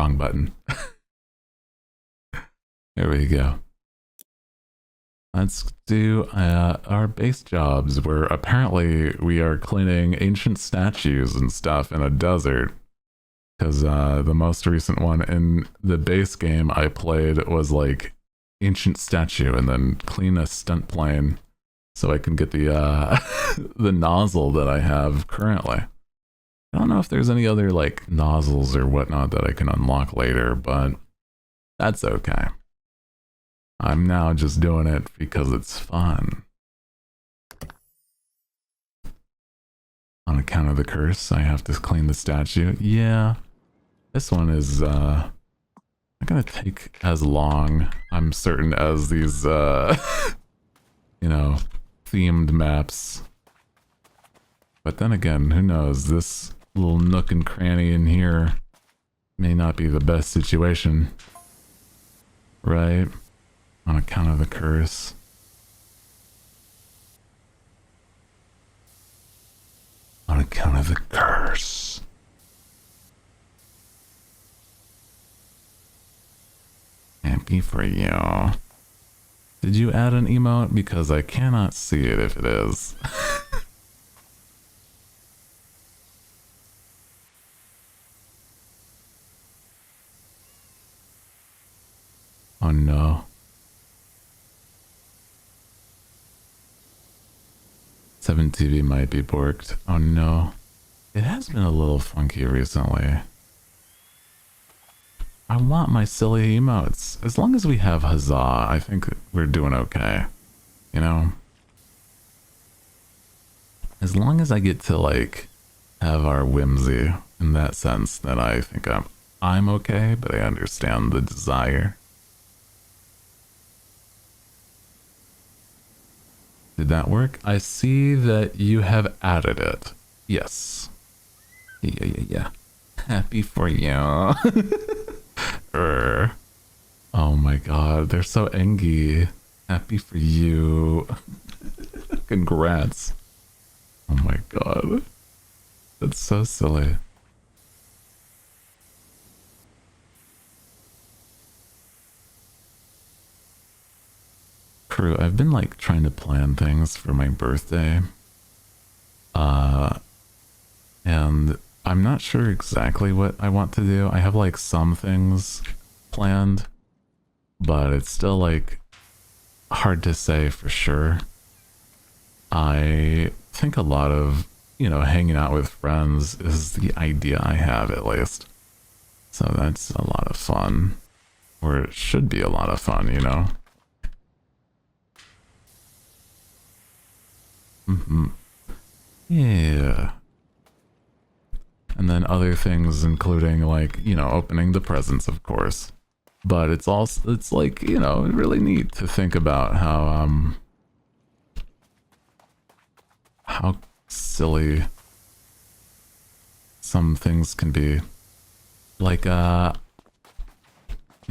Wrong button. There we go. Let's do our base jobs, where apparently we are cleaning ancient statues and stuff in a desert. Because the most recent one in the base game I played was like ancient statue and then clean a stunt plane so I can get the the nozzle that I have currently. I don't know if there's any other like nozzles or whatnot that I can unlock later, but that's okay. I'm now just doing it because it's fun. On account of the curse, I have to clean the statue. Yeah, this one is not gonna take as long, I'm certain, as these you know, themed maps. But then again, who knows? This little nook and cranny in here may not be the best situation, right? On account of the curse. On account of the curse. Happy for you. Did you add an emote? Because I cannot see it if it is. Oh no. 7TV might be borked. Oh no. It has been a little funky recently. I want my silly emotes. As long as we have huzzah, I think we're doing okay. You know? As long as I get to like have our whimsy in that sense, then I think I'm okay, but I understand the desire. Did that work? I see that you have added it. Yes. Yeah. Happy for you. Oh my god, they're so engy. Happy for you. Congrats. Oh my god. That's so silly. Crew, I've been like trying to plan things for my birthday. And I'm not sure exactly what I want to do. I have like some things planned, but it's still like hard to say for sure. I think a lot of, you know, hanging out with friends is the idea I have, at least. So that's a lot of fun. Or it should be a lot of fun, you know? Yeah. And then other things including like, you know, opening the presents, of course. But it's also, it's like, you know, really neat to think about how silly some things can be. Like, you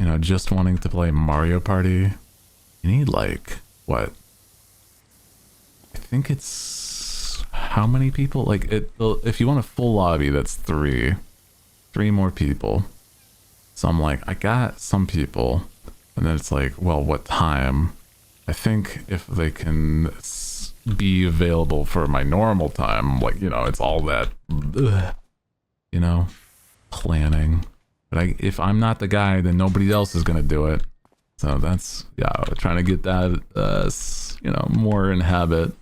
know, just wanting to play Mario Party. You need like, what? I think it's how many people? Like if you want a full lobby, that's three more people. So I'm like, I got some people, and then it's like, well, what time? I think if they can be available for my normal time, like, you know, it's all that, you know, planning. But if I'm not the guy, then nobody else is gonna do it. So that's, yeah, trying to get that, you know, more in habit.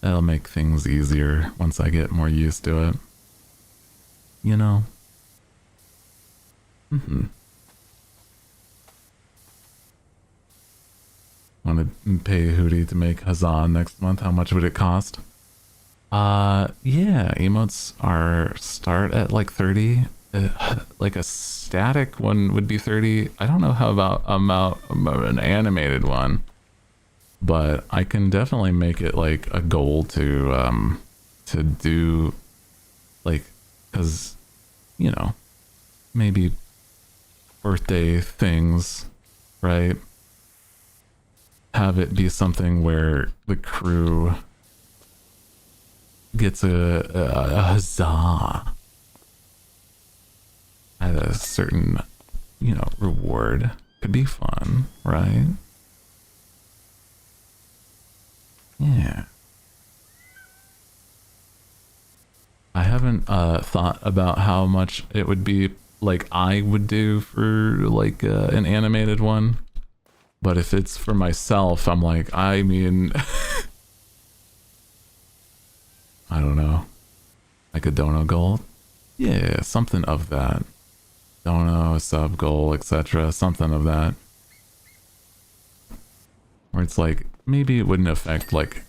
That'll make things easier once I get more used to it. You know? Want to pay Hooty to make Huzzah next month? How much would it cost? Yeah, emotes start at like 30. Like a static one would be 30. I don't know how about an animated one, but I can definitely make it like a goal to do, like, because, you know, maybe birthday things, right? Have it be something where the crew gets a huzzah. a certain, you know, reward could be fun, right? Yeah. I haven't thought about how much it would be like I would do for like an animated one. But if it's for myself, I'm like, I mean, I don't know. Like a dono goal? Yeah, something of that. Dono, sub goal, etc. Something of that. Where it's like, maybe it wouldn't affect like,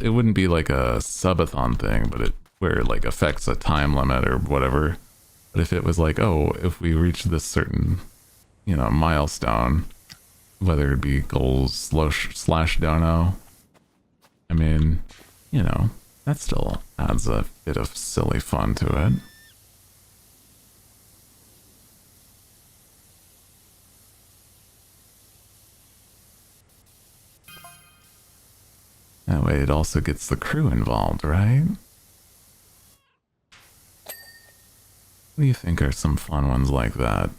it wouldn't be like a subathon thing, but it, where it like affects a time limit or whatever. But if it was like, oh, if we reach this certain, you know, milestone, whether it be goals slash dono, I mean, you know, that still adds a bit of silly fun to it. That way it also gets the crew involved, right? What do you think are some fun ones like that?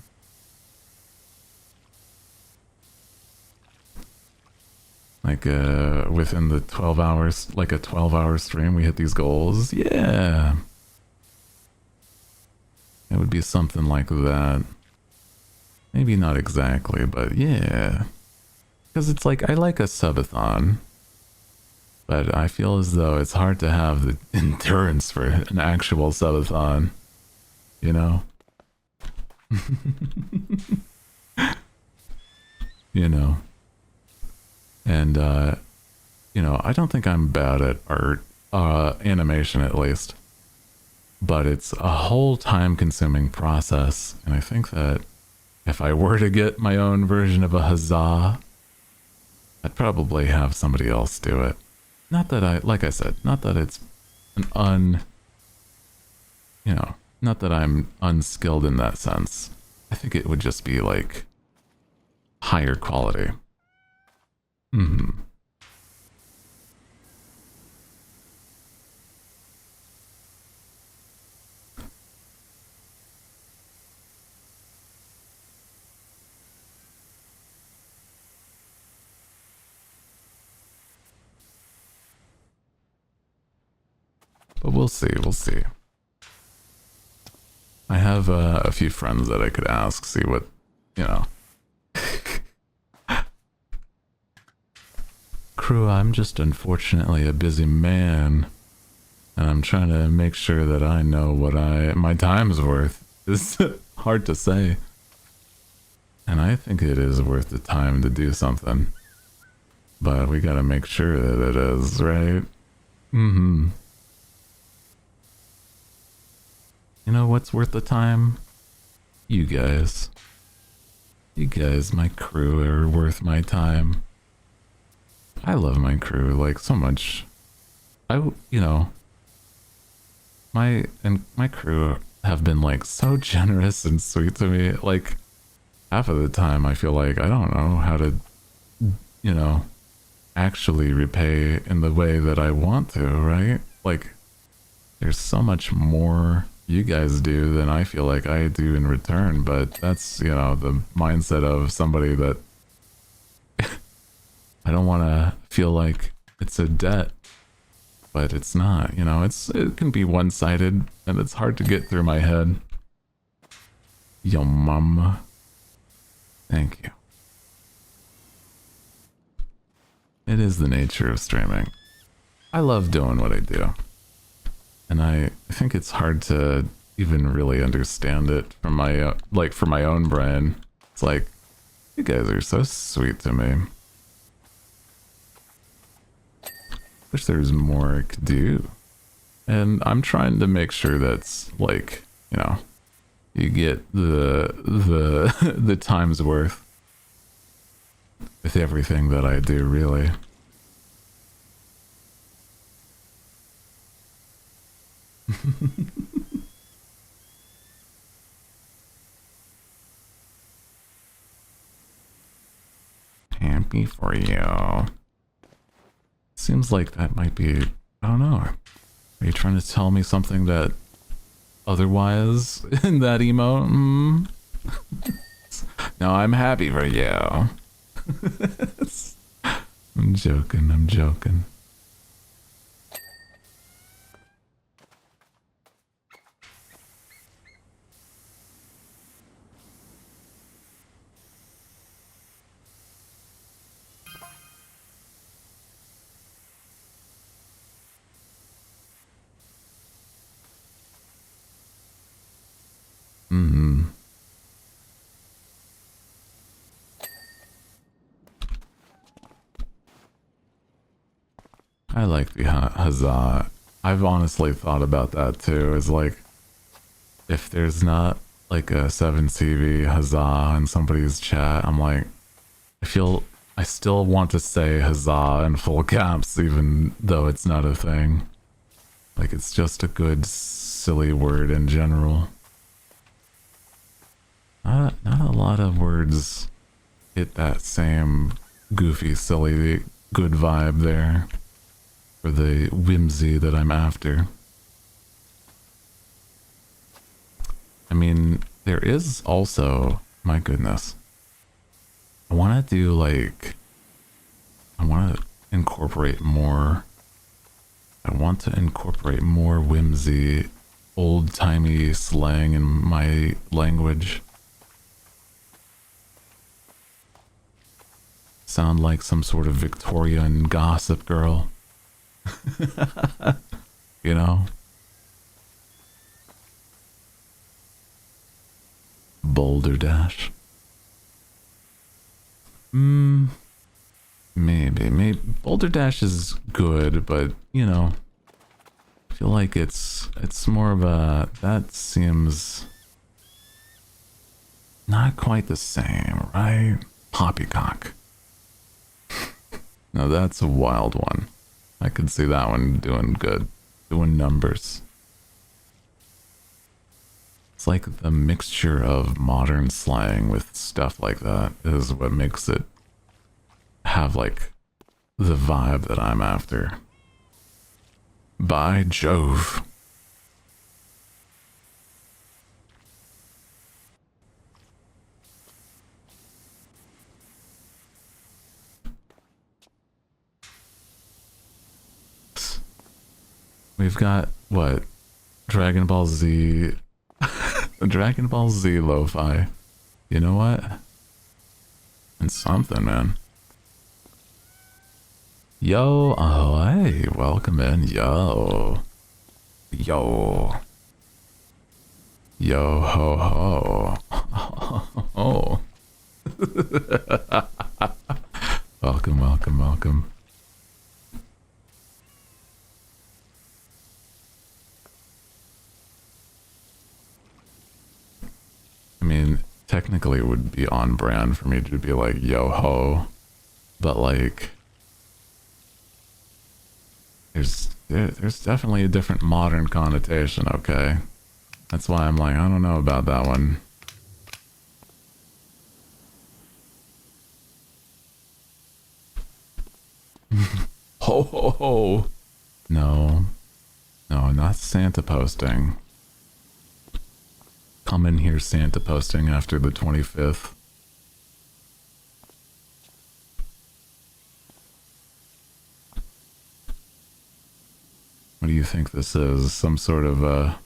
Like within the 12 hours, like a 12-hour stream, we hit these goals. Yeah. It would be something like that. Maybe not exactly, but yeah. Because it's like, I like a subathon. But I feel as though it's hard to have the endurance for an actual subathon. You know? You know? And, you know, I don't think I'm bad at art, animation at least. But it's a whole time-consuming process. And I think that if I were to get my own version of a huzzah, I'd probably have somebody else do it. Not that I, like I said, not that it's an you know, not that I'm unskilled in that sense. I think it would just be like higher quality. Mm-hmm. But we'll see, we'll see. I have a few friends that I could ask, see what, you know. Crew, I'm just unfortunately a busy man, and I'm trying to make sure that I know what my time's worth. It's hard to say. And I think it is worth the time to do something. But we gotta make sure that it is, right? Mm-hmm. You know what's worth the time? You guys. You guys, my crew, are worth my time. I love my crew, like, so much. You know, my crew have been, like, so generous and sweet to me. Like, half of the time I feel like I don't know how to, you know, actually repay in the way that I want to, right? Like, there's so much more you guys do than I feel like I do in return, but that's, you know, the mindset of somebody that I don't want to feel like it's a debt, but it's not, you know, it can be one-sided and it's hard to get through my head. Yo mama. Thank you. It is the nature of streaming. I love doing what I do. And I think it's hard to even really understand it from my, like, for my own brain. It's like, you guys are so sweet to me. Wish there was more I could do. And I'm trying to make sure that's, like, you know, you get the time's worth with everything that I do, really. Happy for you. Seems like that might be, I don't know. Are you trying to tell me something that otherwise in that emote. No, I'm happy for you. I'm joking, I'm joking. Mm-hmm. I like the huzzah. I've honestly thought about that too. Is like, if there's not like a 7CV huzzah in somebody's chat, I'm like, I still want to say huzzah in full caps, even though it's not a thing. Like, it's just a good, silly word in general. Not a lot of words hit that same goofy, silly, good vibe there for the whimsy that I'm after. I mean, there is also, my goodness, I want to do like, I want to incorporate more whimsy, old-timey slang in my language. Sound like some sort of Victorian gossip girl. You know? Boulder Dash. Maybe. Boulder Dash is good, but, you know, I feel like it's more of a, that seems not quite the same, right? Poppycock. Now that's a wild one. I could see that one doing good, doing numbers. It's like the mixture of modern slang with stuff like that is what makes it have like the vibe that I'm after. By Jove. We've got what? Dragon Ball Z. Dragon Ball Z lo-fi. You know what? It's something, man. Yo, oh hey, welcome in. Yo. Yo ho ho. Oh. Welcome. I mean, technically it would be on brand for me to be like, yo ho, but like, there's definitely a different modern connotation, okay? That's why I'm like, I don't know about that one. Ho ho ho! No, not Santa posting. Come in here, Santa posting after the 25th. What do you think this is? Some sort of a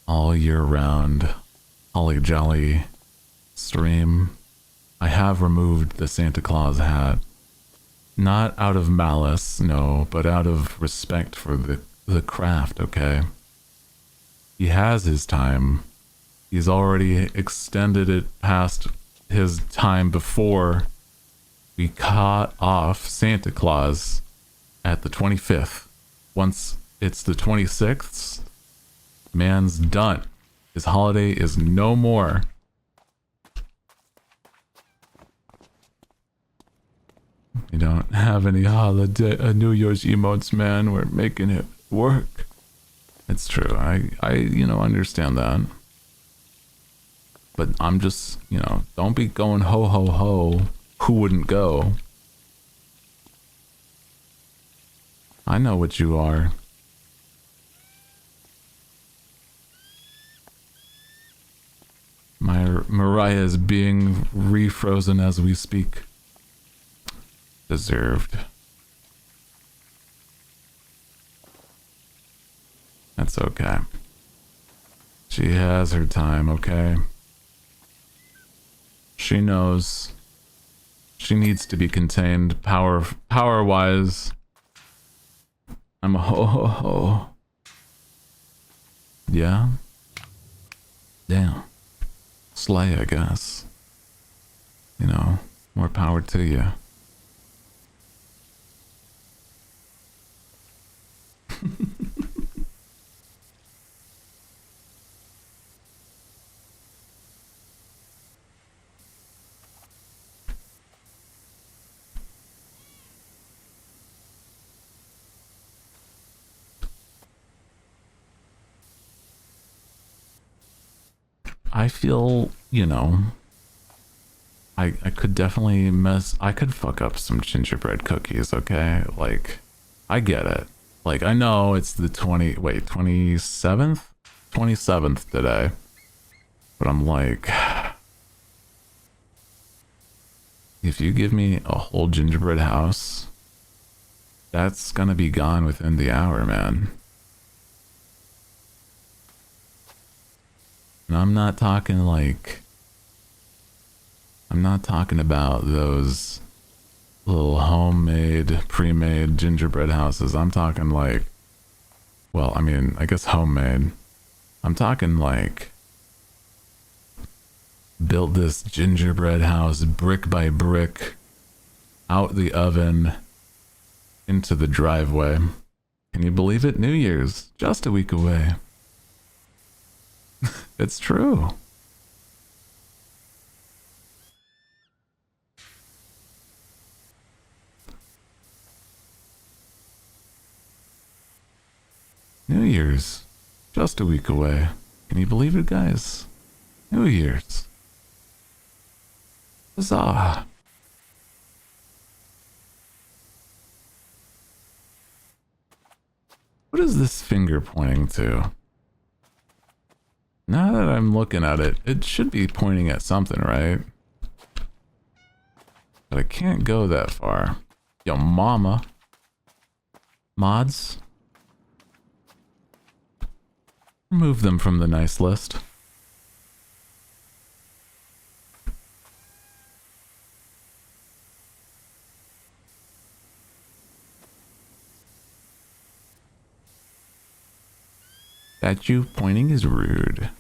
all year round holly jolly stream? I have removed the Santa Claus hat. Not out of malice, no, but out of respect for the craft, okay? He has his time. He's already extended it past his time before we caught off Santa Claus at the 25th. Once it's the 26th, man's done. His holiday is no more. We don't have any holiday, New Year's emotes, man. We're making it work. It's true. I understand that. But I'm just, don't be going ho ho ho. Who wouldn't go? I know what you are. My Mariah is being refrozen as we speak. Deserved. That's okay. She has her time, okay? She knows. She needs to be contained power-wise. I'm a ho-ho-ho. Yeah? Damn. Slay, I guess. You know, more power to you. I feel, you know, I could definitely I could fuck up some gingerbread cookies, okay? Like, I get it. Like, I know it's the 27th? 27th today. But I'm like, if you give me a whole gingerbread house, that's gonna be gone within the hour, man. And I'm not talking like... I'm not talking about those little homemade, pre-made gingerbread houses. I'm talking like... Well, I mean, I guess homemade. I'm talking like... Built this gingerbread house brick by brick, out the oven, into the driveway. Can you believe it? New Year's, just a week away. It's true. New Year's, just a week away. Can you believe it, guys? New Year's. Huzzah. What is this finger pointing to? Now that I'm looking at it, it should be pointing at something, right? But I can't go that far. Yo, mama. Mods? Remove them from the nice list. That you pointing is rude.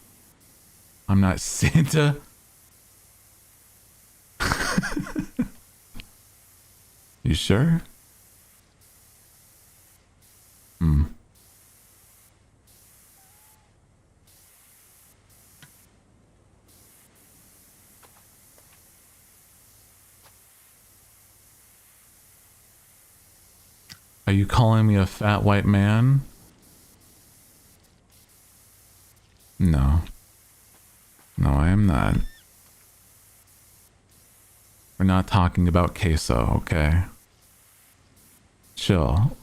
I'm not Santa. You sure? Are you calling me a fat white man? No. No, I am not. We're not talking about queso, okay? Chill.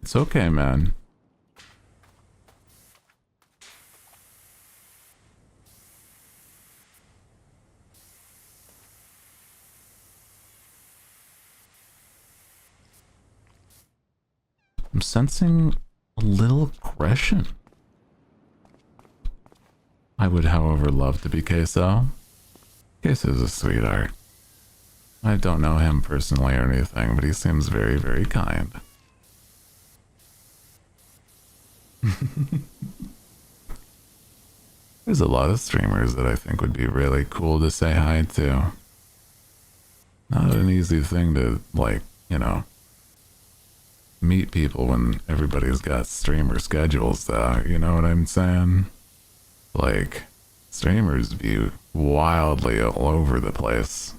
It's okay, man. I'm sensing a little aggression. I would, however, love to be Queso. Queso's a sweetheart. I don't know him personally or anything, but he seems very, very kind. There's a lot of streamers that I think would be really cool to say hi to. Not an easy thing to, like, you know, meet people when everybody's got streamer schedules, though. You know what I'm saying? Like, streamers be wildly all over the place.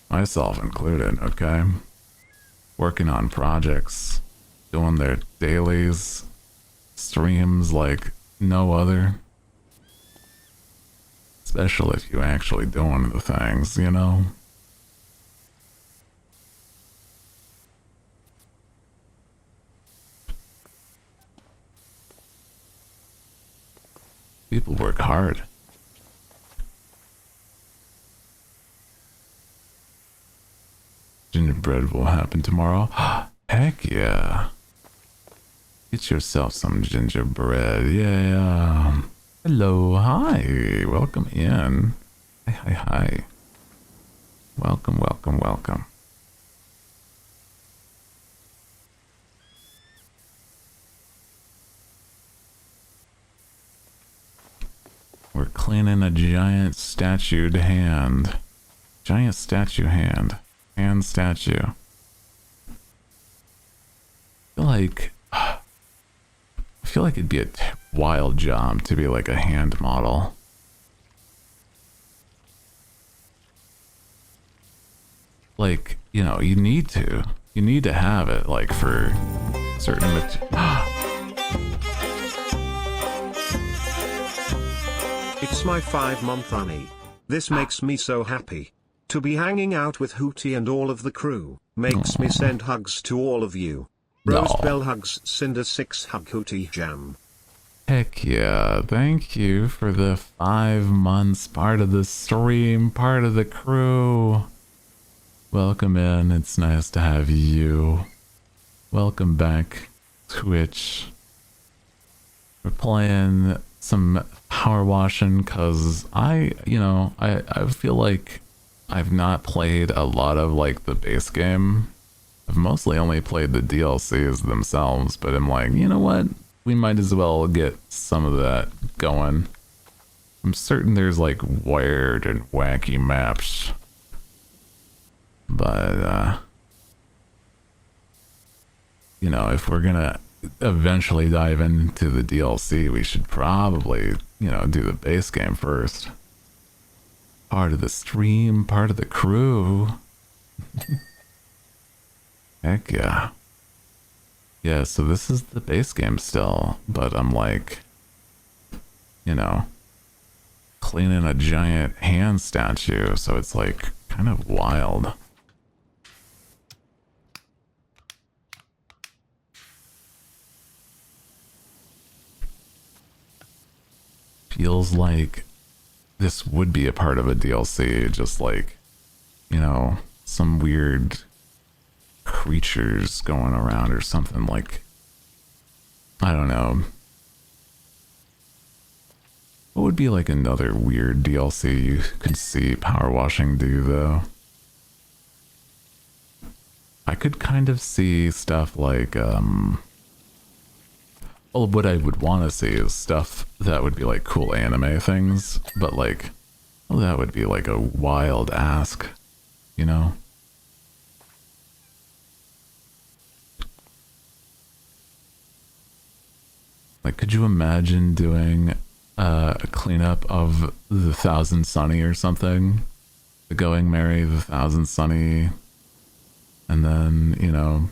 Myself included, okay? Working on projects, doing their dailies, streams like no other. Especially if you actually doing the things, you know? People work hard. Gingerbread will happen tomorrow. Heck yeah. Get yourself some gingerbread. Yeah. Hello. Hi. Welcome in. Hi. Welcome. We're cleaning a giant statued hand. Giant statue hand. Hand statue. I feel like it'd be a wild job to be like a hand model. Like, you know, you need to have it, like, for certain It's my 5-month honey. This makes me so happy. To be hanging out with Hooty and all of the crew, makes me send hugs to all of you. Rose Bell hugs, Cinder 6 hug Hooty jam. Heck yeah, thank you for the 5 months, part of the stream, part of the crew. Welcome in, it's nice to have you. Welcome back, Twitch. We're playing some power washing because I feel like I've not played a lot of like the base game. I've mostly only played the DLCs themselves, but I'm like, you know what? We might as well get some of that going. I'm certain there's like weird and wacky maps. But, you know, if we're gonna eventually dive into the DLC, we should probably, you know, do the base game first. Part of the stream, part of the crew. Heck yeah. Yeah, so this is the base game still, but I'm like, you know, cleaning a giant hand statue, so it's like kind of wild. Feels like this would be a part of a DLC, just like, you know, some weird creatures going around or something, like, I don't know. What would be like another weird DLC you could see power washing do though? I could kind of see stuff like, well, what I would want to see is stuff that would be like cool anime things, but like, well, that would be like a wild ask, you know? Like, could you imagine doing a cleanup of the Thousand Sunny or something? The Going Merry, the Thousand Sunny, and then, you know,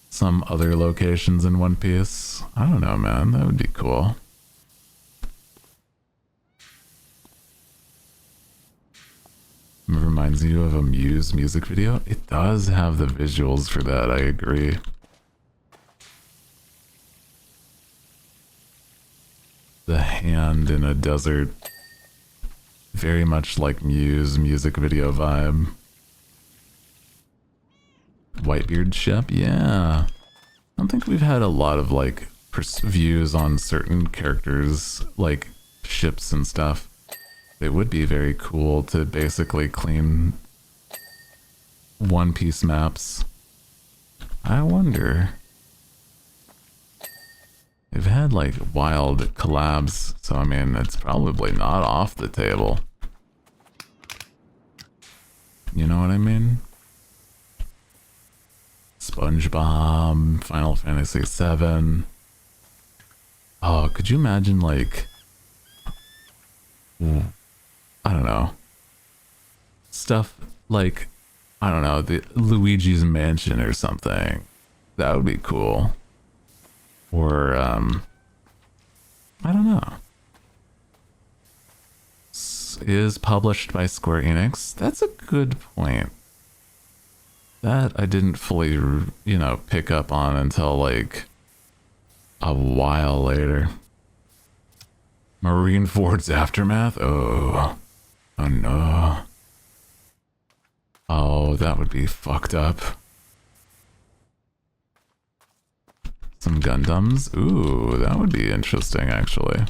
some other locations in One Piece. I don't know, man. That would be cool. It reminds you of a Muse music video. It does have the visuals for that, I agree. The hand in a desert. Very much like Muse music video vibe. Whitebeard ship? Yeah. I don't think we've had a lot of like views on certain characters, like ships and stuff. It would be very cool to basically clean One Piece maps. I wonder. They've had like wild collabs, so I mean, it's probably not off the table. You know what I mean? SpongeBob, Final Fantasy VII. Oh, could you imagine like, I don't know, stuff like, I don't know, the Luigi's Mansion or something. That would be cool. Or, I don't know. Is published by Square Enix? That's a good point. That I didn't fully, you know, pick up on until like a while later. Marine Ford's aftermath? Oh. Oh no. Oh, that would be fucked up. Some Gundams? Ooh, that would be interesting, actually.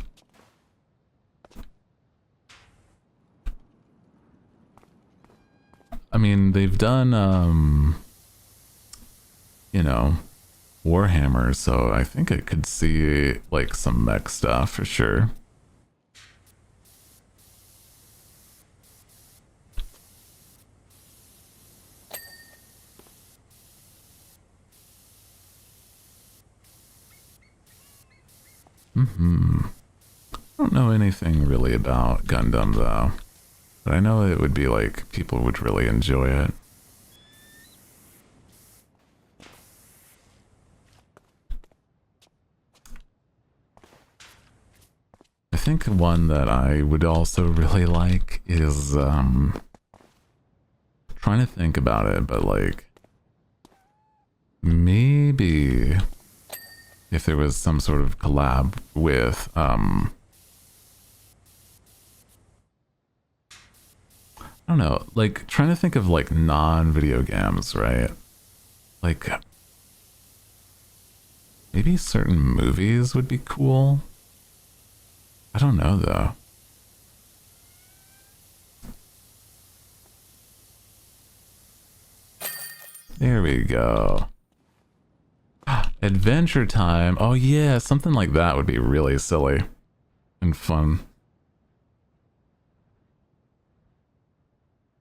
I mean, they've done, you know, Warhammer, so I think I could see, like, some mech stuff for sure. I don't know anything really about Gundam, though. But I know it would be like, people would really enjoy it. I think one that I would also really like is, trying to think about it, but like, maybe if there was some sort of collab with, I don't know, like, trying to think of, like, non-video games, right? Like, maybe certain movies would be cool? I don't know, though. There we go. Adventure Time. Oh, yeah, something like that would be really silly and fun.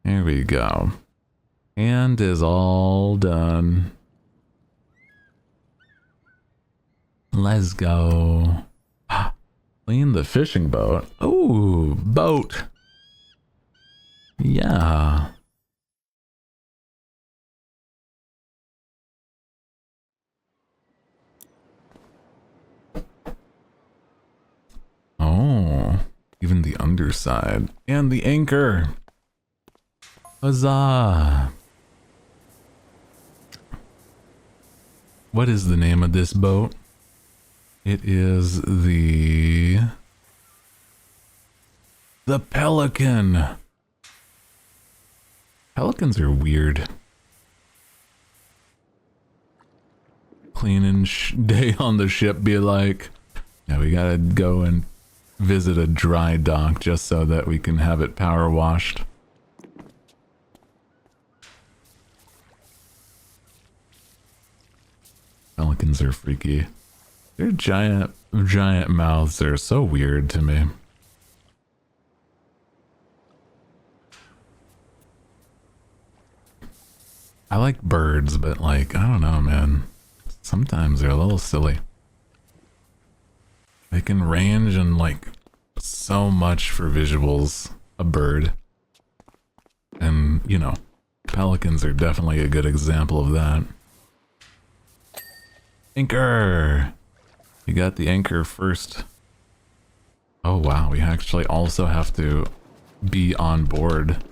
There we go. And is all done. Let's go. Clean the fishing boat. Ooh, boat. Yeah. Oh, even the underside. And the anchor. Huzzah! What is the name of this boat? It is the Pelican. Pelicans are weird. Cleaning day on the ship be like, yeah, we gotta go and visit a dry dock just so that we can have it power washed. Pelicans are freaky. Their giant mouths are so weird to me. I like birds, but like, I don't know, man. Sometimes they're a little silly. They can range and like so much for visuals, a bird. And, you know, pelicans are definitely a good example of that. Anchor! We got the anchor first. Oh wow, we actually also have to be on board.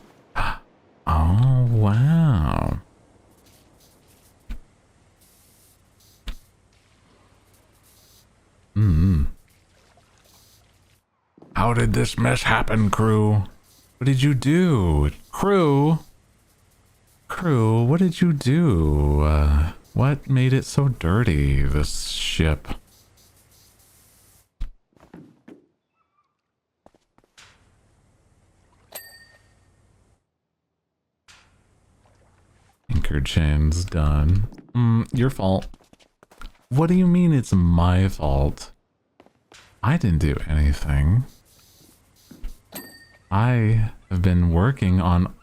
Oh wow. How did this mess happen, crew? What did you do? Crew, what did you do? What made it so dirty, this ship? Anchor chain's done. Your fault. What do you mean it's my fault? I didn't do anything. I have been working on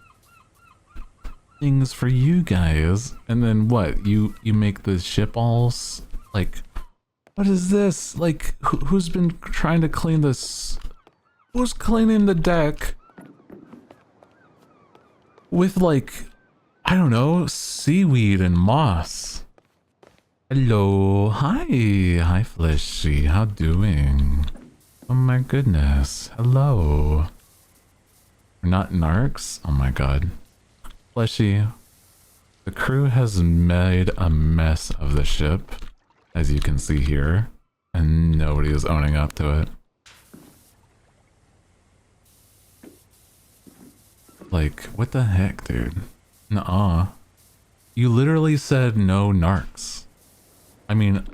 things for you guys, and then what? You make the ship all like, what is this? Like, who's been trying to clean this? Who's cleaning the deck with like, I don't know, seaweed and moss? Hello, hi Fleshy, how doing? Oh my goodness, hello. We're not narcs? Oh my god. Fleshy, the crew has made a mess of the ship, as you can see here, and nobody is owning up to it. Like, what the heck, dude? Nuh-uh. You literally said no narcs. I mean,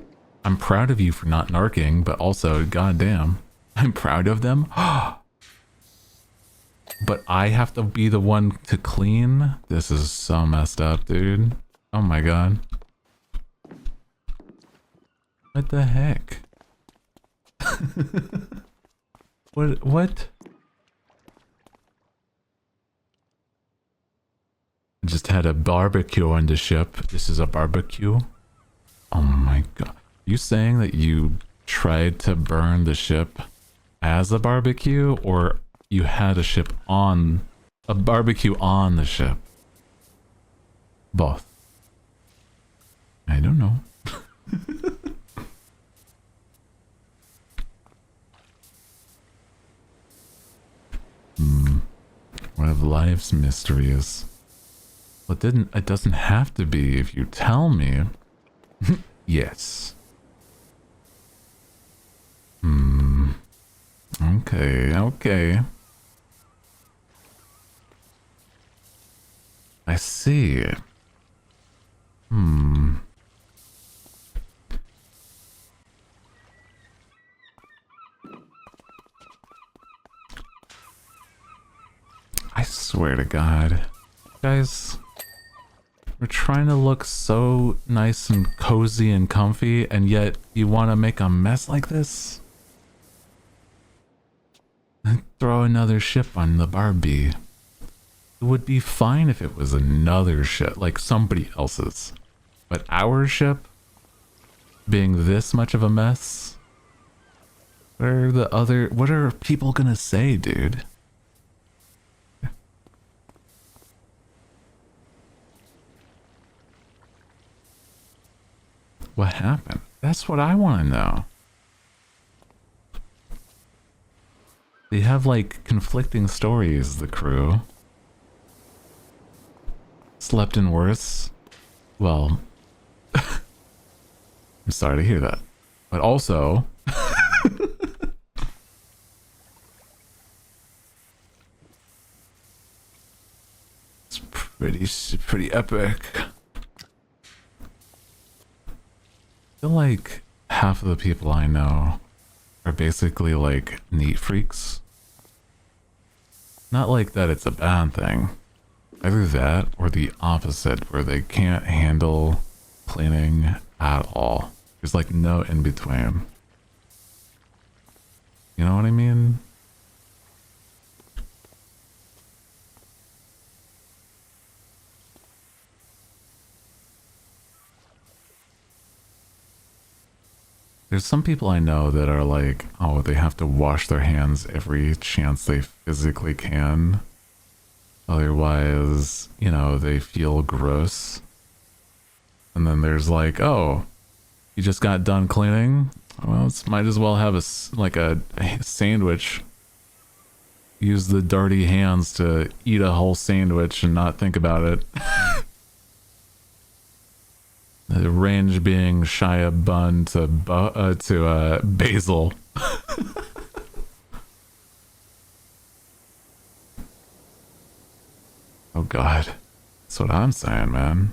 I'm proud of you for not narking, but also, goddamn, I'm proud of them. But I have to be the one to clean? This is so messed up, dude. Oh my god. What the heck? What? Just had a barbecue on the ship. This is a barbecue? Oh my god. You saying that you tried to burn the ship as a barbecue, or you had a barbecue on the ship? Both. I don't know. One of life's mysteries. Well, it doesn't have to be if you tell me. Yes. Okay. I see. I swear to God. Guys, we're trying to look so nice and cozy and comfy, and yet you want to make a mess like this? Throw another ship on the Barbie. It would be fine if it was another ship, like somebody else's. But our ship being this much of a mess? What are people gonna say, dude? What happened? That's what I want to know. They have like conflicting stories, the crew. Slept in worse. Well, I'm sorry to hear that. But also, it's pretty epic. I feel like half of the people I know are basically like neat freaks. Not like that it's a bad thing. Either that or the opposite, where they can't handle cleaning at all. There's like no in between. You know what I mean? There's some people I know that are like, oh, they have to wash their hands every chance they physically can. Otherwise, you know, they feel gross. And then there's like, oh, you just got done cleaning? Well, might as well have a sandwich. Use the dirty hands to eat a whole sandwich and not think about it. The range being Shia bun to basil. Oh god, that's what I'm saying, man.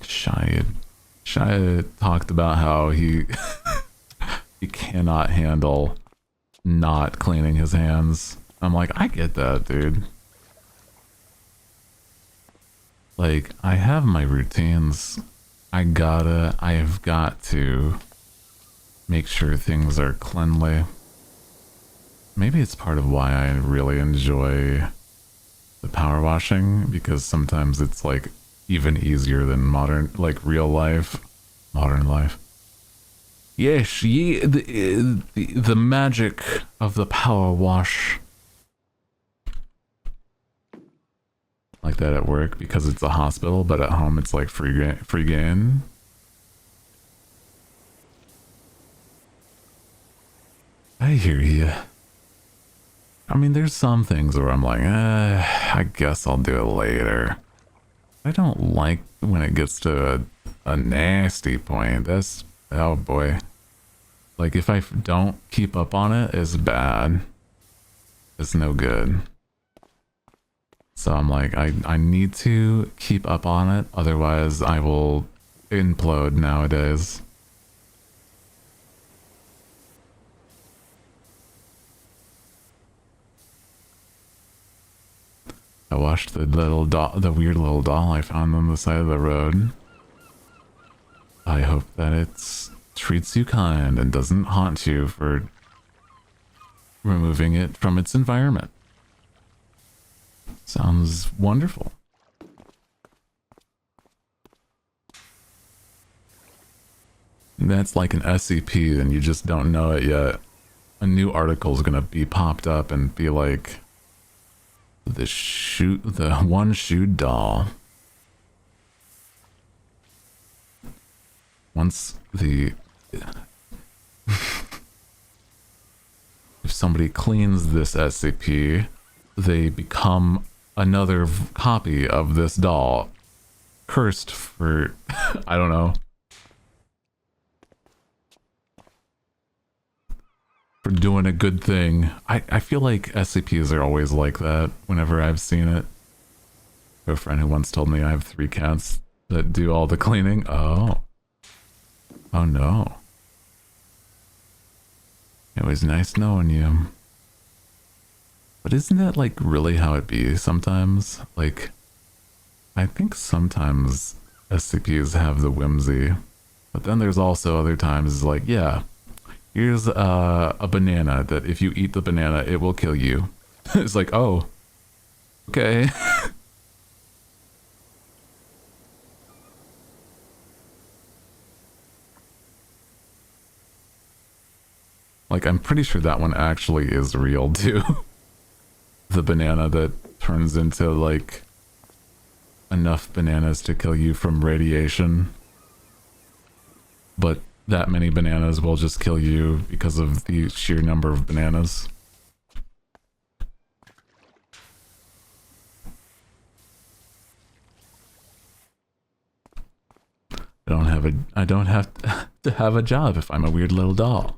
Shia talked about how he he cannot handle not cleaning his hands. I'm like, I get that, dude. Like, I have my routines. I've got to make sure things are cleanly. Maybe it's part of why I really enjoy the power washing, because sometimes it's like even easier than modern, like real life, modern life. Yes, the magic of the power wash. Like that at work because it's a hospital, but at home it's like free game. I hear you. I mean, there's some things where I'm like, I guess I'll do it later. I don't like when it gets to a nasty point. That's, oh boy. Like if I don't keep up on it, it's bad. It's no good. So I'm like, I need to keep up on it, otherwise I will implode nowadays. I watched the little doll, the weird little doll I found on the side of the road. I hope that it treats you kind and doesn't haunt you for removing it from its environment. Sounds wonderful. That's like an SCP and you just don't know it yet. A new article is gonna be popped up and be like, the one-shoot doll. Once the... if somebody cleans this SCP, they become another copy of this doll. Cursed for... I don't know. For doing a good thing. I feel like SCPs are always like that whenever I've seen it. I have a friend who once told me I have 3 cats that do all the cleaning. Oh. Oh no. It was nice knowing you. But isn't that like really how it be sometimes? Like, I think sometimes SCPs have the whimsy. But then there's also other times like, yeah, here's a banana that if you eat the banana, it will kill you. It's like, oh, okay. Like, I'm pretty sure that one actually is real too. The banana that turns into like enough bananas to kill you from radiation. But that many bananas will just kill you because of the sheer number of bananas. I don't have to have a job if I'm a weird little doll.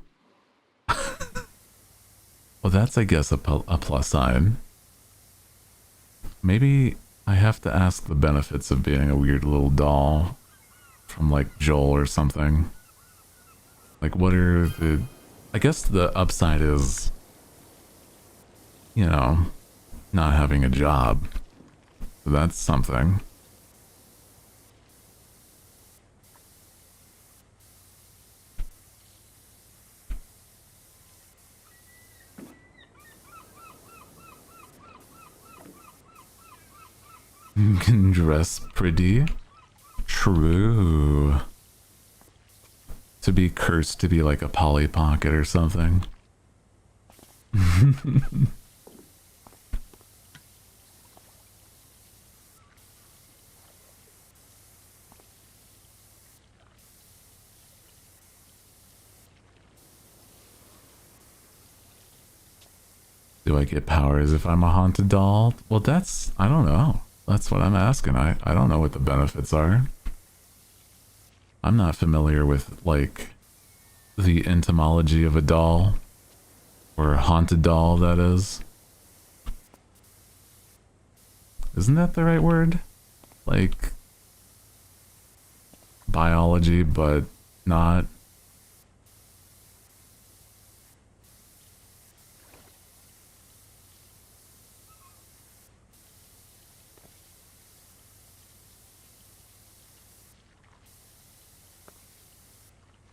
Well, that's, I guess, a plus side. Maybe I have to ask the benefits of being a weird little doll from like Joel or something. Like, what are the... I guess the upside is, you know, not having a job. So that's something. You can dress pretty. True. To be cursed to be like a Polly Pocket or something. Do I get powers if I'm a haunted doll? Well, that's... I don't know. That's what I'm asking. I don't know what the benefits are. I'm not familiar with, like, the etymology of a doll. Or a haunted doll, that is. Isn't that the right word? Like, biology, but not.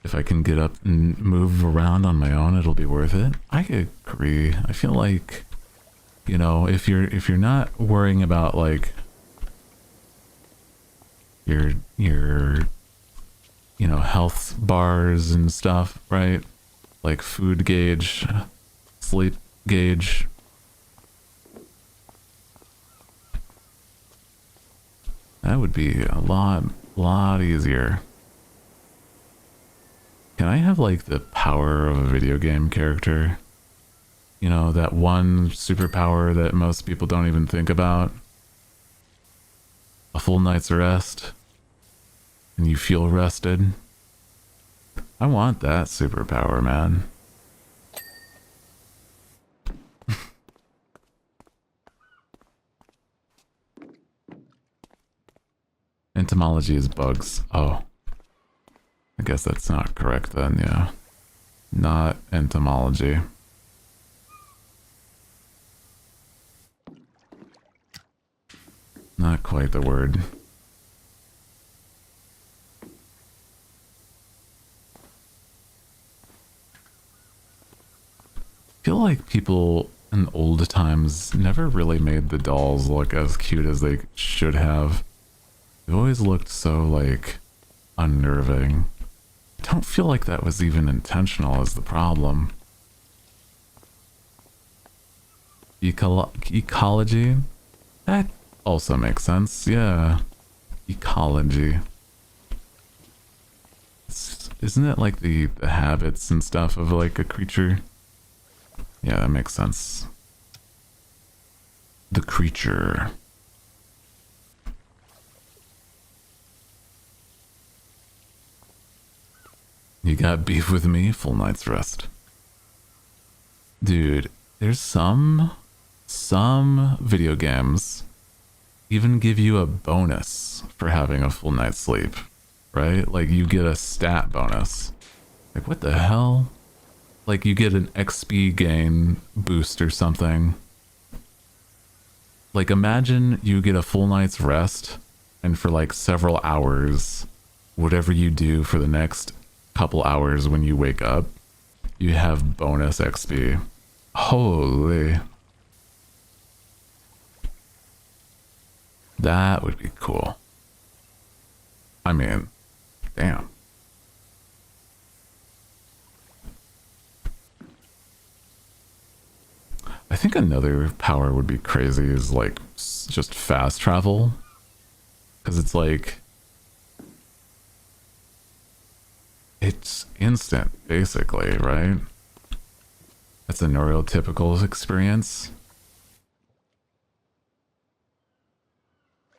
If I can get up and move around on my own, it'll be worth it. I agree. I feel like, you know, if you're not worrying about like your you know, health bars and stuff, right? Like food gauge, sleep gauge. That would be a lot easier. Can I have like the power of a video game character? You know, that one superpower that most people don't even think about? A full night's rest? And you feel rested? I want that superpower, man. Entomology is bugs. Oh. I guess that's not correct then, yeah. Not entomology. Not quite the word. I feel like people in old times never really made the dolls look as cute as they should have. They always looked so, like, unnerving. I don't feel like that was even intentional is the problem. Ecology? That also makes sense, yeah. Ecology. Isn't it like the habits and stuff of like a creature? Yeah, that makes sense. The creature. You got beef with me? Full night's rest. Dude, there's some video games even give you a bonus for having a full night's sleep, right? Like you get a stat bonus. Like what the hell? Like you get an XP gain boost or something. Like imagine you get a full night's rest and for like several hours, whatever you do for the next couple hours when you wake up, you have bonus XP. Holy. That would be cool. I mean, damn. I think another power would be crazy is like just fast travel. Because it's like, it's instant, basically, right? That's a neurotypical experience.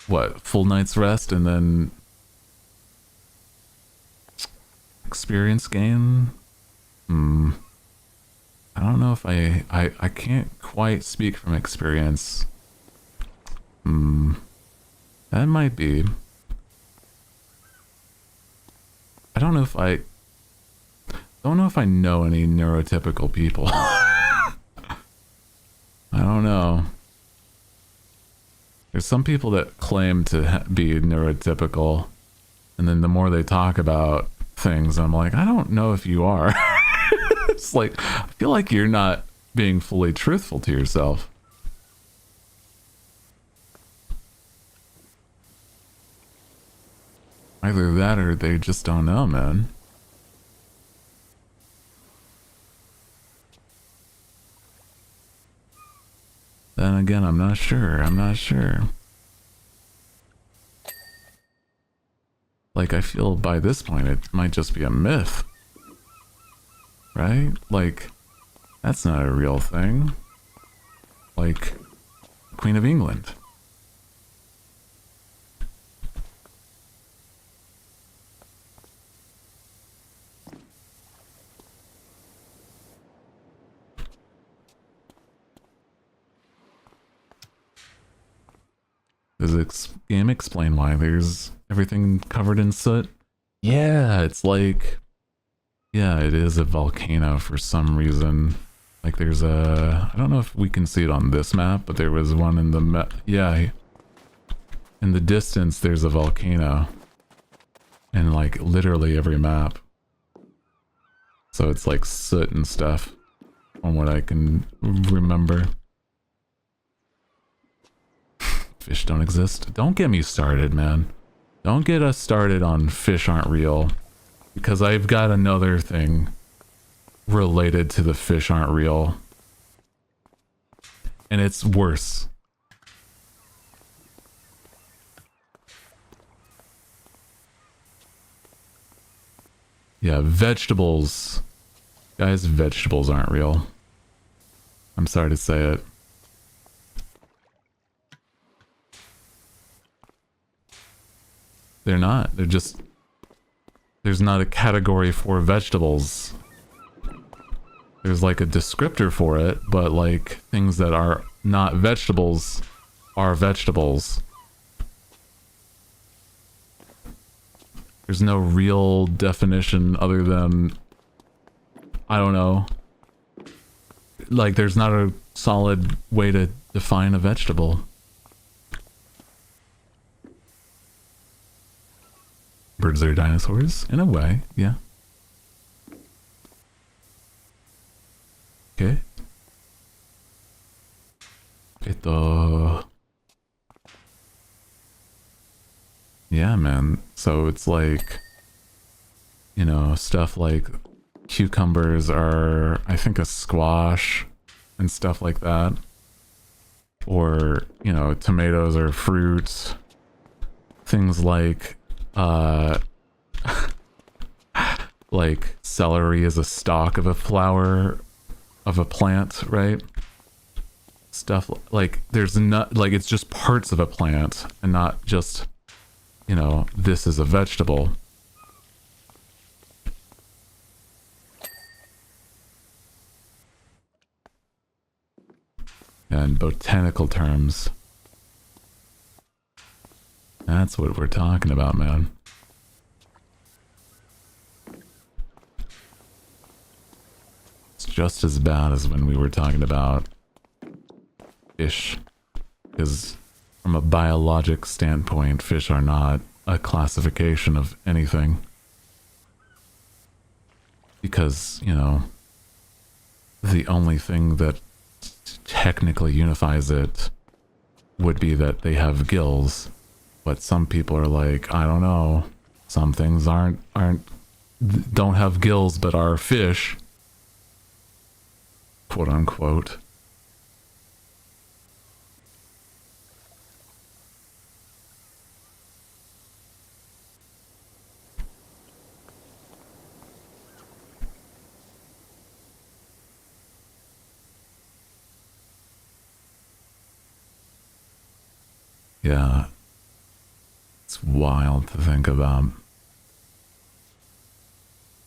What, full night's rest and then experience gain? I don't know if I can't quite speak from experience. That might be. I don't know if I know any neurotypical people. I don't know. There's some people that claim to be neurotypical, and then the more they talk about things, I'm like, I don't know if you are. It's like, I feel like you're not being fully truthful to yourself. Either that or they just don't know, man. Then again, I'm not sure. Like, I feel by this point it might just be a myth. Right? Like, that's not a real thing. Like, Queen of England. Does this game explain why there's everything covered in soot? Yeah, it's like... Yeah, it is a volcano for some reason. Like there's a... I don't know if we can see it on this map, but there was one in the map. Yeah. In the distance, there's a volcano. In like literally every map. So it's like soot and stuff. From what I can remember. Fish don't exist. Don't get me started, man. Don't get us started on fish aren't real. Because I've got another thing related to the fish aren't real. And it's worse. Yeah, vegetables. Guys, vegetables aren't real. I'm sorry to say it. They're not. They're just... There's not a category for vegetables. There's like a descriptor for it, but like things that are not vegetables are vegetables. There's no real definition other than, I don't know. Like, there's not a solid way to define a vegetable. Birds are dinosaurs? In a way, yeah. Okay. Yeah, man. So it's like, you know, stuff like cucumbers are, I think, a squash and stuff like that. Or, you know, tomatoes are fruits. Things like, like celery is a stalk of a flower of a plant, right? Stuff like there's not, like, it's just parts of a plant and not just, you know, this is a vegetable. And botanical terms. That's what we're talking about, man. It's just as bad as when we were talking about fish. Because from a biologic standpoint, fish are not a classification of anything. Because, you know, the only thing that technically unifies it would be that they have gills. But some people are like, I don't know, some things don't have gills but are fish, quote unquote. Yeah. It's wild to think about.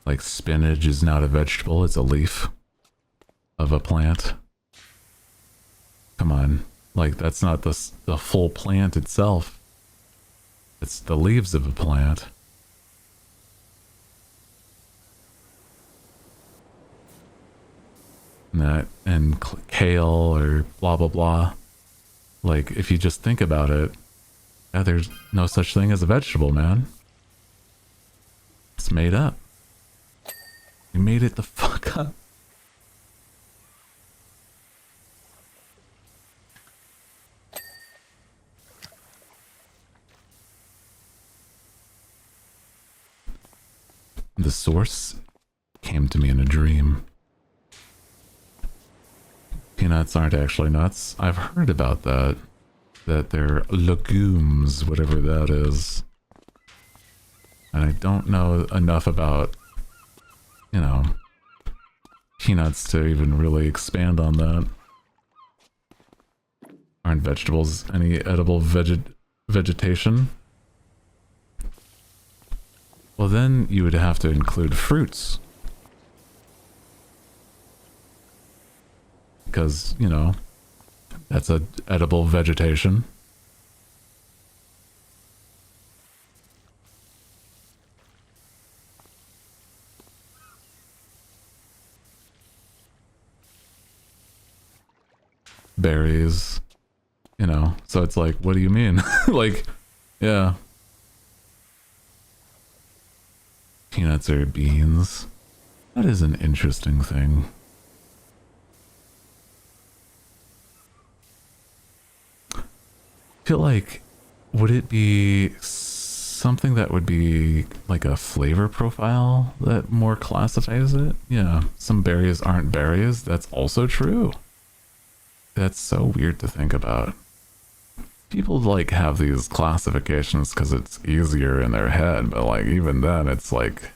Like, spinach is not a vegetable, it's a leaf of a plant. Come on. Like, that's not the full plant itself. It's the leaves of a plant. And kale or blah blah blah. Like, if you just think about it, yeah, there's no such thing as a vegetable, man. It's made up. You made it the fuck up. The source came to me in a dream. Peanuts aren't actually nuts. I've heard about that. That they're legumes, whatever that is. And I don't know enough about, you know, peanuts to even really expand on that. Aren't vegetables any edible vegetation? Well, then you would have to include fruits. Because, you know, that's a edible vegetation. Berries, you know, so it's like, what do you mean? Like, yeah. Peanuts or beans. That is an interesting thing. I feel like, would it be something that would be like a flavor profile that more classifies it? Yeah, some berries aren't berries. That's also true. That's so weird to think about. People like have these classifications because it's easier in their head, but like even then it's like,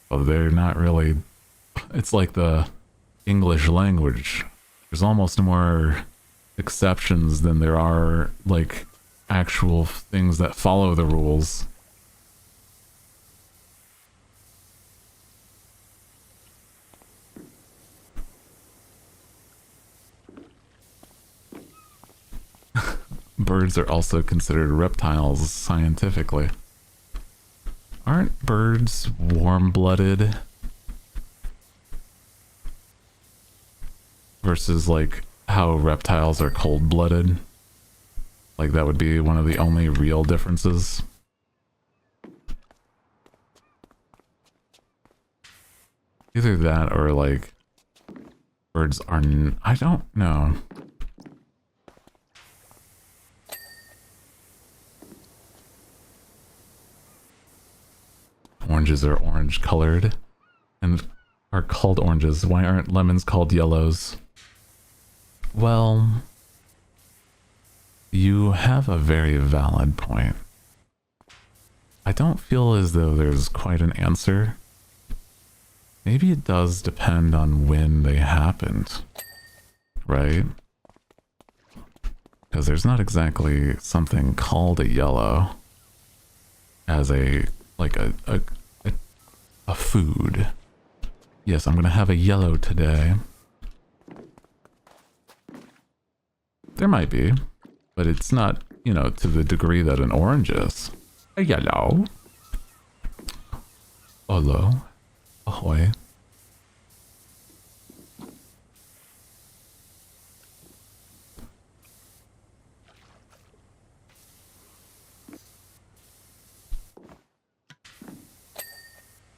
well, they're not really. It's like the English language. There's almost more exceptions than there are like actual things that follow the rules. Birds are also considered reptiles scientifically. Aren't birds warm-blooded? Versus like how reptiles are cold-blooded? Like that would be one of the only real differences. Either that or like birds are I don't know. Oranges are orange colored and are called oranges. Why aren't lemons called yellows? Well, you have a very valid point. I don't feel as though there's quite an answer. Maybe it does depend on when they happened, right? Because there's not exactly something called a yellow as a food. Yes, I'm gonna have a yellow today. There might be, but it's not, you know, to the degree that an orange is. A yellow. Hello. Ahoy.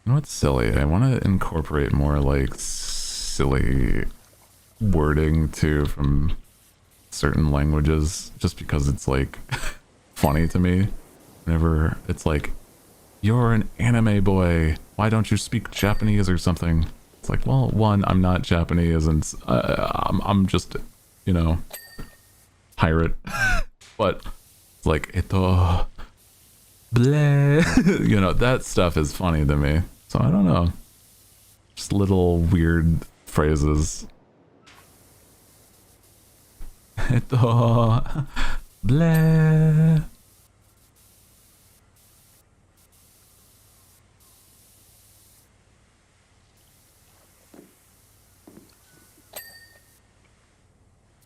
You know what's silly? I want to incorporate more like silly wording too from certain languages just because it's like funny to me. Whenever it's like, you're an anime boy, why don't you speak Japanese or something? It's like, well, one, I'm not Japanese and I'm just, you know, pirate. But it's like, bleh. You know, that stuff is funny to me. So I don't know. Just little weird phrases. Bleh.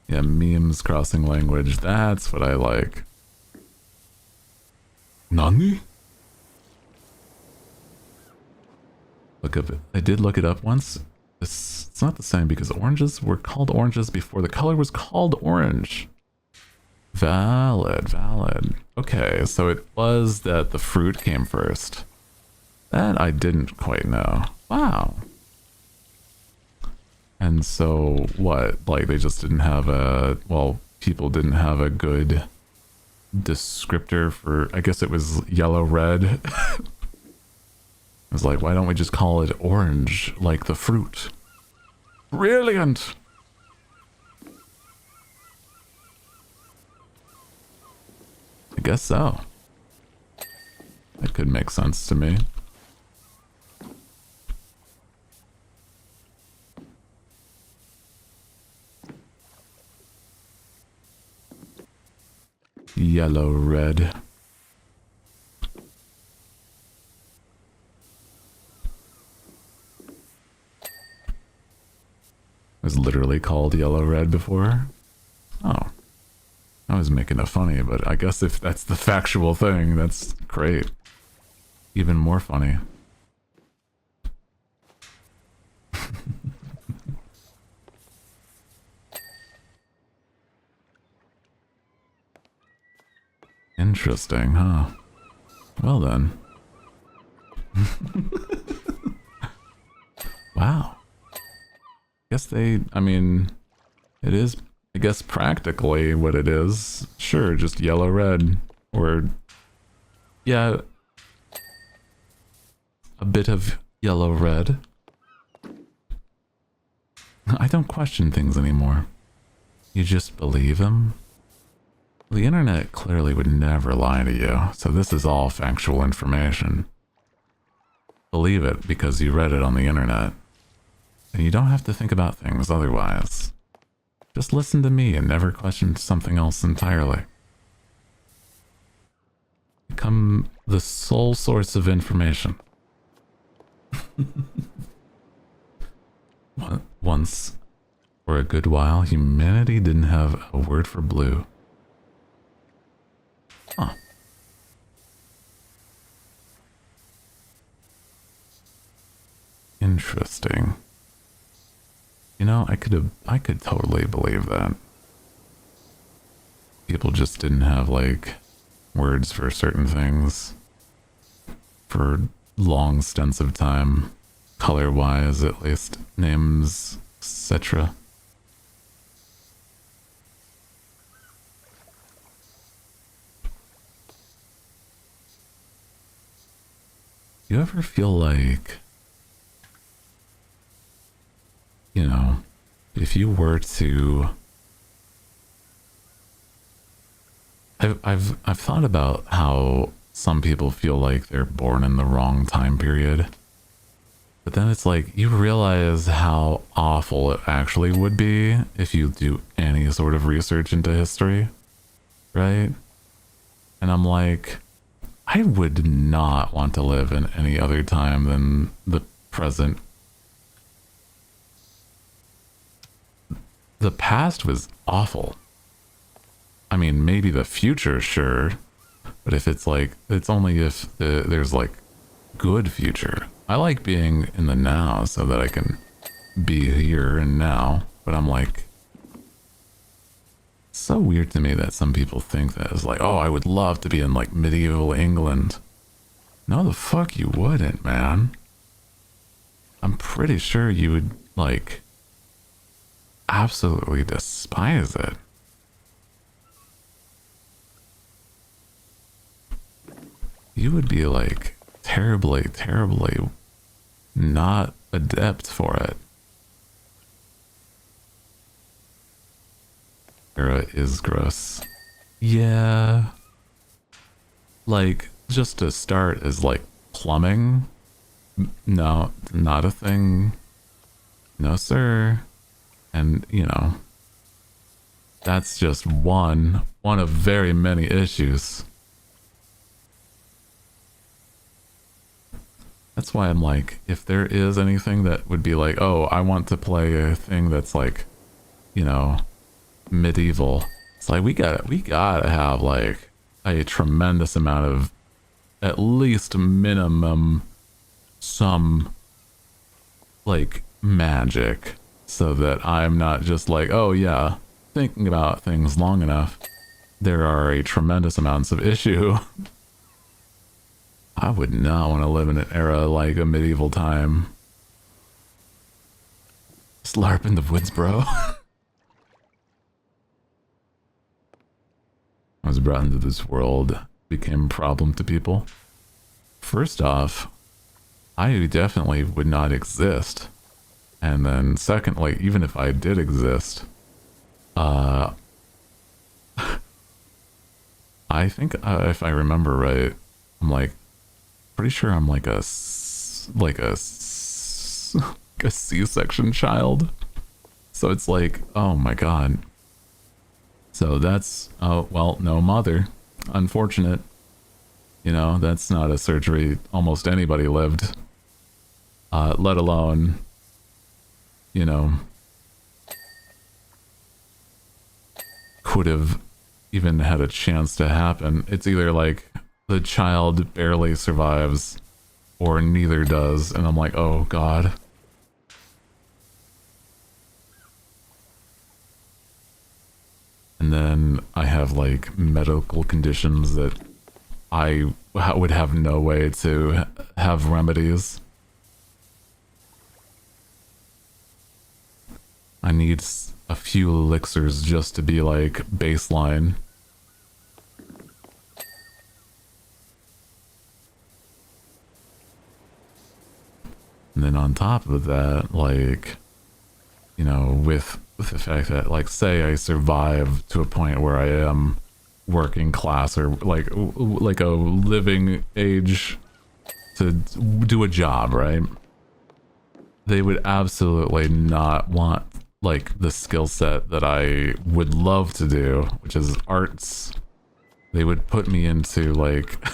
Yeah, memes crossing language. That's what I like. Nani? Look up it. I did look it up once. It's not the same because oranges were called oranges before the color was called orange. Valid, valid. Okay, so it was that the fruit came first. That I didn't quite know. Wow. And so what? Like they just didn't have a, well, people didn't have a good descriptor for, I guess it was yellow red. It was like, why don't we just call it orange like the fruit? Brilliant. I guess so. That could make sense to me. Yellow, red. Was literally called yellow, red before. Oh. I was making it funny, but I guess if that's the factual thing, that's great. Even more funny. Interesting, huh? Well then. Wow. Guess they, I mean, it is, I guess, practically what it is. Sure, just yellow, red. Or, yeah, a bit of yellow, red. I don't question things anymore. You just believe them? The internet clearly would never lie to you, so this is all factual information. Believe it because you read it on the internet. And you don't have to think about things otherwise. Just listen to me and never question something else entirely. Become the sole source of information. Once, for a good while, humanity didn't have a word for blue. Huh. Interesting. You know, I could totally believe that. People just didn't have, like, words for certain things for long stints of time, color-wise at least, names, etc. You ever feel like, you know, if you were to... I've thought about how some people feel like they're born in the wrong time period. But then it's like, you realize how awful it actually would be if you do any sort of research into history, right? And I'm like, I would not want to live in any other time than the present. The past was awful. I mean, maybe the future, sure. But if it's like, it's only if there's like good future. I like being in the now so that I can be here and now. But I'm like, it's so weird to me that some people think that it's like, oh, I would love to be in like medieval England. No, the fuck you wouldn't, man. I'm pretty sure you would like absolutely despise it. You would be like terribly, terribly not adept for it. Era is gross. Yeah. Like, just to start is like plumbing. No, not a thing. No, sir. And, you know, that's just one of very many issues. That's why I'm like, if there is anything that would be like, oh, I want to play a thing that's like, you know, medieval. It's like, we gotta have like a tremendous amount of, at least minimum, some like magic, so that I'm not just like, oh yeah, thinking about things long enough, there are a tremendous amounts of issue. I would not want to live in an era like a medieval time. Slarp in the woods, bro. I was brought into this world, became a problem to people. First off, I definitely would not exist. And then secondly, even if I did exist, I think if I remember right, I'm like, pretty sure I'm like a C-section child. So it's like, oh my god. So that's, oh, well, no mother. Unfortunate. You know, that's not a surgery almost anybody lived. Let alone, you know, could have even had a chance to happen. It's either like the child barely survives or neither does, and I'm like, oh god. And then I have like medical conditions that I would have no way to have remedies. I need a few elixirs just to be like baseline. And then on top of that, like, you know, with the fact that, like, say I survive to a point where I am working class or like a living age to do a job, right? They would absolutely not want like the skill set that I would love to do, which is arts. They would put me into like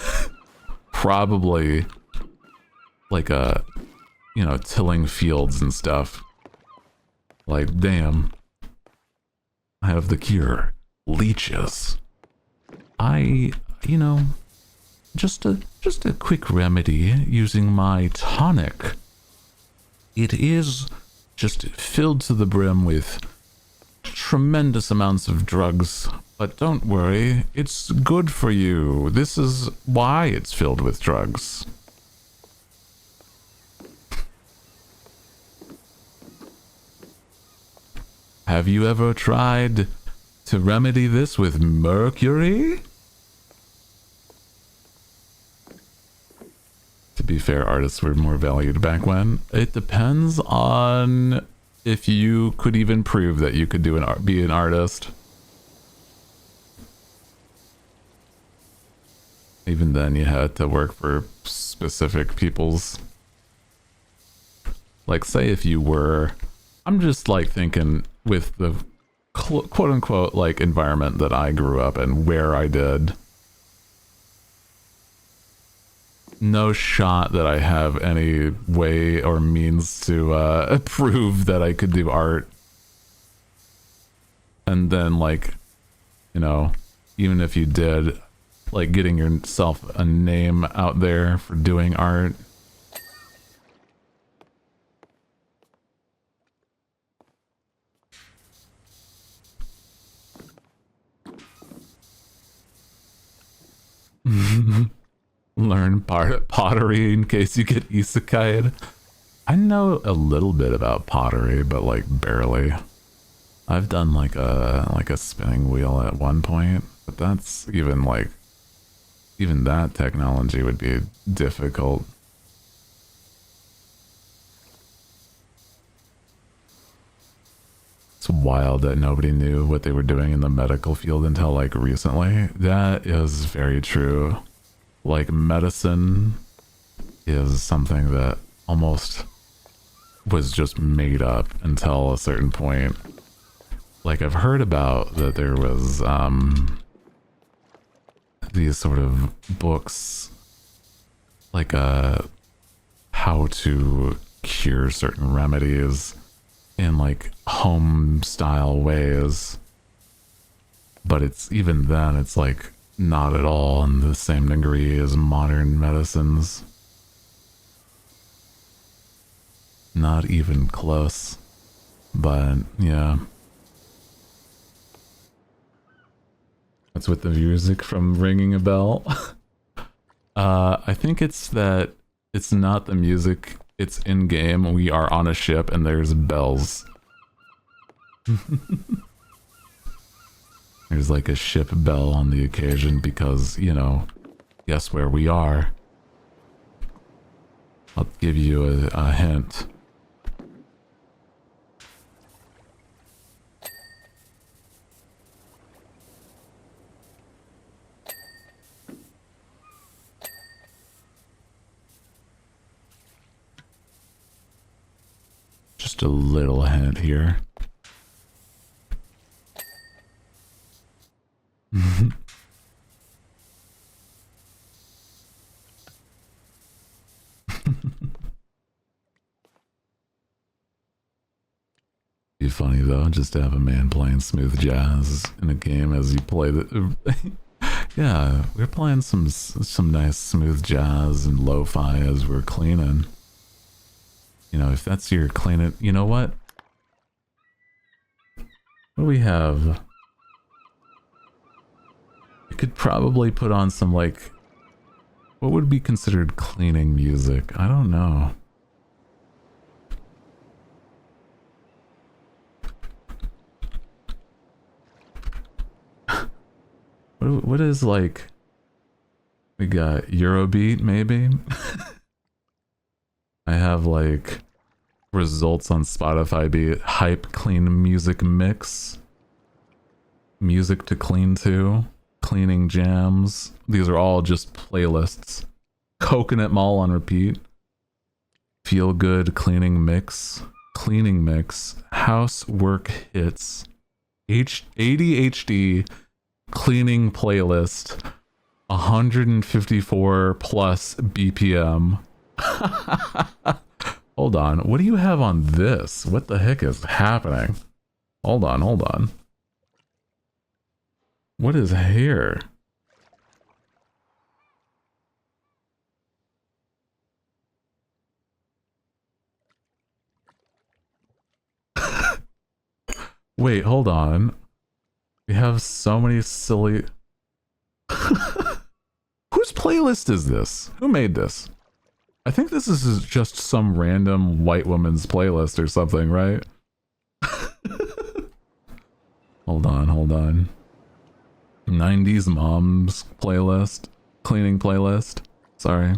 probably like a, you know, tilling fields and stuff. Like, damn, I have the cure. Leeches. You know, just a quick remedy using my tonic. it is just filled to the brim with tremendous amounts of drugs. But don't worry, it's good for you. This is why it's filled with drugs. Have you ever tried to remedy this with mercury? To be fair, artists were more valued back when. It depends on if you could even prove that you could be an artist. Even then, you had to work for specific people's... Like, say if you were... I'm just, like, thinking with the quote-unquote, like, environment that I grew up in, where I did. No shot that I have any way or means to prove that I could do art. And then, like, you know, even if you did... like getting yourself a name out there for doing art. Learn pottery in case you get isekai'd. I know a little bit about pottery, but like barely. I've done like a spinning wheel at one point, but that's even like even that technology would be difficult. It's wild that nobody knew what they were doing in the medical field until like recently. That is very true. Like medicine is something that almost was just made up until a certain point. Like I've heard about that there was these sort of books like how to cure certain remedies in like home style ways, but it's even then it's like not at all in the same degree as modern medicines. Not even close. But yeah, that's with the music from ringing a bell. I think it's that it's not the music, it's in game. We are on a ship and there's bells. There's like a ship bell on the occasion because, you know, guess where we are. I'll give you a hint. Just a little hint here. Be funny though, just to have a man playing smooth jazz in a game as you play the. Yeah, we're playing some nice smooth jazz and lo-fi as we're cleaning. You know, if that's your cleaning, you know what? What do we have? You could probably put on some like, what would be considered cleaning music? I don't know. What is like, we got Eurobeat maybe? I have like results on Spotify be hype clean music mix, music to clean to, cleaning jams. These are all just playlists. Coconut Mall on repeat. Feel good cleaning mix, housework hits, ADHD cleaning playlist, 154 plus BPM. Hold on, what do you have on this? What the heck is happening? Hold on. What is here? Wait, hold on. We have so many silly... Whose playlist is this? Who made this? I think this is just some random white woman's playlist or something, right? Hold on. 90s moms playlist. Cleaning playlist. Sorry.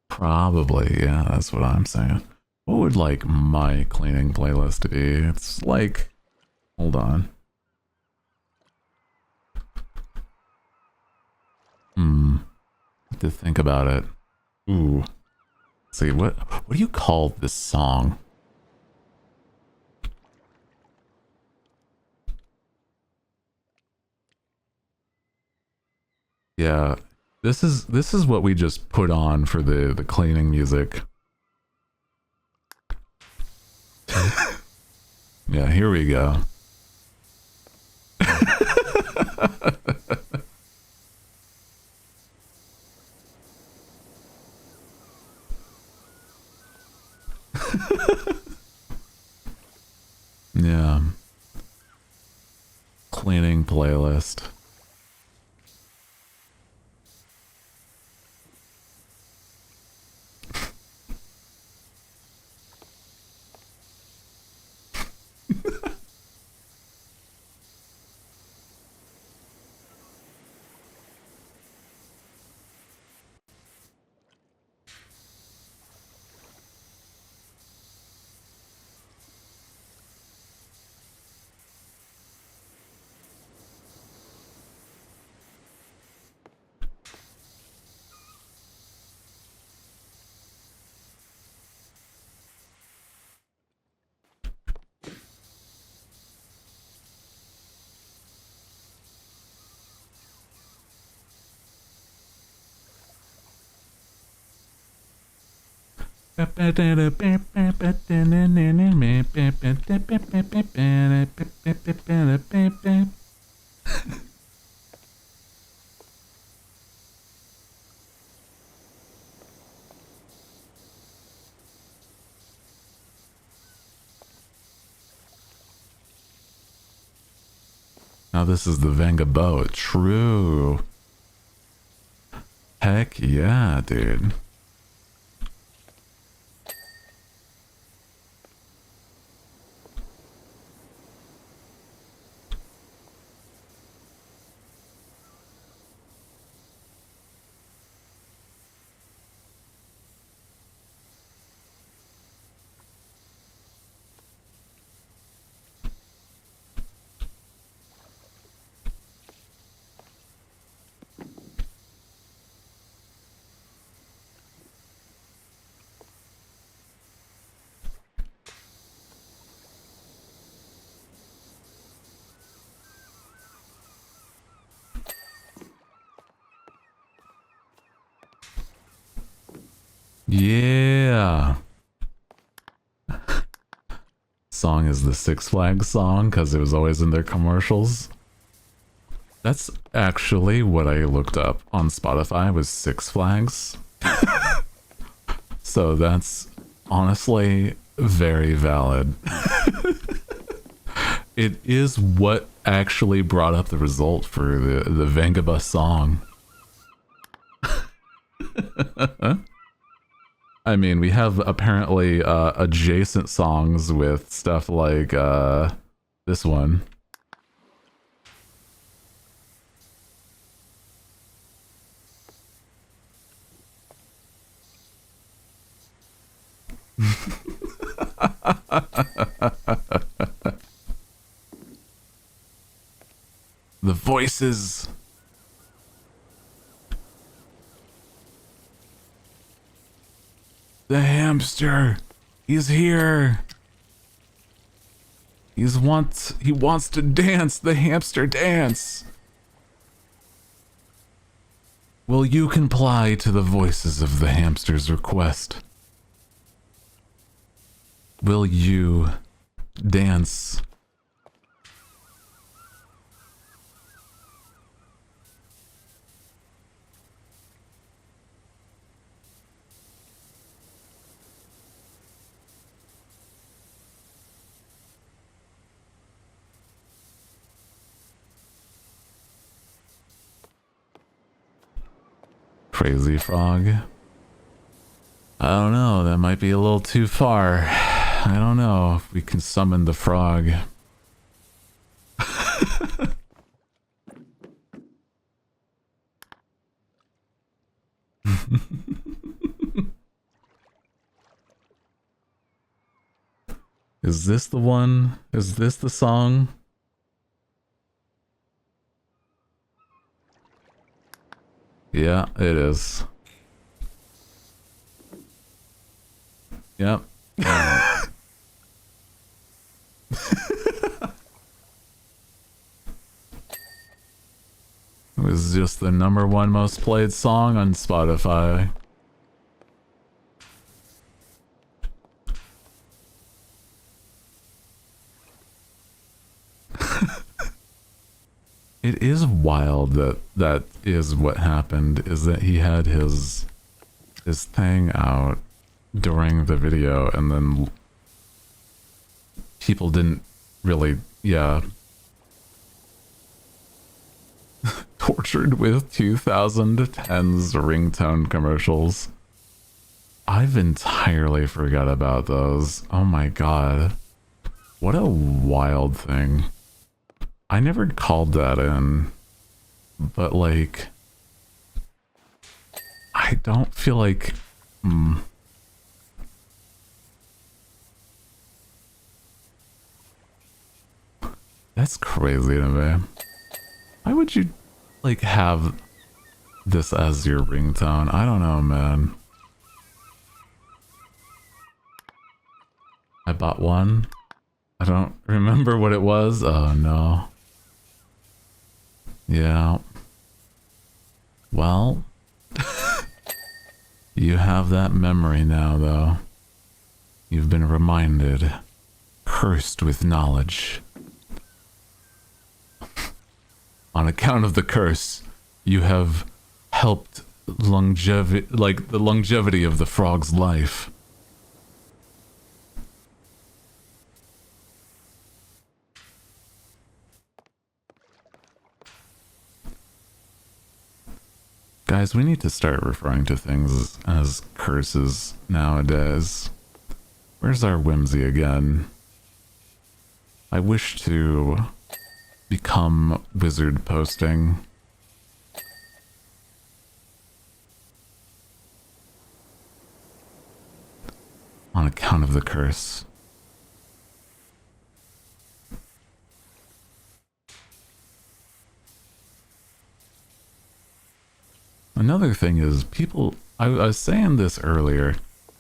Probably, yeah, that's what I'm saying. What would, like, my cleaning playlist be? It's like... Hold on. Have to think about it. Ooh. Let's see, what do you call this song? Yeah, this is what we just put on for the cleaning music. Yeah, here we go. Yeah. Cleaning playlist. Now this is the Venga boat. True. Heck yeah, dude. Yeah. Song is the Six Flags song because it was always in their commercials. That's actually what I looked up on Spotify was Six Flags. So that's honestly very valid. It is what actually brought up the result for the Vengabus song. I mean, we have apparently adjacent songs with stuff like this one. The voices. The hamster. He's here. He wants to dance the hamster dance. Will you comply to the voices of the hamster's request? Will you dance? Crazy frog. I don't know, that might be a little too far. I don't know if we can summon the frog. Is this the one? Is this the song? Yeah, it is. Yep. It was just the #1 most played song on Spotify. It is wild that that is what happened, is that he had his thing out during the video and then people didn't really, yeah. Tortured with 2010's ringtone commercials. I've entirely forgot about those. Oh my god. What a wild thing. I never called that in, but like, I don't feel like, that's crazy to me. Why would you, like, have this as your ringtone? I don't know, man. I bought one. I don't remember what it was. Oh, no. Yeah. Well, you have that memory now, though. You've been reminded. Cursed with knowledge. On account of the curse, you have helped longevity, like the longevity of the frog's life. Guys, we need to start referring to things as curses nowadays. Where's our whimsy again? I wish to become wizard posting. On account of the curse. Another thing is, people, I was saying this earlier,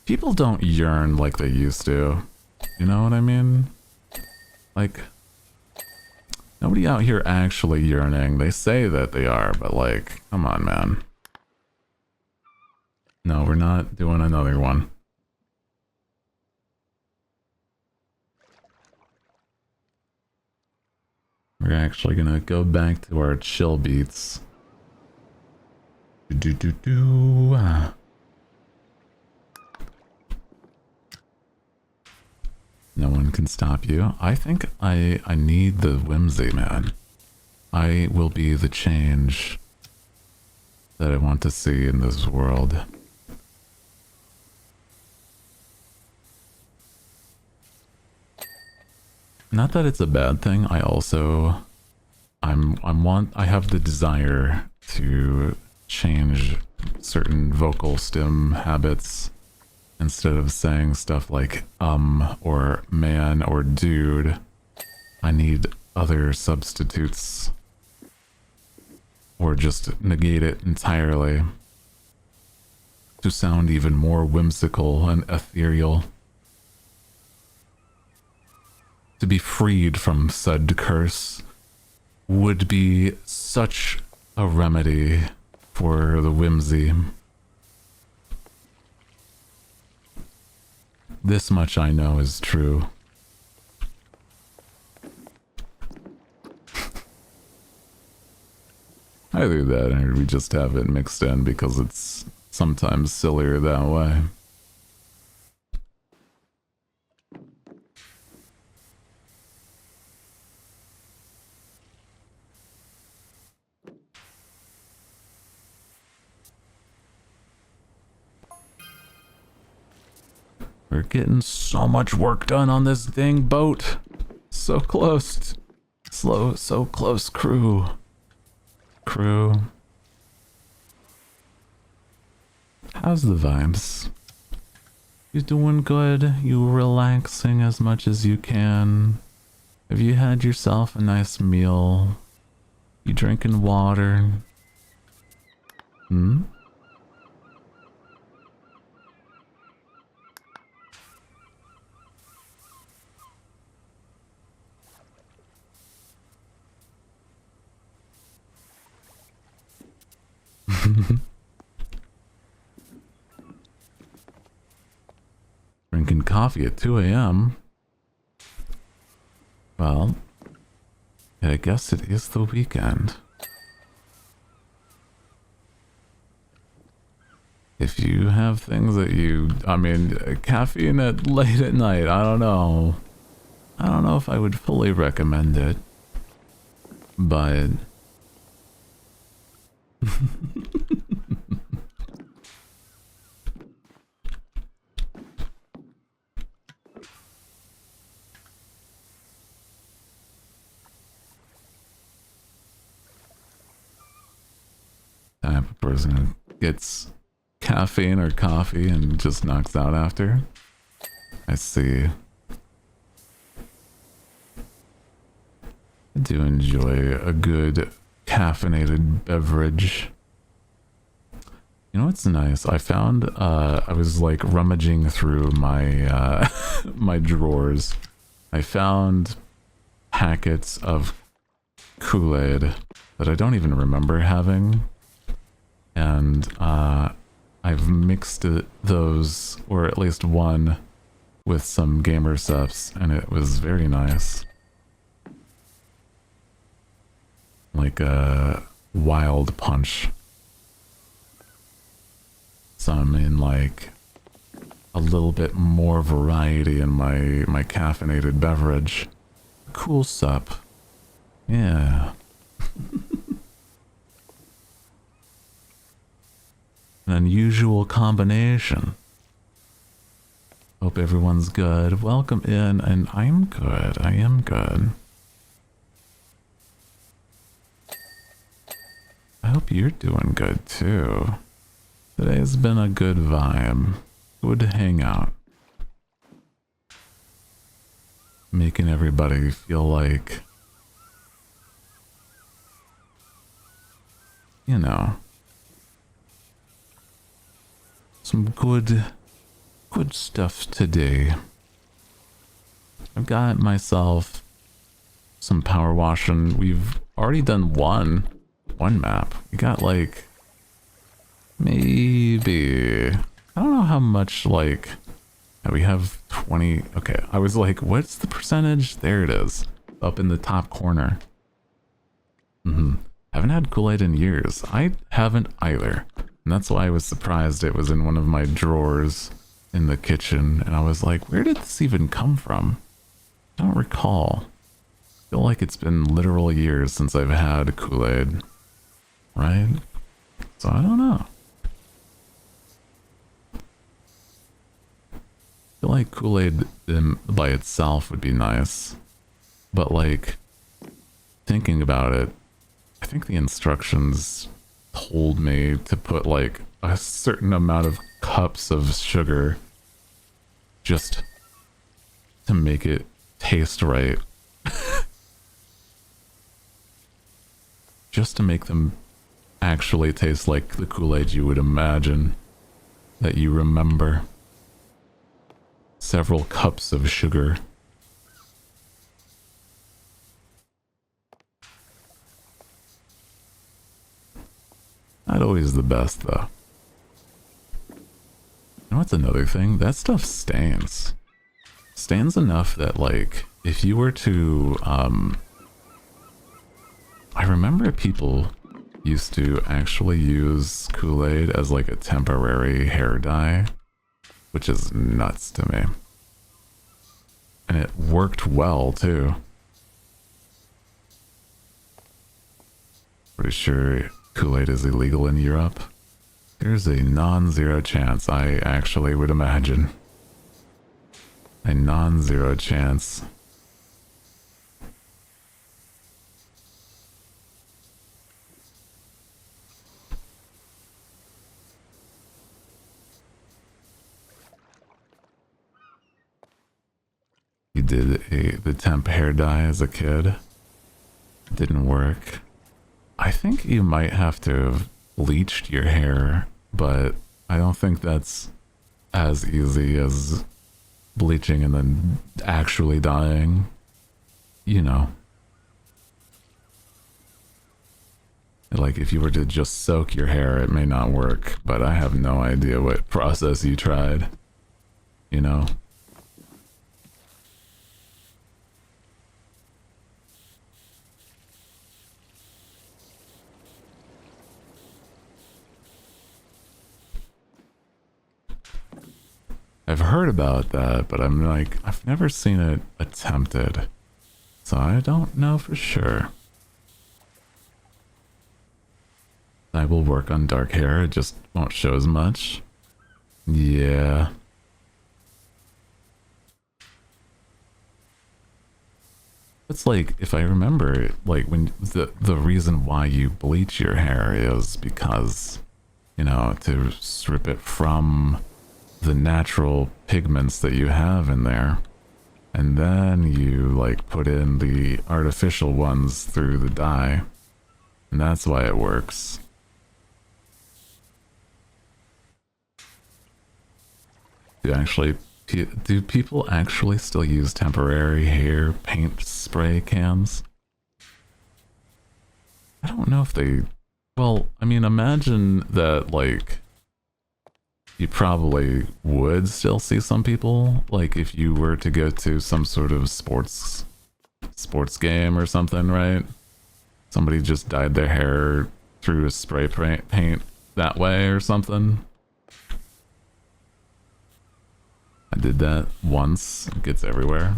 people don't yearn like they used to. You know what I mean? Like, nobody out here actually yearning. They say that they are, but like, come on, man. No, we're not doing another one. We're actually gonna go back to our chill beats. No one can stop you. I think I need the whimsy, man. I will be the change that I want to see in this world. Not that it's a bad thing. I also I have the desire to change certain vocal stem habits. Instead of saying stuff like or man or dude, I need other substitutes. Or just negate it entirely to sound even more whimsical and ethereal. To be freed from said curse would be such a remedy for the whimsy. This much I know is true. Either that or we just have it mixed in because it's sometimes sillier that way. We're getting so much work done on this dang boat. So close. So close, crew. Crew. How's the vibes? You doing good? You relaxing as much as you can? Have you had yourself a nice meal? You drinking water? Hmm? Drinking coffee at 2 a.m. Well, I guess it is the weekend. If you have things that I mean, caffeine at late at night, I don't know. I don't know if I would fully recommend it. But... type of person who gets caffeine or coffee and just knocks out after. I see. I do enjoy a good caffeinated beverage. You know what's nice? I found, I was like rummaging through my, my drawers. I found packets of Kool-Aid that I don't even remember having. And, I've mixed those, or at least one, with some gamer subs, and it was very nice. Like a wild punch. So I'm in like a little bit more variety in my caffeinated beverage. Cool sup. Yeah. An unusual combination. Hope everyone's good. Welcome in, and I'm good. I am good. I hope you're doing good too. Today's been a good vibe. Good hangout. Making everybody feel like, you know, some good stuff today. I've got myself some power washing. We've already done one map. We got like maybe, I don't know how much, like, we have 20. Okay, I was like, what's the percentage? There it is, up in the top corner. Haven't had Kool-Aid in years. I haven't either. And that's why I was surprised it was in one of my drawers in the kitchen. And I was like, where did this even come from? I don't recall. I feel like it's been literal years since I've had Kool-Aid. Right? So I don't know. I feel like Kool-Aid by itself would be nice. But like, thinking about it, I think the instructions told me to put like a certain amount of cups of sugar just to make it taste right. Just to make them actually taste like the Kool-Aid you would imagine that you remember. Several cups of sugar. Not always the best, though. You know what's another thing? That stuff stains. Stains enough that, like, if you were to, I remember people used to actually use Kool-Aid as, like, a temporary hair dye, which is nuts to me. And it worked well, too. Pretty sure Kool-Aid is illegal in Europe. There's a non-zero chance, I actually would imagine. A non-zero chance. You did the temp hair dye as a kid. Didn't work. I think you might have to have bleached your hair, but I don't think that's as easy as bleaching and then actually dyeing. You know. Like if you were to just soak your hair, it may not work, but I have no idea what process you tried. You know? I've heard about that, but I'm like, I've never seen it attempted. So I don't know for sure. I will work on dark hair, it just won't show as much. Yeah. It's like, if I remember, like when the reason why you bleach your hair is because, you know, to strip it from the natural pigments that you have in there. And then you like put in the artificial ones through the dye. And that's why it works. Do people actually still use temporary hair paint spray cans? I don't know if they... Well, I mean, imagine that, like, you probably would still see some people, like, if you were to go to some sort of sports game or something, right? Somebody just dyed their hair through a spray paint that way or something. I did that once. It gets everywhere.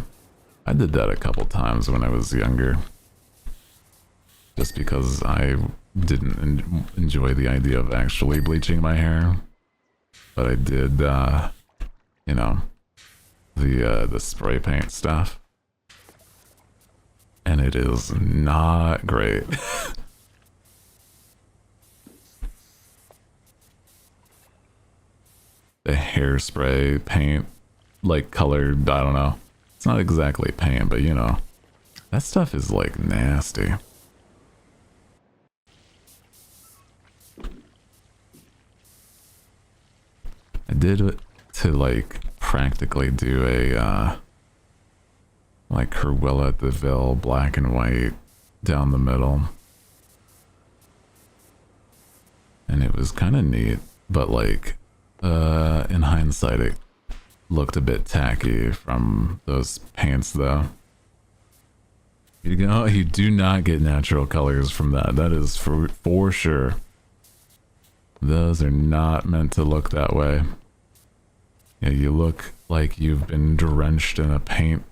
I did that a couple times when I was younger. Just because I didn't enjoy the idea of actually bleaching my hair. But I did, you know, the spray paint stuff. And it is not great. The hairspray paint, like colored, I don't know. It's not exactly paint, but you know, that stuff is like nasty. I did it to like practically do a like Cruella de Vil black and white down the middle. And it was kind of neat, but like in hindsight it looked a bit tacky from those paints though. You do not get natural colors from that. That is for sure. Those are not meant to look that way. Yeah, you look like you've been drenched in a paint,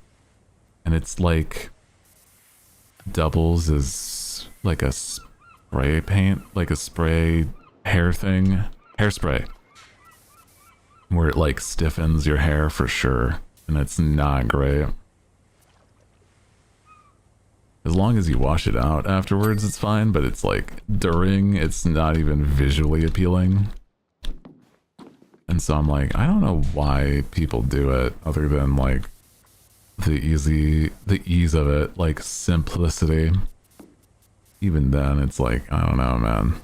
and it's like doubles as like a spray paint, like a spray hair thing, hairspray, where it like stiffens your hair for sure, and it's not great. As long as you wash it out afterwards, it's fine, but it's like during, it's not even visually appealing. And so I'm like, I don't know why people do it other than like the ease of it, like simplicity. Even then, it's like, I don't know, man.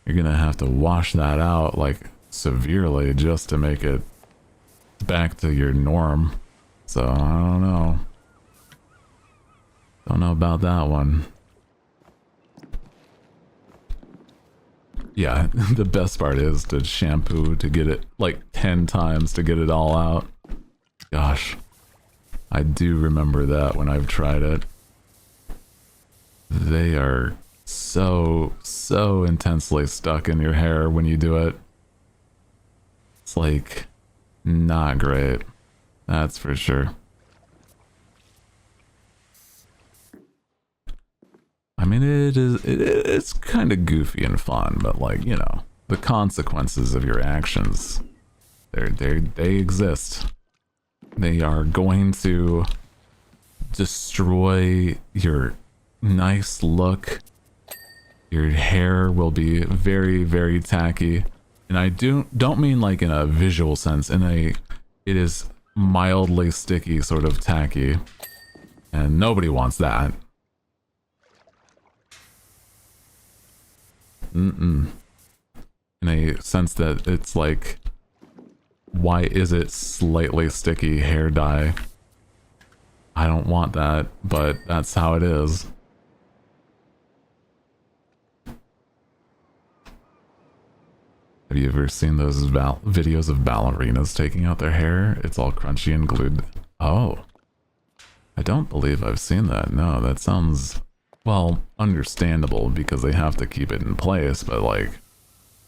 You're gonna have to wash that out like severely just to make it back to your norm. So I don't know. Don't know about that one. Yeah, the best part is to shampoo to get it like 10 times to get it all out. Gosh, I do remember that when I've tried it. They are so intensely stuck in your hair when you do it. It's like not great. That's for sure. I mean, it's kind of goofy and fun, but like, you know, the consequences of your actions, they exist. They are going to destroy your nice look. Your hair will be very, very tacky. And I don't mean like in a visual sense, it is mildly sticky sort of tacky. And nobody wants that. In a sense that it's like, why is it slightly sticky hair dye? I don't want that, but that's how it is. Have you ever seen those videos of ballerinas taking out their hair? It's all crunchy and glued. Oh. I don't believe I've seen that. No, that sounds, well, understandable because they have to keep it in place, but like,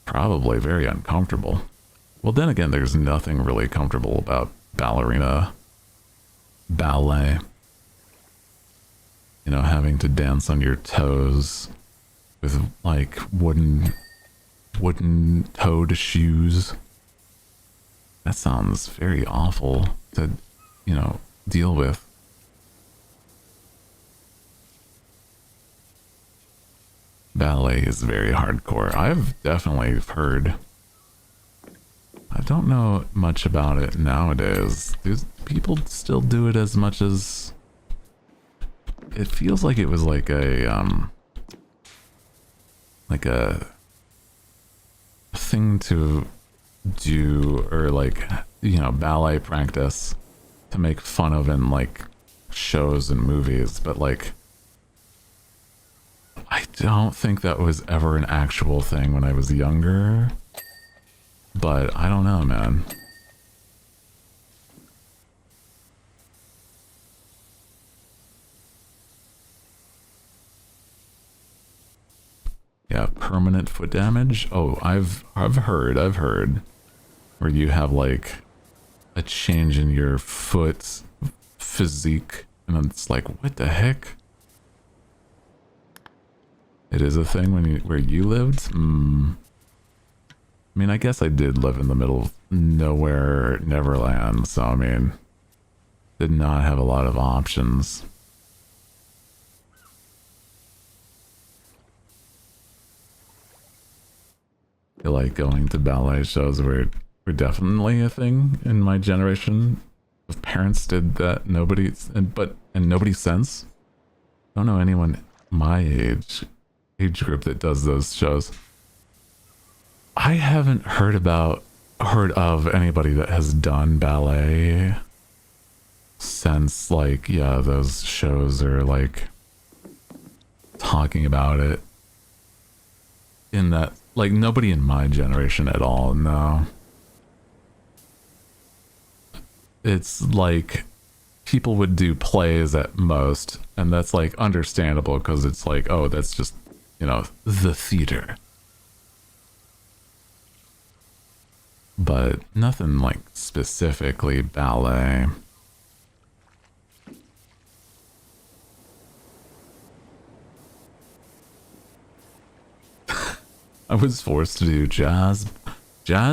probably very uncomfortable. Well, then again, there's nothing really comfortable about ballet. You know, having to dance on your toes with like wooden toed shoes. That sounds very awful to, you know, deal with. Ballet is very hardcore. I've definitely heard. I don't know much about it nowadays. Do people still do it as much as... It feels like it was like a thing to do, or like, you know, ballet practice to make fun of in like shows and movies, but like I don't think that was ever an actual thing when I was younger. But I don't know, man. Yeah, permanent foot damage. Oh, I've heard where you have like a change in your foot physique, and it's like, what the heck? It is a thing when where you lived? I mean, I guess I did live in the middle of nowhere, Neverland, so I mean, did not have a lot of options. I feel like going to ballet shows were definitely a thing in my generation of parents did that. Nobody since. I don't know anyone my age group that does those shows. I haven't heard of anybody that has done ballet since, like, yeah, those shows are like talking about it in that, like, nobody in my generation at all. No, it's like people would do plays at most, and that's like understandable because it's like, oh, that's just, you know, the theater. But nothing like specifically ballet. I was forced to do jazz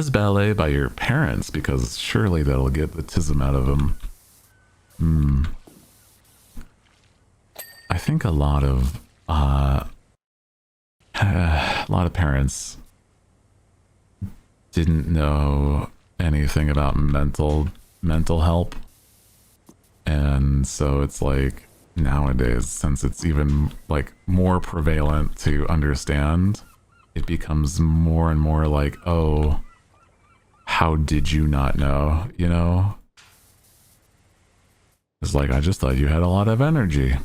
ballet by your parents because surely that'll get the tism out of them. I think a lot of parents didn't know anything about mental help, and so it's like nowadays, since it's even like more prevalent to understand, it becomes more and more like, oh, how did you not know, you know? It's like, I just thought you had a lot of energy.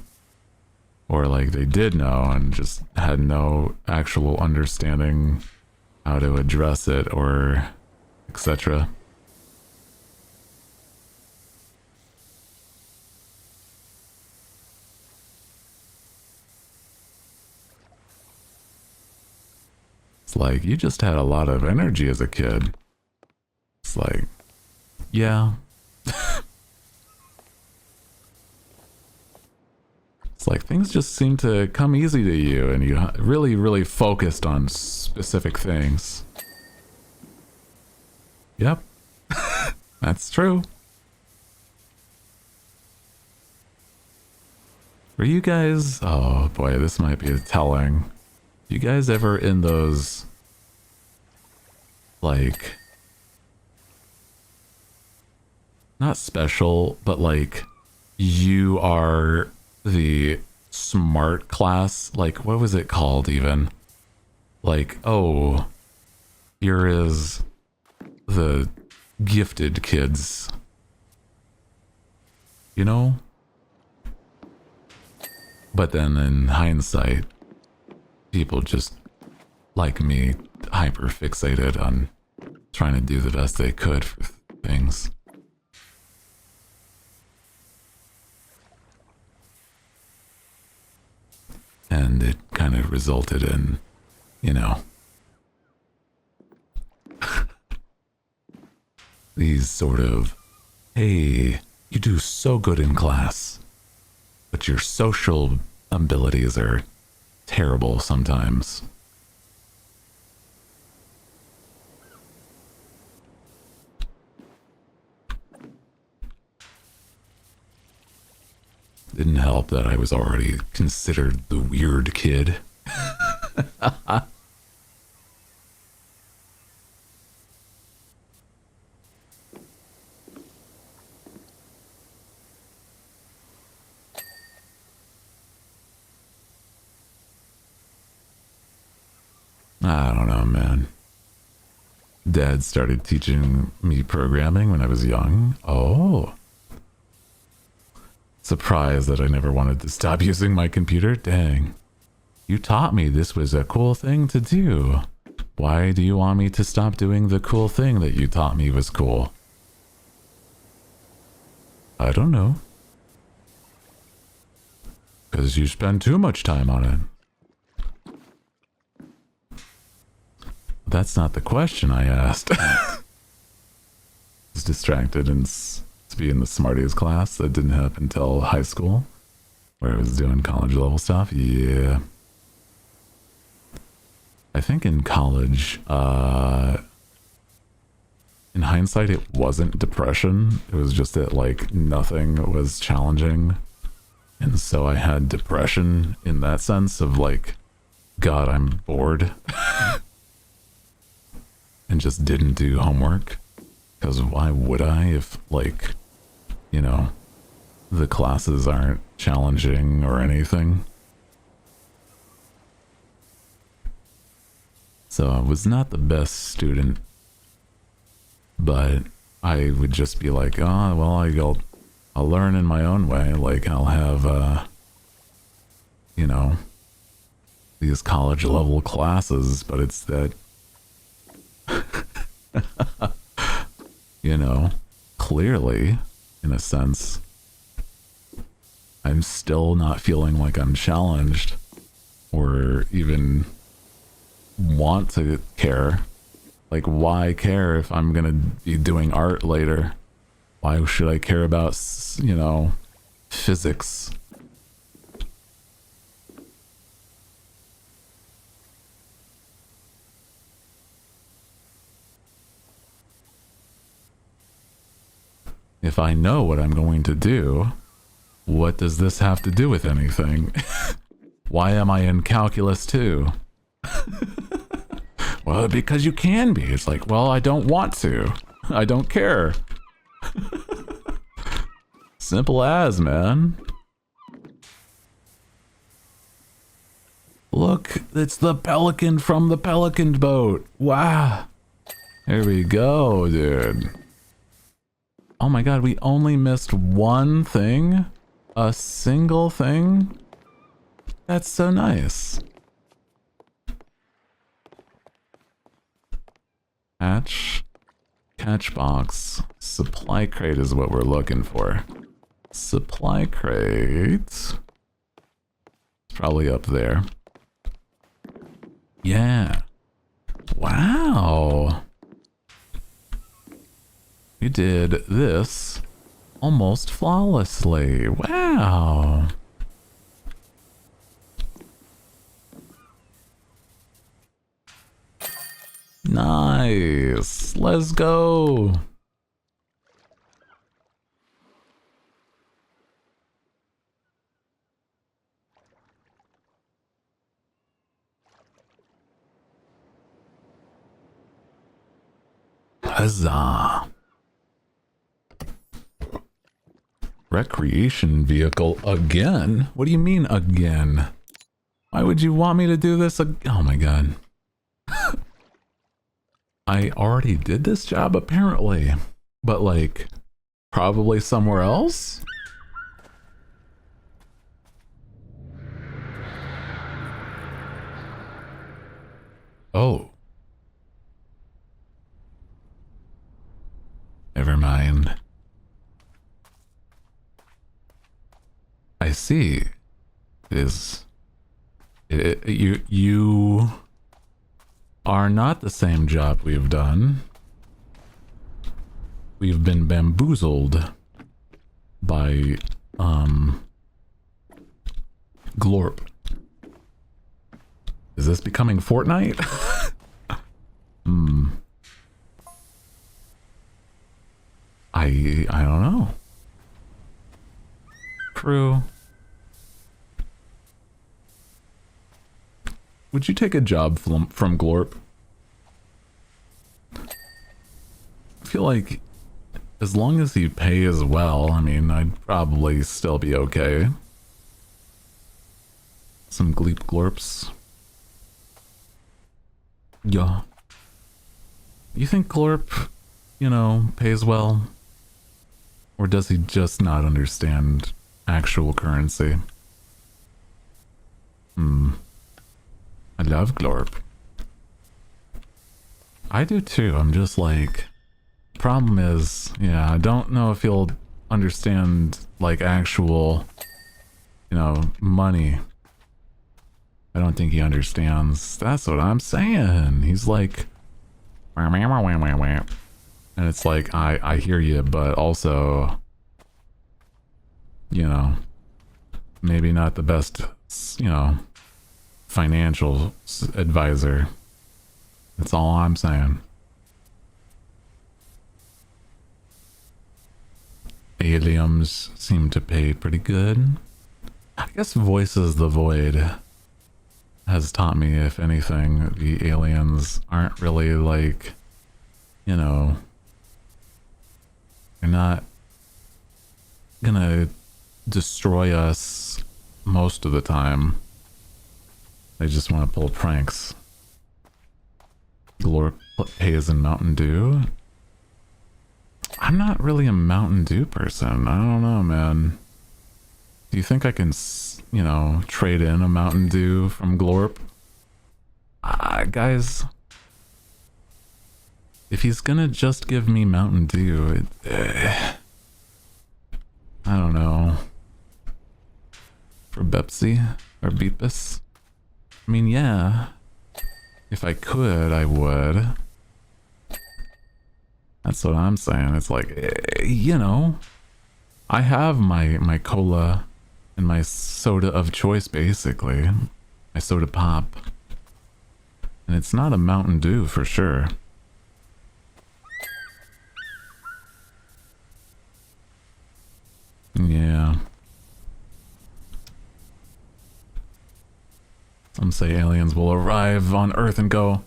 Or like they did know and just had no actual understanding how to address it, or etc. It's like, you just had a lot of energy as a kid. It's like, yeah. It's like things just seem to come easy to you, and you really focused on specific things. Yep. That's true. Were you guys... Oh boy, this might be telling. You guys ever in those... like... not special, but like... you are the smart class? Like, what was it called even? Like, oh... here is... the gifted kids. You know? But then in hindsight, people just, like me, hyper fixated on trying to do the best they could for things. And it kind of resulted in, you know, these sort of, hey, you do so good in class, but your social abilities are terrible sometimes. Didn't help that I was already considered the weird kid. I don't know, man. Dad started teaching me programming when I was young. Oh. Surprised that I never wanted to stop using my computer. Dang. You taught me this was a cool thing to do. Why do you want me to stop doing the cool thing that you taught me was cool? I don't know. Because you spend too much time on it. That's not the question I asked. I was distracted and to be in the Smarties class. That didn't happen until high school, where I was doing college level stuff. Yeah. I think in college, in hindsight, it wasn't depression. It was just that, like, nothing was challenging. And so I had depression in that sense of, like, God, I'm bored. And just didn't do homework. Because why would I if, like, you know, the classes aren't challenging or anything? So I was not the best student. But I would just be like, oh, well, I'll learn in my own way. Like, I'll have, you know, these college level classes, but it's that, you know, clearly, in a sense, I'm still not feeling like I'm challenged or even want to care. Like, why care if I'm gonna be doing art later? Why should I care about, you know, physics? If I know what I'm going to do, what does this have to do with anything? Why am I in calculus 2? Well, because you can be. It's like, well, I don't want to. I don't care. Simple as, man. Look, it's the pelican from the pelican boat. Wow. Here we go, dude. Oh my god, we only missed one thing? A single thing? That's so nice. Catch box. Supply crate is what we're looking for. Supply crate. It's probably up there. Yeah. Wow. We did this almost flawlessly. Wow. Nice. Let's go. Huzzah. Recreation vehicle again? What do you mean again? Why would you want me to do this? Oh my god. I already did this job apparently, but like probably somewhere else? Oh. Never mind. I see. You are not the same job we've done. We've been bamboozled by Glorp. Is this becoming Fortnite? I don't know. Crew. Would you take a job from Glorp? I feel like as long as you pay as well, I mean, I'd probably still be okay. Some Gleep Glorps. Yeah. You think Glorp, you know, pays well? Or does he just not understand actual currency? I love Glorp. I do too. I'm just like, problem is, yeah, I don't know if he'll understand like actual, you know, money. I don't think he understands. That's what I'm saying. He's like, and it's like, I hear you, but also, you know, maybe not the best, you know, financial advisor. That's all I'm saying. Aliens seem to pay pretty good. I guess Voices the Void has taught me, if anything, the aliens aren't really like, you know, they're not gonna destroy us most of the time. They just want to pull pranks. Glorp pays in Mountain Dew. I'm not really a Mountain Dew person. I don't know, man. Do you think I can, you know, trade in a Mountain Dew from Glorp? Guys, if he's gonna just give me Mountain Dew, I don't know. For Bepsi or Beepus? I mean, yeah. If I could, I would. That's what I'm saying. It's like, you know, I have my cola and my soda of choice, basically. My soda pop. And it's not a Mountain Dew for sure. Yeah. Some say aliens will arrive on Earth and go,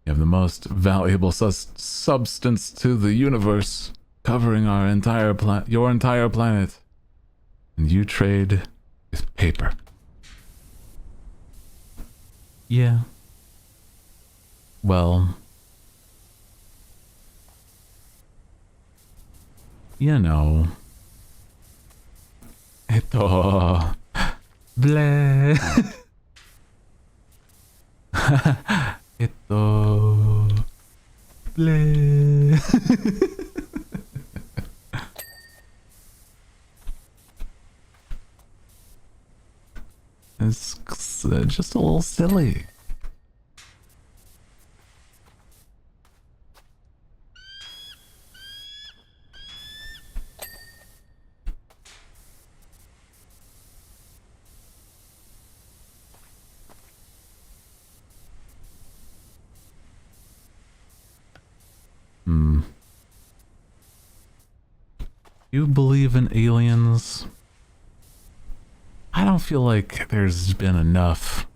"You have the most valuable substance to the universe, covering our entire your entire planet. And you trade with paper." Yeah. Well, you know. Ito. Bleh. Ito. Bleh. It's just a little silly. Hmm. You believe in aliens? I don't feel like there's been enough.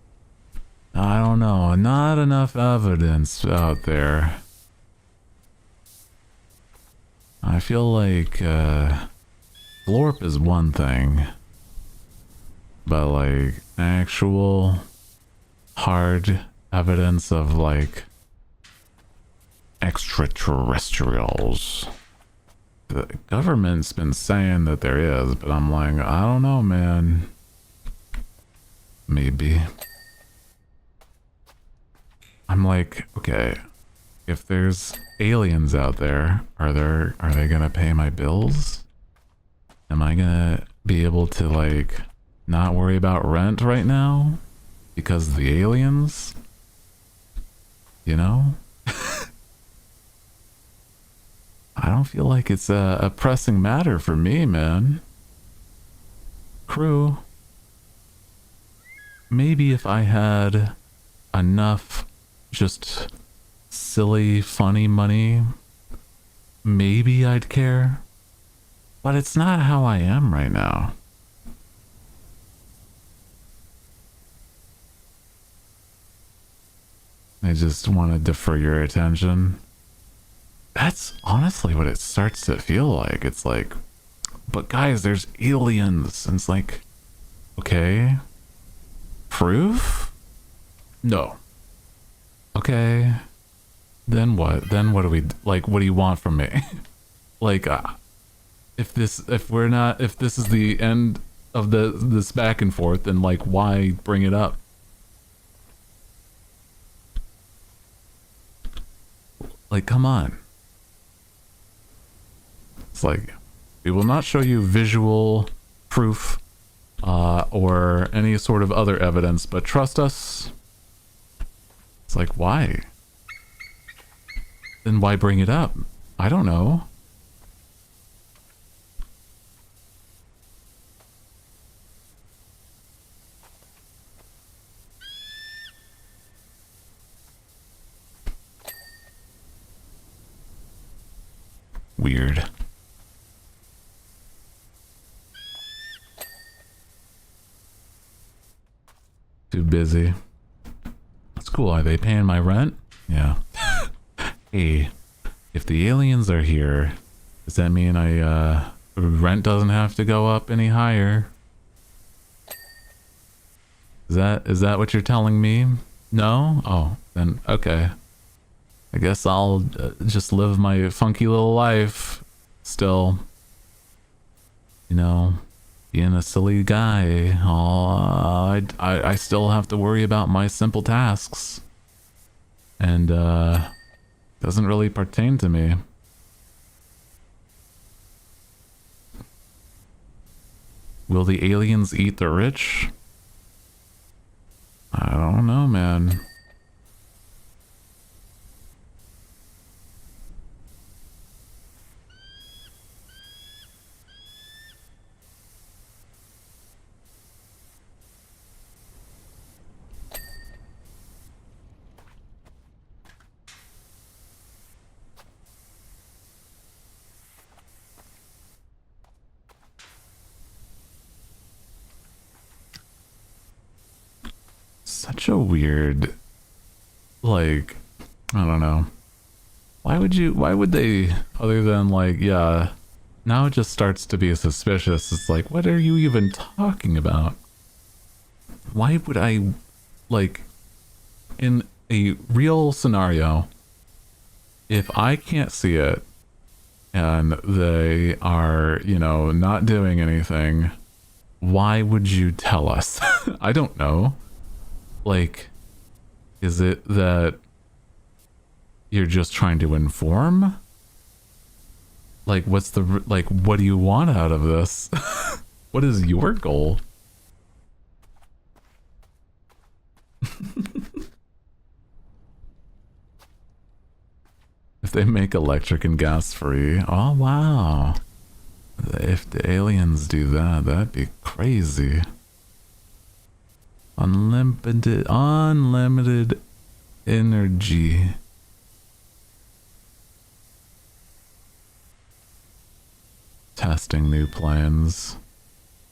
I don't know, not enough evidence out there. I feel like Glorp is one thing, but like actual hard evidence of like extraterrestrials. The government's been saying that there is, but I'm like, I don't know, man. Maybe. I'm like, okay, if there's aliens out there, are they gonna pay my bills? Am I gonna be able to like not worry about rent right now because of the aliens? You know? I don't feel like it's a pressing matter for me, man. Crew. Maybe if I had enough just silly, funny money, maybe I'd care. But it's not how I am right now. I just want to defer your attention. That's honestly what it starts to feel like. It's like, but guys, there's aliens. And it's like, okay. Proof? No. Okay. Then what? Then what do we, like, what do you want from me? Like, if this is the end of this back and forth, then like, why bring it up? Like, come on. It's like, we will not show you visual proof or any sort of other evidence, but trust us. It's like, why? Then why bring it up? I don't know. Weird. Too busy. That's cool. Are they paying my rent? Yeah. Hey, if the aliens are here, does that mean rent doesn't have to go up any higher? Is that what you're telling me? No? Oh, then okay. I guess I'll just live my funky little life still. You know, being a silly guy. I still have to worry about my simple tasks. And doesn't really pertain to me. Will the aliens eat the rich? I don't know, man. Such a weird, like, I don't know. Why would they, other than like, yeah, now it just starts to be suspicious. It's like, what are you even talking about? Why would I, like, in a real scenario, if I can't see it and they are, you know, not doing anything, why would you tell us? I don't know. Like, is it that you're just trying to inform? Like, what do you want out of this? What is your goal? If they make electric and gas free, oh wow. If the aliens do that, that'd be crazy. Unlimited energy. testing new plans.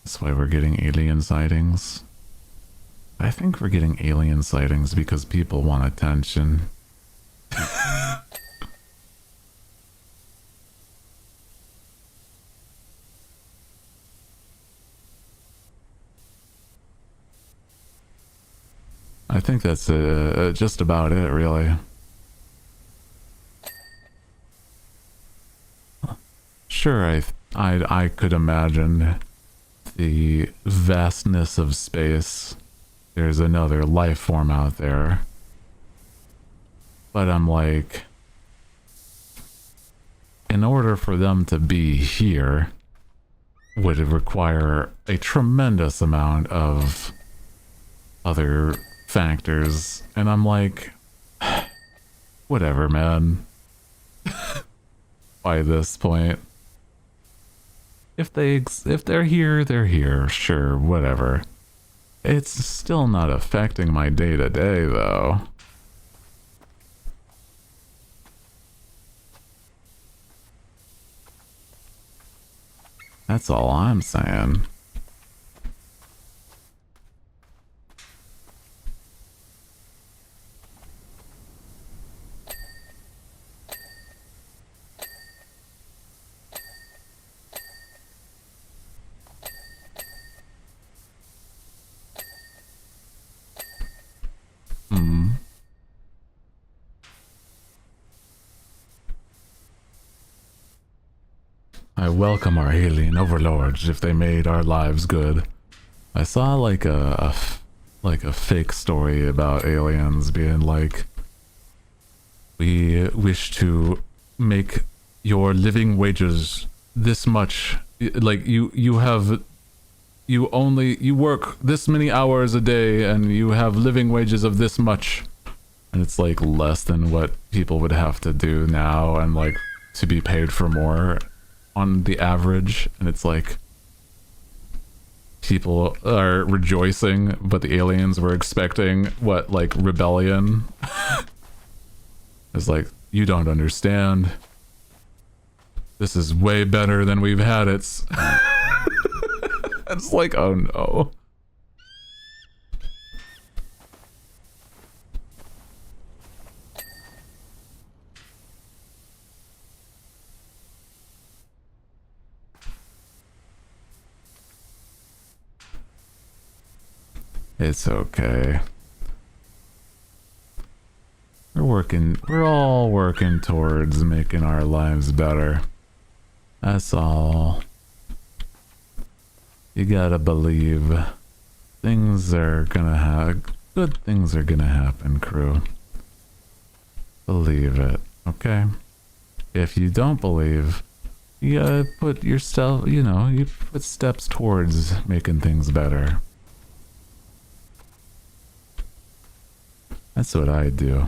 That's why we're getting alien sightings. I think we're getting alien sightings because people want attention. I think that's just about it, really. Sure, I could imagine the vastness of space. There's another life form out there. But I'm like, in order for them to be here, would require a tremendous amount of other factors. And I'm like, whatever, man. By this point. If they're here, they're here. Sure, whatever. It's still not affecting my day-to-day, though. That's all I'm saying. I welcome our alien overlords if they made our lives good. I saw like a fake story about aliens being like, we wish to make your living wages this much. Like you work this many hours a day and you have living wages of this much. And it's like less than what people would have to do now and like to be paid for more on the average. And it's like people are rejoicing, but the aliens were expecting what, like rebellion? It's like, you don't understand. This is way better than we've had it. It's like, oh no. It's okay. We're all working towards making our lives better. That's all. You gotta believe things are gonna good things are gonna happen, crew. Believe it, okay? If you don't believe, you gotta put yourself, you put steps towards making things better. That's what I do.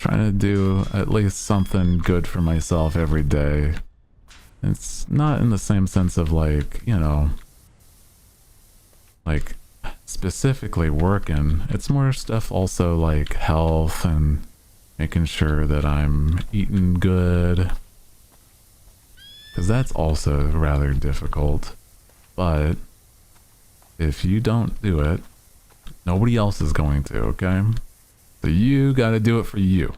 Trying to do at least something good for myself every day. It's not in the same sense of like, like specifically working. It's more stuff also like health and making sure that I'm eating good. Because that's also rather difficult. But if you don't do it, nobody else is going to, okay? So you gotta do it for you.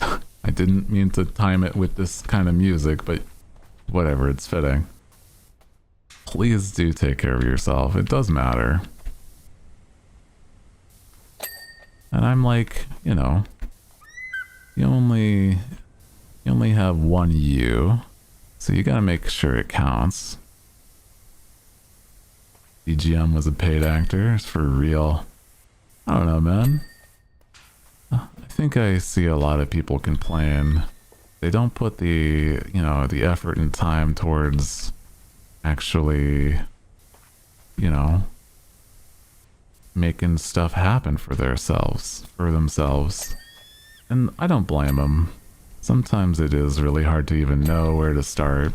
I didn't mean to time it with this kind of music, but whatever, it's fitting. Please do take care of yourself. It does matter. And I'm like, you only have one you, so you gotta make sure it counts. DGM was a paid actor, it's for real. I don't know, man. I think I see a lot of people complain. They don't put the, the effort and time towards actually, making stuff happen for themselves. And I don't blame them. Sometimes it is really hard to even know where to start.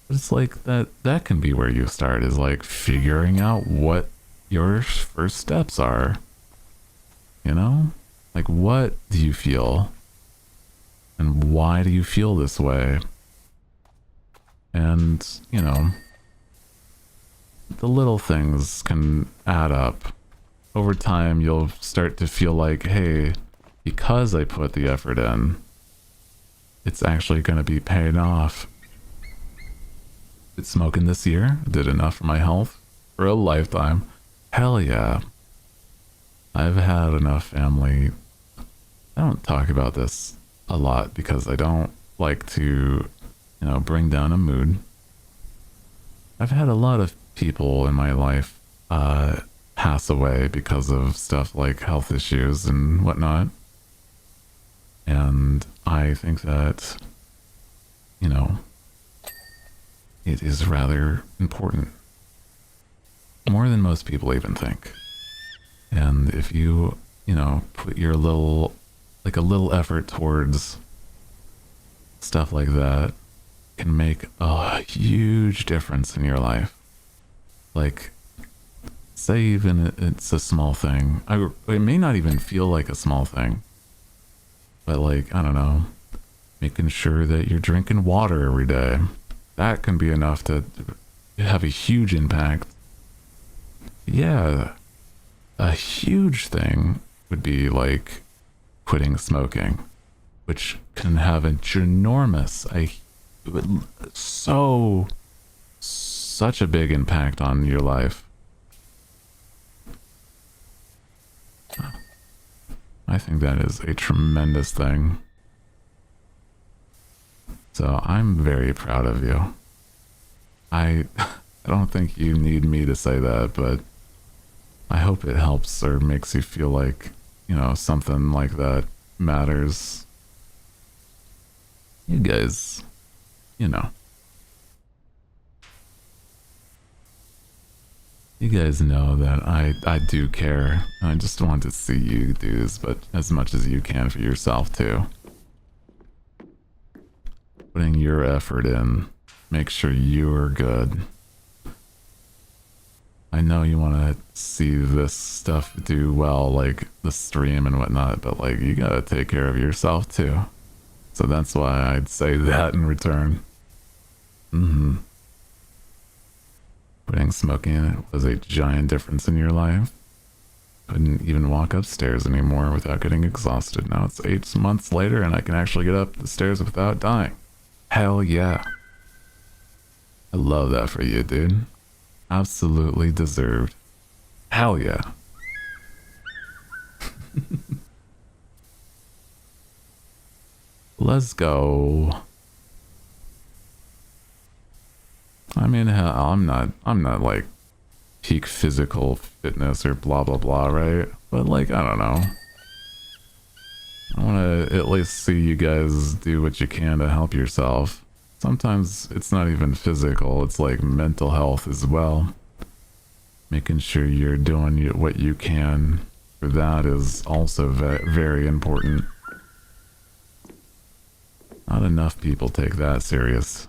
But it's like that can be where you start, is like figuring out what your first steps are. Like, what do you feel? And why do you feel this way? And, you know, the little things can add up. Over time, you'll start to feel like, hey, because I put the effort in, it's actually going to be paying off. Did smoking this year? Did enough for my health? For a lifetime? Hell yeah. I've had enough family. I don't talk about this a lot because I don't like to, you know, bring down a mood. I've had a lot of people in my life pass away because of stuff like health issues and whatnot. And I think that, you know, it is rather important. More than most people even think. And if you, you know, put your little, like a little effort towards stuff like that, can make a huge difference in your life. Like, say even it's a small thing. It may not even feel like a small thing. But like, I don't know, making sure that you're drinking water every day. That can be enough to have a huge impact. Yeah, a huge thing would be like quitting smoking, which can have a ginormous, such a big impact on your life. I think that is a tremendous thing. So I'm very proud of you. I don't think you need me to say that, but I hope it helps or makes you feel like, you know, something like that matters. You guys, you know. You guys know that I do care. I just want to see you do as much as you can for yourself too. Putting your effort in. Make sure you're good. I know you want to see this stuff do well, like the stream and whatnot, but like you gotta take care of yourself too. So that's why I'd say that in return. Quitting smoking was a giant difference in your life. Couldn't even walk upstairs anymore without getting exhausted. Now it's 8 months later and I can actually get up the stairs without dying. Hell yeah. I love that for you, dude. Absolutely deserved. Hell yeah. Let's go. I mean, hell, I'm not like peak physical fitness or blah blah blah, right? But like, I don't know. I want to at least see you guys do what you can to help yourself. Sometimes it's not even physical, it's like mental health as well. Making sure you're doing what you can for that is also very important. Not enough people take that serious.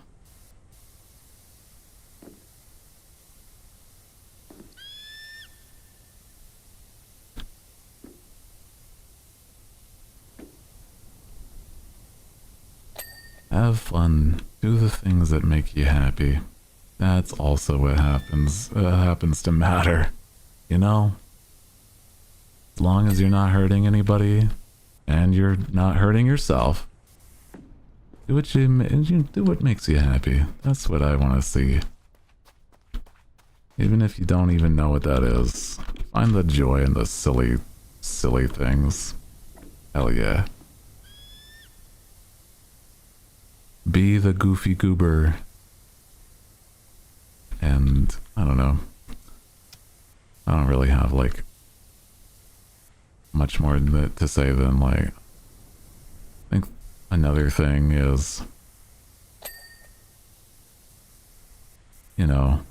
Have fun. Do the things that make you happy. That's also what happens to matter. You know? As long as you're not hurting anybody and you're not hurting yourself, do what makes you happy. That's what I want to see. Even if you don't even know what that is, find the joy in the silly things. Hell yeah. Be the goofy goober. And I don't know. I don't really have like much more to say than like, I think another thing is, you know,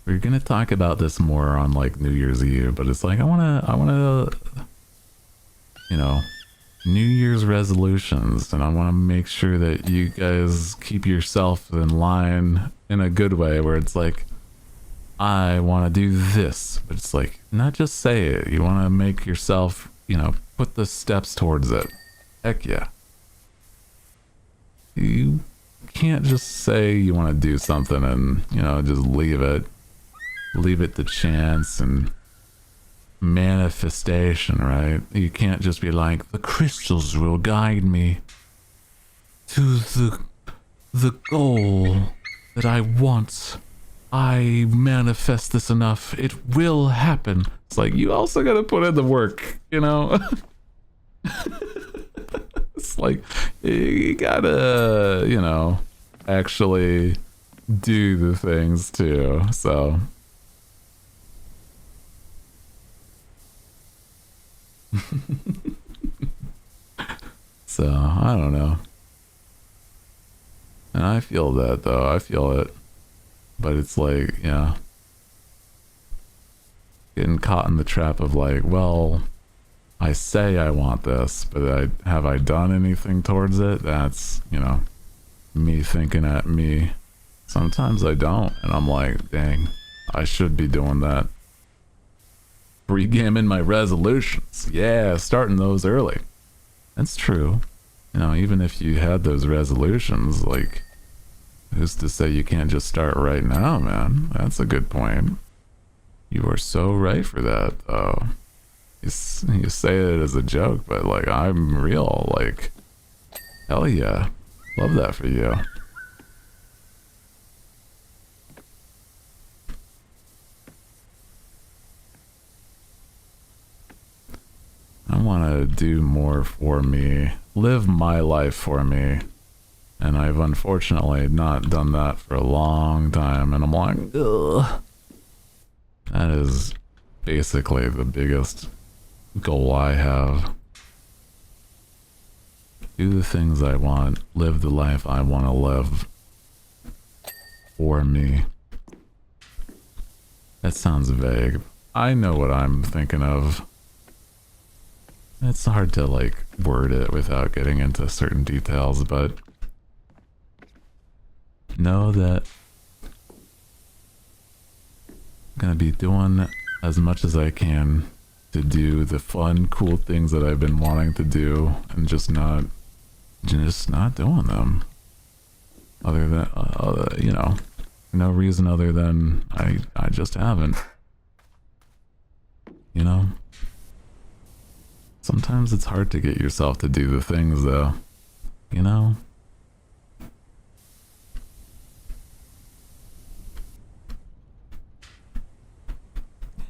we're gonna talk about this more on like New Year's Eve, but it's like I wanna you know, New Year's resolutions, and I want to make sure that you guys keep yourself in line in a good way, where it's like, I want to do this, but it's like, not just say it, you want to make yourself, you know, put the steps towards it. Heck yeah. You can't just say you want to do something and, you know, just leave it to chance and manifestation, right? You can't just be like, the crystals will guide me to the goal that I want. I manifest this enough, it will happen. It's like, you also gotta put in the work, you know? It's like, you gotta, you know, actually do the things too, so. So, I don't know. And I feel that though, I feel it. But it's like, yeah. Getting caught in the trap of like, well, I say I want this, but have I done anything towards it? That's, you know, me thinking at me. Sometimes I don't, and I'm like, dang, I should be doing that. Regaming my resolutions. Yeah, starting those early. That's true. You know, even if you had those resolutions, like, who's to say you can't just start right now, man? That's a good point. You are so right for that, though. You say it as a joke, but, like, I'm real. Like, hell yeah. Love that for you. I want to do more for me. Live my life for me. And I've unfortunately not done that for a long time. And I'm like, ugh. That is basically the biggest goal I have. Do the things I want. Live the life I want to live. For me. That sounds vague. I know what I'm thinking of. It's hard to, like, word it without getting into certain details, but know that I'm gonna be doing as much as I can to do the fun, cool things that I've been wanting to do, and just not doing them. Other than, you know, no reason other than I just haven't. You know? Sometimes it's hard to get yourself to do the things, though. You know?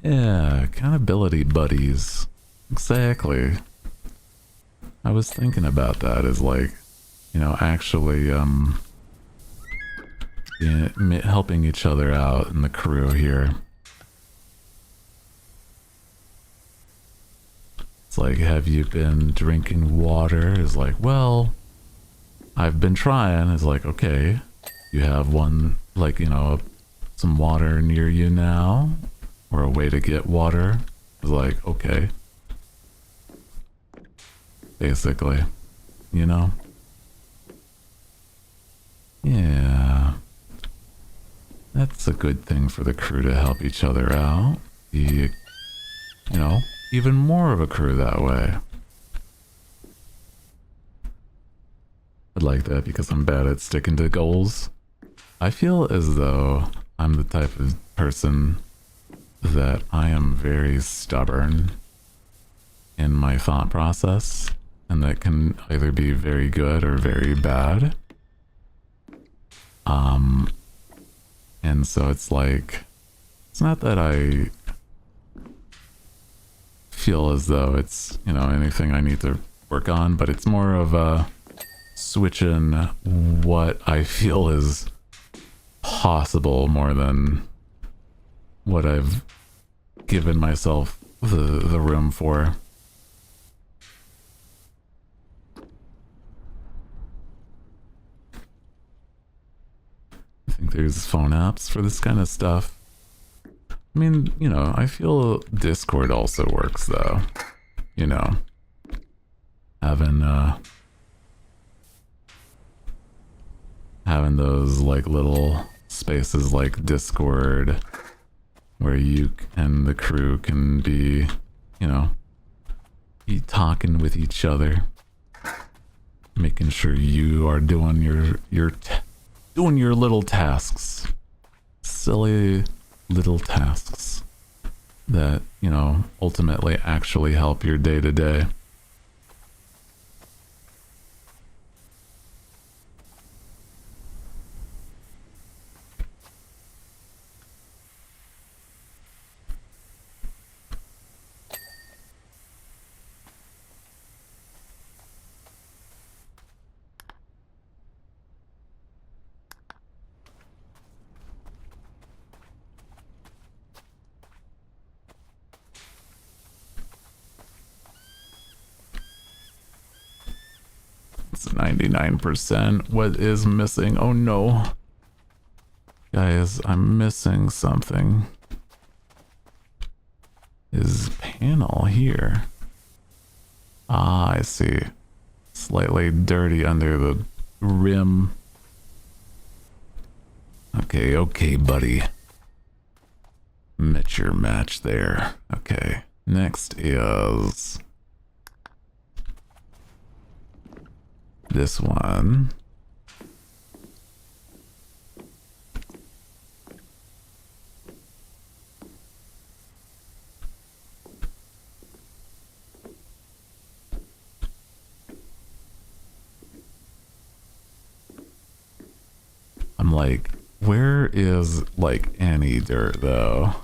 Yeah, accountability buddies. Exactly. I was thinking about that as, like, you know, actually, yeah, helping each other out in the crew here. It's like, have you been drinking water? It's like, well, I've been trying. It's like, okay, you have one, like, you know, some water near you now, or a way to get water. It's like, okay. Basically, you know? Yeah. That's a good thing for the crew to help each other out. You know, even more of a crew that way. I'd like that because I'm bad at sticking to goals. I feel as though I'm the type of person that I am very stubborn in my thought process, and that can either be very good or very bad. And so it's like, it's not that I feel as though it's, you know, anything I need to work on, but it's more of a switching what I feel is possible more than what I've given myself the room for. I think there's phone apps for this kind of stuff. I mean, you know, I feel Discord also works though. You know, having those like little spaces like Discord where you and the crew can be, you know, be talking with each other, making sure you are doing your doing your little tasks. Silly little tasks that, you know, ultimately actually help your day to day. It's 99%. What is missing? Oh no. Guys, I'm missing something. Is panel here? Ah, I see. Slightly dirty under the rim. Okay, okay, buddy. Met your match there. Okay. Next is this one. I'm like, where is like any dirt though?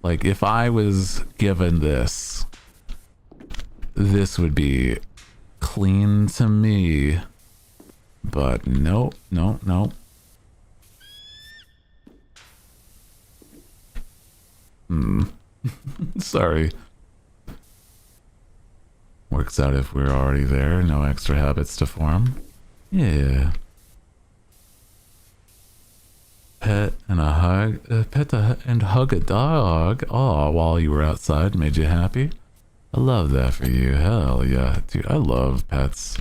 Like if I was given this, this would be clean to me, but nope, nope, nope. Sorry. Works out if we're already there. No extra habits to form. Yeah. Pet and a hug. And hug a dog. Oh, while you were outside made you happy. I love that for you. Hell yeah. Dude, I love pets.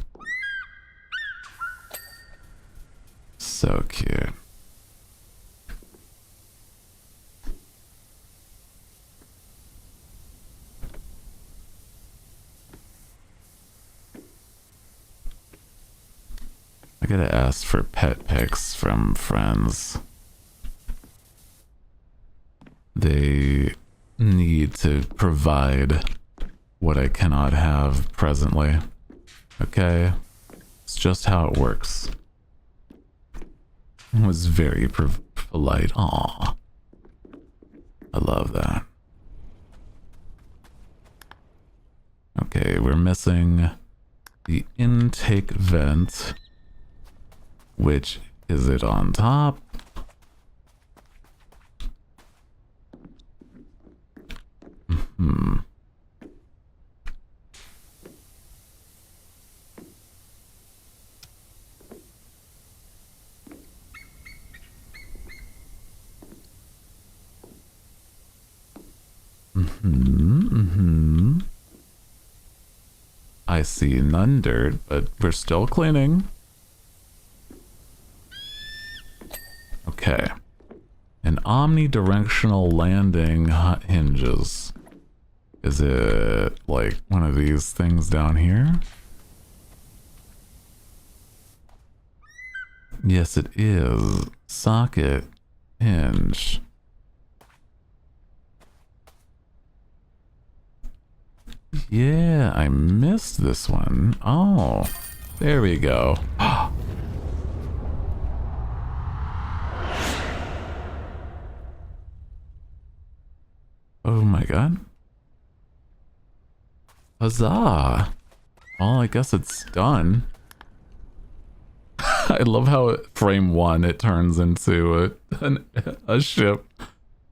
So cute. I gotta ask for pet pics from friends. They need to provide what I cannot have presently. Okay? It's just how it works. It was very polite. Aw. I love that. Okay, we're missing the intake vent. Which is it on top? I see none dirt, but we're still cleaning. Okay. An omnidirectional landing hinges. Is it like one of these things down here? Yes, it is. Socket hinge. Yeah, I missed this one. Oh, there we go. Oh my god. Huzzah. Well, I guess it's done. I love how at frame one it turns into a ship.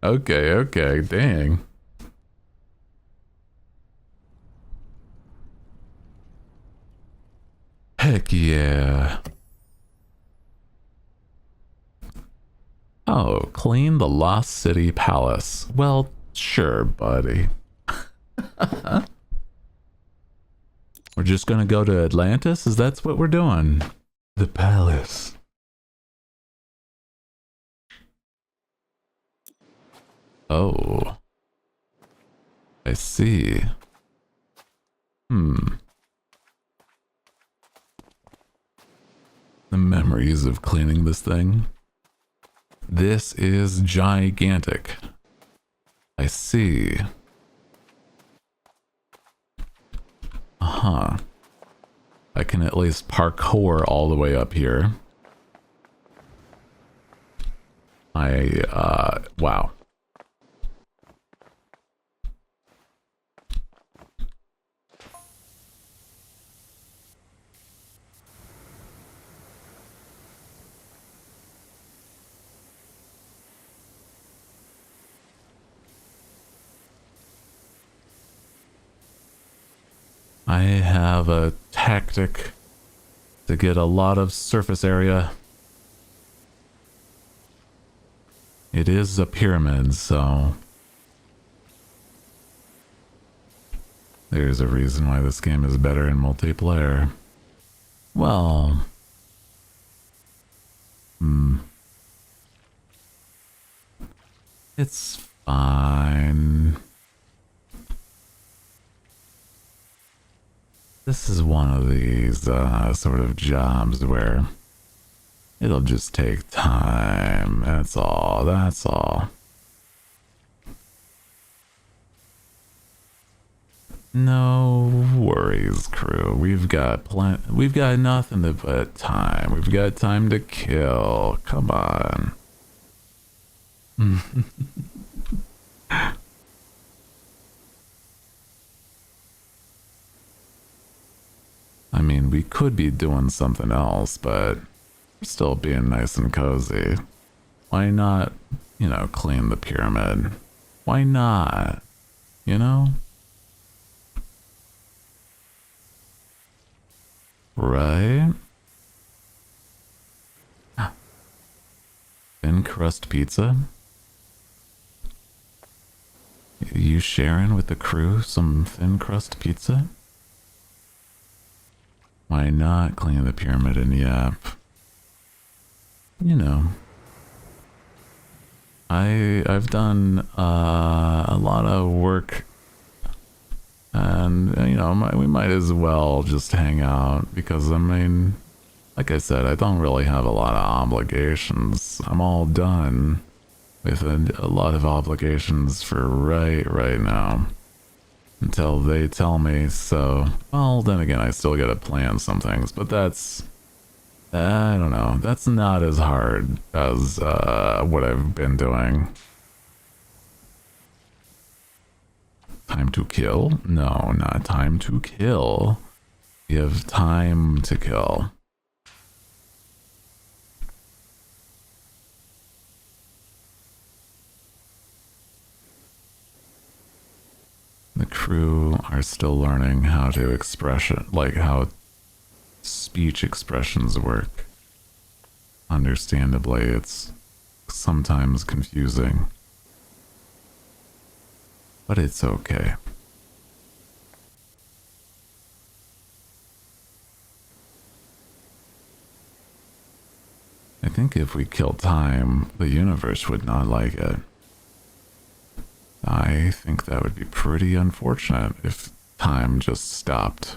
Okay, okay, dang. Heck yeah. Oh, clean the Lost City Palace. Well, sure, buddy. We're just gonna go to Atlantis? Is that what we're doing? The palace. Oh. I see. The memory memories of cleaning this thing. This is gigantic. I see. Uh-huh. I can at least parkour all the way up here. Wow. I have a tactic to get a lot of surface area. It is a pyramid, so there's a reason why this game is better in multiplayer. Well, it's fine. This is one of these sort of jobs where it'll just take time. That's all. That's all. No worries, crew. We've got nothing to but time. We've got time to kill. Come on. I mean, we could be doing something else, but we're still being nice and cozy. Why not, you know, clean the pyramid? Why not? You know? Right? Thin crust pizza? You sharing with the crew some thin crust pizza? Why not clean the pyramid and yap? You know, I've done a lot of work, and you know, we might as well just hang out because I mean, like I said, I don't really have a lot of obligations. I'm all done with a lot of obligations for right now. Until they tell me so. Well, then again, I still gotta plan some things, but that's... I don't know. That's not as hard as what I've been doing. Time to kill? No, not time to kill. You have time to kill. The crew are still learning how to how speech expressions work. Understandably, it's sometimes confusing. But it's okay. I think if we kill time, the universe would not like it. I think that would be pretty unfortunate if time just stopped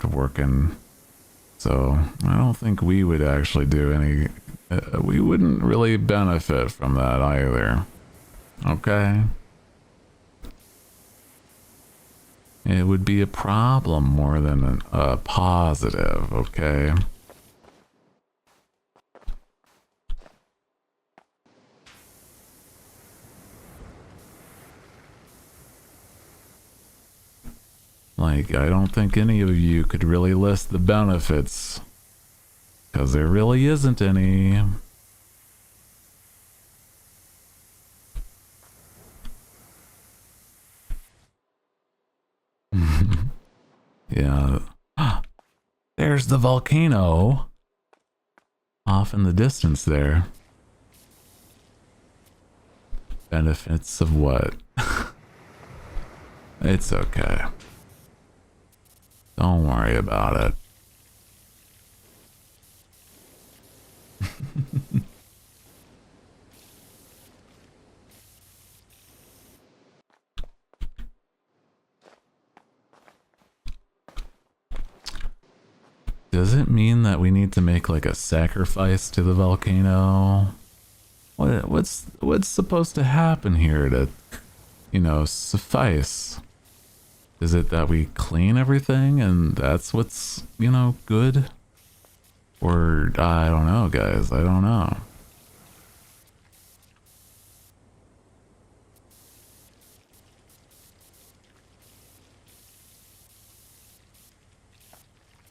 working. So I don't think we would actually do any, we wouldn't really benefit from that either. Okay? It would be a problem more than a positive, okay? Like, I don't think any of you could really list the benefits, because there really isn't any. Yeah. There's the volcano off in the distance there. Benefits of what? It's okay. Don't worry about it. Does it mean that we need to make like a sacrifice to the volcano? What's supposed to happen here to, you know, suffice? Is it that we clean everything and that's what's, you know, good? Or I don't know, guys. I don't know.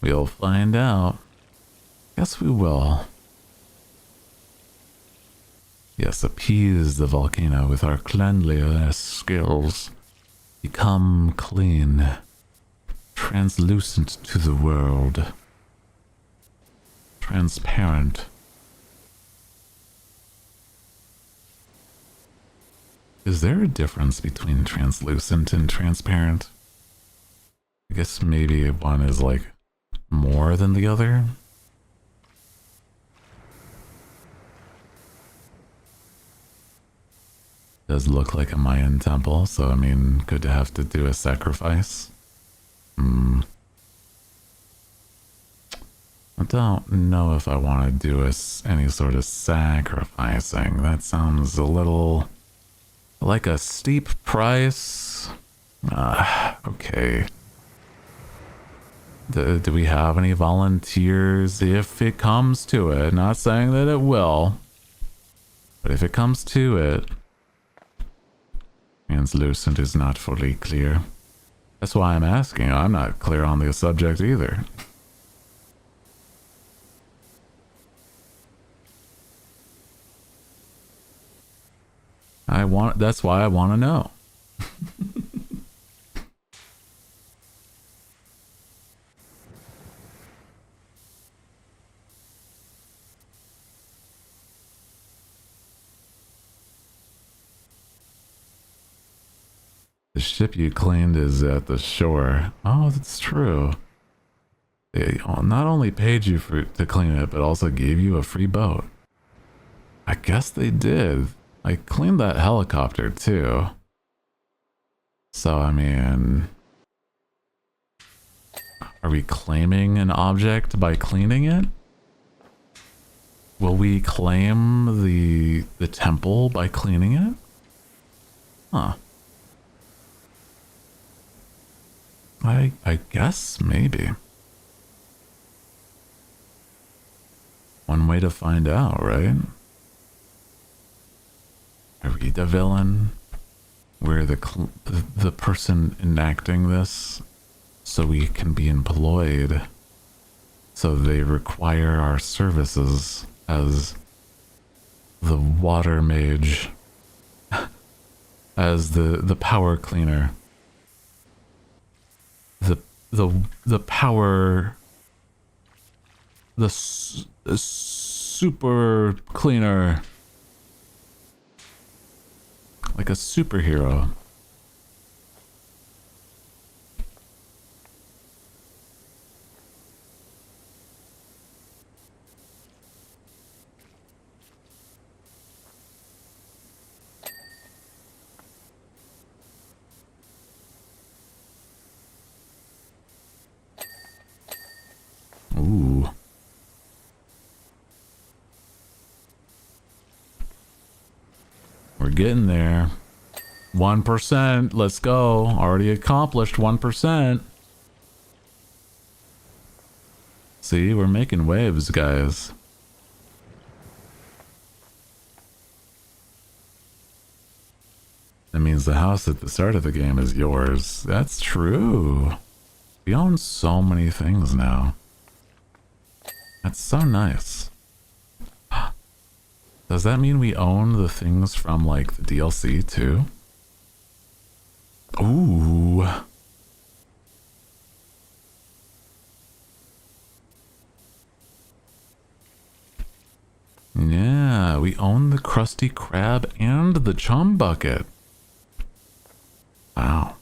We'll find out. Yes, we will. Yes, appease the volcano with our cleanliness skills. Become clean. Translucent to the world. Transparent. Is there a difference between translucent and transparent? I guess maybe one is like more than the other. Does look like a Mayan temple, so I mean, good to have to do a sacrifice. I don't know if I want to do any sort of sacrificing. That sounds a little like a steep price. Okay. Do we have any volunteers? If it comes to it, not saying that it will, but if it comes to it, translucent is not fully clear. That's why I'm asking. I'm not clear on the subject either. That's why I want to know. The ship you cleaned is at the shore. Oh, that's true. They not only paid you to clean it, but also gave you a free boat. I guess they did. I cleaned that helicopter too. So, I mean, are we claiming an object by cleaning it? Will we claim the temple by cleaning it? Huh. I guess maybe. One way to find out, right? Are we the villain? We're the person enacting this, so we can be employed. So they require our services as the water mage, as the power cleaner. The power, the super cleaner, like a superhero. Ooh. We're getting there. 1%. Let's go. Already accomplished 1%. See, we're making waves, guys. That means the house at the start of the game is yours. That's true. We own so many things now. That's so nice. Does that mean we own the things from, like, the DLC, too? Ooh. Yeah, we own the Krusty Krab and the Chum Bucket. Wow.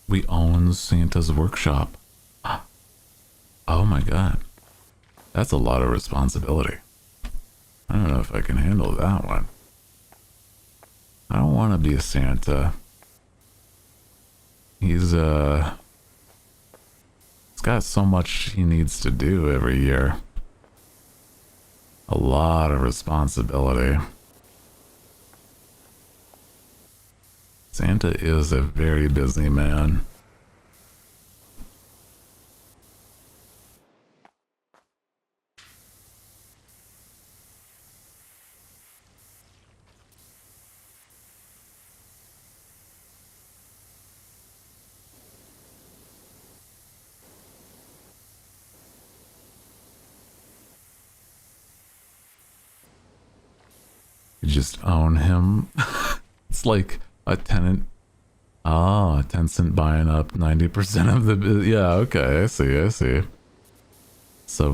We own Santa's workshop. Oh my god. That's a lot of responsibility. I don't know if I can handle that one. I don't want to be a Santa. he's got so much he needs to do every year. A lot of responsibility. Santa is a very busy man. You just own him. It's like a tenant. Oh, a Tencent buying up 90% of the... Yeah, okay, I see. So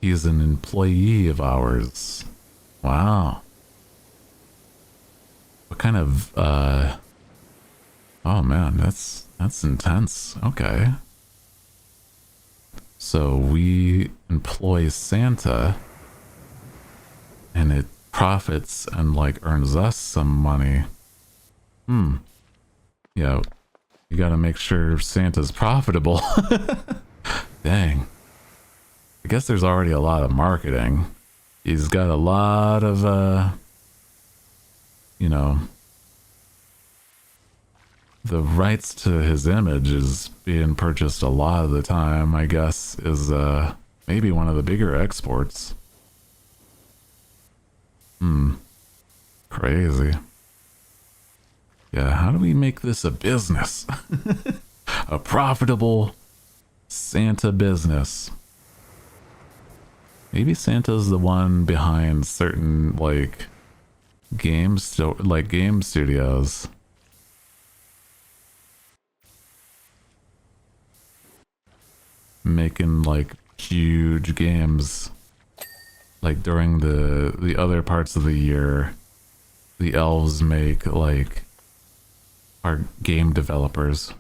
he's an employee of ours. Wow. What kind of, oh man, that's intense. Okay. So we employ Santa, and it profits and like earns us some money. Yeah, you gotta make sure Santa's profitable. Dang. I guess there's already a lot of marketing. He's got a lot of, you know, the rights to his image is being purchased a lot of the time, I guess, is maybe one of the bigger exports. Crazy. Yeah, how do we make this a business? A profitable Santa business. Maybe Santa's the one behind certain, like, game studios. Making, like, huge games. Like, during the other parts of the year, the elves make, like, are game developers.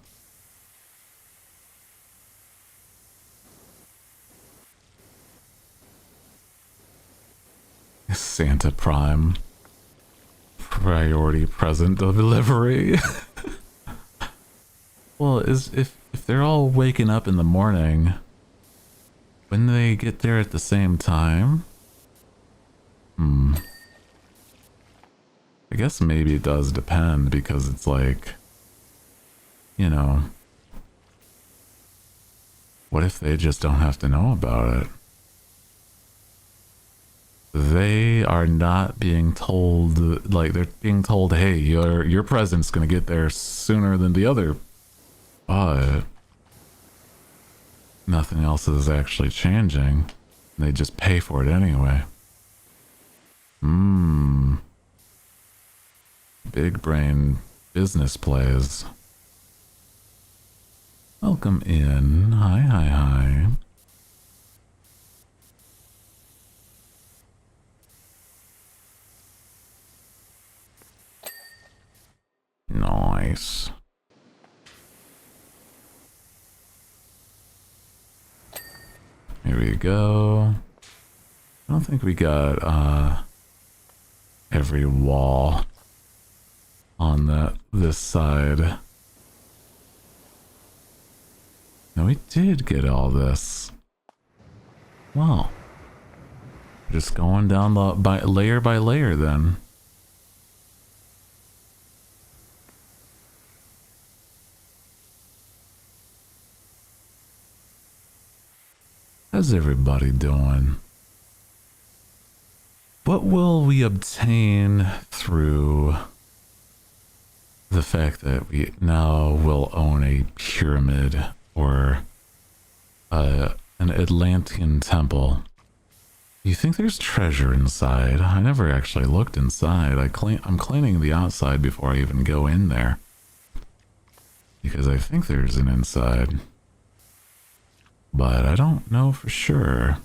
Santa Prime. Priority present delivery. Well, if they're all waking up in the morning, when they get there at the same time? I guess maybe it does depend, because it's like, you know, what if they just don't have to know about it? They are not being told, like, they're being told, hey, your present's gonna get there sooner than the other, but nothing else is actually changing. They just pay for it anyway. Big brain business plays. Welcome in. Hi. Nice. Here we go. I don't think we got every wall on this side. No, we did get all this. Wow. Just going down layer by layer then. How's everybody doing? What will we obtain through the fact that we now will own a pyramid or an Atlantean temple? Do you think there's treasure inside? I never actually looked inside. I'm cleaning the outside before I even go in there, because I think there's an inside, but I don't know for sure.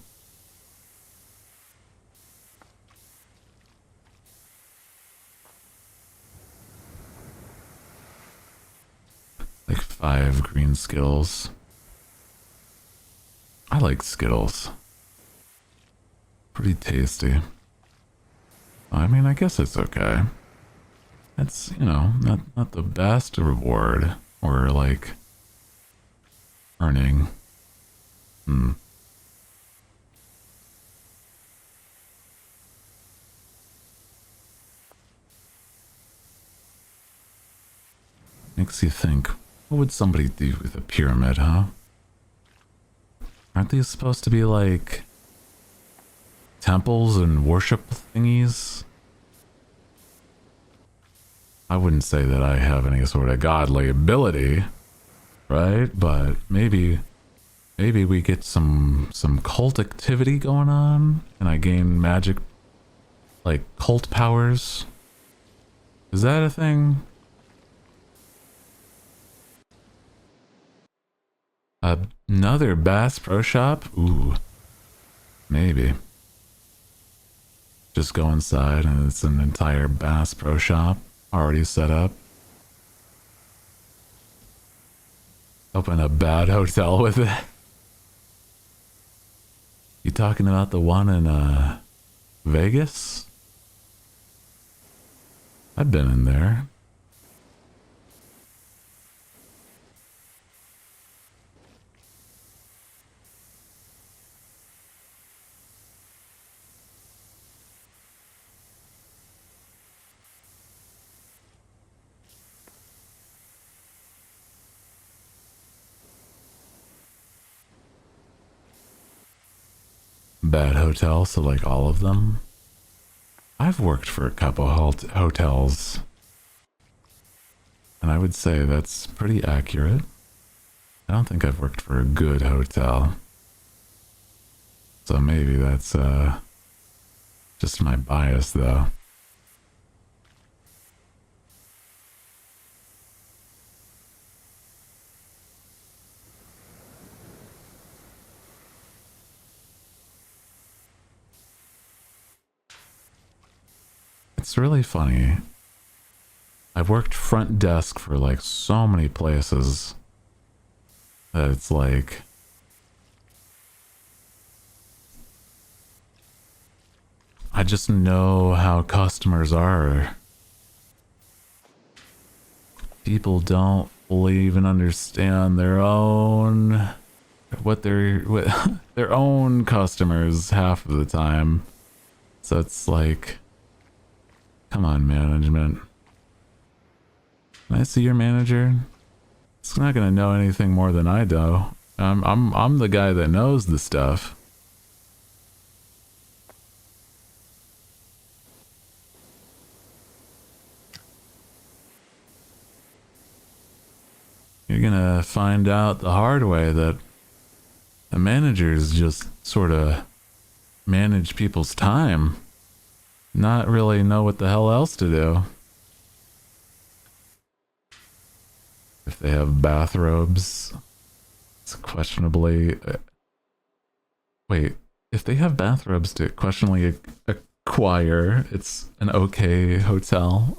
Like 5 green Skittles. I like Skittles. Pretty tasty. I mean, I guess it's okay. It's, you know, not the best reward, Or like earning. Makes you think, what would somebody do with a pyramid, huh? Aren't these supposed to be like temples and worship thingies? I wouldn't say that I have any sort of godly ability, right? But maybe we get some cult activity going on and I gain magic, like cult powers. Is that a thing? Another Bass Pro Shop? Ooh, maybe. Just go inside and it's an entire Bass Pro Shop already set up. Open a bad hotel with it. You talking about the one in Vegas? I've been in there. Bad hotel, so like all of them. I've worked for a couple hotels, and I would say that's pretty accurate. I don't think I've worked for a good hotel, so maybe that's just my bias though. It's really funny. I've worked front desk for like so many places that it's like I just know how customers are. People don't fully even understand their own what their own customers half of the time. So it's like, come on, management. Can I see your manager? It's not gonna know anything more than I do. I'm the guy that knows the stuff. You're gonna find out the hard way that the managers just sort of manage people's time. Not really know what the hell else to do. If they have bathrobes, it's questionably... wait, if they have bathrobes to questionably acquire, it's an okay hotel.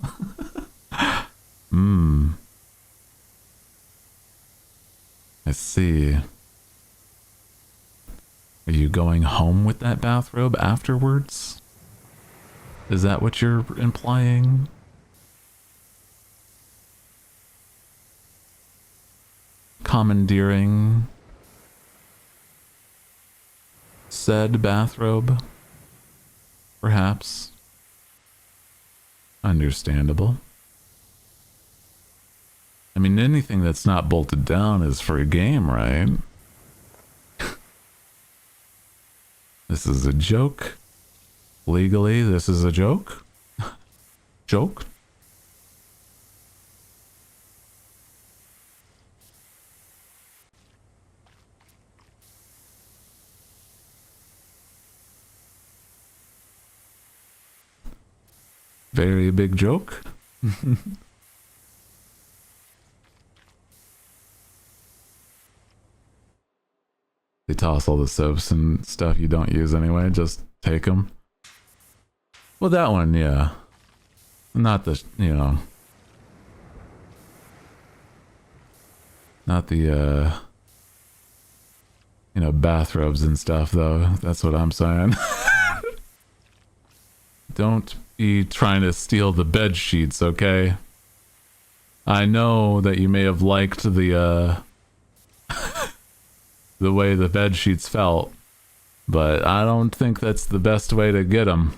I see. Are you going home with that bathrobe afterwards? Is that what you're implying? Commandeering said bathrobe? Perhaps. Understandable. I mean, anything that's not bolted down is for a game, right? This is a joke. Legally, this is a joke. Joke? Very big joke. They toss all the soaps and stuff you don't use anyway. Just take them. Well, that one, yeah. Not the, you know. Not the, you know, bathrobes and stuff, though. That's what I'm saying. Don't be trying to steal the bed sheets, okay? I know that you may have liked the the way the bed sheets felt, but I don't think that's the best way to get them.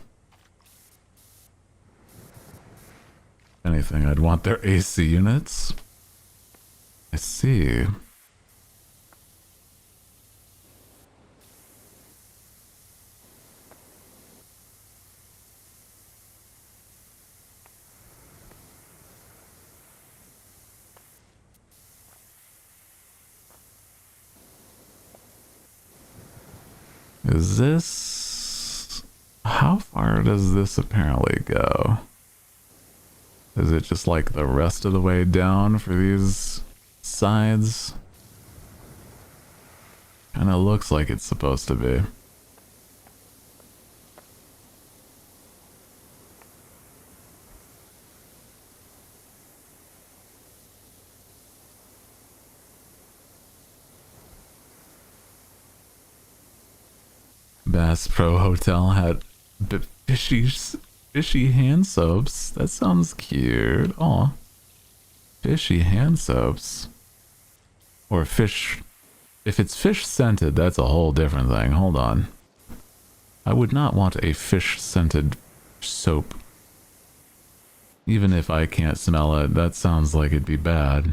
Anything, I'd want their AC units. I see. Is this... How far does this apparently go? Is it just like the rest of the way down for these sides? Kinda looks like it's supposed to be. Bass Pro Hotel had fishy hand soaps. That sounds cute. Aw. Fishy hand soaps. Or fish... If it's fish scented, that's a whole different thing. Hold on. I would not want a fish scented soap. Even if I can't smell it, that sounds like it'd be bad.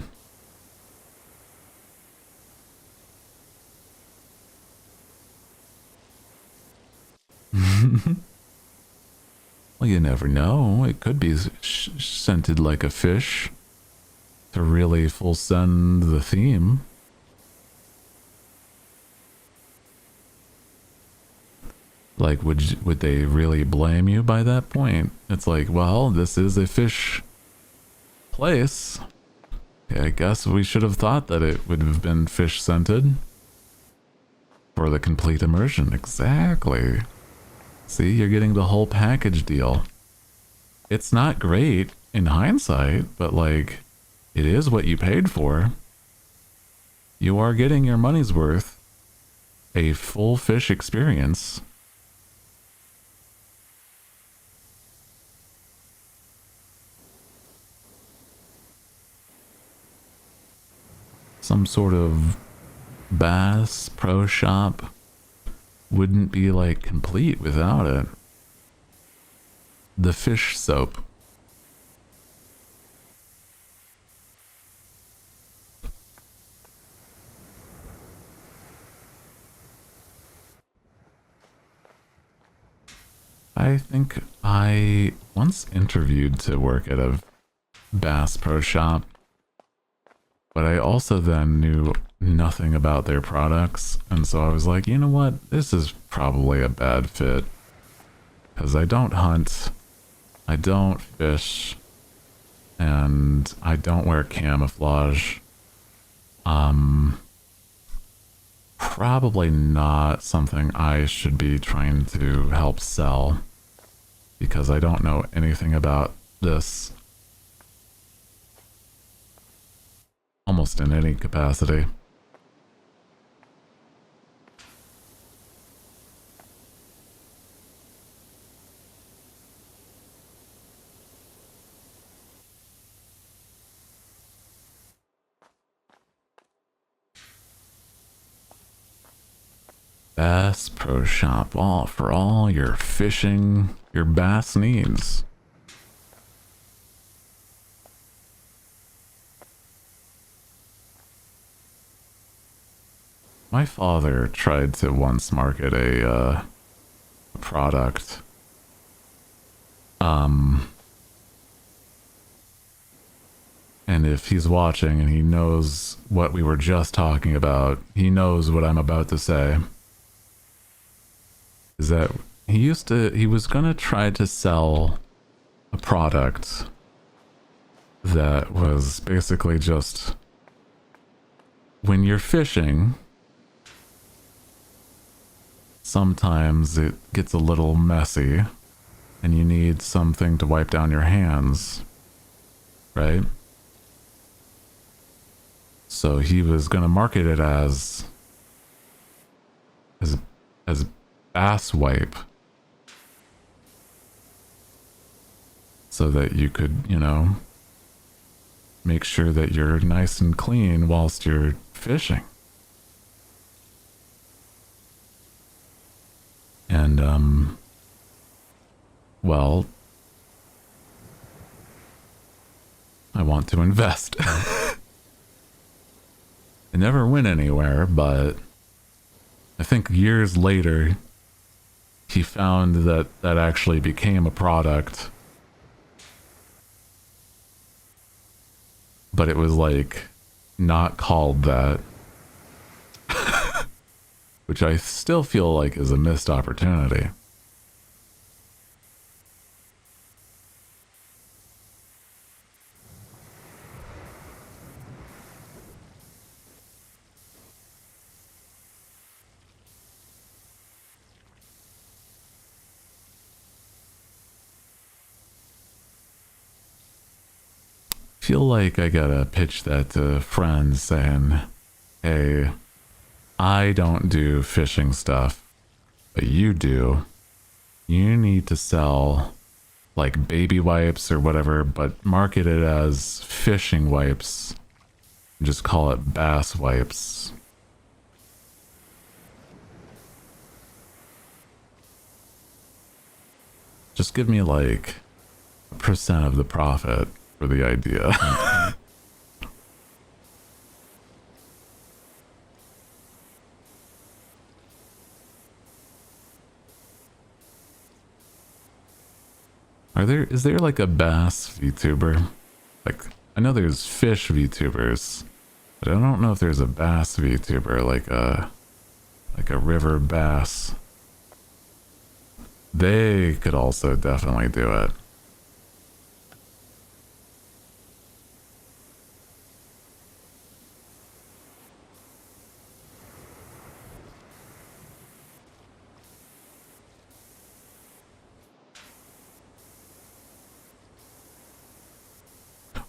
Well, you never know. It could be scented like a fish to really full send the theme. Like, would they really blame you by that point? It's like, well, this is a fish place. Yeah, I guess we should have thought that it would have been fish scented for the complete immersion. Exactly. See, you're getting the whole package deal. It's not great in hindsight, but like, it is what you paid for. You are getting your money's worth. A full fish experience. Some sort of Bass Pro Shop wouldn't be like complete without it. The fish soap. I think I once interviewed to work at a Bass Pro Shop, but I also then knew nothing about their products, and so I was like, you know what, this is probably a bad fit, because I don't hunt, I don't fish, and I don't wear camouflage. Probably not something I should be trying to help sell, because I don't know anything about this. Almost in any capacity. Bass Pro Shop, all for all your fishing, your bass needs. My father tried to once market a product. And if he's watching and he knows what we were just talking about, he knows what I'm about to say. Is that he was gonna try to sell a product that was basically just, when you're fishing, sometimes it gets a little messy and you need something to wipe down your hands, right? So he was gonna market it as bass wipe, so that you could, you know, make sure that you're nice and clean whilst you're fishing. And, well, I want to invest. I never went anywhere, but I think years later, he found that that actually became a product. But it was like not called that. Which I still feel like is a missed opportunity. Feel like I gotta pitch that to friends saying, hey, I don't do fishing stuff, but you do. You need to sell like baby wipes or whatever, but market it as fishing wipes. Just call it bass wipes. Just give me like a percent of the profit for the idea. Is there like a bass VTuber? Like, I know there's fish VTubers, but I don't know if there's a bass VTuber, like a river bass. They could also definitely do it.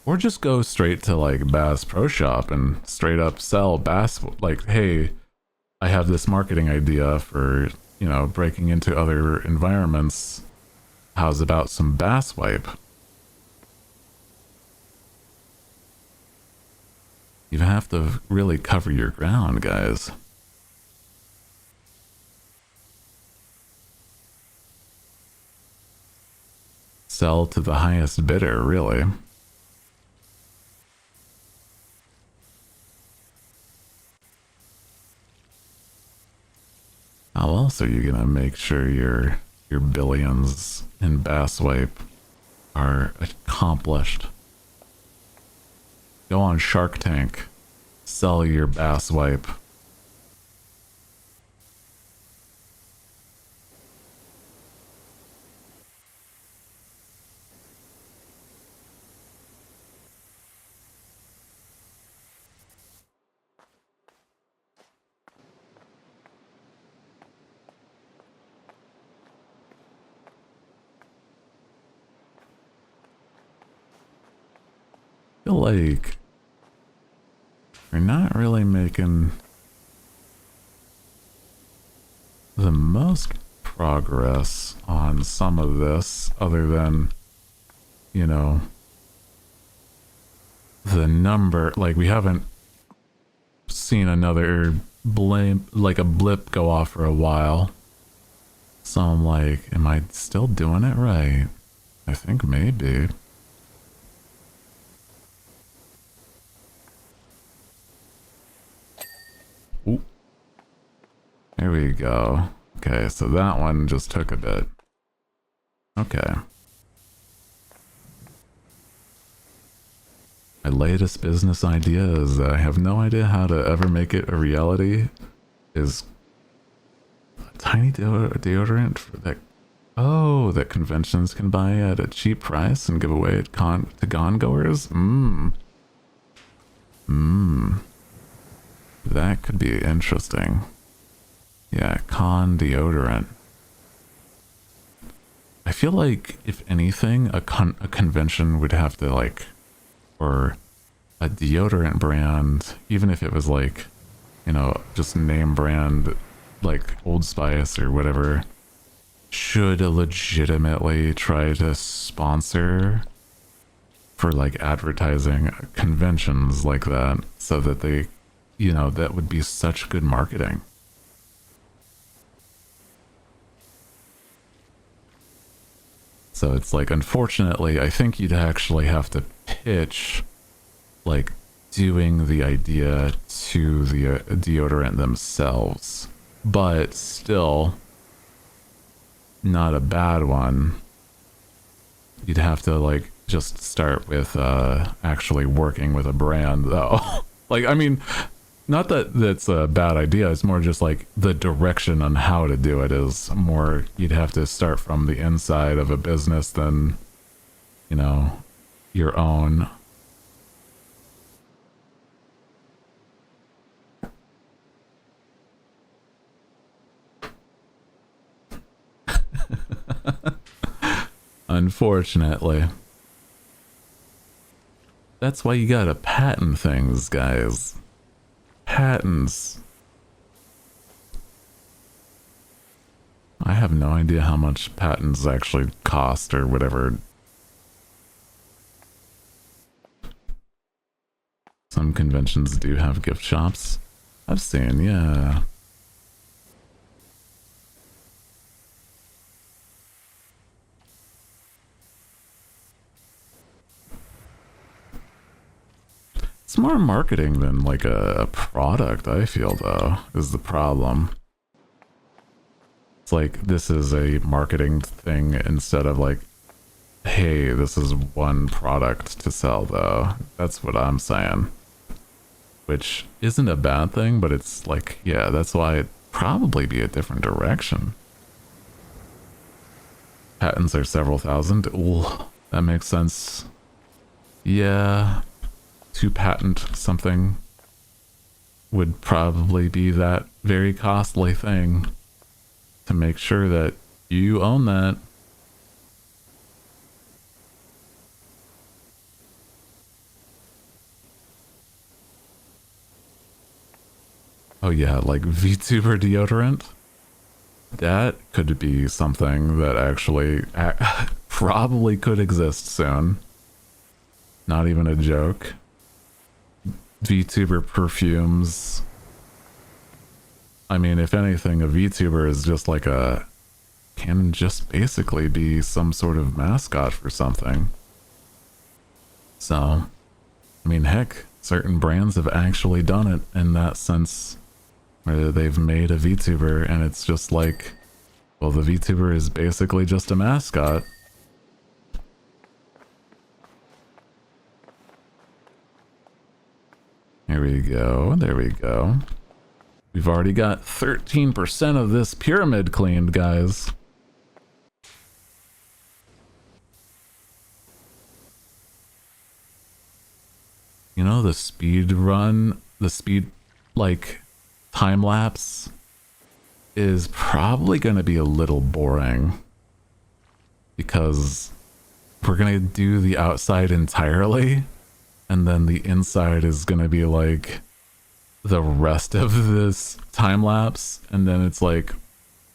Or just go straight to like Bass Pro Shop and straight up sell bass. Like, hey, I have this marketing idea for, you know, breaking into other environments. How's about some bass wipe? You have to really cover your ground, guys. Sell to the highest bidder, really. How else are you gonna make sure your billions in bass wipe are accomplished? Go on Shark Tank, sell your bass wipe. I feel like we're not really making the most progress on some of this, other than, you know, the number. Like, we haven't seen another like a blip go off for a while. So I'm like, am I still doing it right? I think maybe. Ooh. There we go. Okay, so that one just took a bit. Okay. My latest business idea is that I have no idea how to ever make it a reality. Is a tiny deodorant for that. Oh, that conventions can buy at a cheap price and give away at to gone-goers? That could be interesting. Yeah, con deodorant. I feel like, if anything, a convention would have to, like, or a deodorant brand, even if it was like, you know, just name brand, like Old Spice or whatever, should legitimately try to sponsor for like advertising conventions like that, so that they, you know, that would be such good marketing. So it's like, unfortunately, I think you'd actually have to pitch like doing the idea to the deodorant themselves, but still not a bad one. You'd have to like just start with actually working with a brand though. Like, I mean, not that that's a bad idea, it's more just like the direction on how to do it is more, you'd have to start from the inside of a business than, you know, your own. Unfortunately. That's why you gotta patent things, guys. Patents. I have no idea how much patents actually cost or whatever. Some conventions do have gift shops. I've seen, yeah. It's more marketing than like a product, I feel, though, is the problem. It's like, this is a marketing thing instead of like, hey, this is one product to sell, though. That's what I'm saying. Which isn't a bad thing, but it's like, yeah, that's why it'd probably be a different direction. Patents are several thousand. Ooh, that makes sense. Yeah, to patent something would probably be that very costly thing to make sure that you own that. Oh yeah, like VTuber deodorant. That could be something that actually probably could exist soon. Not even a joke. VTuber perfumes. I mean, if anything, a VTuber is just like can just basically be some sort of mascot for something. So, I mean, heck, certain brands have actually done it in that sense, where they've made a VTuber and it's just like, well, the VTuber is basically just a mascot. Here we go, there we go. We've already got 13% of this pyramid cleaned, guys. You know, the speed run, the speed, like, time lapse is probably going to be a little boring because we're going to do the outside entirely and then the inside is going to be like the rest of this time lapse, and then it's like,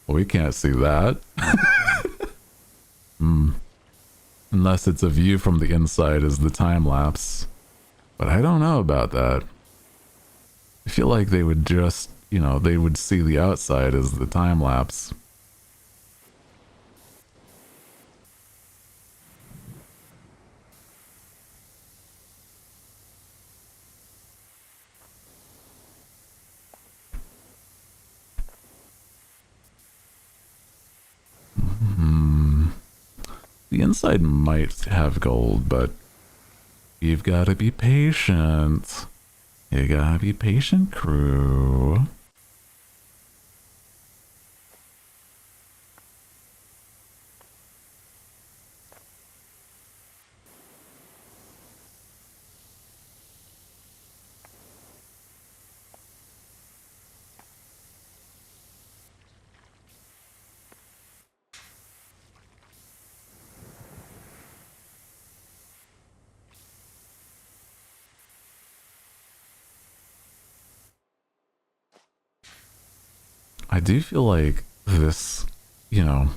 well, we can't see that. Unless it's a view from the inside as the time lapse. But I don't know about that. I feel like they would just, you know, they would see the outside as the time lapse. The inside might have gold, but you've got to be patient. You gotta be patient, crew. I do feel like this, you know,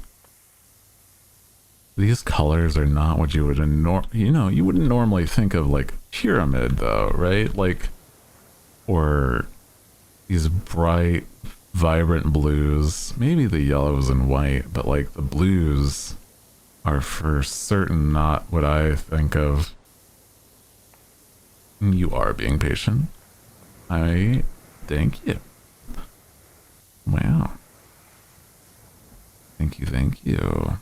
these colors are not what you would you wouldn't normally think of like pyramid though, right? Like, or these bright, vibrant blues, maybe the yellows and white, but like the blues are for certain not what I think of. You are being patient. I thank you. Wow. Thank you, thank you.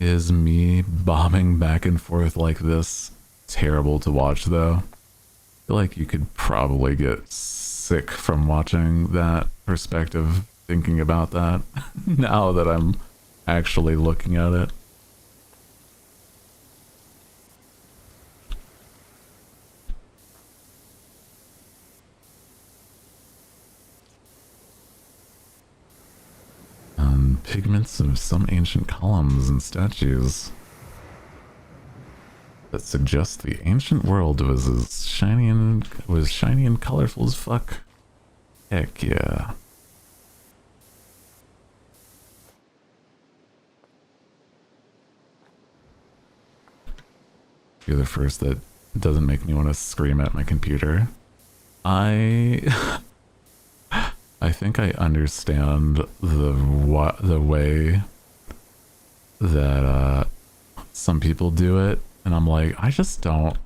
Is me bobbing back and forth like this terrible to watch though? I feel like you could probably get sick from watching that perspective, thinking about that, now that I'm actually looking at it. Pigments of some ancient columns and statues that suggest the ancient world was as shiny and colorful as fuck. Heck yeah. You're the first that doesn't make me want to scream at my computer. I think I understand the way that some people do it, and I'm like, I just don't.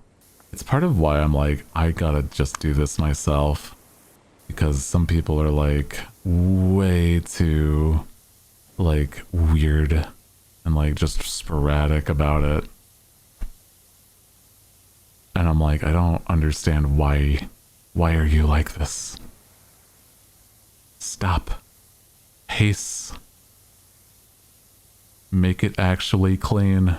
It's part of why I'm like, I gotta just do this myself, because some people are like way too like weird and like just sporadic about it, and I'm like, I don't understand why are you like this? Stop. Pace. Make it actually clean.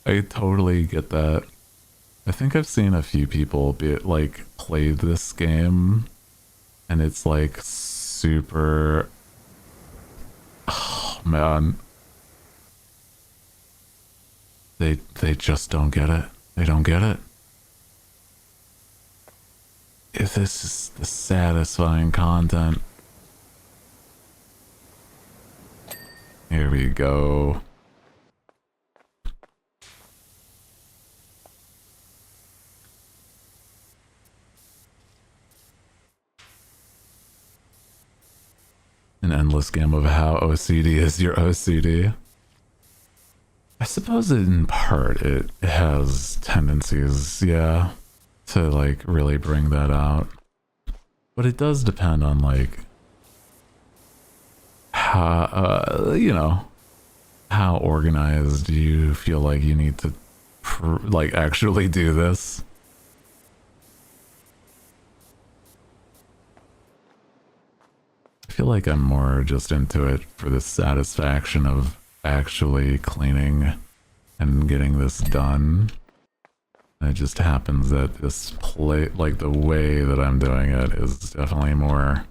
I totally get that. I think I've seen a few people play this game, and it's like super. Oh man, they just don't get it. They don't get it. If this is the satisfying content. Here we go. An endless game of how OCD is your OCD. I suppose in part it has tendencies, yeah, to like really bring that out. But it does depend on like how, how organized you feel like you need to actually do this. I feel like I'm more just into it for the satisfaction of actually cleaning and getting this done. And it just happens that this the way that I'm doing it is definitely more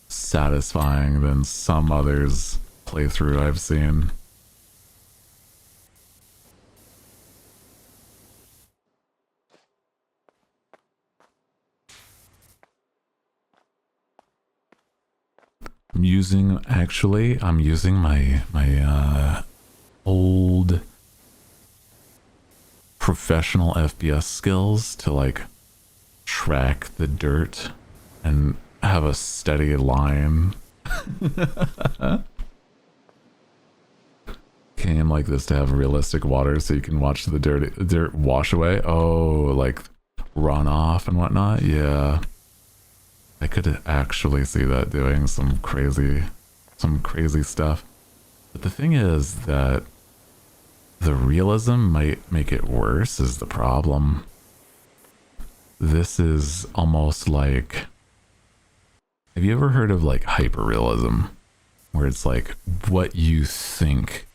satisfying than some others playthrough I've seen. I'm using my old professional FPS skills to like track the dirt and have a steady line. Game like this to have realistic water so you can watch the dirt wash away. Oh, like run off and whatnot. Yeah. I could actually see that doing some crazy stuff. But the thing is that the realism might make it worse is the problem. This is almost like, have you ever heard of like hyperrealism? Where it's like what you think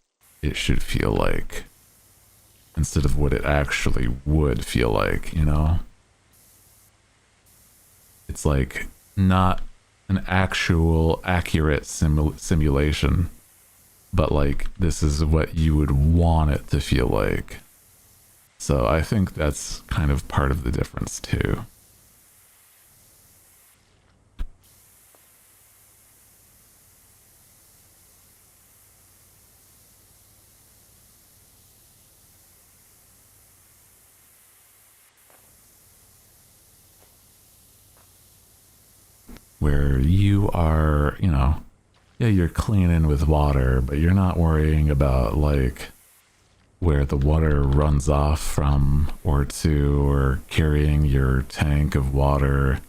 it should feel like. And instead of what it actually would feel like, you know? It's like not an actual accurate simulation, but like this is what you would want it to feel like. So I think that's kind of part of the difference too. Where you are, you know, yeah, you're cleaning with water, but you're not worrying about like where the water runs off from or to, or carrying your tank of water,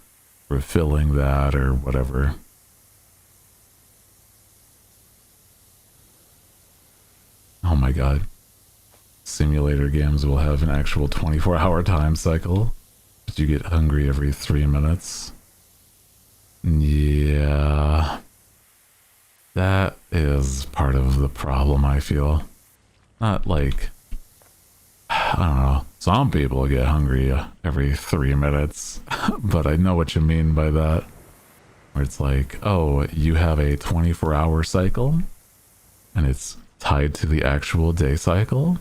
refilling that or whatever. Oh my god. Simulator games will have an actual 24-hour time cycle, but you get hungry every 3 minutes. Yeah, that is part of the problem, I feel. Not like, I don't know, some people get hungry every 3 minutes, but I know what you mean by that. Where it's like, oh, you have a 24-hour cycle, and it's tied to the actual day cycle,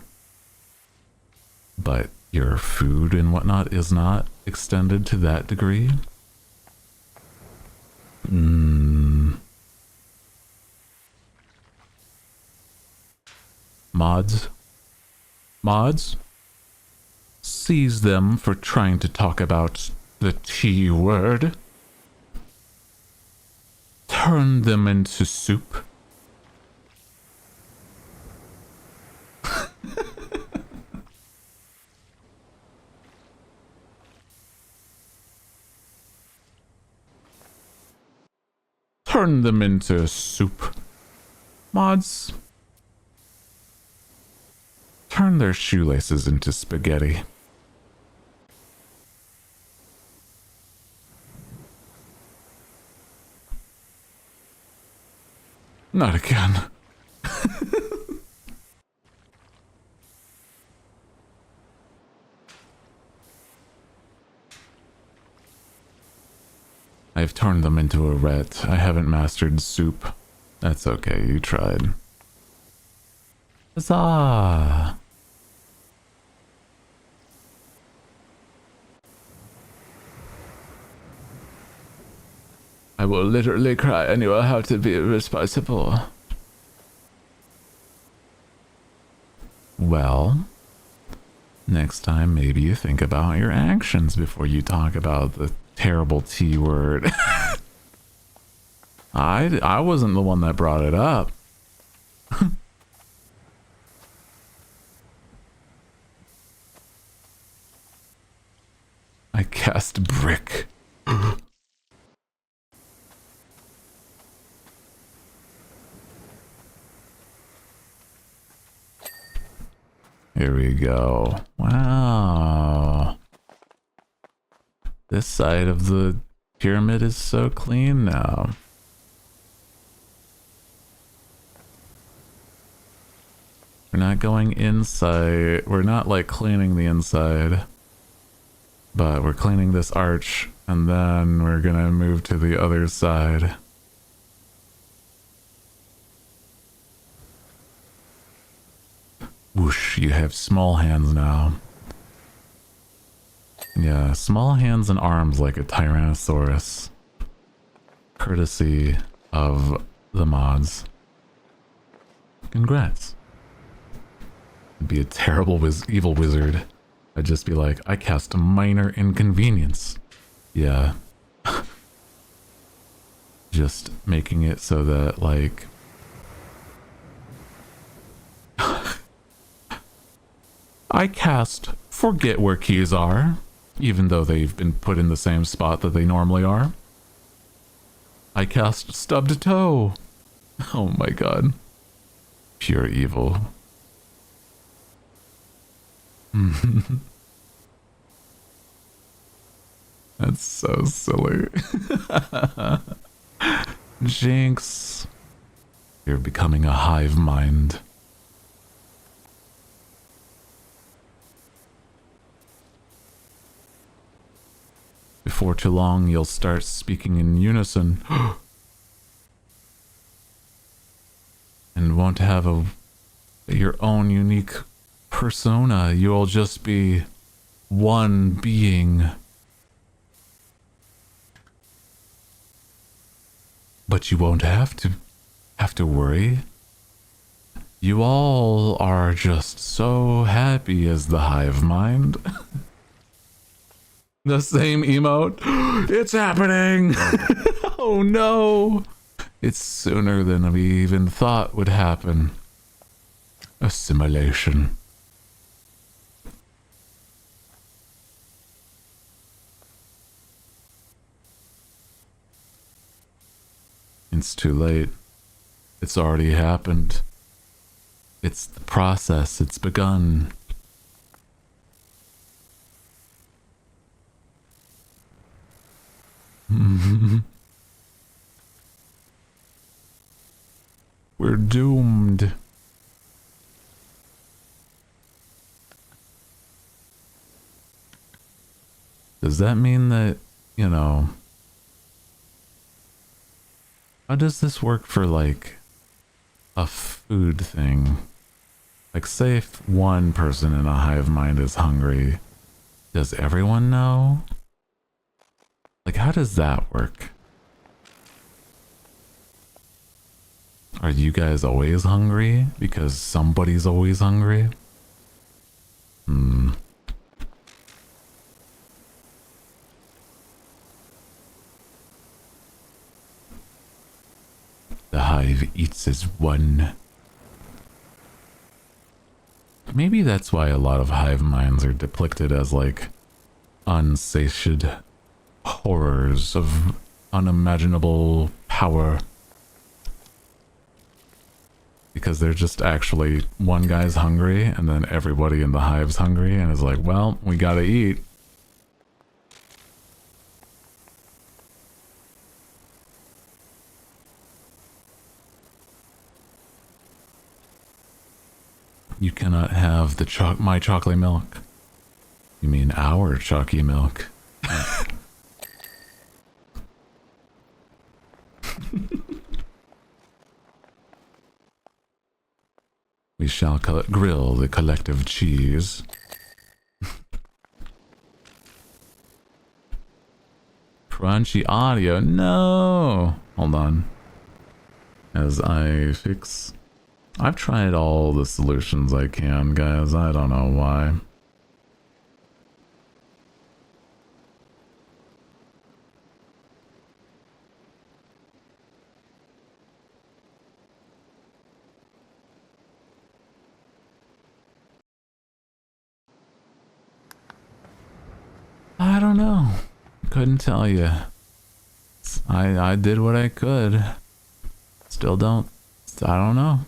but your food and whatnot is not extended to that degree. Mods? Seize them for trying to talk about the T word. Turn them into soup. Turn them into soup. Mods. Turn their shoelaces into spaghetti. Not again. I've turned them into a rat. I haven't mastered soup. That's okay, you tried. Huzzah! I will literally cry and you will have to be responsible. Well, next time maybe you think about your actions before you talk about the terrible T word. I wasn't the one that brought it up. I cast brick. Here we go. Wow. This side of the pyramid is so clean now. We're not going inside. We're not like cleaning the inside. But we're cleaning this arch and then we're gonna move to the other side. Whoosh, you have small hands now. Yeah, small hands and arms like a Tyrannosaurus. Courtesy of the mods. Congrats. I'd be a terrible evil wizard. I'd just be like, I cast a minor inconvenience. Yeah. Just making it so that, like... I cast forget where keys are, even though they've been put in the same spot that they normally are. I cast stubbed toe. Oh my god. Pure evil. That's so silly. Jinx. You're becoming a hive mind. Before too long, you'll start speaking in unison and won't have your own unique persona. You'll just be one being. But you won't have to worry. You all are just so happy as the hive mind. The same emote. It's happening. Oh no. It's sooner than we even thought would happen. Assimilation. It's too late. It's already happened. It's the process. It's begun. We're doomed. Does that mean that, you know... How does this work for, like, a food thing? Like, say if one person in a hive mind is hungry, does everyone know? Like, how does that work? Are you guys always hungry? Because somebody's always hungry? The hive eats as one. Maybe that's why a lot of hive minds are depicted as, like, unsatiated horrors of unimaginable power. Because they're just actually, one guy's hungry, and then everybody in the hive's hungry, and is like, well, we gotta eat. You cannot have my chocolate milk. You mean our chalky milk? We shall grill the collective cheese. Crunchy audio. No! Hold on. As I fix... I've tried all the solutions I can, guys. I don't know why. I don't know. Couldn't tell you. I did what I could. Still don't. I don't know.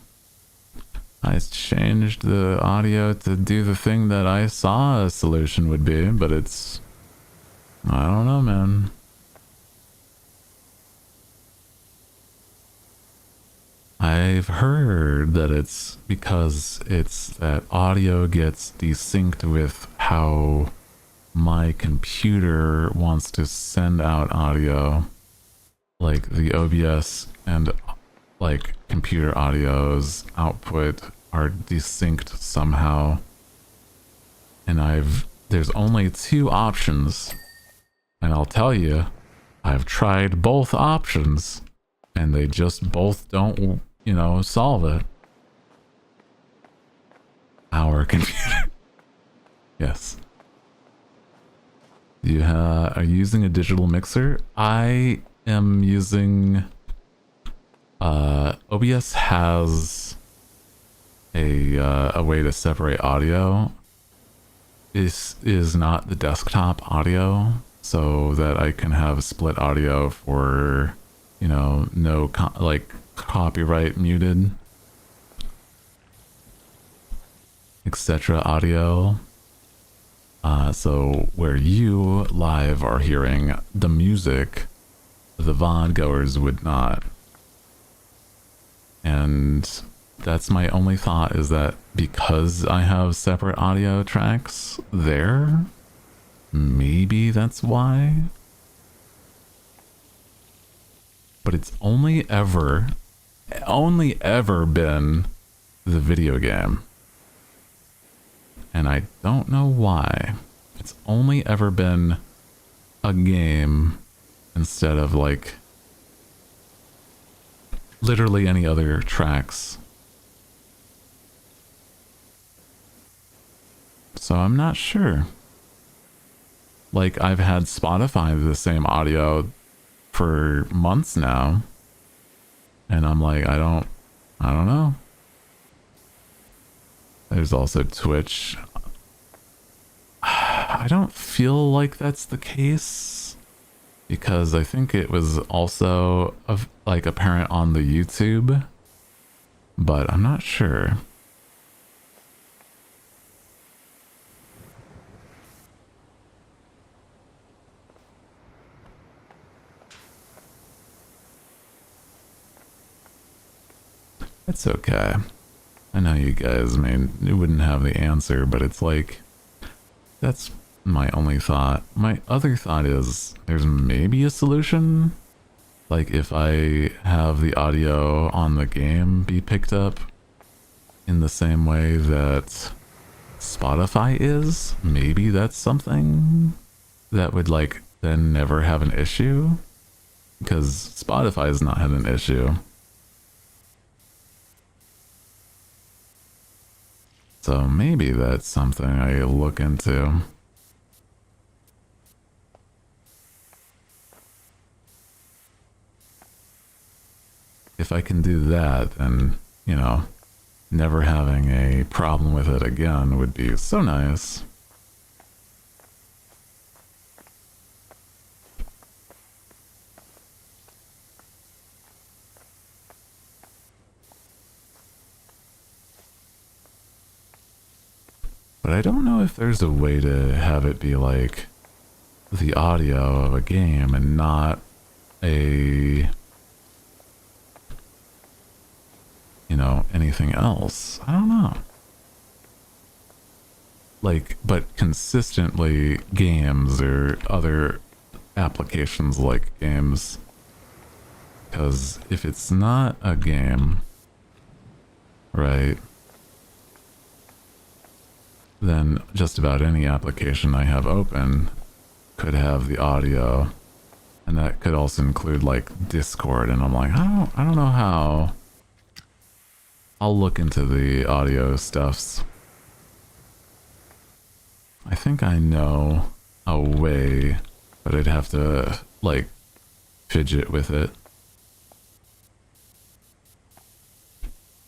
I changed the audio to do the thing that I saw a solution would be, but it's... I don't know, man. I've heard that it's because it's that audio gets desynced with how my computer wants to send out audio. Like the OBS and like computer audio's output are desynced somehow. And there's only two options. And I'll tell you, I've tried both options and they just both don't, you know, solve it. Our computer. Yes. Are you using a digital mixer? I am using... OBS has a way to separate audio. This is not the desktop audio, so that I can have split audio for, you know, no like copyright muted, etc. audio. So where you live are hearing the music, the VOD goers would not. And that's my only thought, is that because I have separate audio tracks there, maybe that's why. but it's only ever been the video game. And I don't know why. It's only ever been a game instead of like literally any other tracks. So I'm not sure. Like, I've had Spotify the same audio for months now. And I'm like, I don't know. There's also Twitch. I don't feel like that's the case because I think it was also like apparent on the YouTube, but I'm not sure. It's okay. I know you guys wouldn't have the answer, but it's like, that's my only thought. My other thought is there's maybe a solution. Like if I have the audio on the game be picked up in the same way that Spotify is, maybe that's something that would like then never have an issue. Because Spotify has not had an issue. So maybe that's something I look into. If I can do that, then, you know, never having a problem with it again would be so nice. But I don't know if there's a way to have it be like the audio of a game and not a, you know, anything else. I don't know. Like, but consistently games or other applications like games. Because if it's not a game, right, then just about any application I have open could have the audio. And that could also include like Discord, and I'm like, I don't know how. I'll look into the audio stuffs. I think I know a way, but I'd have to like fidget with it.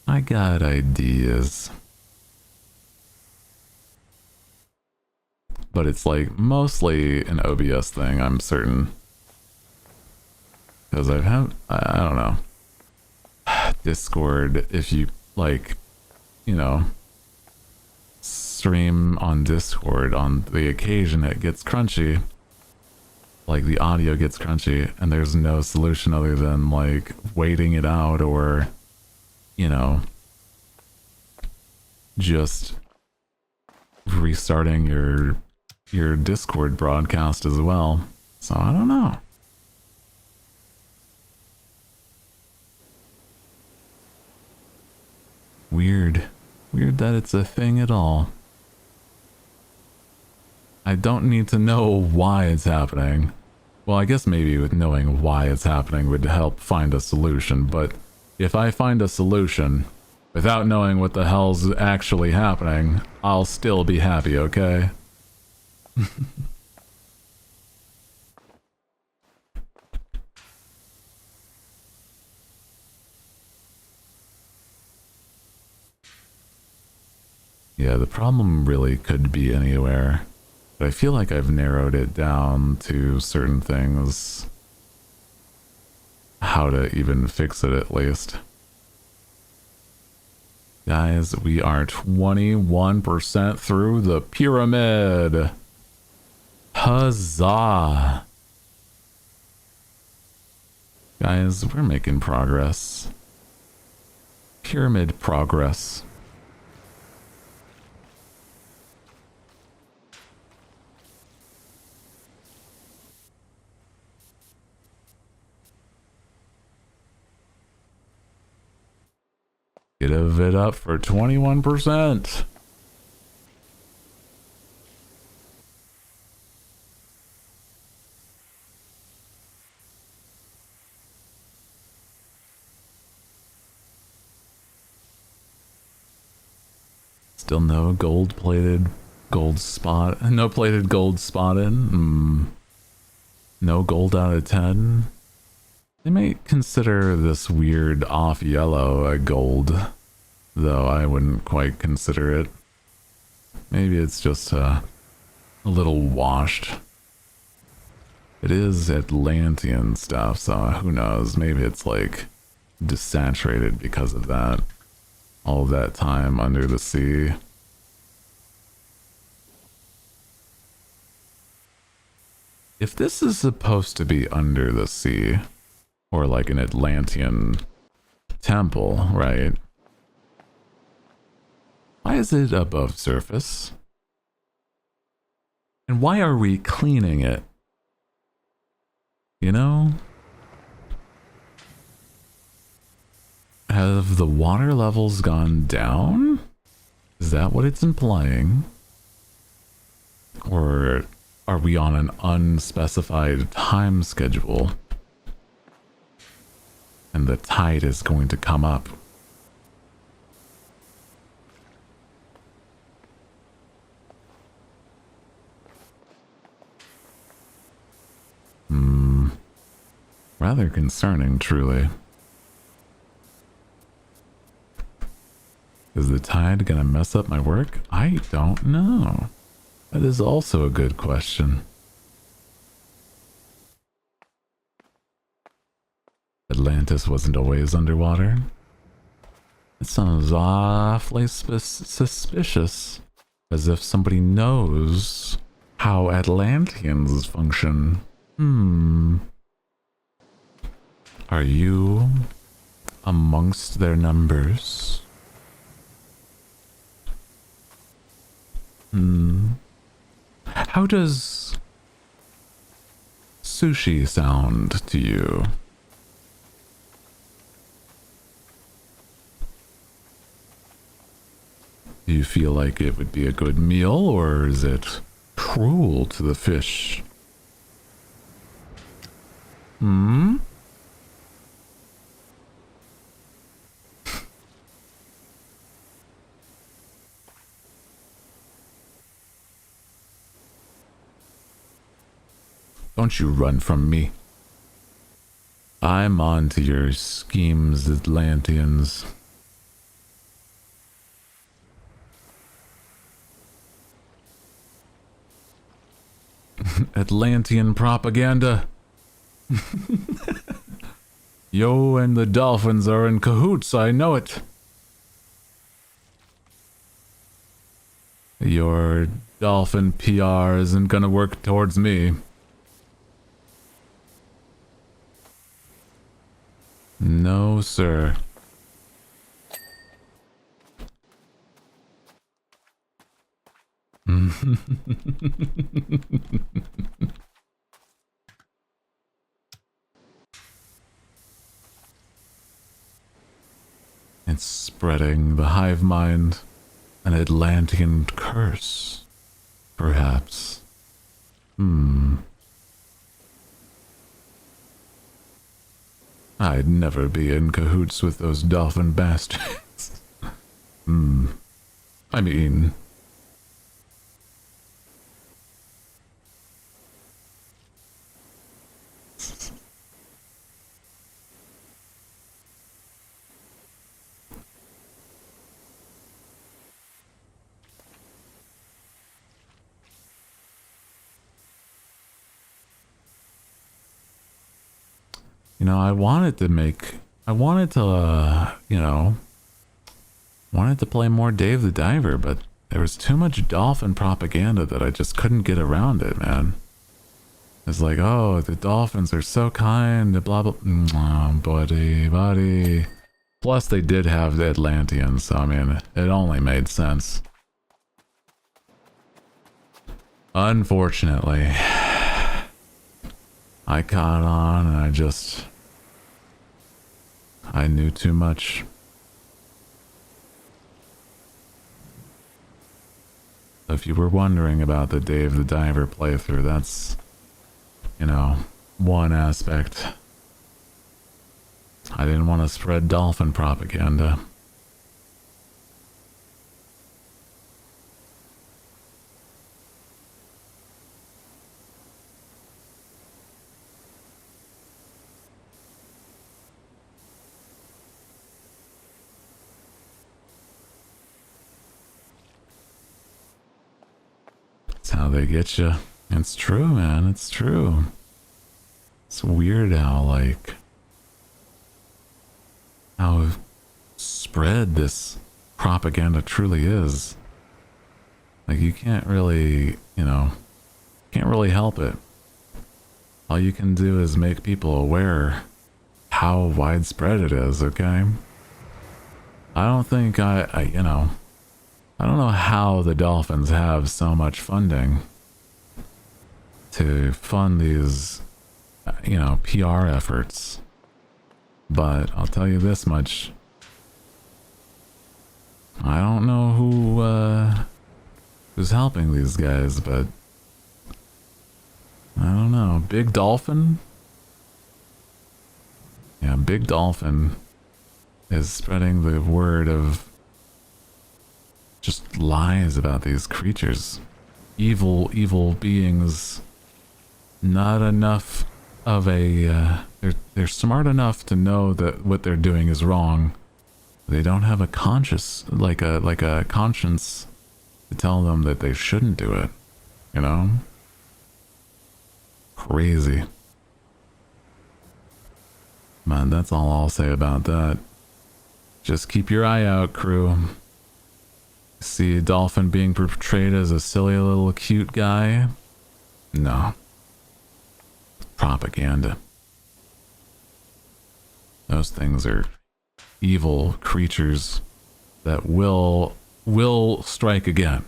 I got ideas. But it's like mostly an OBS thing, I'm certain. Because I don't know. Discord, if you like, you know, stream on Discord on the occasion it gets crunchy. Like the audio gets crunchy and there's no solution other than like waiting it out or, you know, just restarting your Discord broadcast as well. So I don't know. Weird that it's a thing at all. I don't need to know why it's happening. Well, I guess maybe with knowing why it's happening would help find a solution, but if I find a solution without knowing what the hell's actually happening, I'll still be happy, okay? Yeah, the problem really could be anywhere, but I feel like I've narrowed it down to certain things. How to even fix it, at least. Guys, we are 21% through the pyramid. Huzzah! Guys, we're making progress. Pyramid progress. Give it up for 21%. Still no gold-plated gold spot. No plated gold spot in. No gold out of 10. They may consider this weird off yellow a gold, though I wouldn't quite consider it. Maybe it's just a little washed. It is Atlantean stuff, so who knows? Maybe it's like desaturated because of that. All that time under the sea. If this is supposed to be under the sea, or like an Atlantean temple, right? Why is it above surface? And why are we cleaning it? You know? Have the water levels gone down? Is that what it's implying? Or are we on an unspecified time schedule? And the tide is going to come up. Rather concerning, truly. Is the tide gonna mess up my work? I don't know. That is also a good question. Atlantis wasn't always underwater. It sounds awfully suspicious, as if somebody knows how Atlanteans function. Are you amongst their numbers? How does sushi sound to you? Do you feel like it would be a good meal, or is it cruel to the fish? Don't you run from me. I'm on to your schemes, Atlanteans. Atlantean propaganda. Yo and the dolphins are in cahoots, I know it. Your dolphin PR isn't gonna work towards me. No, sir. It's spreading the hive mind, an Atlantean curse, perhaps. I'd never be in cahoots with those dolphin bastards. I mean... You know, I wanted to play more Dave the Diver, but there was too much dolphin propaganda that I just couldn't get around it, man. It's like, oh, the dolphins are so kind, blah, blah, buddy. Plus, they did have the Atlanteans, so I mean, it only made sense. Unfortunately, I caught on and I knew too much. So if you were wondering about the Dave the Diver playthrough, that's, you know, one aspect. I didn't want to spread dolphin propaganda. That's how they get you. It's true, man. It's true. It's weird how, like, how spread this propaganda truly is. Like, you can't really, you know, can't really help it. All you can do is make people aware how widespread it is, okay? I don't think you know, I don't know how the Dolphins have so much funding to fund these, you know, PR efforts. But I'll tell you this much. I don't know who's helping these guys, but I don't know. Big Dolphin? Yeah, Big Dolphin is spreading the word of just lies about these creatures. Evil beings. Not enough of a... they're smart enough to know that what they're doing is wrong. They don't have a conscience to tell them that they shouldn't do it. You know? Crazy. Man, that's all I'll say about that. Just keep your eye out, crew. See a dolphin being portrayed as a silly little cute guy? No. Propaganda. Those things are evil creatures that will strike again.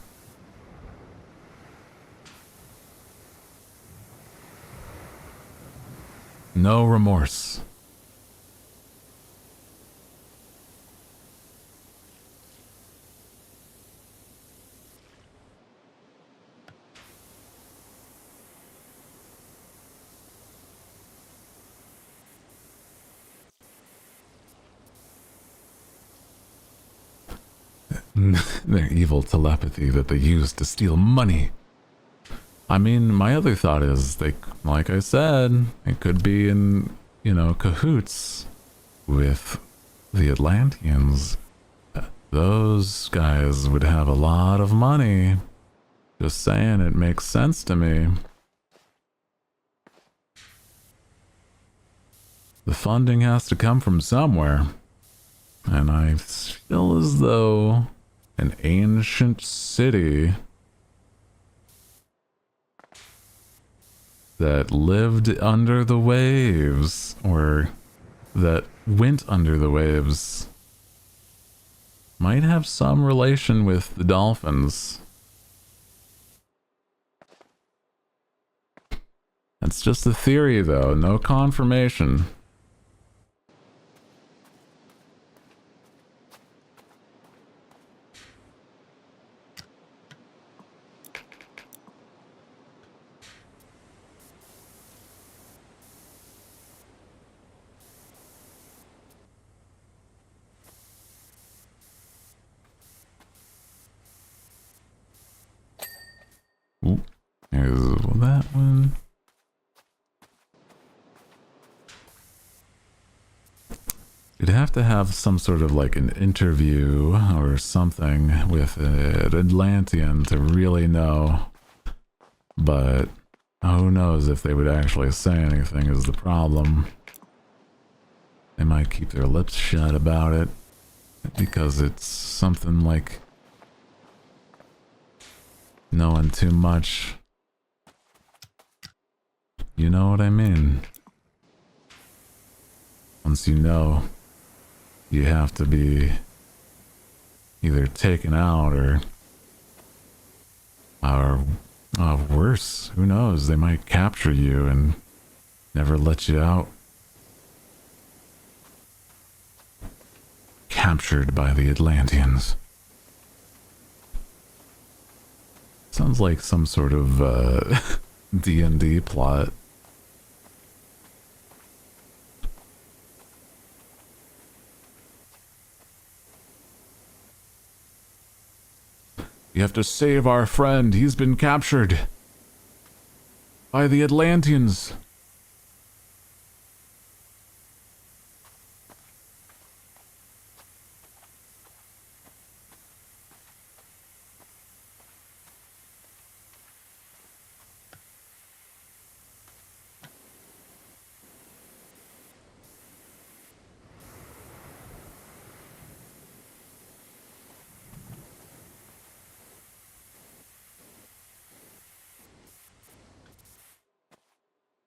No remorse. Their evil telepathy that they use to steal money. I mean, my other thought is, they, like I said, it could be in, you know, cahoots with the Atlanteans. Those guys would have a lot of money. Just saying, it makes sense to me. The funding has to come from somewhere. And I feel as though an ancient city that lived under the waves, or that went under the waves, might have some relation with the dolphins. That's just a theory, though, no confirmation. Ooh, there's that one. You'd have to have some sort of like an interview or something with an Atlantean to really know. But who knows if they would actually say anything is the problem. They might keep their lips shut about it because it's something like knowing too much. You know what I mean? Once you know, you have to be either taken out or worse. Who knows? They might capture you and never let you out. Captured by the Atlanteans. Sounds like some sort of D&D plot. You have to save our friend. He's been captured by the Atlanteans.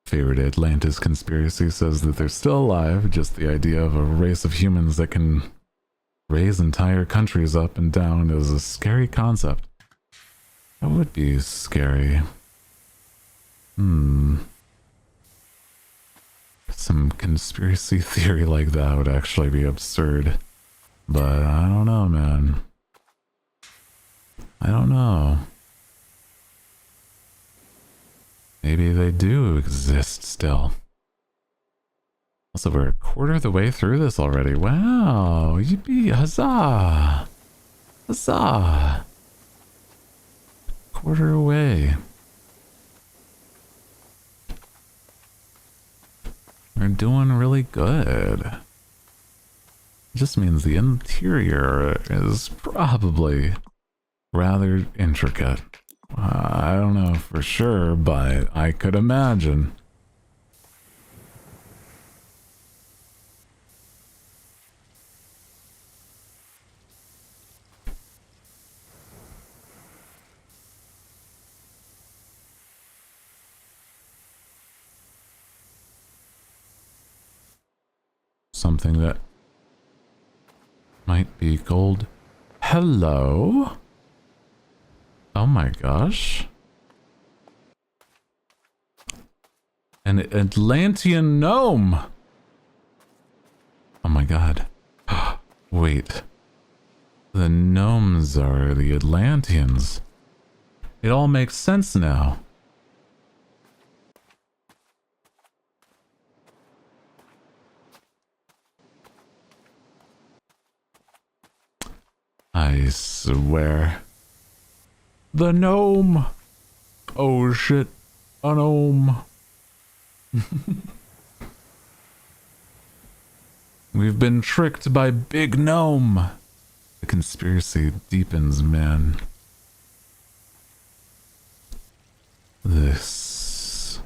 Favorite Atlantis conspiracy says that they're still alive, just the idea of a race of humans that can raise entire countries up and down is a scary concept. That would be scary. Some conspiracy theory like that would actually be absurd. But I don't know, man. I don't know. Maybe they do exist still. Also, we're a quarter of the way through this already. Wow! Yippee! Huzzah! Huzzah! Quarter away. We're doing really good. It just means the interior is probably rather intricate. I don't know for sure, but I could imagine. Something that might be gold. Hello? Oh my gosh. An Atlantean gnome. Oh my god. Wait. The gnomes are the Atlanteans. It all makes sense now. I swear. The gnome! Oh shit, a gnome. We've been tricked by Big Gnome. The conspiracy deepens, man. This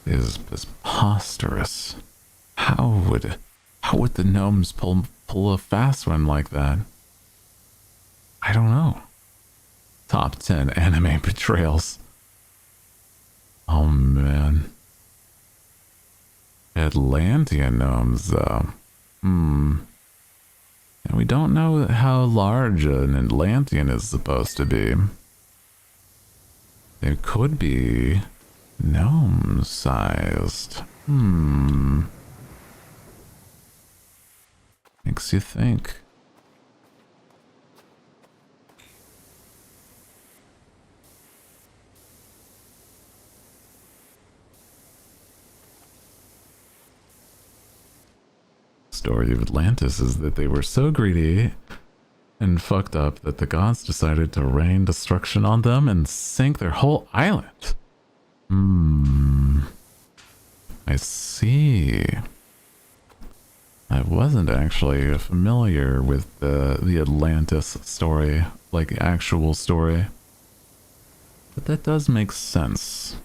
is preposterous. How would the gnomes pull a fast one like that? I don't know. Top 10 anime betrayals. Oh man. Atlantean gnomes though. And we don't know how large an Atlantean is supposed to be. It could be gnome sized. Makes you think. Story of Atlantis is that they were so greedy and fucked up that the gods decided to rain destruction on them and sink their whole island. I see. I wasn't actually familiar with the Atlantis story, like actual story. But that does make sense.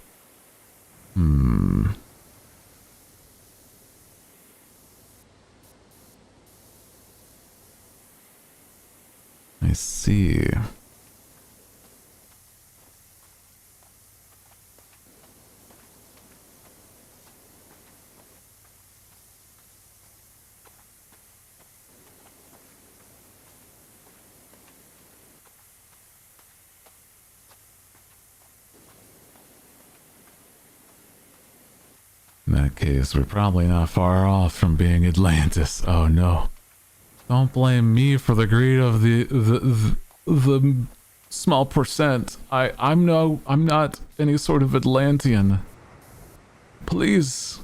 I see. In that case, we're probably not far off from being Atlantis. Oh no. Don't blame me for the greed of the small percent. I'm not any sort of Atlantean. Please.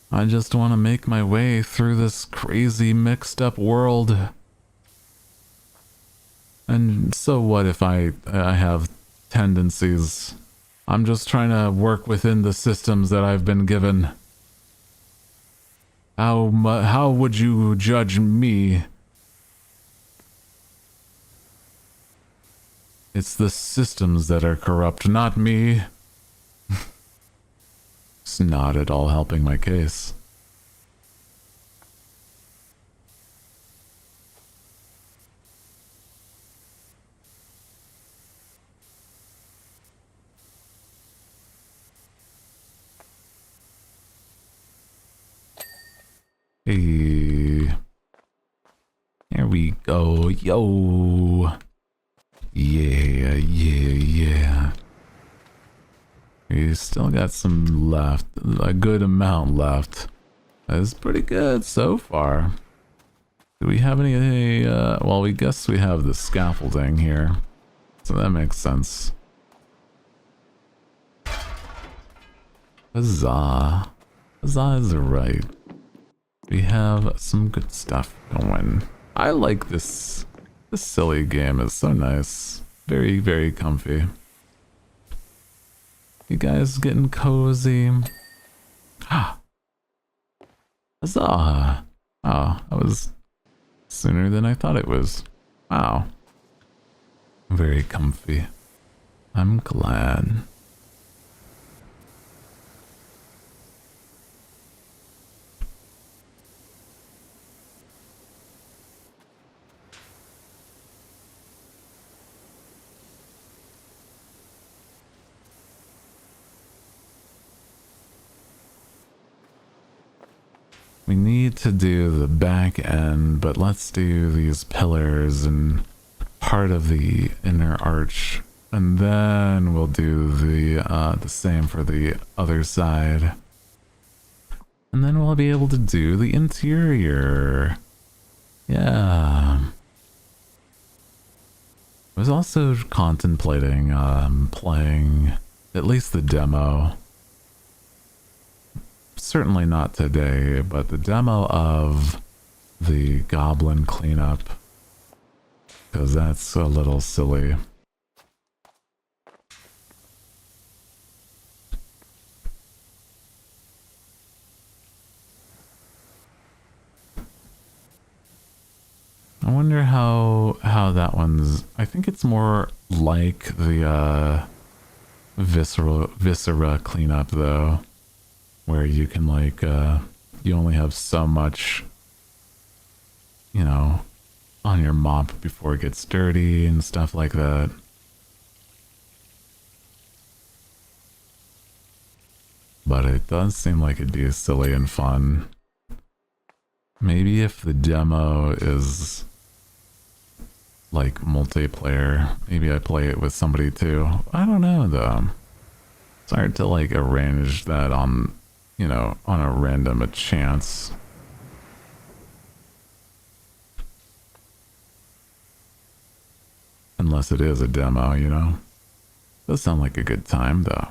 I just want to make my way through this crazy mixed up world. And so what if I have tendencies? I'm just trying to work within the systems that I've been given. How would you judge me? It's the systems that are corrupt, not me. It's not at all helping my case. Hey. Here we go. Yo. Yeah. We still got some left. A good amount left. That's pretty good so far. Do we have any, well, we guess we have the scaffolding here. So that makes sense. Huzzah. Huzzah is right. We have some good stuff going. I like this. This silly game is so nice. Very, very comfy. You guys getting cozy? Ah. Huzzah. Oh, that was sooner than I thought it was. Wow. Very comfy. I'm glad. We need to do the back end, but let's do these pillars and part of the inner arch, and then we'll do the same for the other side. And then we'll be able to do the interior. Yeah. I was also contemplating playing at least the demo. Certainly not today, but the demo of the goblin cleanup, because that's a little silly. I wonder how that one's. I think it's more like the viscera cleanup though, where you can like you only have so much, you know, on your mop before it gets dirty and stuff like that. But it does seem like it'd be silly and fun. Maybe if the demo is like multiplayer, maybe I play it with somebody too. I don't know though. It's hard to like arrange that on, you know, on a random chance. Unless it is a demo, you know. Does sound like a good time though.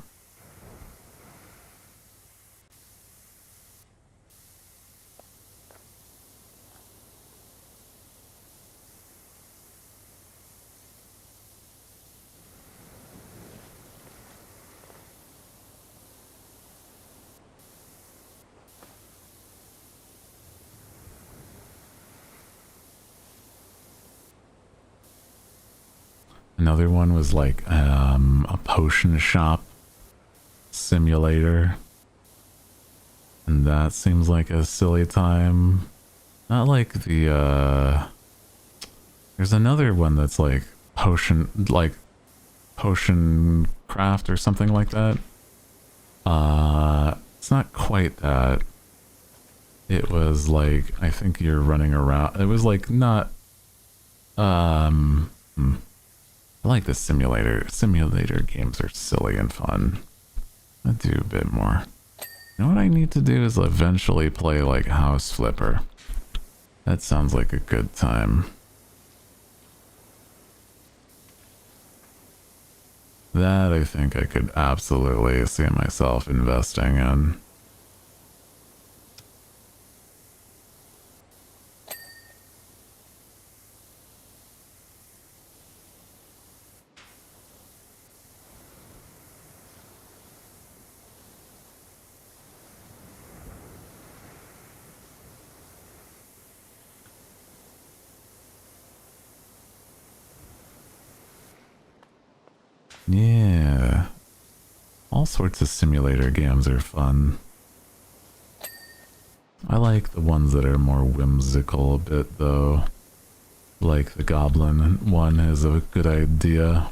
Another one was like a potion shop simulator. And that seems like a silly time. Not like the there's another one that's like potion craft or something like that. It's not quite that. It was like, I think you're running around. It was like not I like the simulator. Simulator games are silly and fun. I'll do a bit more. You know what I need to do is eventually play like House Flipper. That sounds like a good time. That I think I could absolutely see myself investing in. Yeah. All sorts of simulator games are fun. I like the ones that are more whimsical a bit, though. Like the Goblin one is a good idea.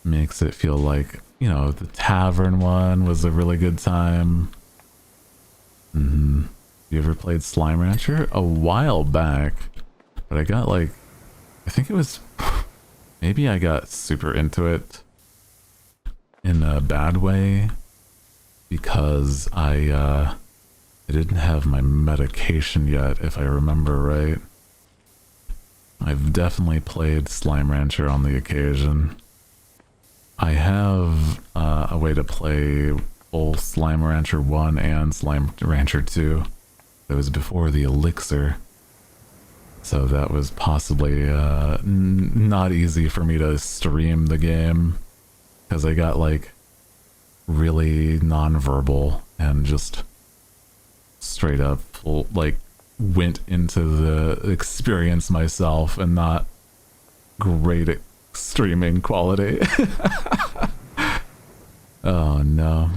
Makes it feel like, you know, the Tavern one was a really good time. You ever played Slime Rancher? A while back. But I got like, I think it was, maybe I got super into it in a bad way because I didn't have my medication yet, if I remember right. I've definitely played Slime Rancher on the occasion. I have a way to play both Slime Rancher 1 and Slime Rancher 2. It was before the Elixir. So that was possibly not easy for me to stream the game. Because I got like really non-verbal and just straight up full, like went into the experience myself and not great at streaming quality. Oh no.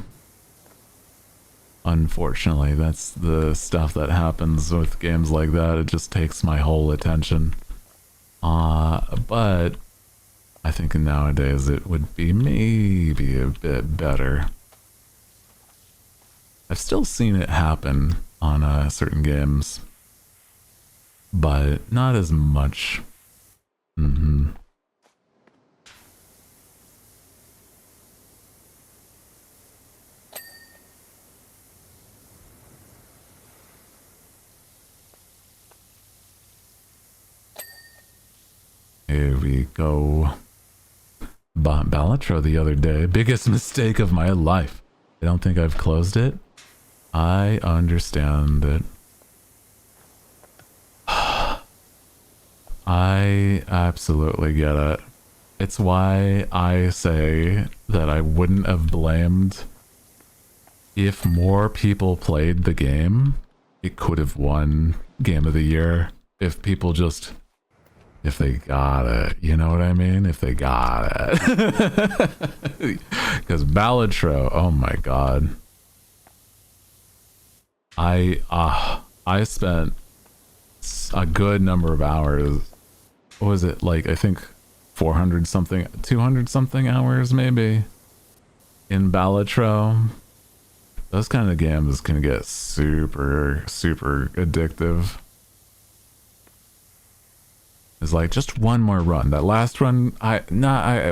Unfortunately, that's the stuff that happens with games like that. It just takes my whole attention. But I think nowadays it would be maybe a bit better. I've still seen it happen on certain games, but not as much. Here we go. Bought Balatro the other day. Biggest mistake of my life. I don't think I've closed it. I understand it. I absolutely get it. It's why I say that I wouldn't have blamed. If more people played the game, it could have won Game of the Year. If people just... if they got it, you know what I mean? If they got it. Because Balatro, oh my god. I spent a good number of hours. What was it? Like, I think 400 something, 200 something hours maybe in Balatro. Those kind of games can get super, super addictive. It's like just one more run. That last run, I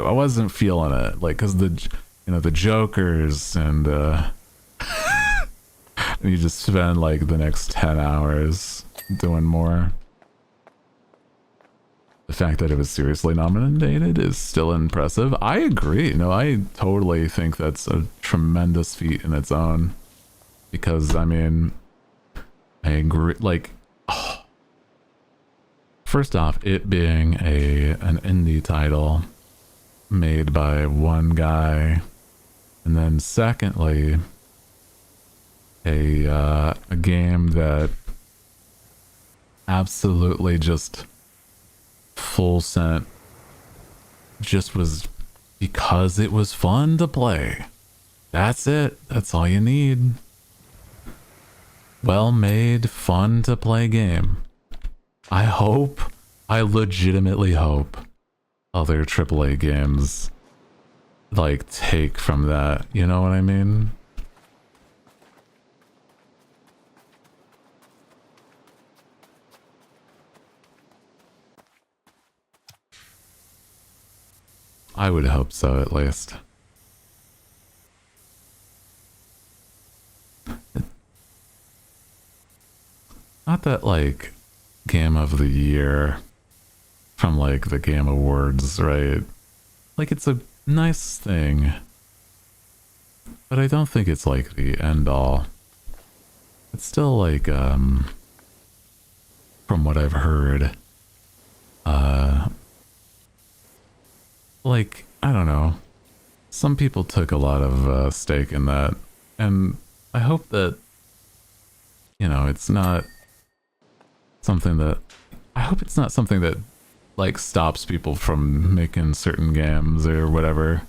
wasn't feeling it. Like, cause the jokers and and you just spend like the next 10 hours doing more. The fact that it was seriously nominated is still impressive. I agree. No, I totally think that's a tremendous feat in its own. Because I mean, I agree. Like, oh. First off, it being an indie title made by one guy, and then secondly, a game that absolutely just full sent just was because it was fun to play. That's it. That's all you need. Well made, fun to play game. I legitimately hope other AAA games like take from that, you know what I mean? I would hope so, at least. Not that, like, Game of the Year from, like, the Game Awards, right? Like, it's a nice thing. But I don't think it's, like, the end-all. It's still, like, from what I've heard, like, I don't know. Some people took a lot of stake in that. And I hope that, you know, it's not something that... I hope it's not something that, like, stops people from making certain games or whatever.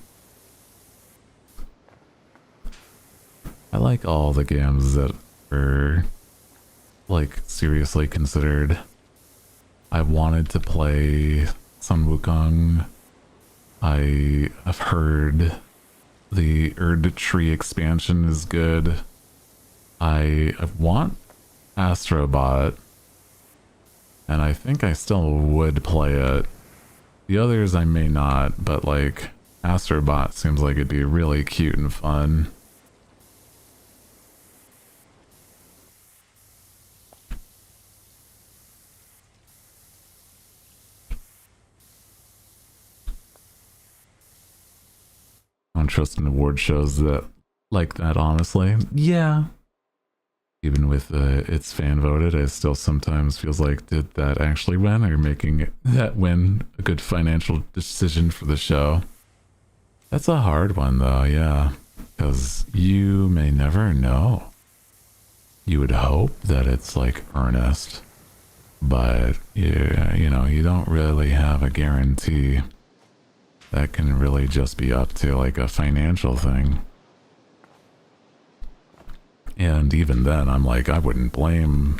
I like all the games that are, like, seriously considered. I wanted to play Sun Wukong. I have heard the Erd Tree expansion is good. I want Astrobot, and I think I still would play it. The others I may not, but like Astrobot seems like it'd be really cute and fun. I don't trust in award shows that like that, honestly. Yeah. Even with it's fan voted, it still sometimes feels like, did that actually win, or making that win a good financial decision for the show? That's a hard one though, yeah. Because you may never know. You would hope that it's like earnest, but you know, you don't really have a guarantee. That can really just be up to like a financial thing. And even then, I'm like, I wouldn't blame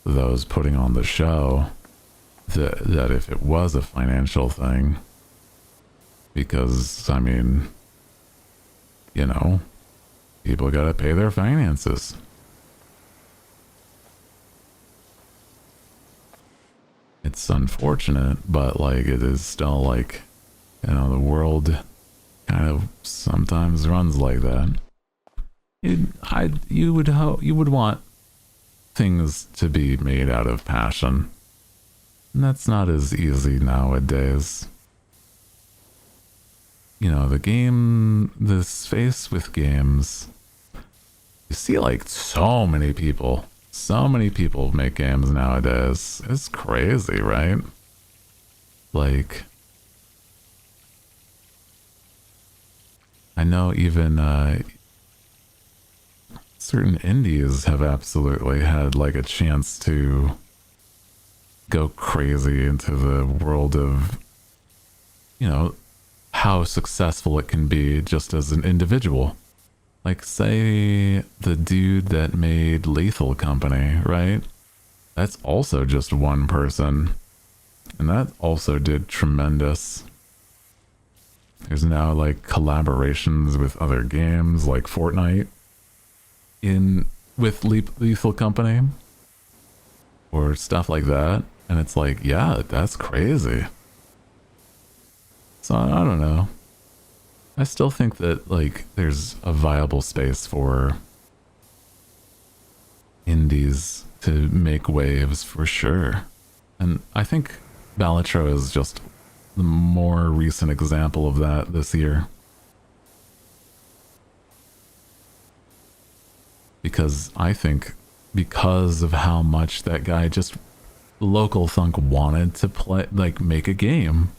those putting on the show that if it was a financial thing. Because, I mean, you know, people gotta pay their finances. It's unfortunate, but like, it is still like, you know, the world kind of sometimes runs like that. You would want things to be made out of passion. And that's not as easy nowadays. You know, the space with games, you see like so many people make games nowadays. It's crazy, right? Like, I know even certain indies have absolutely had like a chance to go crazy into the world of, you know, how successful it can be just as an individual. Like, say the dude that made Lethal Company, right? That's also just one person. And that also did tremendous. There's now like collaborations with other games like Fortnite with Lethal Company or stuff like that. And it's like, yeah, that's crazy. So I don't know. I still think that like there's a viable space for indies to make waves for sure. And I think Balatro is just the more recent example of that this year. Because I think because of how much that guy just Local Thunk wanted to play, like make a game.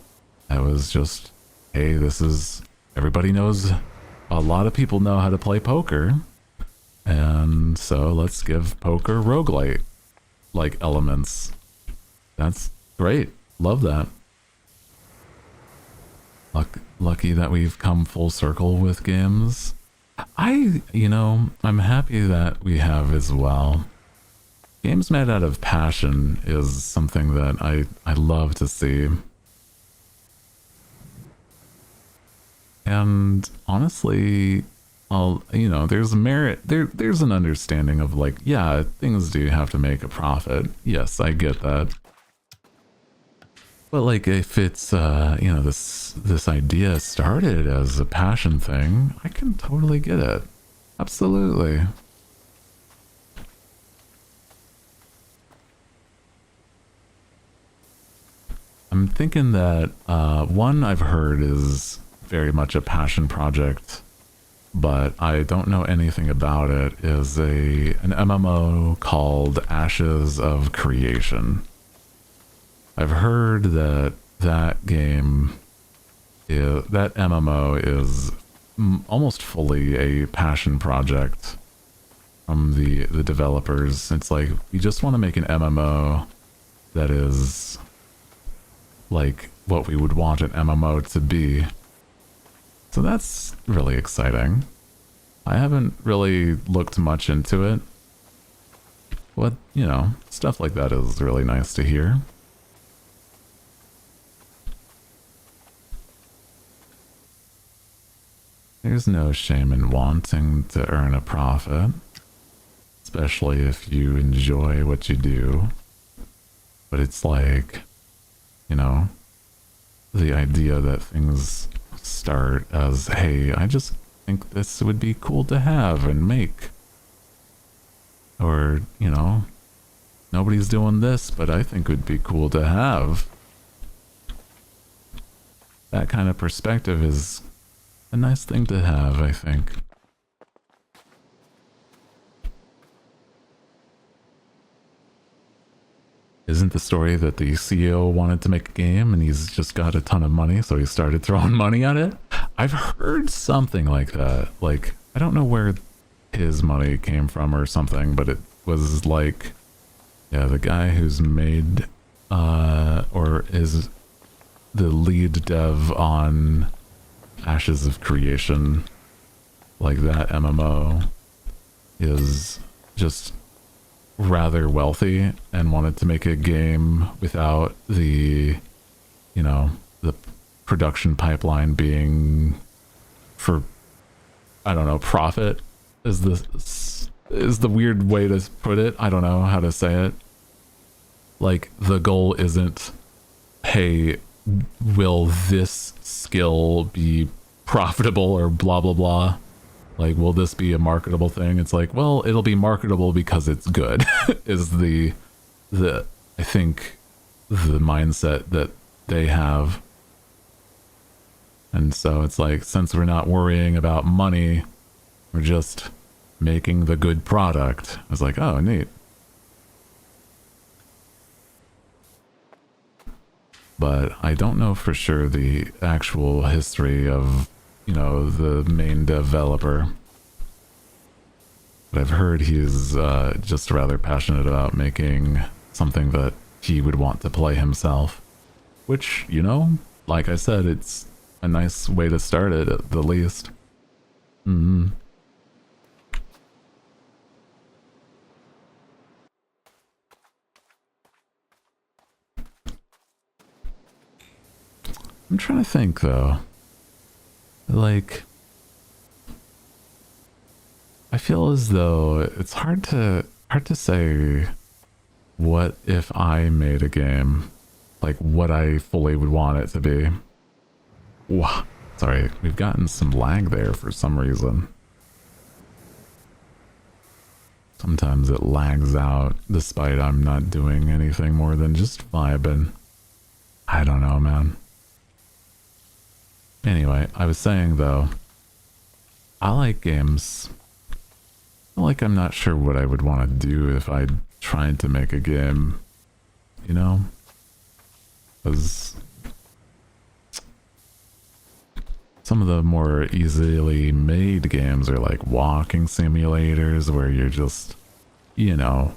I was just, hey, everybody knows, a lot of people know how to play poker. And so let's give poker roguelite like elements. That's great. Love that. Lucky that we've come full circle with games. I'm happy that we have as well. Games made out of passion is something that I love to see. And honestly, there's merit, there's an understanding of like, yeah, things do have to make a profit. Yes, I get that. But like if it's you know, this idea started as a passion thing, I can totally get it. Absolutely. I'm thinking that one I've heard is very much a passion project, but I don't know anything about it, is an MMO called Ashes of Creation. I've heard that that game, that MMO is almost fully a passion project from the developers. It's like, we just want to make an MMO that is like what we would want an MMO to be. So that's really exciting. I haven't really looked much into it, but you know, stuff like that is really nice to hear. There's no shame in wanting to earn a profit, especially if you enjoy what you do. But it's like, you know, the idea that things start as, hey, I just think this would be cool to have and make. Or, you know, nobody's doing this, but I think it would be cool to have. That kind of perspective is a nice thing to have, I think. Isn't the story that the CEO wanted to make a game and he's just got a ton of money, so he started throwing money at it? I've heard something like that. Like, I don't know where his money came from or something, but it was like, yeah, the guy who's made, or is the lead dev on Ashes of Creation, like that MMO, is just rather wealthy and wanted to make a game without the, you know, the production pipeline being for, I don't know, profit is the weird way to put it. I don't know how to say it. Like, the goal isn't, hey, will this skill be profitable or blah blah blah, like, will this be a marketable thing? It's like, well, it'll be marketable because it's good is the I think the mindset that they have. And so it's like, since we're not worrying about money, we're just making the good product. It's like, oh, neat. But I don't know for sure the actual history of, you know, the main developer. But I've heard he's just rather passionate about making something that he would want to play himself. Which, you know, like I said, it's a nice way to start it at the least. Mm-hmm. I'm trying to think though. Like, I feel as though it's hard to say what if I made a game, like what I fully would want it to be. Wow, sorry, we've gotten some lag there for some reason. Sometimes it lags out despite I'm not doing anything more than just vibing. I don't know, man. Anyway, I was saying though, I like games. Like, I'm not sure what I would want to do if I tried to make a game, you know? Because some of the more easily made games are like walking simulators where you're just, you know,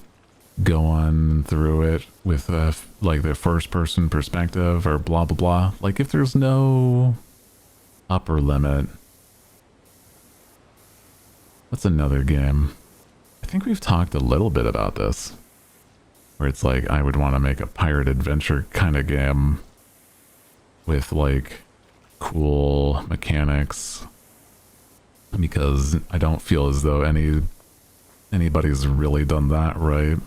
going through it with like the first person perspective or blah blah blah. Like, if there's no upper limit. What's another game? I think we've talked a little bit about this, where it's like, I would want to make a pirate adventure kind of game with like cool mechanics, because I don't feel as though anybody's really done that right.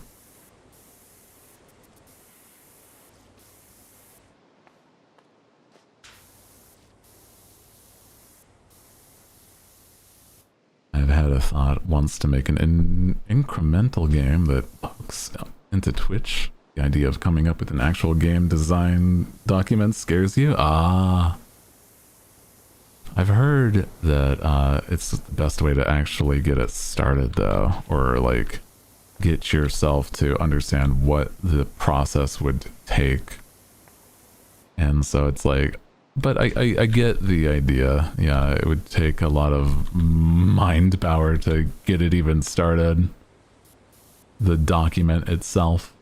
had a thought once to make an incremental game that hooks into Twitch. The idea of coming up with an actual game design document scares you? Ah. I've heard that it's the best way to actually get it started though, or like get yourself to understand what the process would take. And so it's like, but I get the idea. Yeah, it would take a lot of mind power to get it even started. The document itself.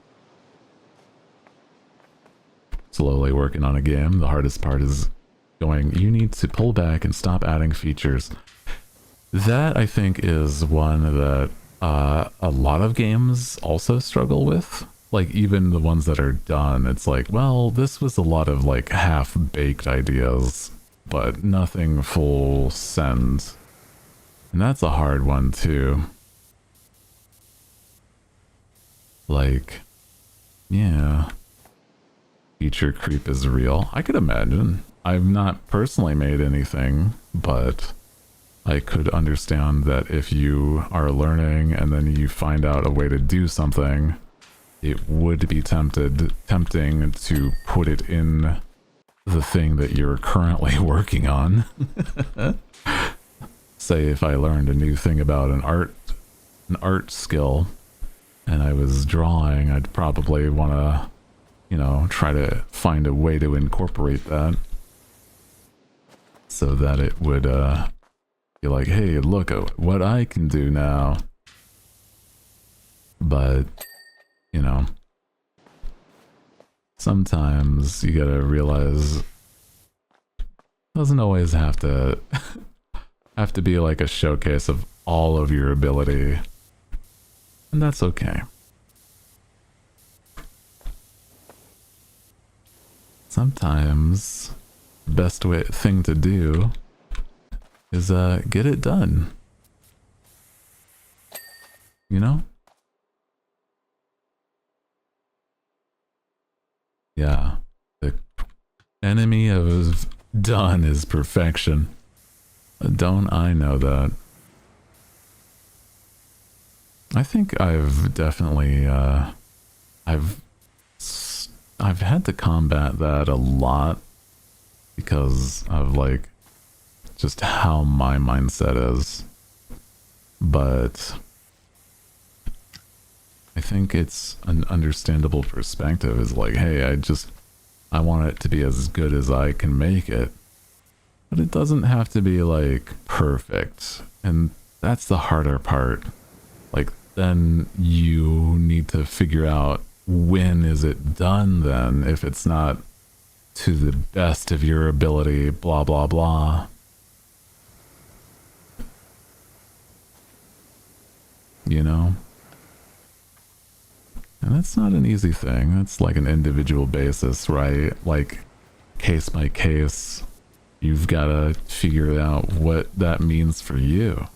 Slowly working on a game. The hardest part is going, you need to pull back and stop adding features. That, I think, is one that a lot of games also struggle with. Like, even the ones that are done, it's like, well, this was a lot of, like, half-baked ideas, but nothing full send. And that's a hard one, too. Like, yeah. Feature creep is real. I could imagine. I've not personally made anything, but I could understand that if you are learning and then you find out a way to do something, it would be tempting to put it in the thing that you're currently working on. Say if I learned a new thing about an art skill and I was drawing, I'd probably want to, you know, try to find a way to incorporate that so that it would be like, hey, look at what I can do now. But, you know, sometimes you gotta realize it doesn't always have to be like a showcase of all of your ability, and that's okay. Sometimes the best thing to do is get it done, you know? Yeah, the enemy of done is perfection. Don't I know that? I think I've definitely, I've had to combat that a lot because of like just how my mindset is. But I think it's an understandable perspective is like, hey, I want it to be as good as I can make it. But it doesn't have to be like perfect. And that's the harder part. Like then you need to figure out when is it done then if it's not to the best of your ability, blah, blah, blah. You know? And that's not an easy thing. It's like an individual basis, right? Like case by case, you've got to figure out what that means for you.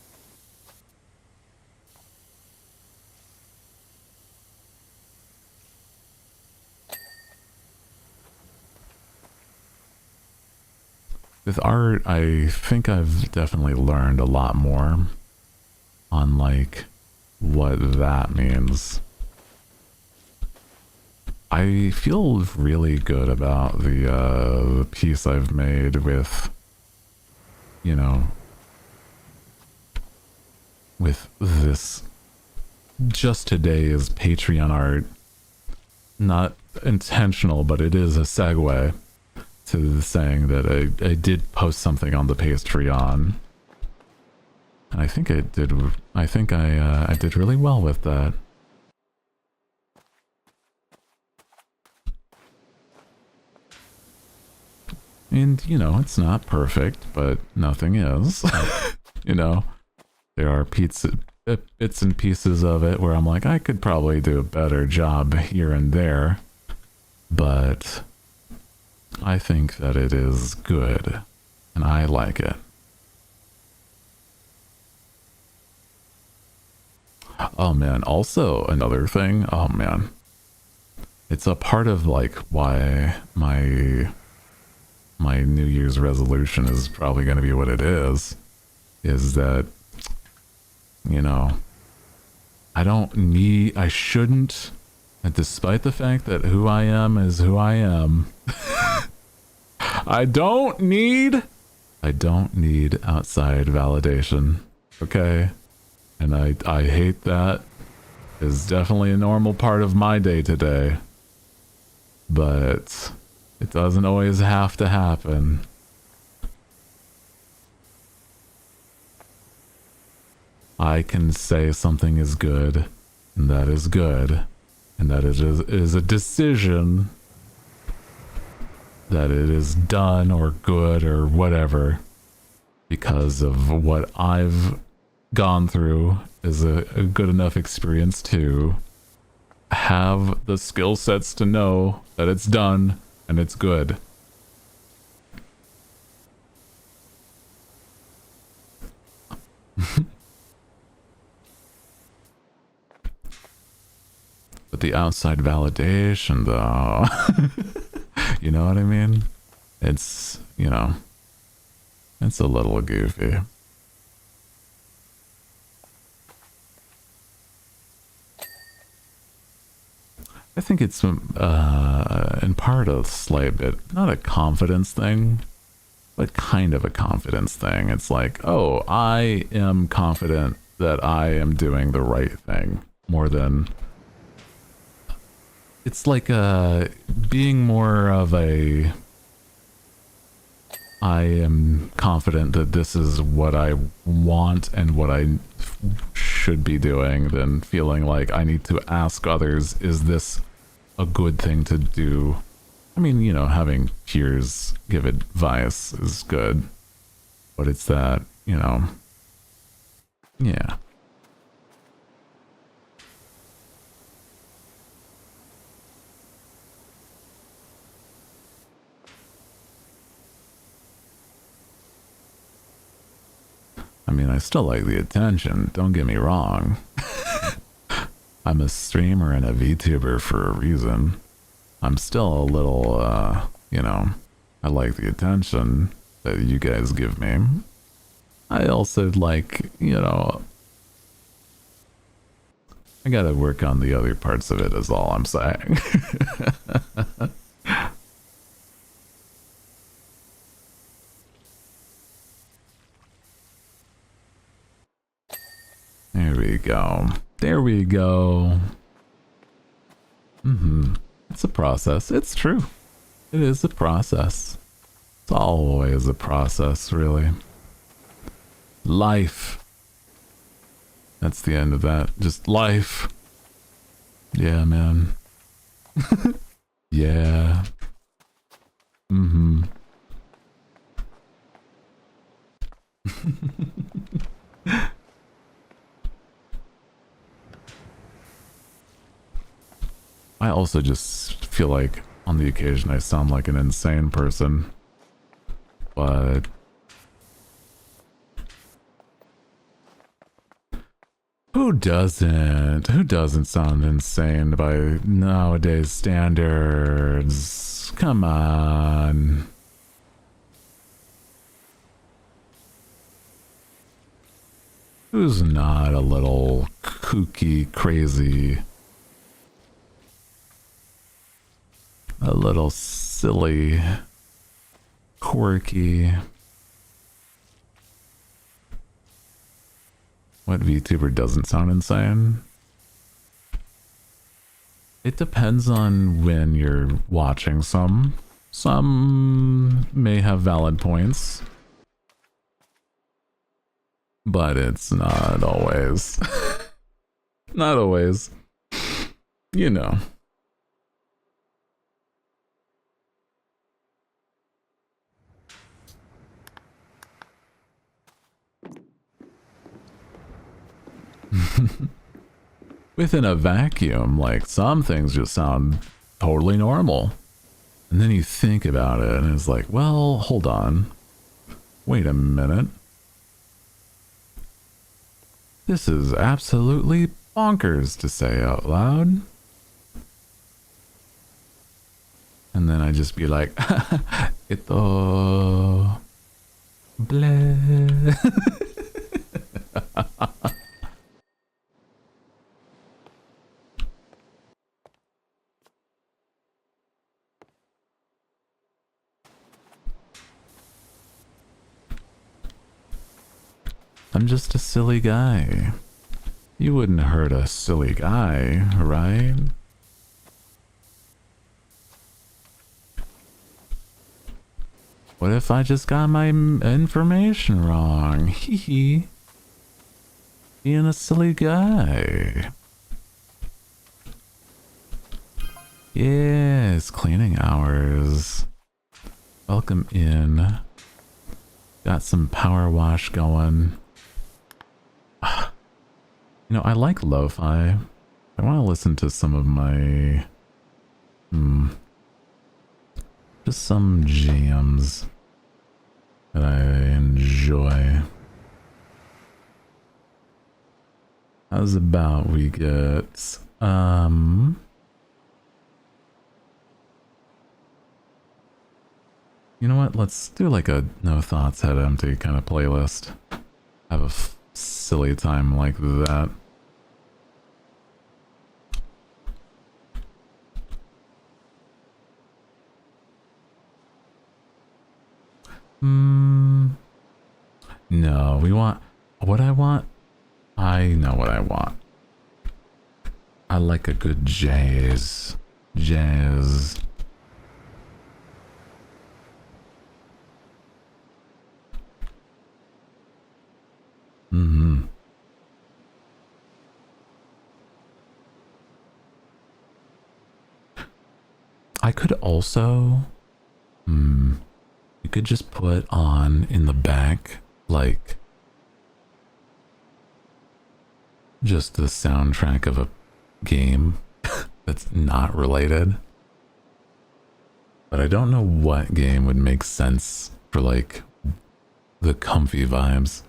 With art, I think I've definitely learned a lot more on like what that means. I feel really good about the piece I've made with, you know, with this just today's Patreon art. Not intentional, but it is a segue to saying that I did post something on the Patreon. And I think I did really well with that. And, you know, it's not perfect, but nothing is. You know, there are bits and pieces of it where I'm like, I could probably do a better job here and there. But I think that it is good, and I like it. Oh man, also another thing, oh man. It's a part of like why my New Year's resolution is probably going to be what it is that you know, I shouldn't, and despite the fact that who I am is who I am, I don't need outside validation, okay? And I hate that. It's definitely a normal part of my day-to-day. But it doesn't always have to happen. I can say something is good, and that is good, and that it is a decision, that it is done or good or whatever, because of what I've gone through is a good enough experience to have the skill sets to know that it's done and it's good. But the outside validation, though, you know what I mean? It's, you know, it's a little goofy. I think it's in part a slight bit, not a confidence thing, but kind of a confidence thing. It's like, oh, I am confident that I am doing the right thing more than... It's like being more of a... I am confident that this is what I want and what I should be doing than feeling like I need to ask others, is this a good thing to do? I mean, you know, having peers give advice is good, but it's that, you know, yeah. I mean, I still like the attention, don't get me wrong. I'm a streamer and a VTuber for a reason. I'm still a little, you know, I like the attention that you guys give me. I also like, you know, I gotta work on the other parts of it is all I'm saying. There we go. There we go. It's a process. It's true. It is a process. It's always a process, really. Life. That's the end of that. Just life. Yeah, man. Yeah. I also just feel like on the occasion I sound like an insane person, but who doesn't? Who doesn't sound insane by nowadays standards? Come on. Who's not a little kooky, crazy? A little silly, quirky. What VTuber doesn't sound insane? It depends on when you're watching some. Some may have valid points. But it's not always. Not always. You know. Within a vacuum, like, some things just sound totally normal. And then you think about it and it's like, well, hold on. Wait a minute. This is absolutely bonkers to say out loud. And then I just be like, ito... bleh. I'm just a silly guy. You wouldn't hurt a silly guy, right? What if I just got my information wrong? Hee hee. Being a silly guy. Yes, cleaning hours. Welcome in. Got some power wash going. You know, I like lo-fi. I want to listen to some of my... just some jams that I enjoy. How's about we get... You know what? Let's do like a no thoughts, head empty kind of playlist. Have a silly time like that. No, we want... What I want? I know what I want. I like a good jazz. Jazz. I could also... You could just put on in the back, like... just the soundtrack of a game that's not related. But I don't know what game would make sense for, like, the comfy vibes.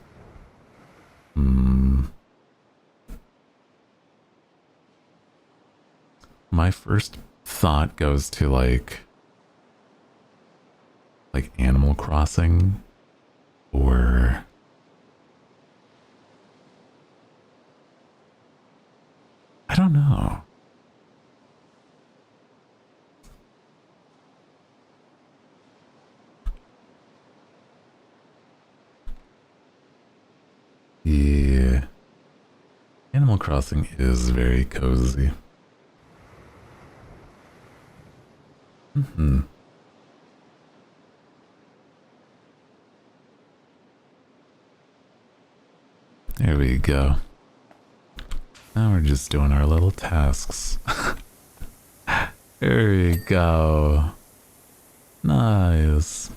My first thought goes to, like Animal Crossing, or... I don't know. Yeah. Animal Crossing is very cozy. There we go. Now we're just doing our little tasks. There we go. Nice.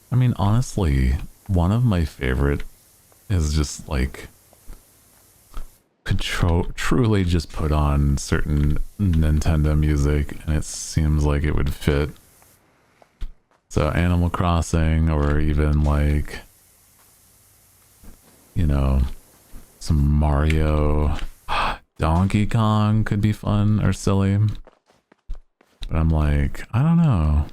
I mean, honestly, one of my favorite is just like could truly just put on certain Nintendo music and it seems like it would fit. So Animal Crossing, or even like, you know, some Mario. Donkey Kong could be fun or silly. But I'm like, I don't know.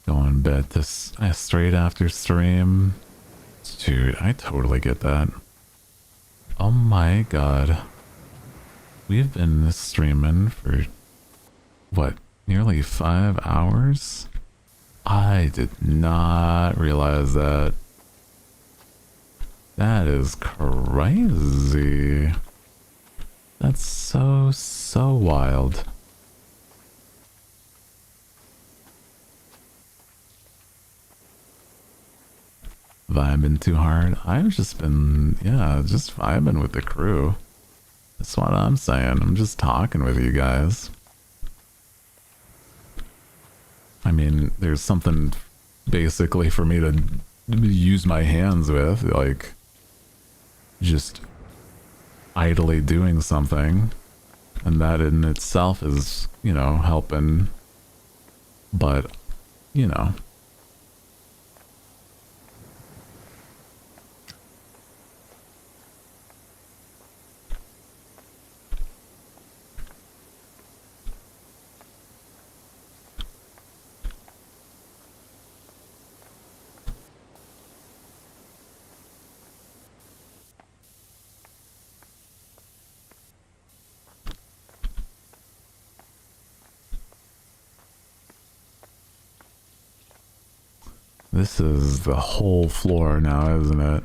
Going bed this straight after stream. Dude, I totally get that. Oh my god. We've been streaming for, what, nearly 5 hours? I did not realize that. That is crazy. That's so wild. Vibing too hard. I've just been, yeah, just vibing with the crew. That's what I'm saying. I'm just talking with you guys. I mean, there's something basically for me to use my hands with, like just idly doing something, and that in itself is, you know, helping. But, you know, This is the whole floor now, isn't it?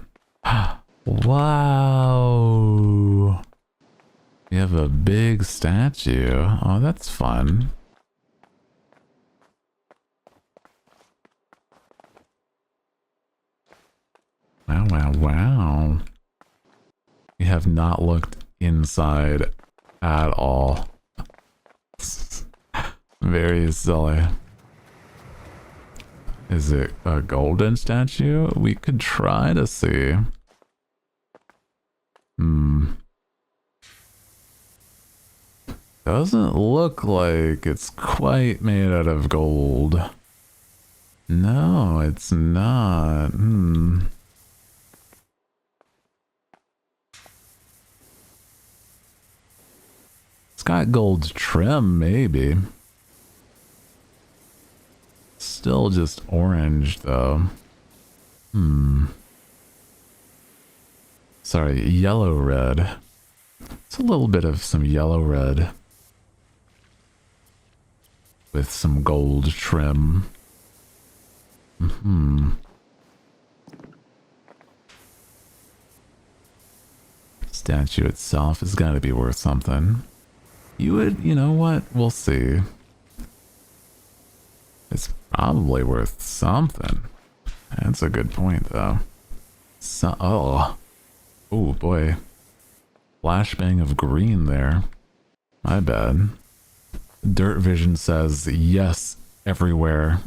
Wow. You have a big statue. Oh, that's fun. Wow, wow, wow. You have not looked inside at all. Very silly. Is it a golden statue? We could try to see. Doesn't look like it's quite made out of gold. No, it's not. It's got gold trim, maybe. Still just orange, though. Sorry, yellow red. It's a little bit of some yellow red. With some gold trim. Statue itself has got to be worth something. You know what? We'll see. It's probably worth something. That's a good point, though. Oh boy. Flashbang of green there. My bad. Dirt Vision says yes everywhere.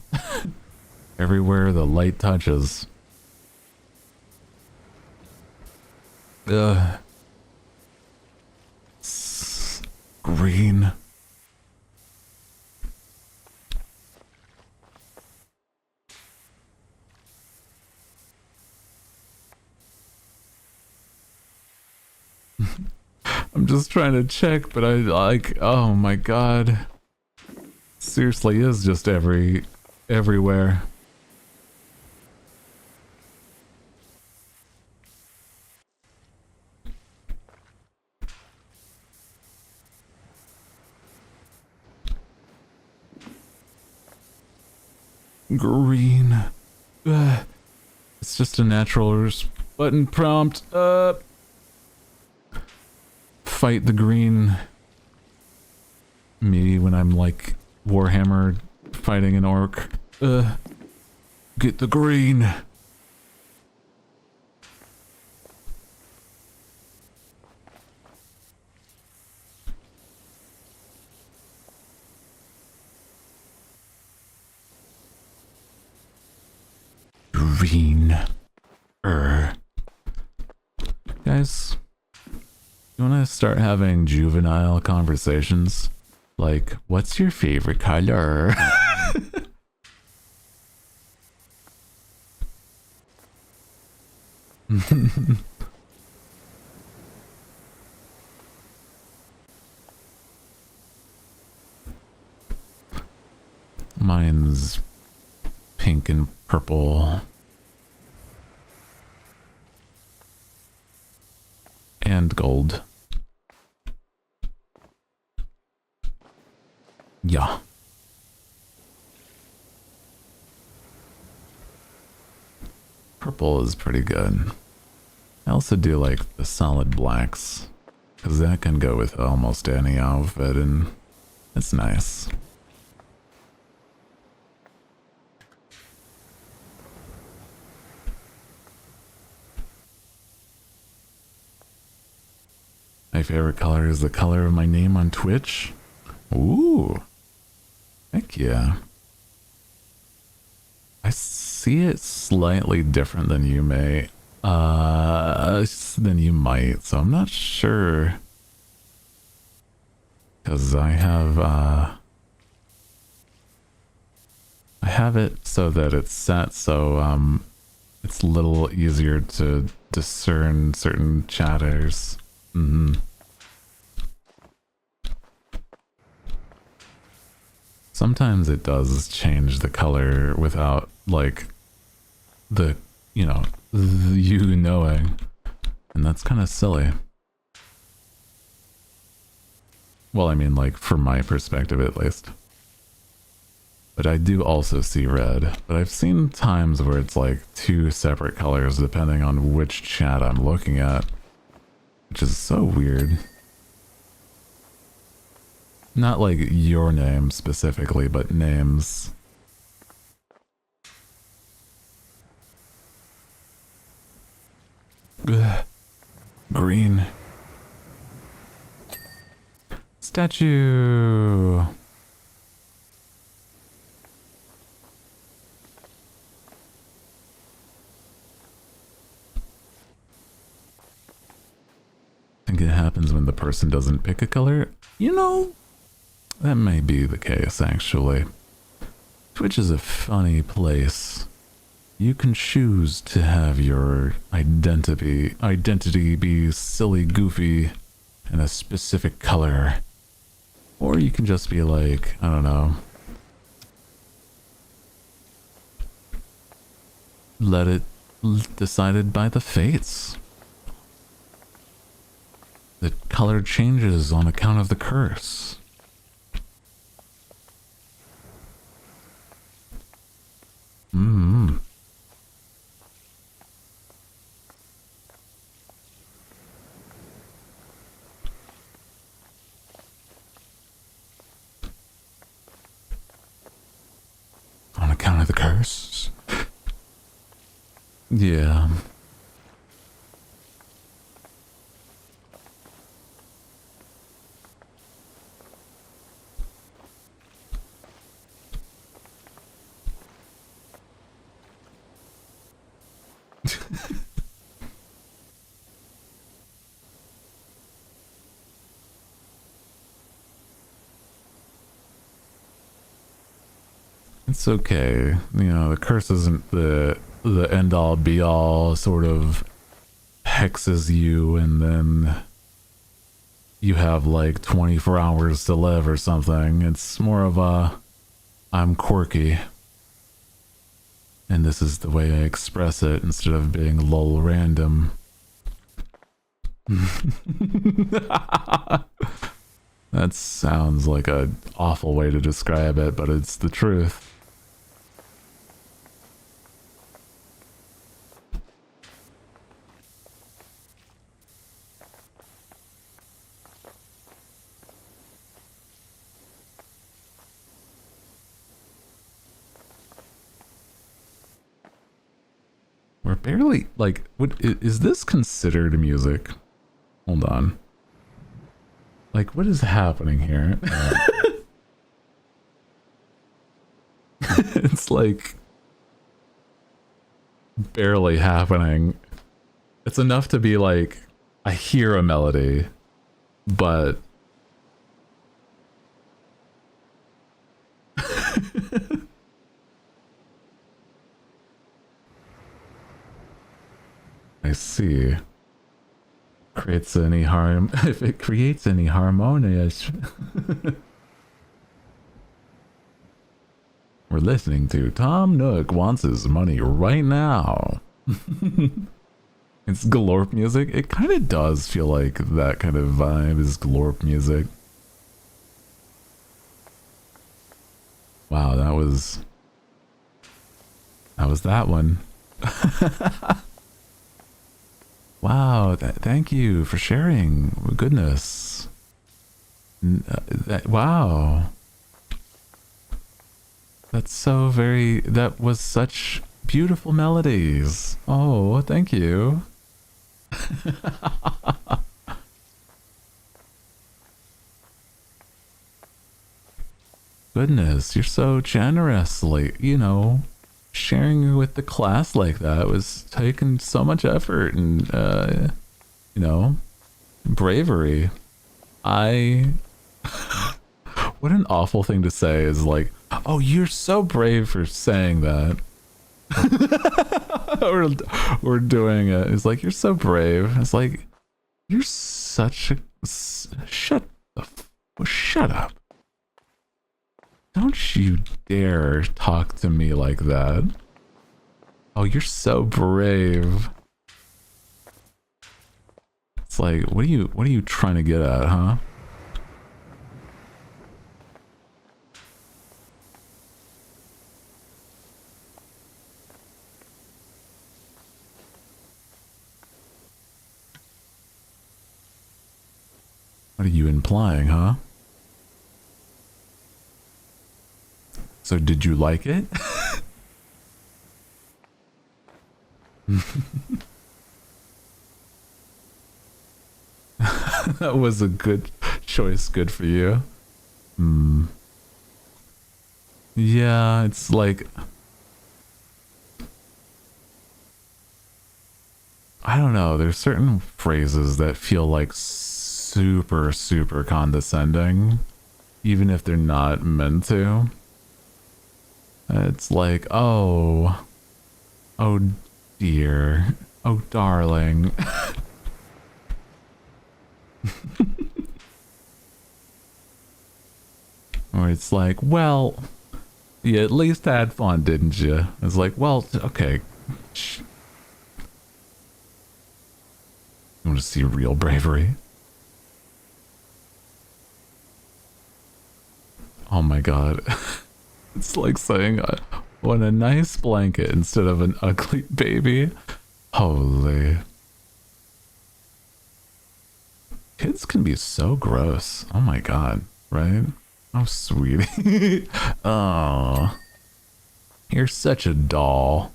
Everywhere the light touches. Green. I'm just trying to check, but oh my god. Seriously is just everywhere. Green. It's just a natural button prompt. Fight the green. Me when I'm like Warhammer fighting an orc. Get the green. Green. Guys, you want to start having juvenile conversations? Like, what's your favorite color? Mine's pink and purple. And gold. Yeah. Purple is pretty good. I also do like the solid blacks, because that can go with almost any outfit and it's nice. My favorite color is the color of my name on Twitch. Ooh. Heck yeah. I see it slightly different than you may. Than you might, so I'm not sure. Because I have it so that it's set so it's a little easier to discern certain chatters. Sometimes it does change the color without, like, the, you know, you knowing. And that's kind of silly. Well, I mean, like, from my perspective at least. But I do also see red. But I've seen times where it's like two separate colors depending on which chat I'm looking at. Which is so weird. Not like your name specifically, but names. Ugh. Green. Statue. I think it happens when the person doesn't pick a color. You know, that may be the case, actually. Twitch is a funny place. You can choose to have your identity be silly, goofy, and a specific color. Or you can just be like, I don't know. Let it decided by the fates. The color changes on account of the curse. On account of the curse? Yeah. It's okay. You know, the curse isn't the end all be all, sort of hexes you and then you have like 24 hours to live or something. It's more of a, I'm quirky. And this is the way I express it instead of being lol random. That sounds like an awful way to describe it, but it's the truth. We're barely, like, what is this considered music? Hold on. Like, what is happening here? It's like barely happening. It's enough to be like, I hear a melody, but I see. Creates any harm if it creates any harmonious. We're listening to Tom Nook wants his money right now. It's glorp music. It kind of does feel like that kind of vibe is glorp music. Wow, that was that one. Wow, thank you for sharing. Goodness. Wow. That's so very... That was such beautiful melodies. Oh, thank you. Goodness, you're so generously, you know, sharing with the class like that was taking so much effort and, you know, bravery. What an awful thing to say is like, oh, you're so brave for saying that. or doing it. It's like, you're so brave. It's like, you're such a... Shut up. Don't you dare talk to me like that. Oh, you're so brave. It's like, what are you trying to get at, huh? What are you implying, huh? So did you like it? That was a good choice. Good for you. Yeah, it's like... I don't know. There's certain phrases that feel like super, super condescending, even if they're not meant to. It's like, oh dear, oh darling. Or it's like, well, you at least had fun, didn't you? It's like, well, okay. You want to see real bravery? Oh my god. It's like saying, what a nice blanket instead of an ugly baby. Holy. Kids can be so gross. Oh my god, right? Oh, sweetie. Oh. You're such a doll.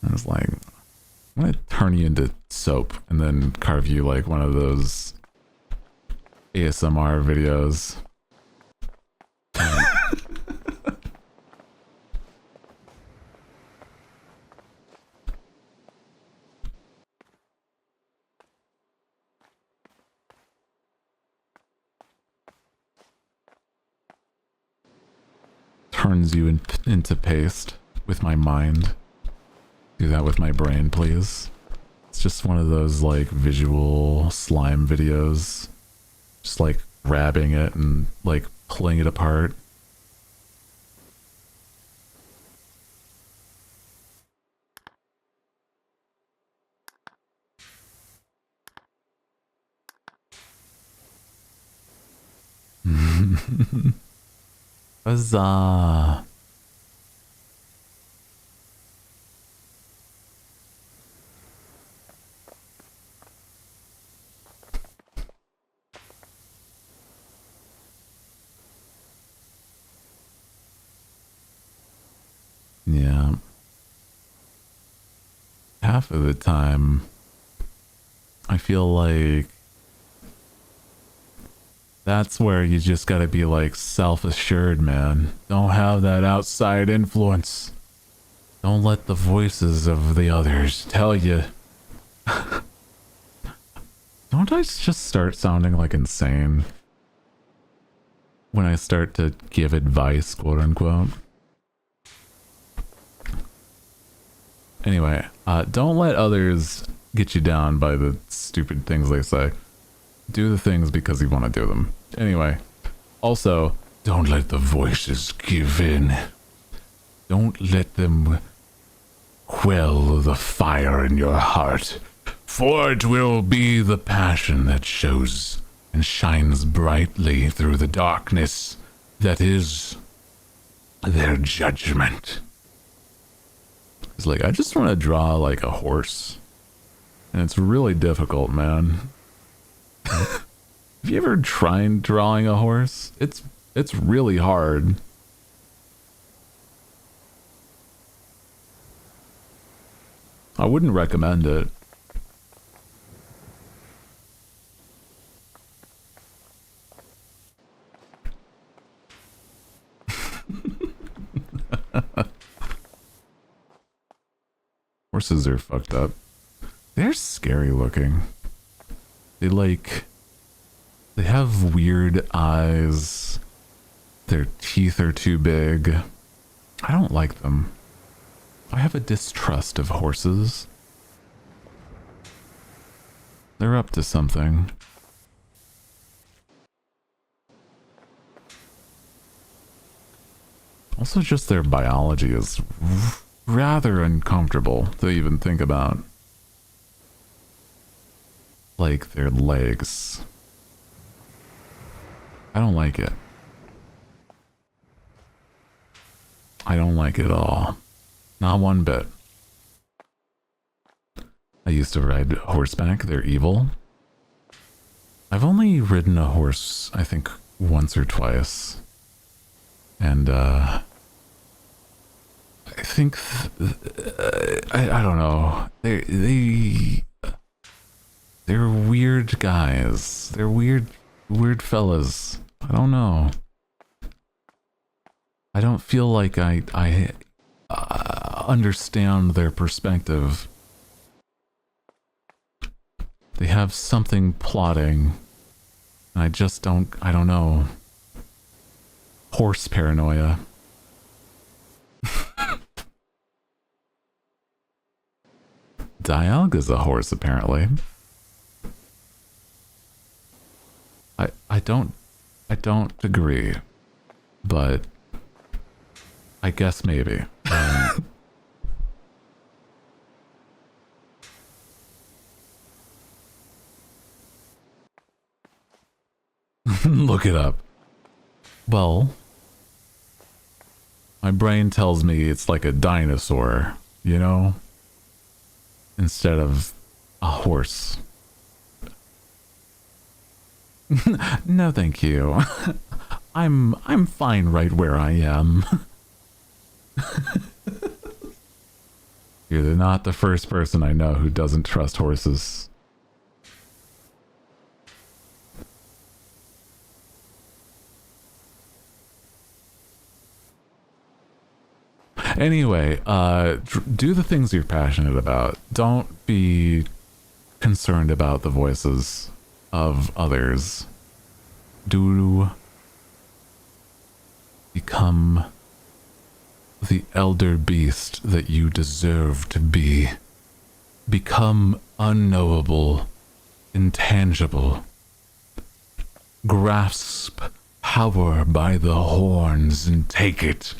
And it's like, I'm gonna turn you into soap and then carve you like one of those ASMR videos. Turns you into paste with my mind. Do that with my brain, please. It's just one of those like visual slime videos. Just like grabbing it and like pulling it apart. Huzzah! Yeah. Half of the time, I feel like that's where you just gotta be like self-assured, man. Don't have that outside influence. Don't let the voices of the others tell you. Don't I just start sounding like insane when I start to give advice, quote unquote? Anyway, don't let others get you down by the stupid things they say. Do the things because you want to do them. Anyway, also, don't let the voices give in. Don't let them quell the fire in your heart, for it will be the passion that shows and shines brightly through the darkness that is their judgment. It's like, I just want to draw like a horse, and it's really difficult, man. Have you ever tried drawing a horse? It's really hard. I wouldn't recommend it. Horses are fucked up. They're scary looking. They have weird eyes. Their teeth are too big. I don't like them. I have a distrust of horses. They're up to something. Also, just their biology is rather uncomfortable to even think about. Like their legs. I don't like it. I don't like it at all. Not one bit. I used to ride horseback. They're evil. I've only ridden a horse, I think, once or twice. And, I think, I don't know. They're weird guys. They're weird fellas. I don't know. I don't feel like I understand their perspective. They have something plotting. And I just don't know. Horse paranoia. Dialga's a horse, apparently. I don't agree, but I guess maybe. Look it up. Well, my brain tells me it's like a dinosaur, you know? Instead of a horse. No, thank you. I'm fine right where I am. You're not the first person I know who doesn't trust horses. Anyway, do the things you're passionate about. Don't be concerned about the voices of others. Do become the elder beast that you deserve to be. Become unknowable, intangible. Grasp power by the horns and take it.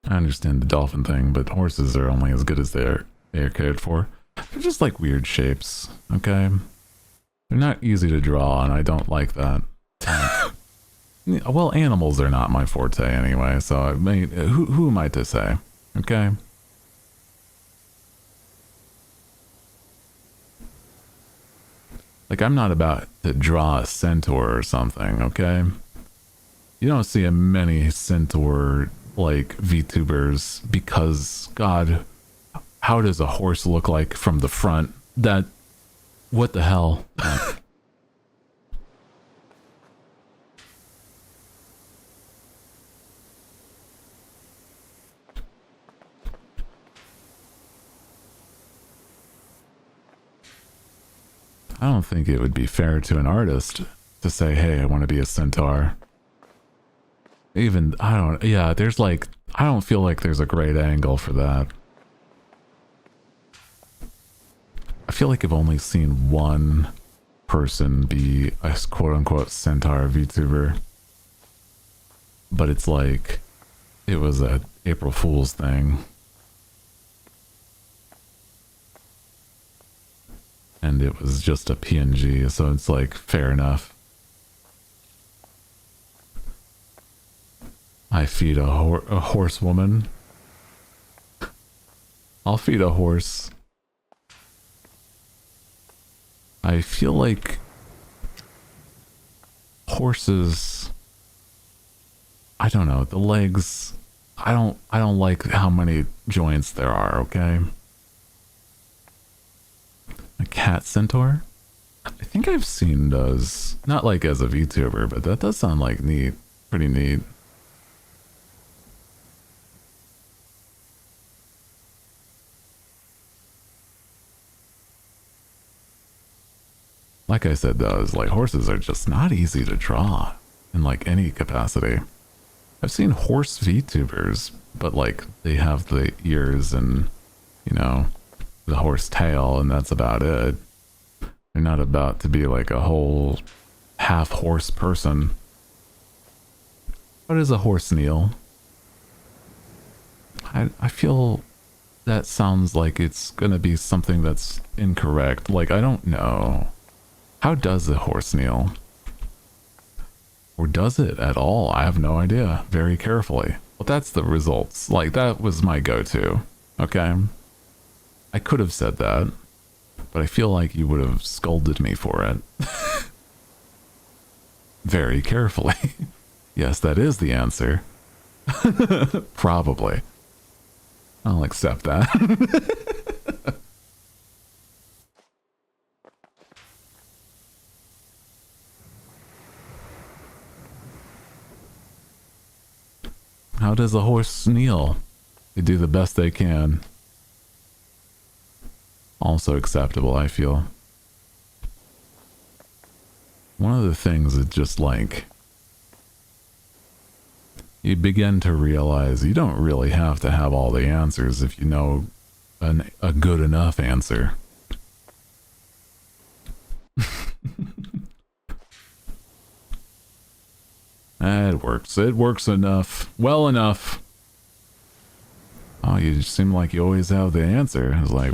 I understand the dolphin thing, but horses are only as good as they are cared for. They're just like weird shapes, okay? They're not easy to draw, and I don't like that. Well, animals are not my forte anyway, so I mean, who am I to say, okay? Like, I'm not about to draw a centaur or something, okay? You don't see many centaur like VTubers because, God, how does a horse look like from the front? What the hell? I don't think it would be fair to an artist to say, hey, I want to be a centaur. Even, there's like, I don't feel like there's a great angle for that. I feel like I've only seen one person be a quote-unquote centaur VTuber. But it's like, it was a April Fool's thing. And it was just a PNG, so it's like, fair enough. I feed a horse woman. I'll feed a horse. I feel like horses, I don't know, the legs, I don't like how many joints there are, okay? A cat centaur? I think I've seen those. Not like as a VTuber, but that does sound like neat. Pretty neat. Like I said, though, is like horses are just not easy to draw in like any capacity. I've seen horse VTubers, but like they have the ears and, you know, the horse tail, and that's about it. They're not about to be like a whole half horse person. What is a horse kneel? I feel that sounds like it's gonna be something that's incorrect. Like, I don't know. How does a horse kneel? Or does it at all? I have no idea. Very carefully. Well, that's the results. Like, that was my go-to. Okay? I could have said that, but I feel like you would have scolded me for it. Very carefully. Yes, that is the answer. Probably. I'll accept that. How does a horse kneel? They do the best they can. Also acceptable, I feel. One of the things is just like, you begin to realize you don't really have to have all the answers if you know a good enough answer. It works. It works enough. Well enough. Oh, you just seem like you always have the answer. I was like...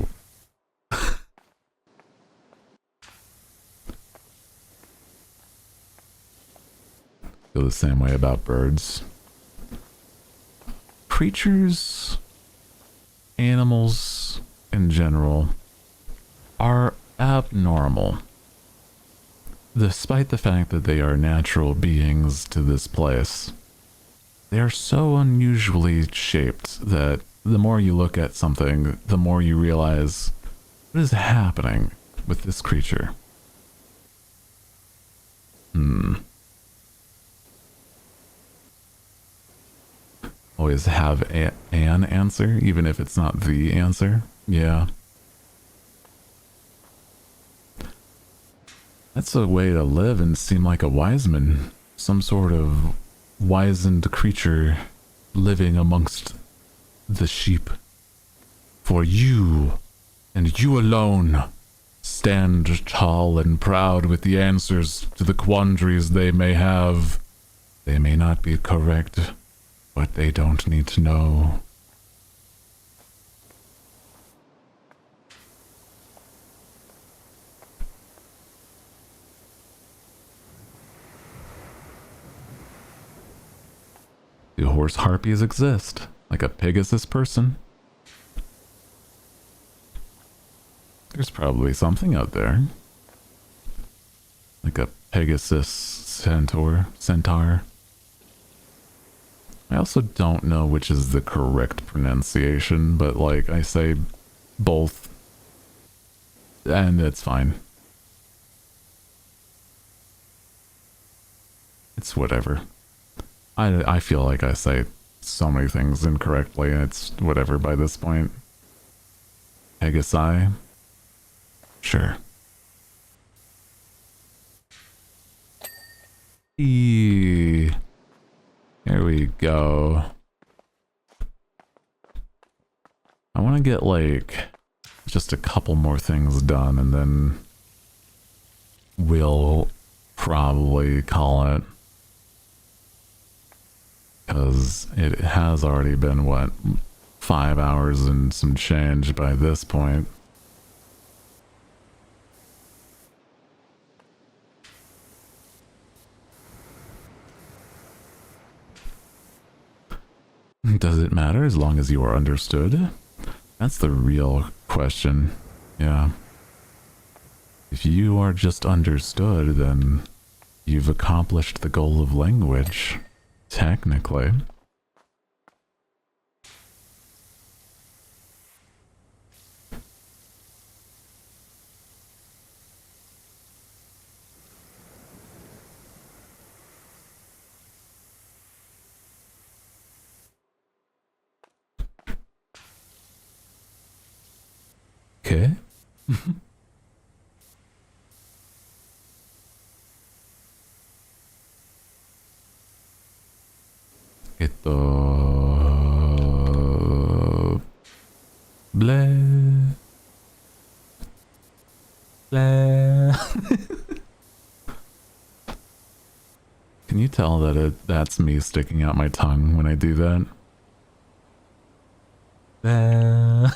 Feel the same way about birds. Creatures, animals in general, are abnormal. Despite the fact that they are natural beings to this place, they are so unusually shaped that the more you look at something, the more you realize what is happening with this creature. Always have an answer, even if it's not the answer. Yeah. That's a way to live and seem like a wise man. Some sort of wizened creature living amongst the sheep. For you, and you alone, stand tall and proud with the answers to the quandaries they may have. They may not be correct, but they don't need to know. Do horse harpies exist? Like a Pegasus person? There's probably something out there. Like a Pegasus centaur. I also don't know which is the correct pronunciation, but like I say both, and it's fine. It's whatever. I feel like I say so many things incorrectly, and it's whatever by this point. Pegasi? Sure. Here we go. I want to get like just a couple more things done, and then we'll probably call it. Because it has already been, what, 5 hours and some change by this point. Does it matter as long as you are understood? That's the real question. Yeah. If you are just understood, then you've accomplished the goal of language. Technically. Okay. Bleh. Bleh. Can you tell that that's me sticking out my tongue when I do that? Here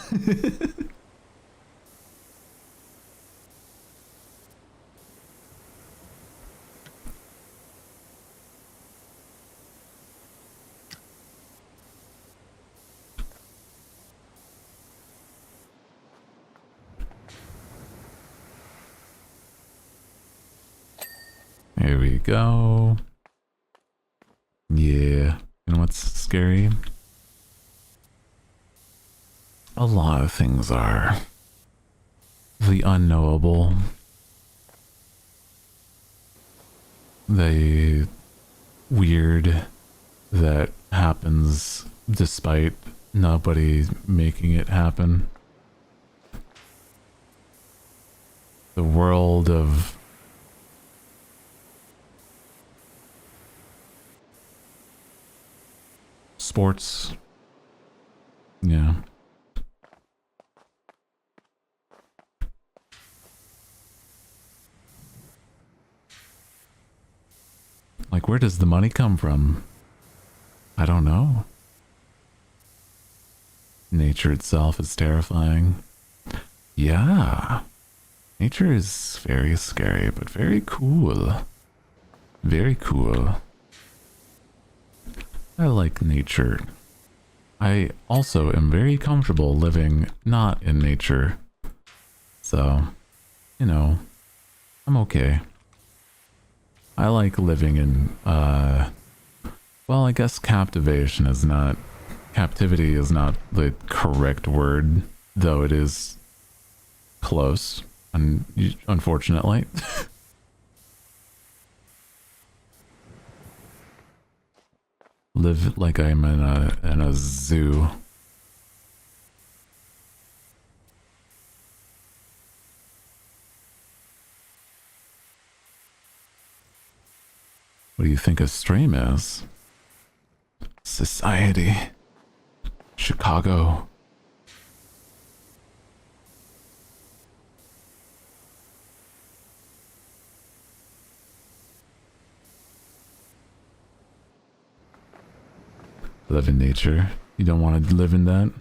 we go. Yeah. You know what's scary? A lot of things are. The unknowable. The weird that happens despite nobody making it happen. The world of sports. Yeah. Like, where does the money come from? I don't know. Nature itself is terrifying. Yeah. Nature is very scary, but very cool. Very cool. I like nature. I also am very comfortable living not in nature. So, you know, I'm okay. I like living in, well, I guess captivity is not the correct word, though it is close, unfortunately. Live like I'm in a zoo. What do you think a stream is? Society. Chicago. Live in nature. You don't want to live in that?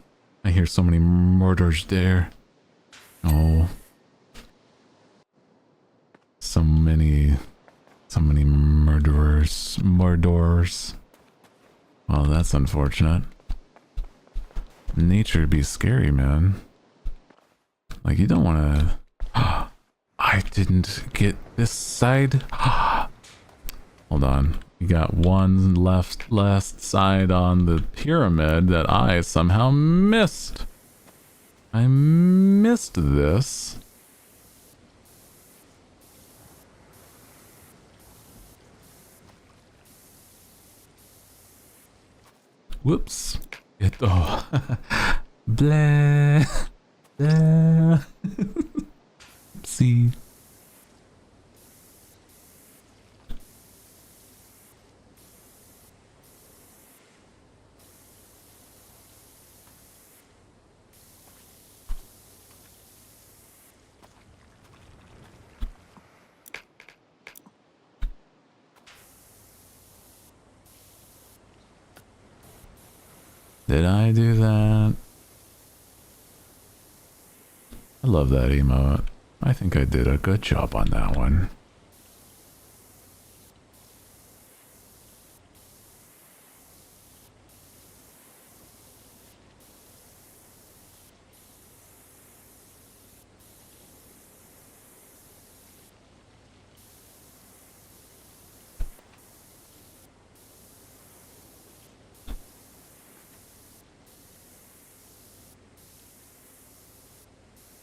I hear so many murders there. Oh. So many murderers. Well, that's unfortunate. Nature be scary, man. Like, you don't want to... I didn't get this side. Hold on. You got one last side on the pyramid that I somehow missed. I missed this. Whoops. Oh. Blah. Blah. See. Did I do that? I love that emote. I think I did a good job on that one.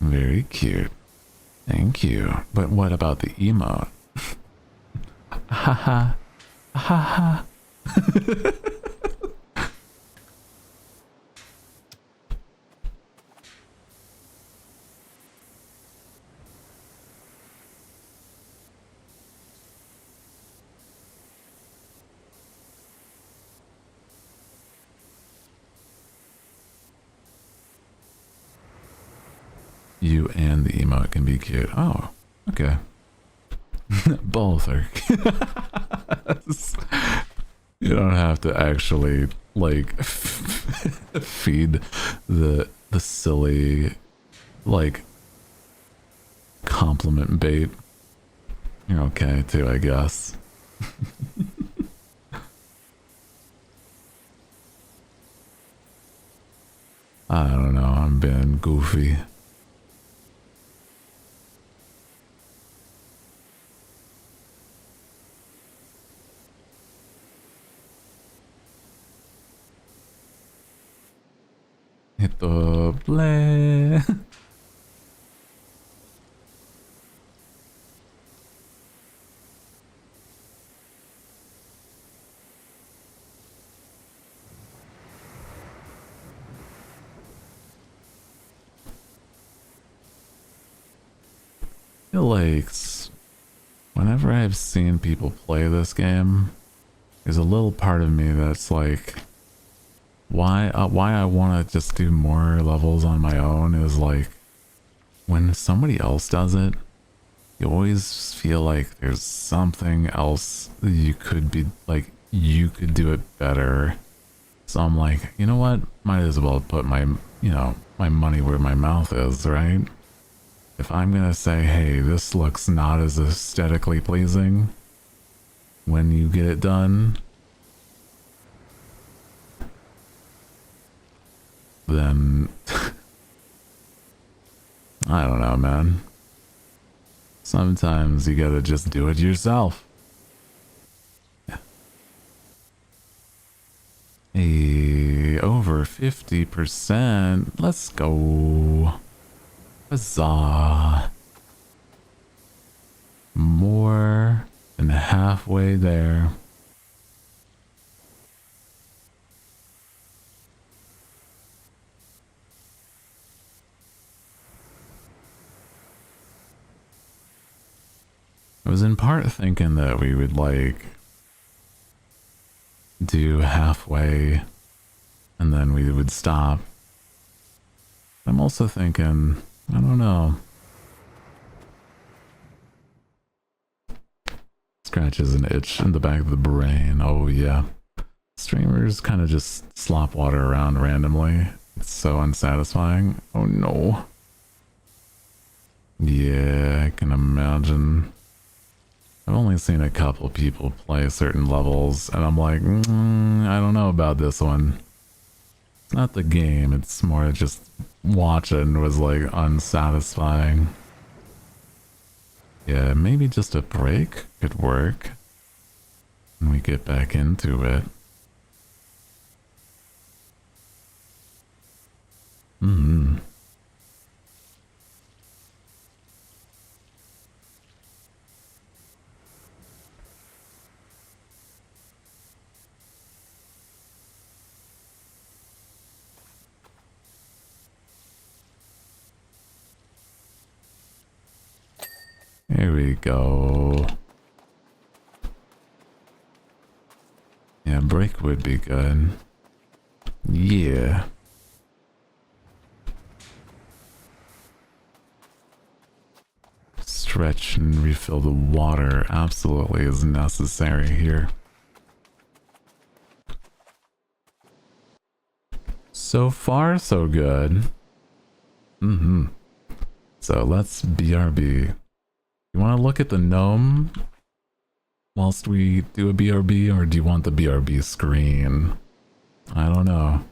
Very cute. Thank you. But what about the emote? Haha. Haha. You and the emote can be cute. Oh, okay. Both are. You don't have to actually, like, feed the silly, like, compliment bait. You're okay too, I guess. I don't know, I'm being goofy. Ito ble. I feel like whenever I've seen people play this game, there's a little part of me that's like, why I want to just do more levels on my own is like, when somebody else does it, you always feel like there's something else that you could be, like, you could do it better. So I'm like, you know what? Might as well put my, you know, my money where my mouth is, right? If I'm gonna say, hey, this looks not as aesthetically pleasing when you get it done, then I don't know, man. Sometimes you gotta just do it yourself. Yeah. Hey, over 50%. Let's go. Huzzah. More than halfway there. I was in part thinking that we would, like, do halfway and then we would stop. I'm also thinking, I don't know. Scratches an itch in the back of the brain. Oh yeah. Streamers kind of just slop water around randomly. It's so unsatisfying. Oh no. Yeah, I can imagine. I've only seen a couple people play certain levels, and I'm like, I don't know about this one. It's not the game, it's more just watching was like unsatisfying. Yeah, maybe just a break could work. And we get back into it. Here we go. Yeah, break would be good. Yeah. Stretch and refill the water absolutely is necessary here. So far, so good. So let's BRB. You want to look at the gnome whilst we do a BRB, or do you want the BRB screen? I don't know.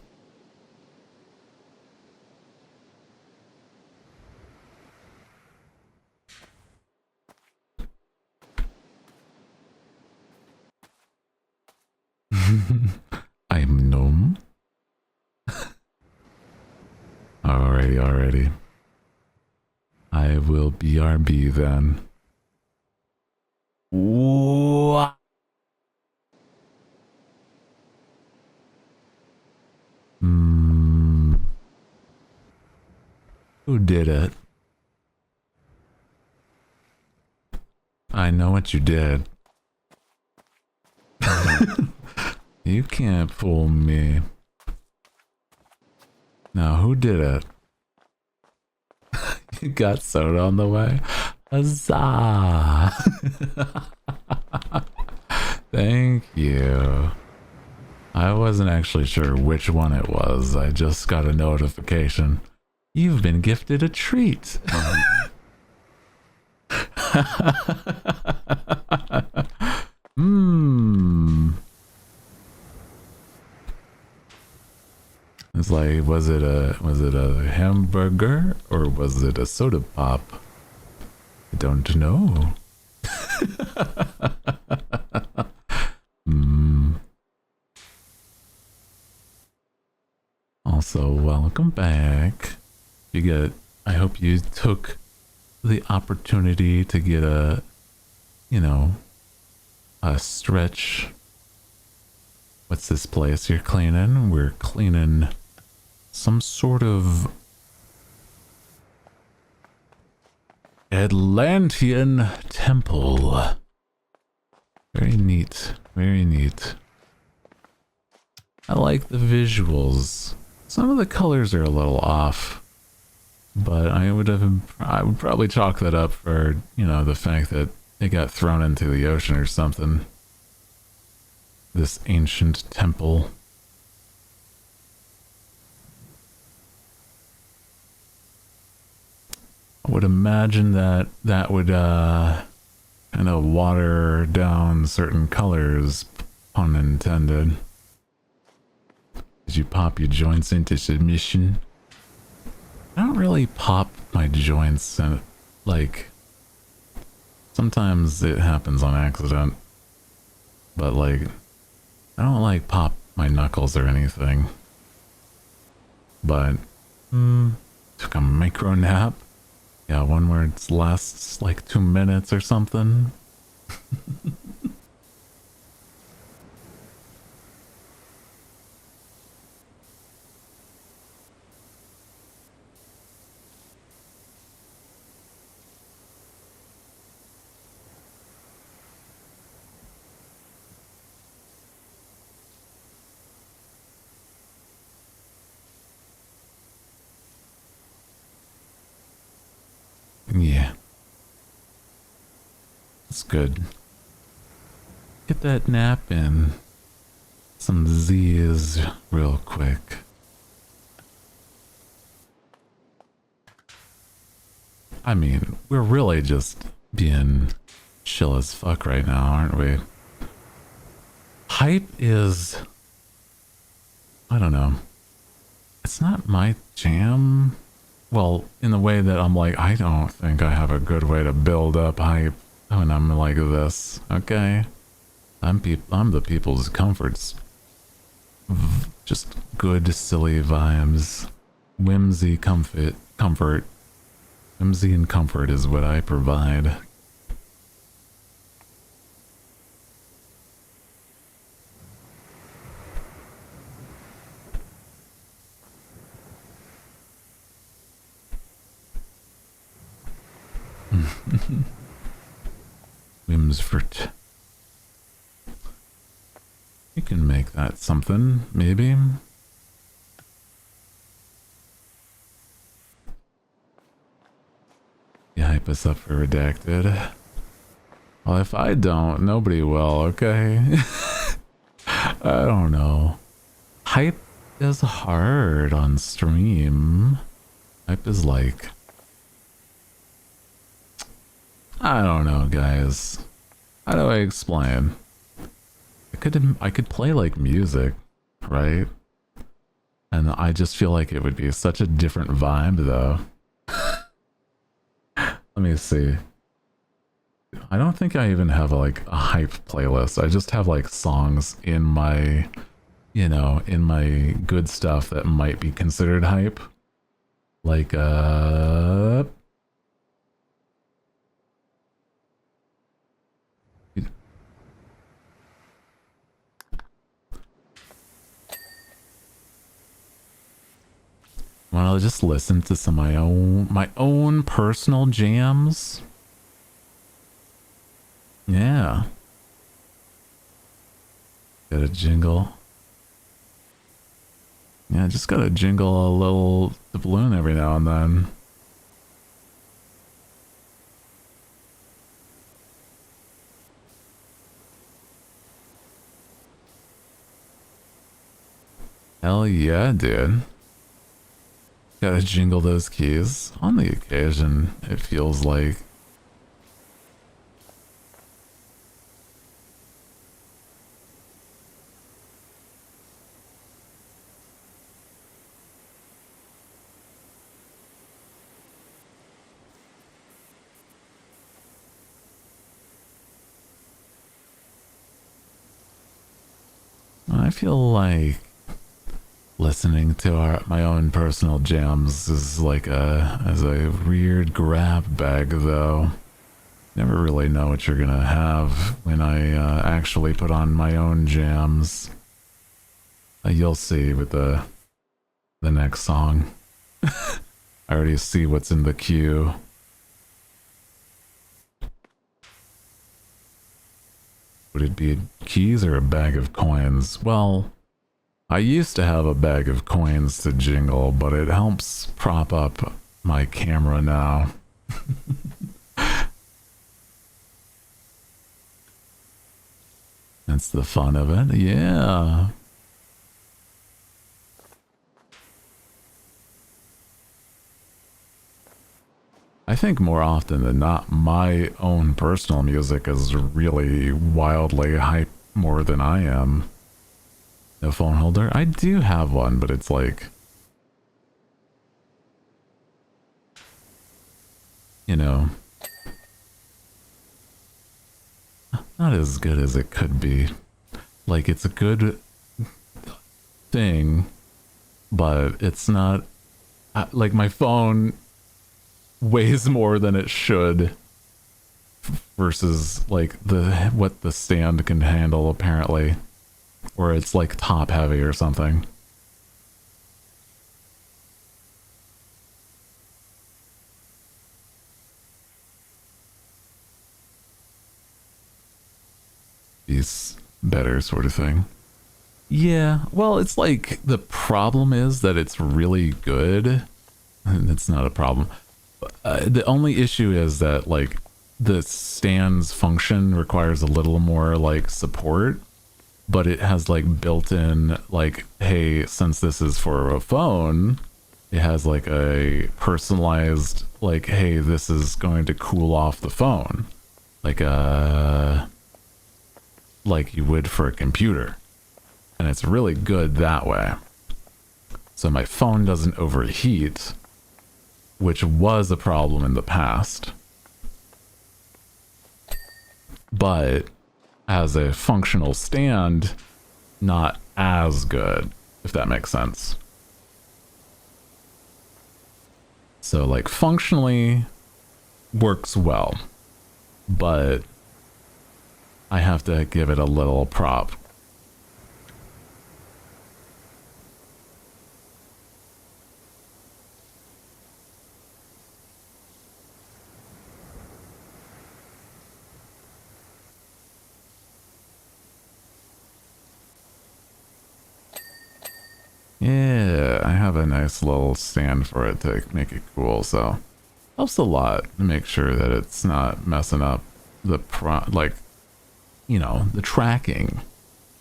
I'm gnome. Alrighty. I will BRB then. What? Who did it? I know what you did. You can't fool me. Now, who did it? You got soda on the way? Huzzah! Thank you. I wasn't actually sure which one it was. I just got a notification. You've been gifted a treat. Mmm. It's like, was it a hamburger or was it a soda pop? I don't know. Also, welcome back. I hope you took the opportunity to get a stretch. What's this place you're cleaning? We're cleaning some sort of Atlantean temple. Very neat. Very neat. I like the visuals. Some of the colors are a little off, but I would probably chalk that up for, the fact that it got thrown into the ocean or something. This ancient temple. I would imagine that would kind of water down certain colors, pun intended. Did you pop your joints into submission? I don't really pop my joints, and like sometimes it happens on accident, but like I don't like pop my knuckles or anything. But took a micro nap. Yeah, one where it lasts like 2 minutes or something. Yeah. That's good. Get that nap in. Some Z's real quick. I mean, we're really just being chill as fuck right now, aren't we? Hype is... I don't know. It's not my jam. Well, in the way that I'm like, I don't think I have a good way to build up hype when I'm like this, okay? I'm the people's comforts. Just good, silly vibes. Whimsy, comfort. Whimsy and comfort is what I provide. Whimsfort. You can make that something, maybe. You hype us up for redacted. Well, if I don't, nobody will, okay? I don't know. Hype is hard on stream. Hype is like... I don't know, guys. How do I explain? I could play like music, right? And I just feel like it would be such a different vibe, though. Let me see. I don't think I even have like a hype playlist. I just have like songs in my, in my good stuff that might be considered hype. Like, want to just listen to some of my own personal jams? Yeah. Got a jingle. Yeah, just gotta jingle a little doubloon every now and then. Hell yeah, dude. Gotta jingle those keys. On the occasion, it feels like. I feel like listening to my own personal jams is like a weird grab bag, though. Never really know what you're gonna have when I actually put on my own jams. You'll see with the next song. I already see what's in the queue. Would it be keys or a bag of coins? Well, I used to have a bag of coins to jingle, but it helps prop up my camera now. That's the fun of it, yeah. I think more often than not, my own personal music is really wildly hype more than I am. No phone holder? I do have one, but it's like, you know, not as good as it could be. Like, it's a good thing, but it's not, like, my phone weighs more than it should versus like what the stand can handle, apparently, or it's like top heavy or something. These better sort of thing. Yeah, well, it's like the problem is that it's really good, and it's not a problem. The only issue is that like the stand's function requires a little more like support, but it has like built-in like, hey, since this is for a phone, it has like a personalized like, hey, this is going to cool off the phone, like you would for a computer, and it's really good that way. So my phone doesn't overheat, which was a problem in the past. But as a functional stand, not as good, if that makes sense. So like functionally works well, but I have to give it a little prop. Yeah, I have a nice little stand for it to make it cool, so helps a lot to make sure that it's not messing up the the tracking,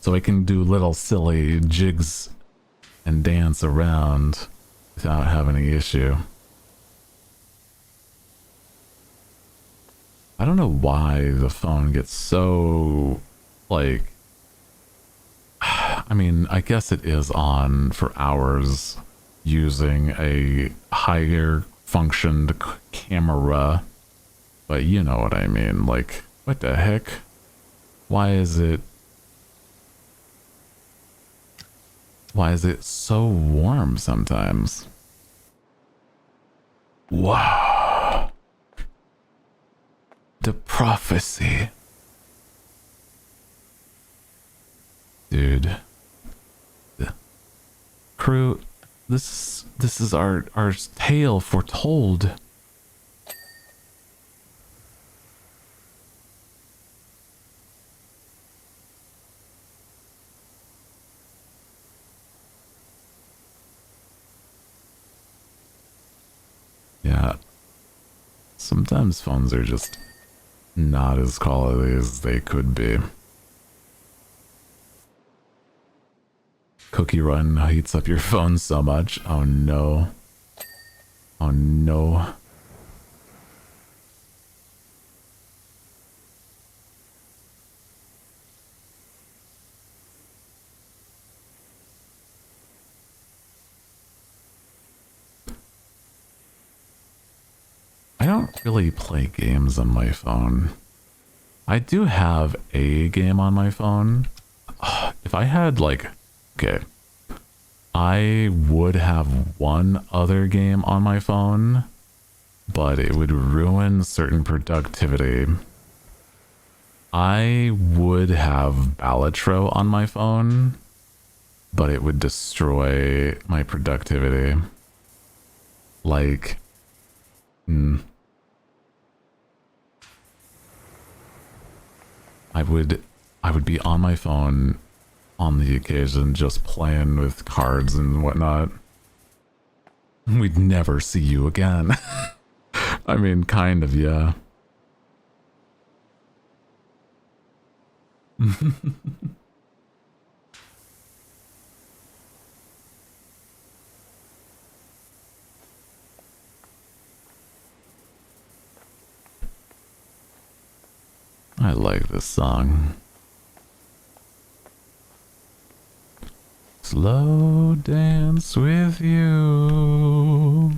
so I can do little silly jigs and dance around without having any issue. I don't know why the phone gets so like, I mean, I guess it is on for hours using a higher functioned camera, but you know what I mean. Like, what the heck? Why is it so warm sometimes? Wow. The prophecy. Dude. The crew, this is our tale foretold. Yeah. Sometimes phones are just not as quality as they could be. Cookie Run heats up your phone so much. Oh no. Oh no. I don't really play games on my phone. I do have a game on my phone. If I had like, okay, I would have one other game on my phone, but it would ruin certain productivity. I would have Balatro on my phone, but it would destroy my productivity. Like, I would be on my phone on the occasion just playing with cards and whatnot. We'd never see you again. I mean, kind of, yeah. I like this song. Slow dance with you.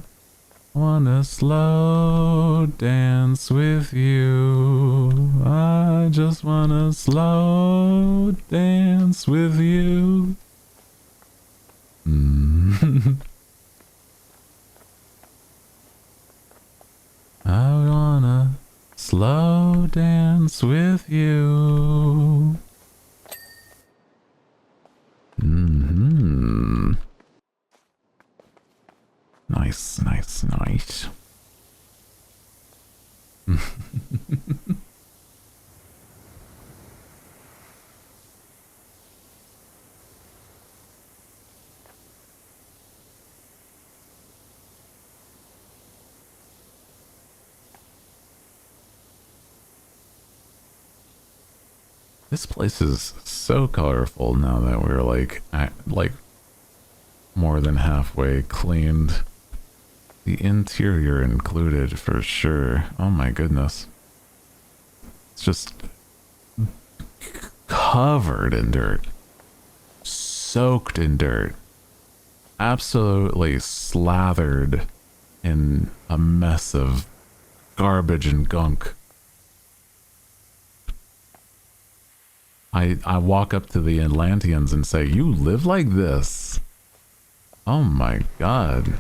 Wanna slow dance with you. I just wanna slow dance with you. I wanna slow dance with you. Nice, nice, nice. This place is so colorful now that we're like more than halfway cleaned. The interior included for sure. Oh my goodness. It's just covered in dirt. Soaked in dirt. Absolutely slathered in a mess of garbage and gunk. I walk up to the Atlanteans and say, "You live like this?" Oh my god.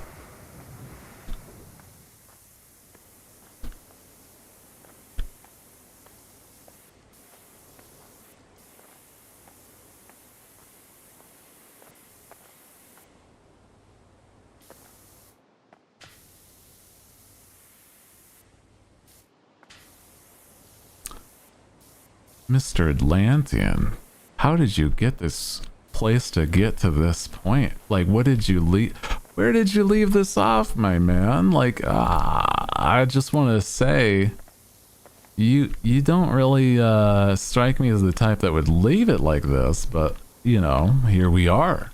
Mr. Atlantean, how did you get this place to get to this point? Like, what did you leave? Where did you leave this off, my man? Like, I just want to say, you don't really strike me as the type that would leave it like this, but, you know, here we are.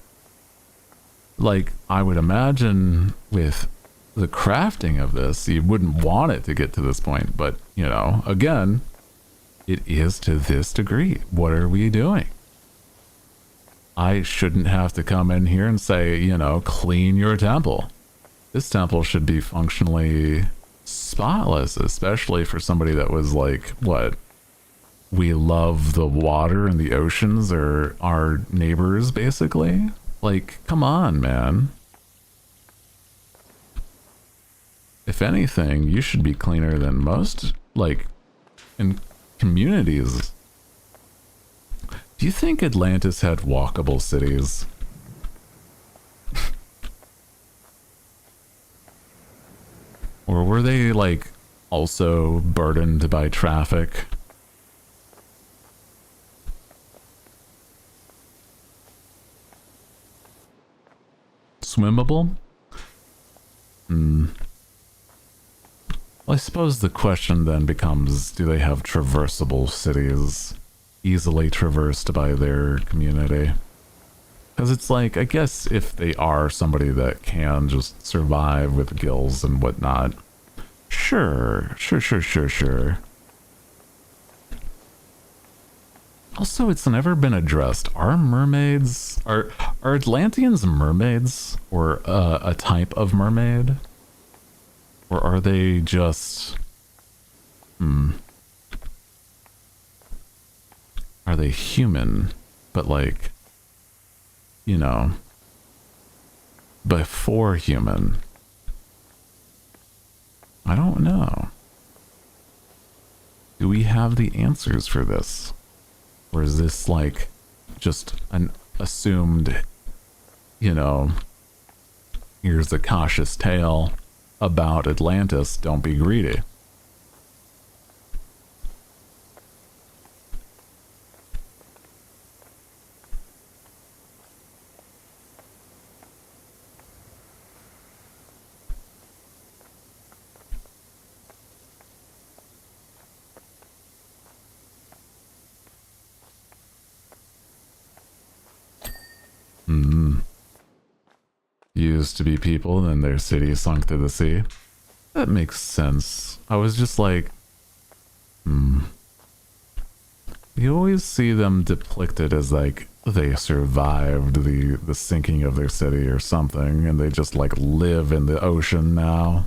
Like, I would imagine with the crafting of this, you wouldn't want it to get to this point, but, you know, again, it is to this degree. What are we doing? I shouldn't have to come in here and say, you know, clean your temple. This temple should be functionally spotless, especially for somebody that was like, what? We love the water and the oceans are our neighbors, basically. Like, come on, man. If anything, you should be cleaner than most, like, in communities. Do you think Atlantis had walkable cities? Or were they, like, also burdened by traffic? Swimmable? Well, I suppose the question then becomes, do they have traversable cities easily traversed by their community? Because it's like, I guess if they are somebody that can just survive with gills and whatnot, sure. Also, it's never been addressed. Are mermaids... Are Atlanteans mermaids? Or a type of mermaid? Or are they just... Are they human? But like... You know... Before human? I don't know. Do we have the answers for this? Or is this like just an assumed, you know, here's a cautious tale about Atlantis, don't be greedy? Used to be people, and their city sunk to the sea. That makes sense. I was just like, You always see them depicted as like they survived the sinking of their city or something, and they just like live in the ocean now.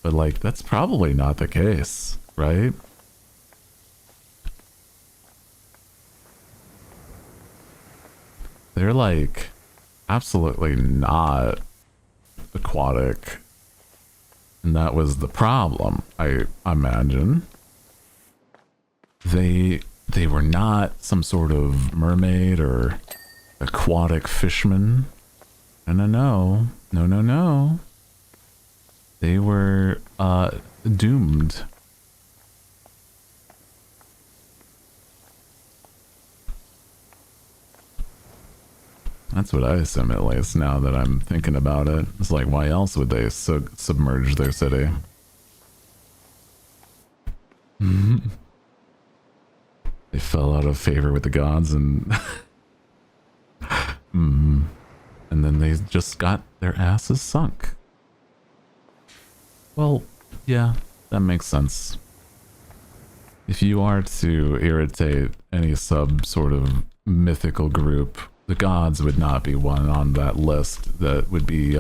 But like, that's probably not the case, right? They're like absolutely not aquatic, and that was the problem, I imagine. They were not some sort of mermaid or aquatic fishman. No. They were doomed. That's what I assume, at least, now that I'm thinking about it. It's like, why else would they submerge their city? They fell out of favor with the gods and... And then they just got their asses sunk. Well, yeah, that makes sense. If you are to irritate any sort of mythical group, the gods would not be one on that list that would be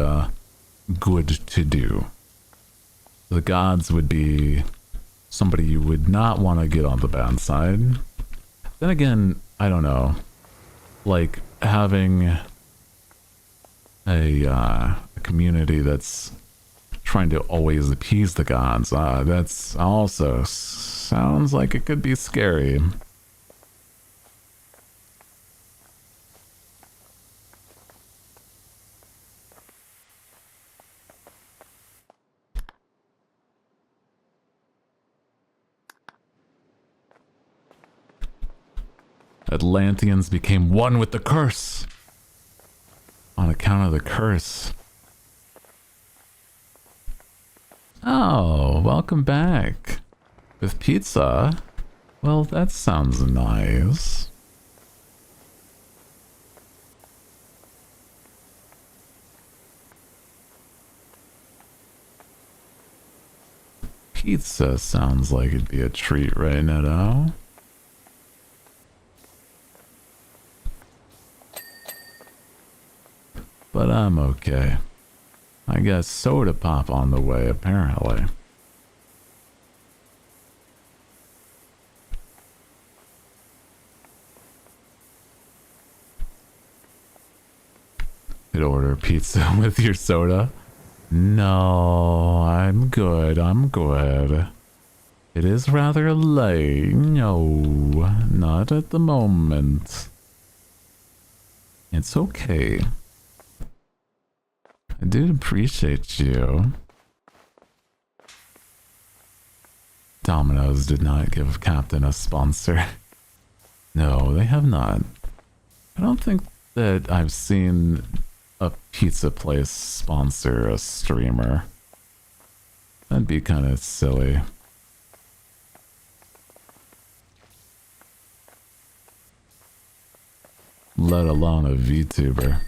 good to do. The gods would be somebody you would not want to get on the bad side. Then again, I don't know. Like, having a community that's trying to always appease the gods, that's also sounds like it could be scary. Atlanteans became one with the curse. On account of the curse. Oh, welcome back. With pizza? Well, that sounds nice. Pizza sounds like it'd be a treat right now. But I'm okay. I got soda pop on the way, apparently. Could order pizza with your soda? No, I'm good, It is rather late. No, not at the moment. It's okay. I do appreciate you. Domino's did not give Captain a sponsor. No, they have not. I don't think that I've seen a pizza place sponsor a streamer. That'd be kind of silly. let alone a VTuber.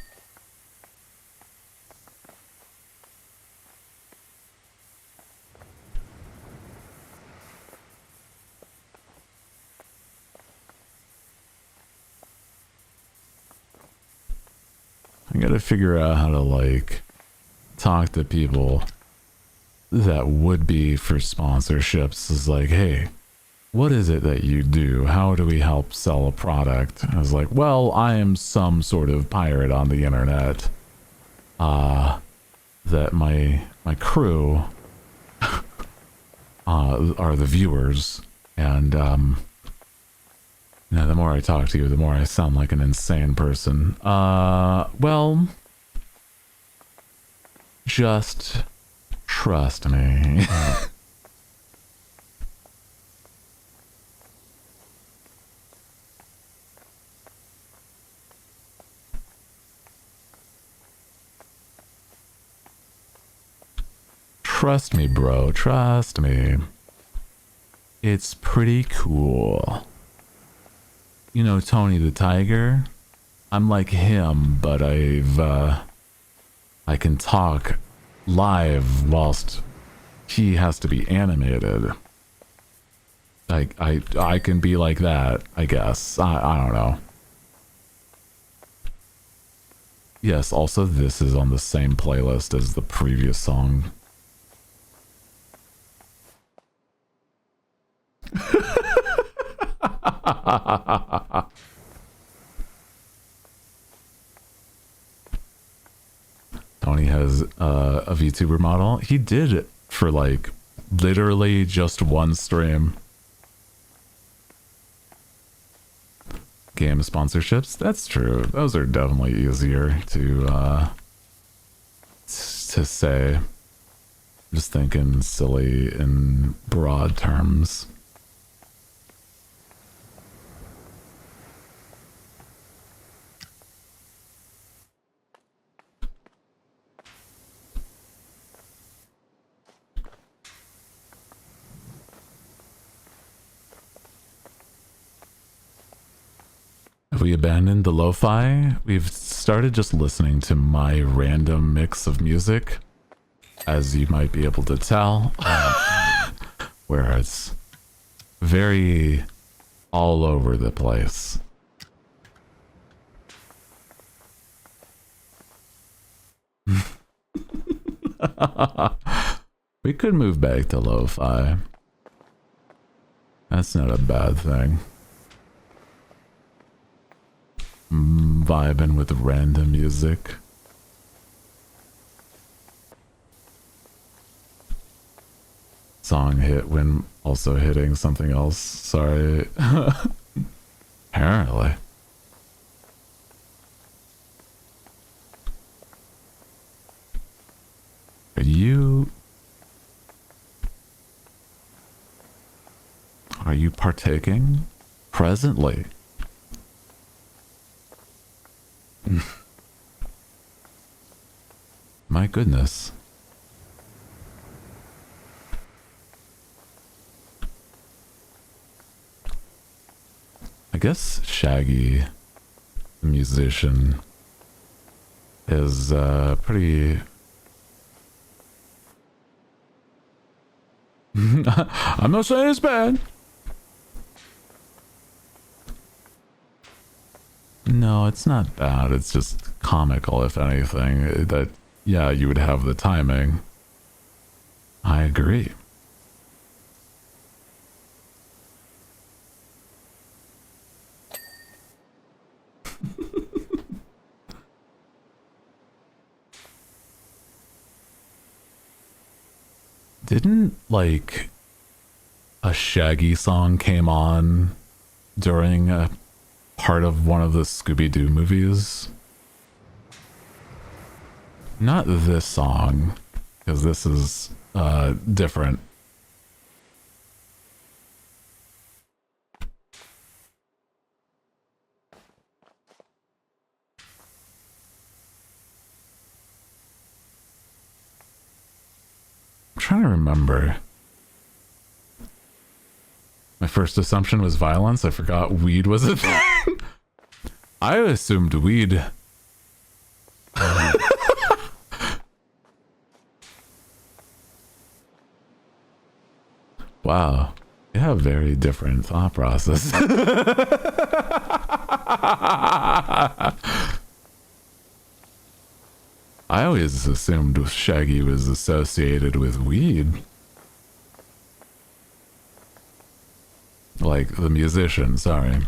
I gotta figure out how to, like, talk to people that would be for sponsorships. Is like, hey, what is it that you do? How do we help sell a product? I was like, well, I am some sort of pirate on the internet. That my crew are the viewers, and you know, the more I talk to you, the more I sound like an insane person. Well, just trust me. Trust me, bro. Trust me. It's pretty cool. You know Tony the Tiger? I'm like him, but I can talk live whilst he has to be animated. I can be like that, I guess. I don't know. Yes, also this is on the same playlist as the previous song. Tony has a VTuber model. He did it for like literally just one stream. Game sponsorships, that's true. Those are definitely easier to say. I'm just thinking silly in broad terms. Have we abandoned the lo-fi? We've started just listening to my random mix of music, as you might be able to tell, where it's very all over the place. We could move back to lo-fi. That's not a bad thing. Vibing with random music. Song hit when also hitting something else. Sorry. Apparently. Are you partaking presently? My goodness. I guess Shaggy, the musician, is pretty... I'm not saying it's bad. No, it's not bad. It's just comical, if anything. That, yeah, you would have the timing. I agree. Didn't, like, a Shaggy song came on during a part of one of the Scooby-Doo movies? Not this song, because this is different. I'm trying to remember. My first assumption was violence. I forgot weed was a thing. I assumed weed. Wow. You have very different thought process. I always assumed Shaggy was associated with weed. Like the musician, sorry.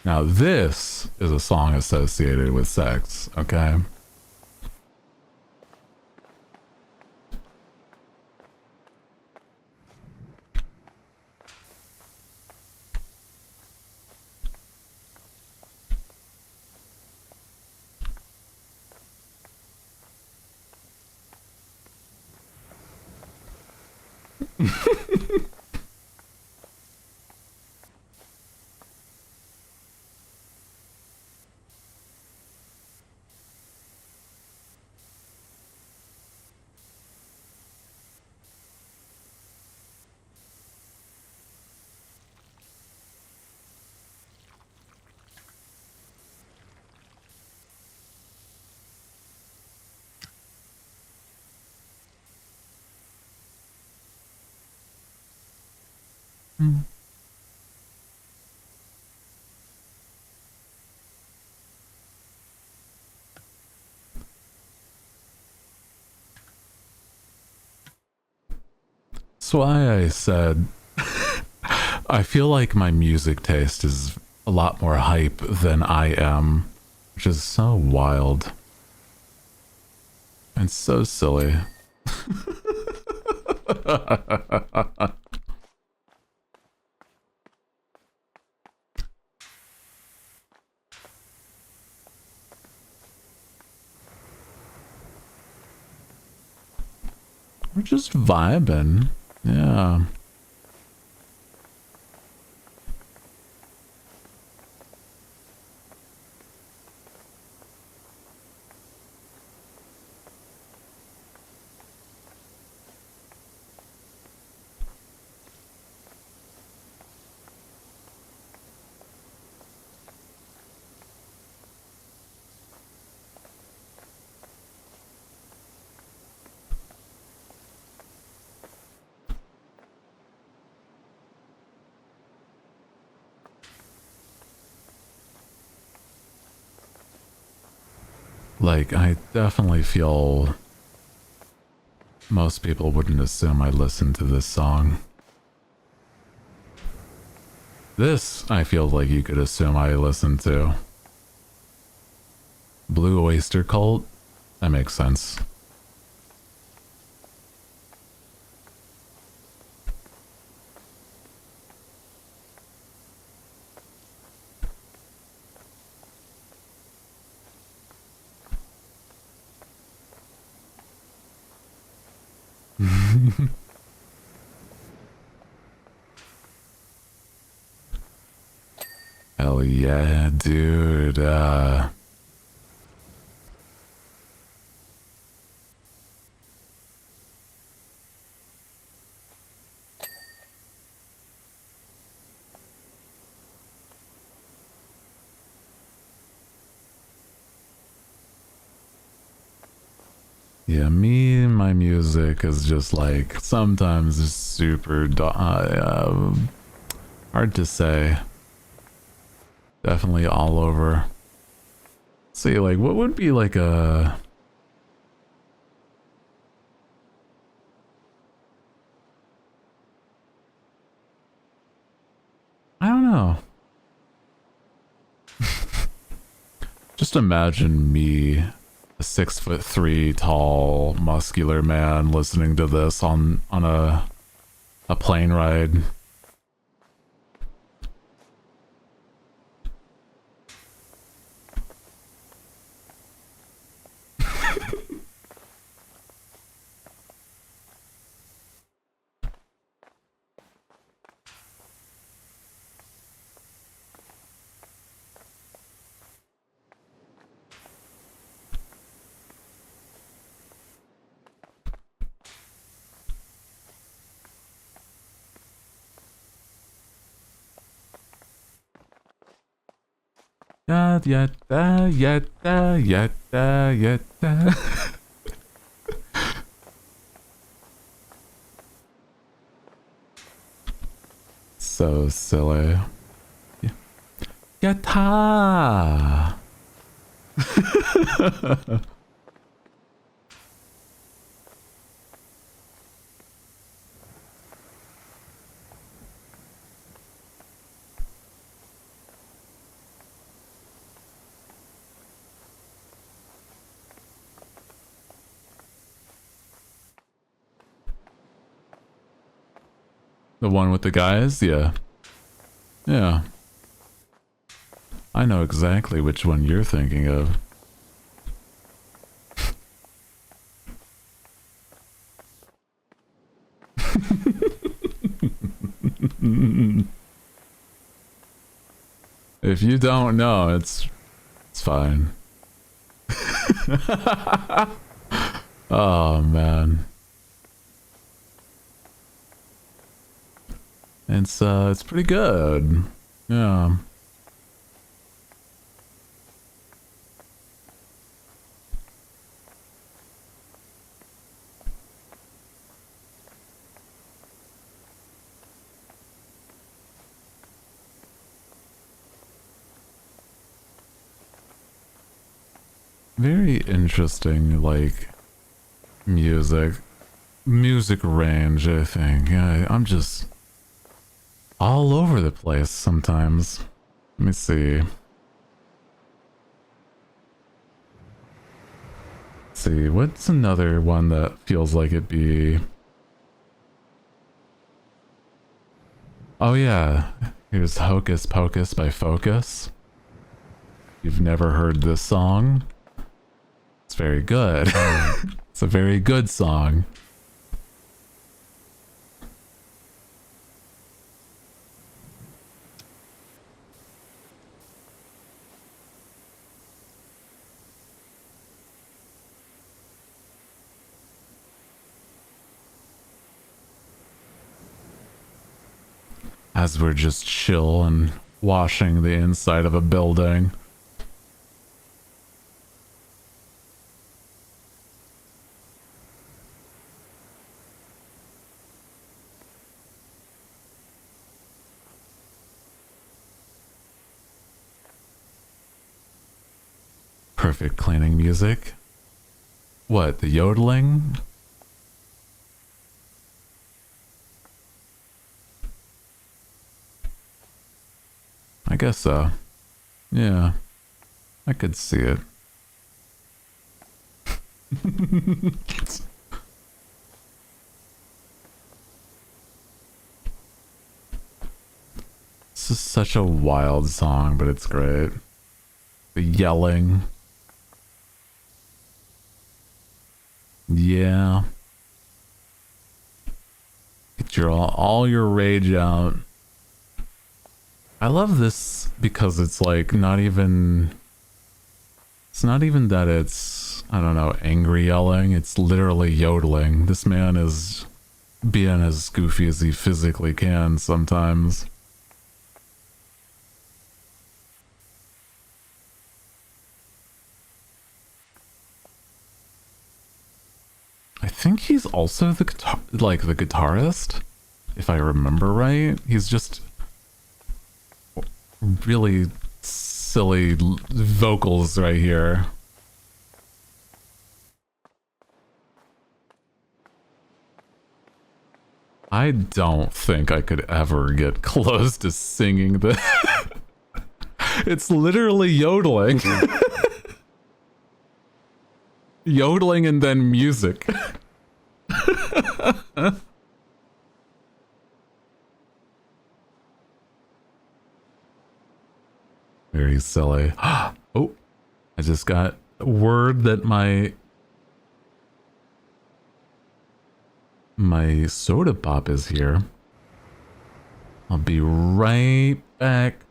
Now this is a song associated with sex, okay? That's why I said I feel like my music taste is a lot more hype than I am, which is so wild and so silly. We're just vibing. Yeah. Like, I definitely feel most people wouldn't assume I listened to this song. This, I feel like you could assume I listened to. Blue Oyster Cult? That makes sense. Hell yeah, dude. Yeah, my music is just like sometimes it's super hard to say. Definitely all over. See, like, what would be like a... I don't know. Just imagine me, a 6'3" tall, muscular man, listening to this on a plane ride. yatta, yatta, yatta, yatta. So silly. Yatta. The one with the guys? Yeah. Yeah. I know exactly which one you're thinking of. If you don't know, it's fine. Oh man. It's pretty good. Yeah. Very interesting, like, music range, I think. Yeah, I'm just all over the place sometimes. Let me see. Let's see, what's another one that feels like it'd be... Oh yeah, here's Hocus Pocus by Focus. You've never heard this song? It's very good. It's a very good song. As we're just chill and washing the inside of a building. Perfect cleaning music. What, the yodeling? I guess so. Yeah, I could see it. This is such a wild song, but it's great. The yelling. Yeah. Get your all your rage out. I love this because it's like not even... It's not even that it's, I don't know, angry yelling. It's literally yodeling. This man is being as goofy as he physically can sometimes. I think he's also the guitar, like the guitarist, if I remember right. He's just really silly vocals right here. I don't think I could ever get close to singing the... It's literally yodeling. Yodeling and then music. Very silly. Oh, I just got word that my soda pop is here. I'll be right back.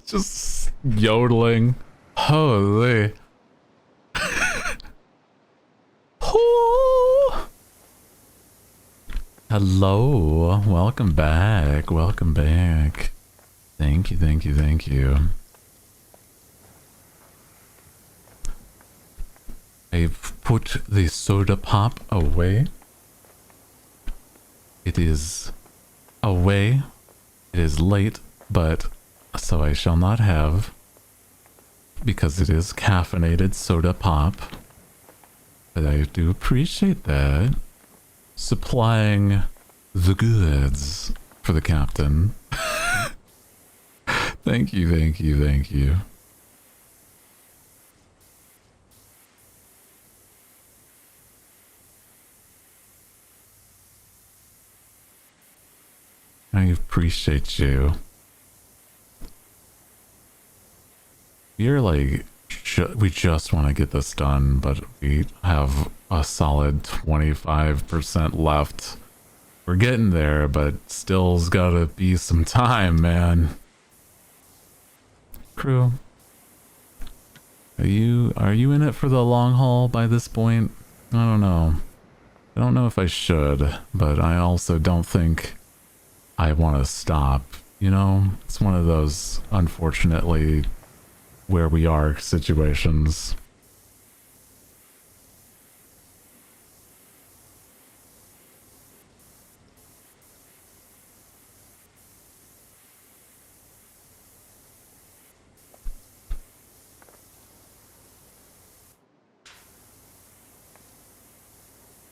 Just yodeling. Holy. Hello. Welcome back. Welcome back. Thank you, thank you, thank you. I've put the soda pop away. It is away. It is late, but so I shall not have, because it is caffeinated soda pop. But I do appreciate that. Supplying the goods for the captain. Thank you, thank you, thank you. I appreciate you. We're like, we just want to get this done, but we have a solid 25% left. We're getting there, but still's gotta be some time, man. Crew, are you in it for the long haul by this point? I don't know. I don't know if I should, but I also don't think I want to stop, you know? It's one of those, unfortunately, where we are situations.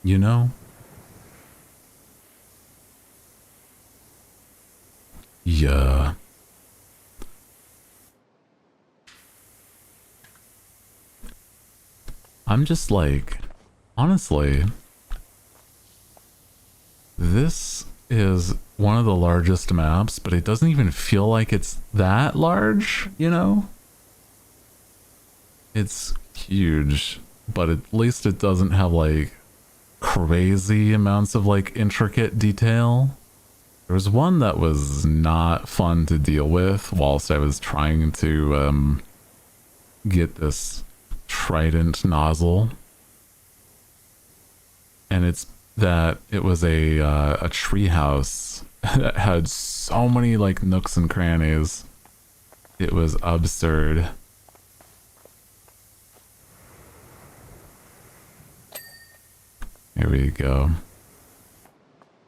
You know? Yeah. I'm just like, honestly, this is one of the largest maps, but it doesn't even feel like it's that large, you know? It's huge, but at least it doesn't have like crazy amounts of like intricate detail. There was one that was not fun to deal with whilst I was trying to get this trident nozzle, and it's that it was a tree house that had so many like nooks and crannies. It was absurd. Here we go.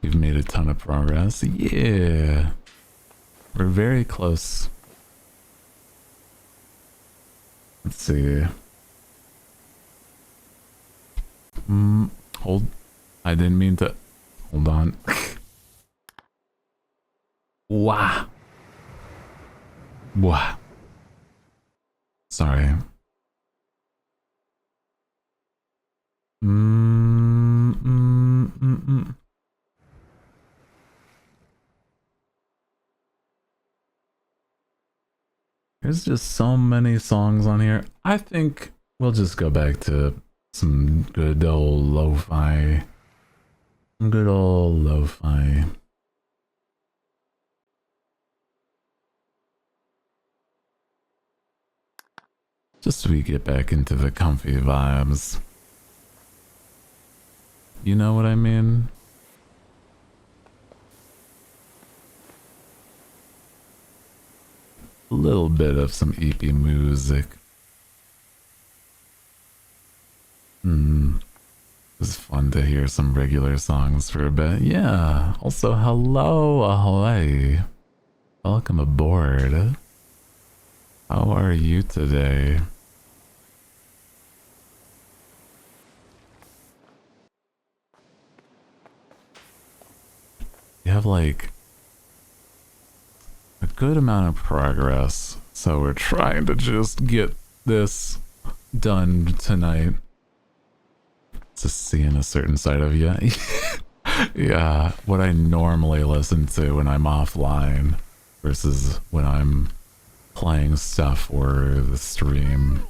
We've made a ton of progress. Yeah. We're very close. Let's see. Hold. I didn't mean to. Hold on. Wow. Wow. Sorry. There's just so many songs on here. I think we'll just go back to some good old lo-fi. Good old lo-fi. Just so we get back into the comfy vibes. You know what I mean? A little bit of some EP music. It's fun to hear some regular songs for a bit. Yeah. Also, hello, ahoy. Welcome aboard. How are you today? You have like a good amount of progress, so we're trying to just get this done tonight. Just seeing a certain side of you. Yeah, what I normally listen to when I'm offline versus when I'm playing stuff for the stream.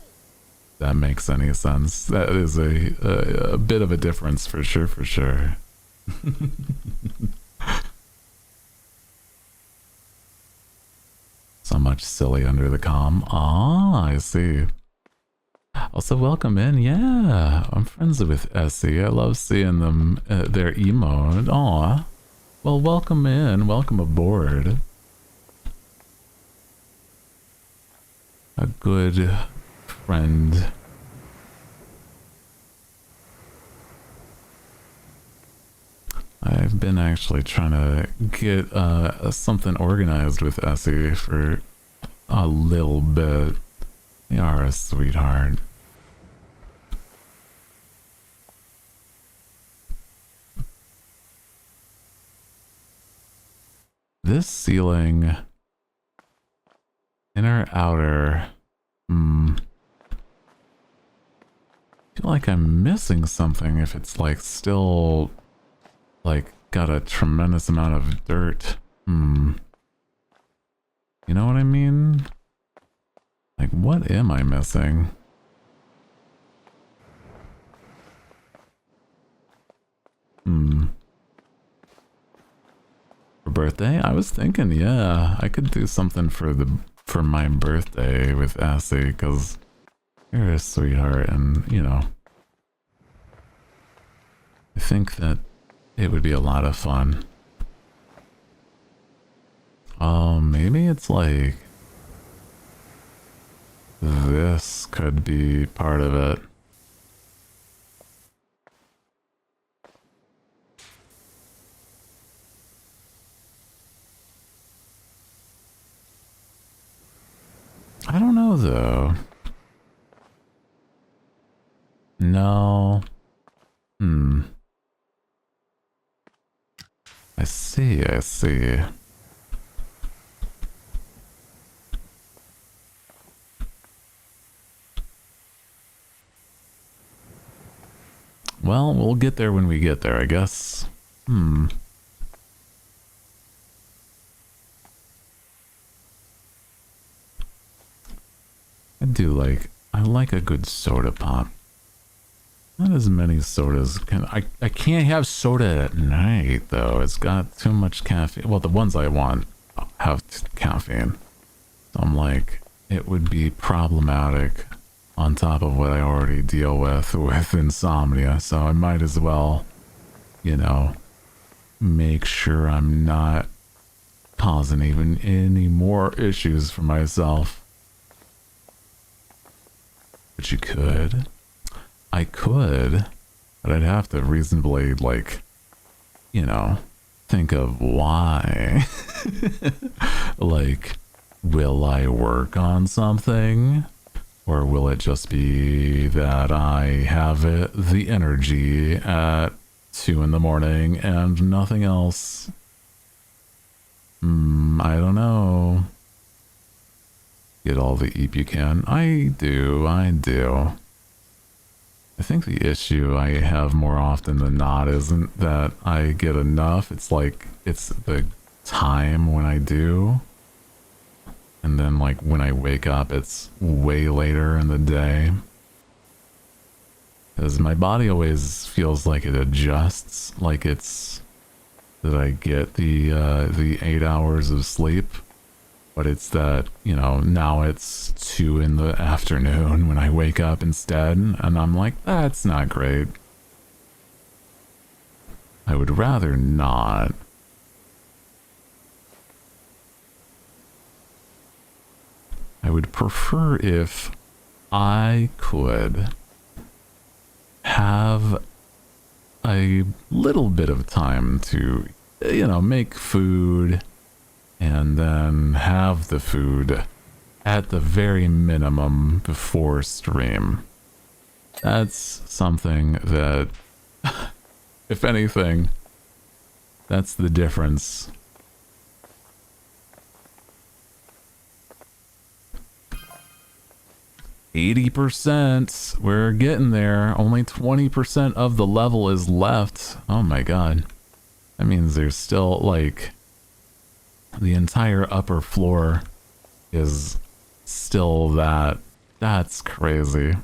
That makes any sense. That is a bit of a difference for sure, for sure. So much silly under the comm. Ah, I see. Also, welcome in. Yeah, I'm friends with Essie. I love seeing them, their emote. Aw. Well, welcome in. Welcome aboard. A good friend. I've been actually trying to get something organized with Essie for a little bit. You are a sweetheart. This ceiling, inner, outer, I feel like I'm missing something if it's like still like got a tremendous amount of dirt. You know what I mean? Like, what am I missing? For birthday? I was thinking, yeah, I could do something for my birthday with Essie, because you're a sweetheart, and, you know, I think that it would be a lot of fun. Oh, maybe it's like this could be part of it. I don't know though. No. I see, I see. Well, we'll get there when we get there, I guess. I like a good soda pop. Not as many sodas can I can't have soda at night though. It's got too much caffeine. Well, the ones I want have caffeine. So I'm like, it would be problematic on top of what I already deal with insomnia. So I might as well, you know, make sure I'm not causing even any more issues for myself. But you could. I could, but I'd have to reasonably, like, you know, think of why. Like, will I work on something? Or will it just be that I have the energy at 2 in the morning and nothing else? I don't know. Get all the eep you can. I do. I think the issue I have more often than not isn't that I get enough. It's like, it's the time when I do. And then like when I wake up, it's way later in the day. Because my body always feels like it adjusts, like it's that I get the 8 hours of sleep. But it's that, you know, now it's 2 in the afternoon when I wake up instead, and I'm like, that's not great. I would rather not. I would prefer if I could have a little bit of time to, you know, make food and then have the food at the very minimum before stream. That's something that, if anything, that's the difference. %, we're getting there. Only 20% of the level is left. Oh my god. That means there's still, like, the entire upper floor is still that. That's crazy.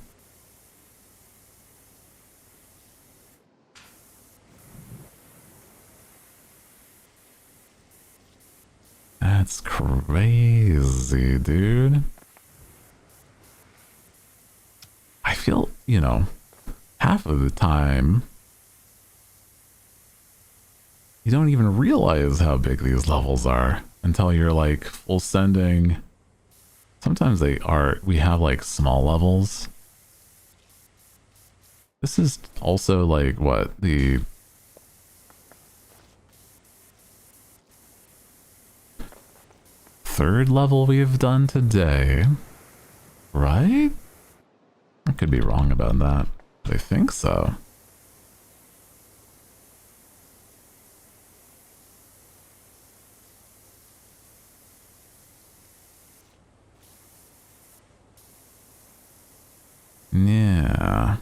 That's crazy. crazy, dude. I feel, you know, half of the time, you don't even realize how big these levels are until you're like full sending. Sometimes we have like small levels. This is also like what, the third level we've done today, right? I could be wrong about that. I think so. Yeah.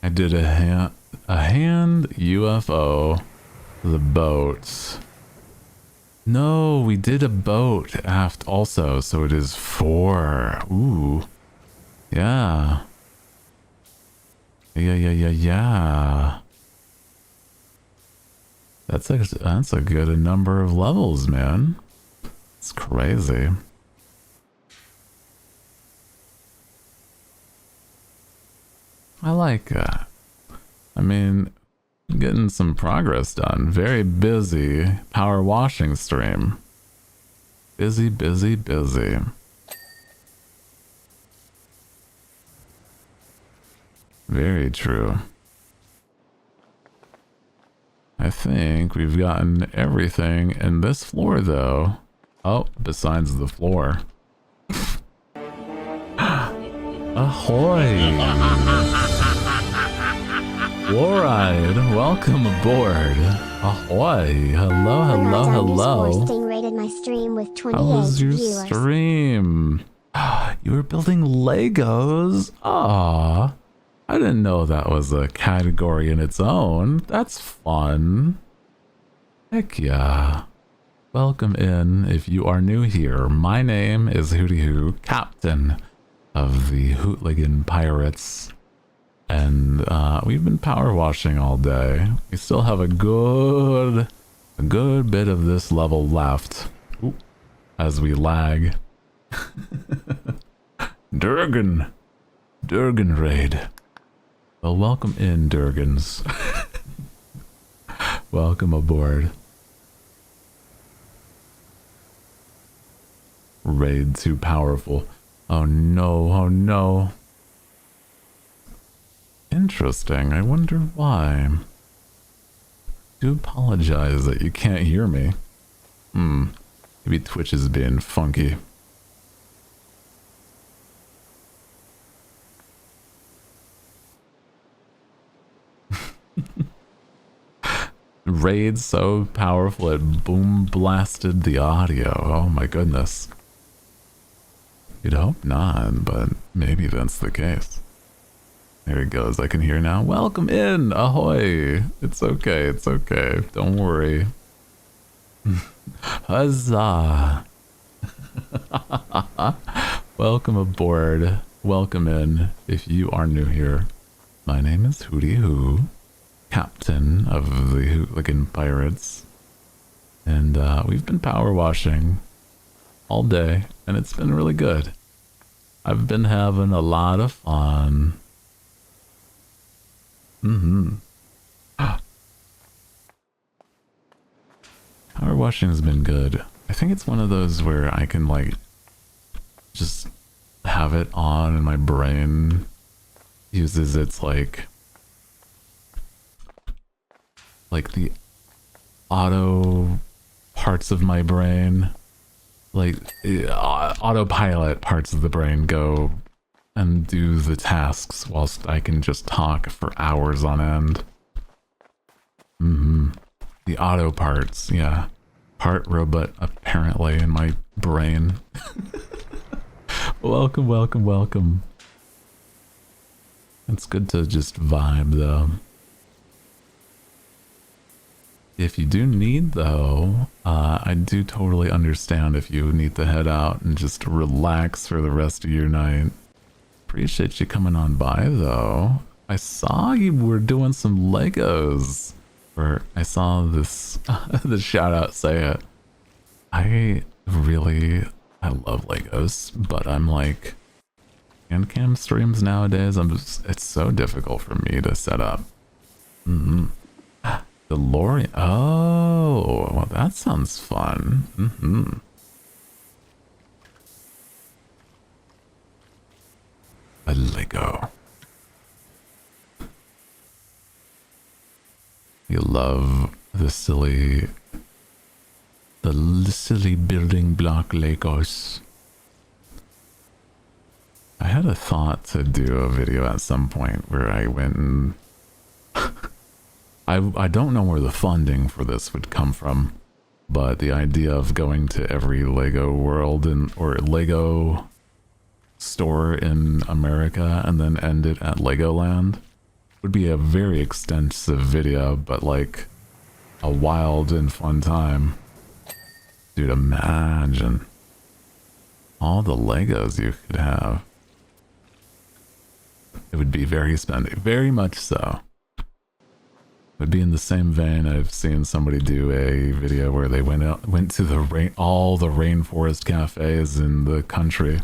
I did a hand UFO, the boat. No, we did a boat aft also, so it is 4. Ooh. Yeah. Yeah. That's a good number of levels, man. It's crazy. I like that. I mean, getting some progress done. Very busy power washing stream. Busy. Very true. I think we've gotten everything in this floor, though. Oh, besides the floor. Ahoy! Warride, welcome aboard. Ahoy! Hello. Rated my stream with 28 How was your viewers. stream? You were building Legos? Aw. I didn't know that was a category in its own. That's fun. Heck yeah. Welcome in if you are new here. My name is Hooty, captain of the Hootligan Pirates. And we've been power washing all day. We still have a good bit of this level left. Ooh, as we lag. Durgan raid. Well, welcome in, Durgans. Welcome aboard. Raid too powerful. Oh no. Interesting. I wonder why. Do apologize that you can't hear me. Maybe Twitch is being funky. Raid so powerful it boom blasted the audio. Oh my goodness. You'd hope not, but maybe that's the case. There it goes. I can hear now. Welcome in. Ahoy. It's okay. Don't worry. Huzzah. Welcome aboard. Welcome in if you are new here. My name is Hooty, captain of the Hootligan Pirates. And we've been power washing all day, and it's been really good. I've been having a lot of fun. Power washing has been good. I think it's one of those where I can like just have it on and my brain uses its like the auto parts of my brain, like autopilot parts of the brain go and do the tasks whilst I can just talk for hours on end. The auto parts, yeah. Part robot apparently in my brain. Welcome. It's good to just vibe though. If you do need, though, I do totally understand if you need to head out and just relax for the rest of your night. Appreciate you coming on by, though. I saw you were doing some Legos. Or I saw this, the shout out say it. I love Legos, but I'm like, hand cam streams nowadays, it's so difficult for me to set up. DeLorean. Oh, well, that sounds fun. A Lego. You love the silly building block Legos. I had a thought to do a video at some point where I went and I don't know where the funding for this would come from, but the idea of going to every Lego world or Lego store in America and then end it at Legoland would be a very extensive video, but like a wild and fun time. Dude, imagine all the Legos you could have. It would be very spendy, very much so. It would be in the same vein. I've seen somebody do a video where they went to all the rainforest cafes in the country.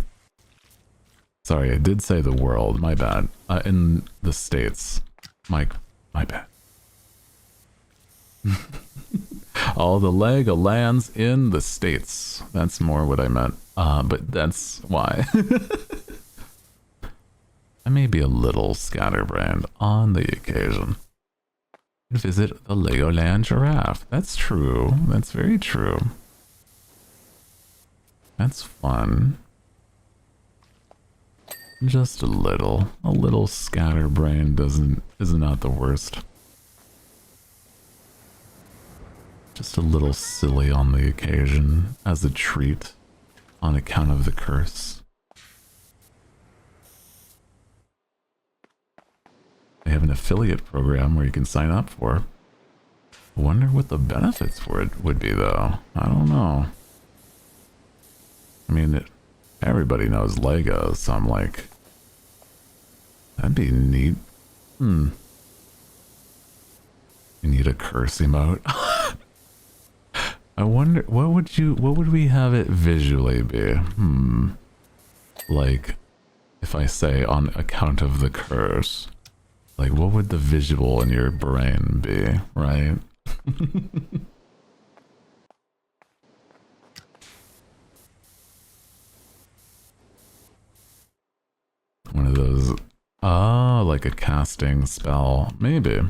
Sorry, I did say the world, my bad. In the States. My bad. All the Lego lands in the States. That's more what I meant. But that's why. I may be a little scatterbrained on the occasion. Visit the Legoland giraffe. That's true. That's very true. That's fun. Just a little scatterbrained is not the worst. Just a little silly on the occasion as a treat on account of the curse. They have an affiliate program where you can sign up for. I wonder what the benefits for it would be, though. I don't know. I mean, everybody knows Legos, so I'm like, that'd be neat. You need a curse emote. I wonder, what would we have it visually be? Like, if I say on account of the curse, like, what would the visual in your brain be, right? One of those, like a casting spell, maybe.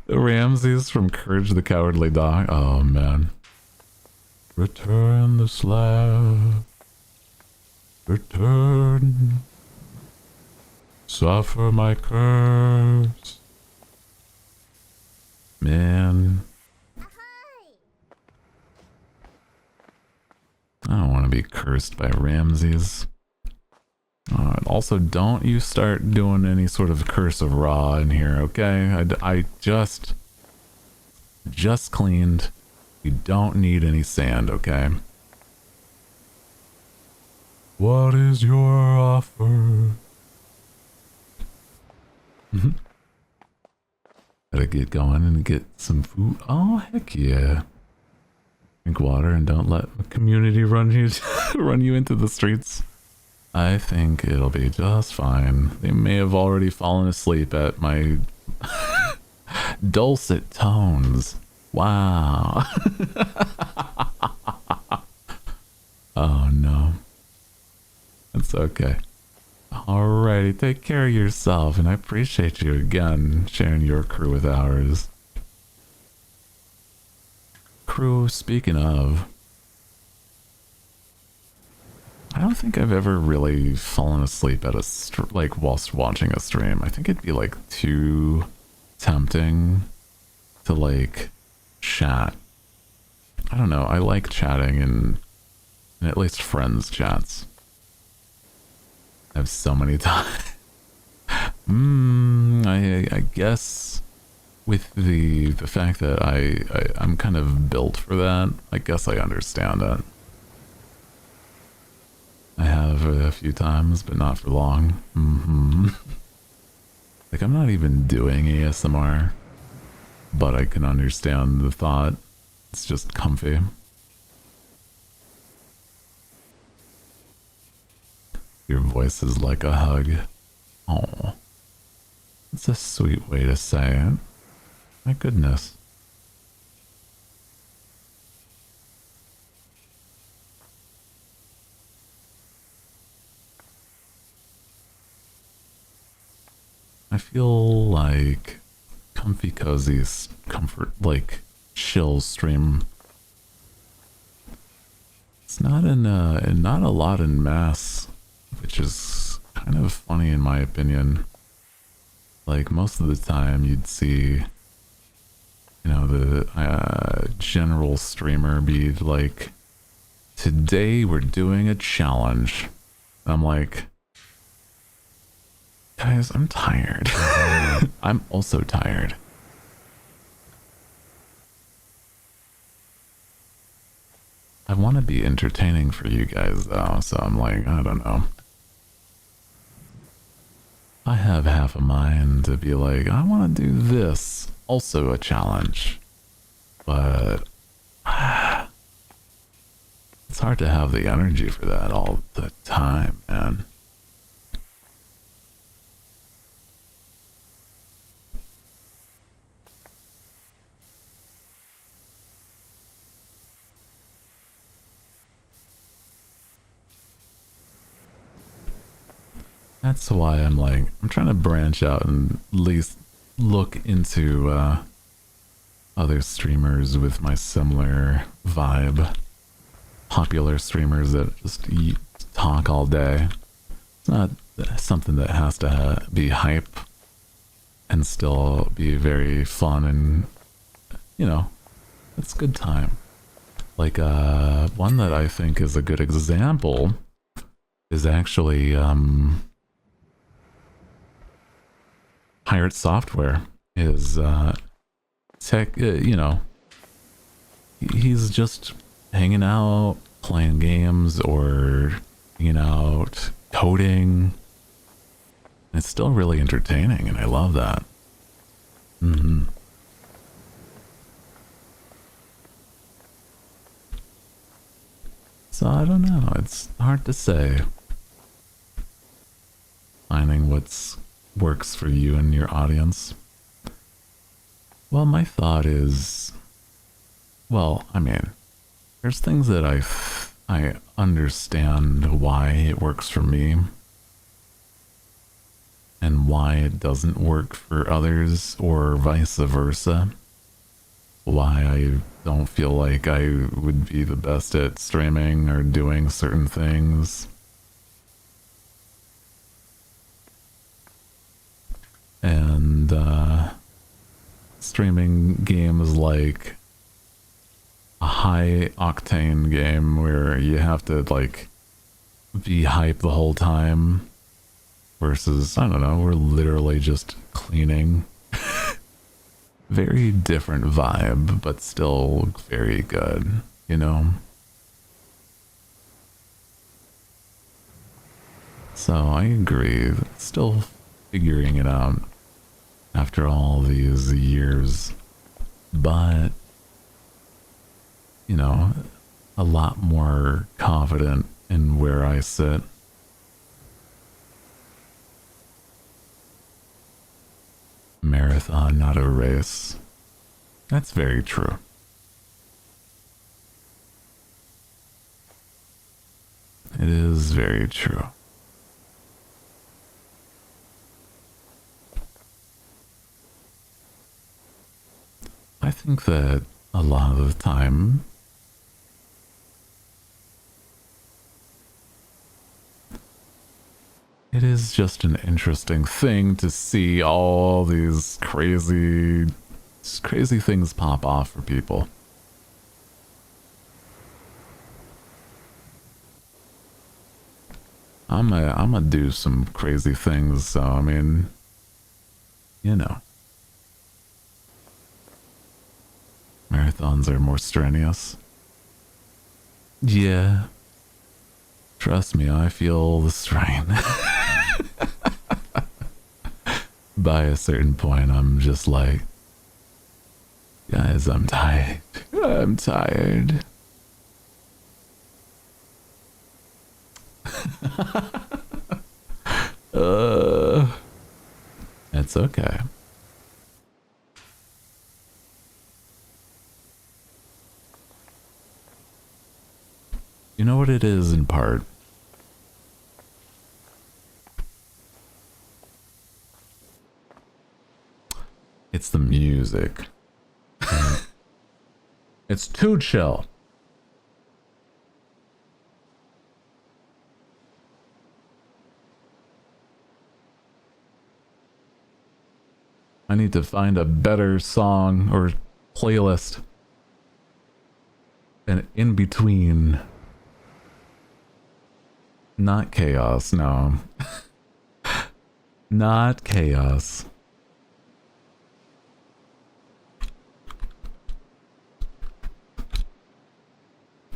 The Ramses from Courage the Cowardly Dog. Oh man. Return the slab. Return. Suffer my curse. Man. I don't want to be cursed by Ramses. Also, don't you start doing any sort of curse of raw in here, okay? I just cleaned. You don't need any sand, okay? What is your offer? Gotta get going and get some food. Oh, heck yeah. Drink water and don't let the community run you into the streets. I think it'll be just fine. They may have already fallen asleep at my dulcet tones. Wow. Oh no. That's okay. Alrighty, take care of yourself, and I appreciate you again sharing your crew with ours. Crew, speaking of, I don't think I've ever really fallen asleep at whilst watching a stream. I think it'd be like too tempting to like chat. I don't know. I like chatting in at least friends chats. I have so many times. I guess with the fact that I'm kind of built for that, I guess I understand it. I have a few times, but not for long. Like, I'm not even doing ASMR, but I can understand the thought. It's just comfy. Your voice is like a hug. Oh, it's a sweet way to say it. My goodness. I feel like comfy cozy comfort, like chill stream. It's not not a lot in mass, which is kind of funny in my opinion. Like most of the time you'd see, you know, the general streamer be like, today we're doing a challenge. I'm like, guys, I'm tired. I'm also tired. I want to be entertaining for you guys though, so I'm like, I don't know. I have half a mind to be like, I want to do this, also a challenge. But it's hard to have the energy for that all the time, man. That's why I'm like, I'm trying to branch out and at least look into other streamers with my similar vibe. Popular streamers that just talk all day. It's not something that has to be hype and still be very fun and, you know, it's a good time. Like one that I think is a good example is actually Pirate Software. Is tech, you know, he's just hanging out, playing games, or hanging out, coding. It's still really entertaining, and I love that. So I don't know, it's hard to say. Finding what's works for you and your audience. Well, my thought is, well, I mean, there's things that I understand why it works for me and why it doesn't work for others, or vice versa. Why I don't feel like I would be the best at streaming or doing certain things. And streaming games like a high octane game where you have to like be hype the whole time versus, I don't know, we're literally just cleaning. Very different vibe, but still very good, you know? So I agree, still figuring it out after all these years, but, you know, a lot more confident in where I sit. Marathon, not a race. That's very true. It is very true. I think that a lot of the time it is just an interesting thing to see all these crazy things pop off for people. I'm gonna do some crazy things, so I mean, You know. Marathons are more strenuous. Yeah. Trust me, I feel the strain. By a certain point, I'm just like, guys, I'm tired. I'm tired. It's okay. You know what it is in part? It's the music. It's too chill. I need to find a better song or playlist. And in between. Not chaos, no. Not chaos.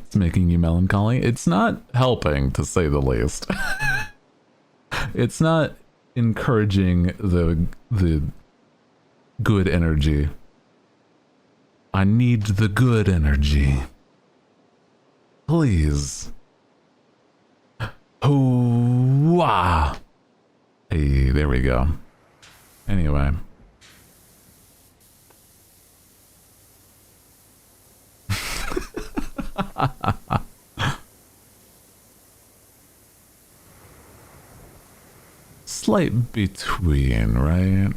It's making you melancholy. It's not helping, to say the least. It's not encouraging the good energy. I need the good energy. Please. Hoo-wah. Hey, there we go. Anyway. Slight between, right?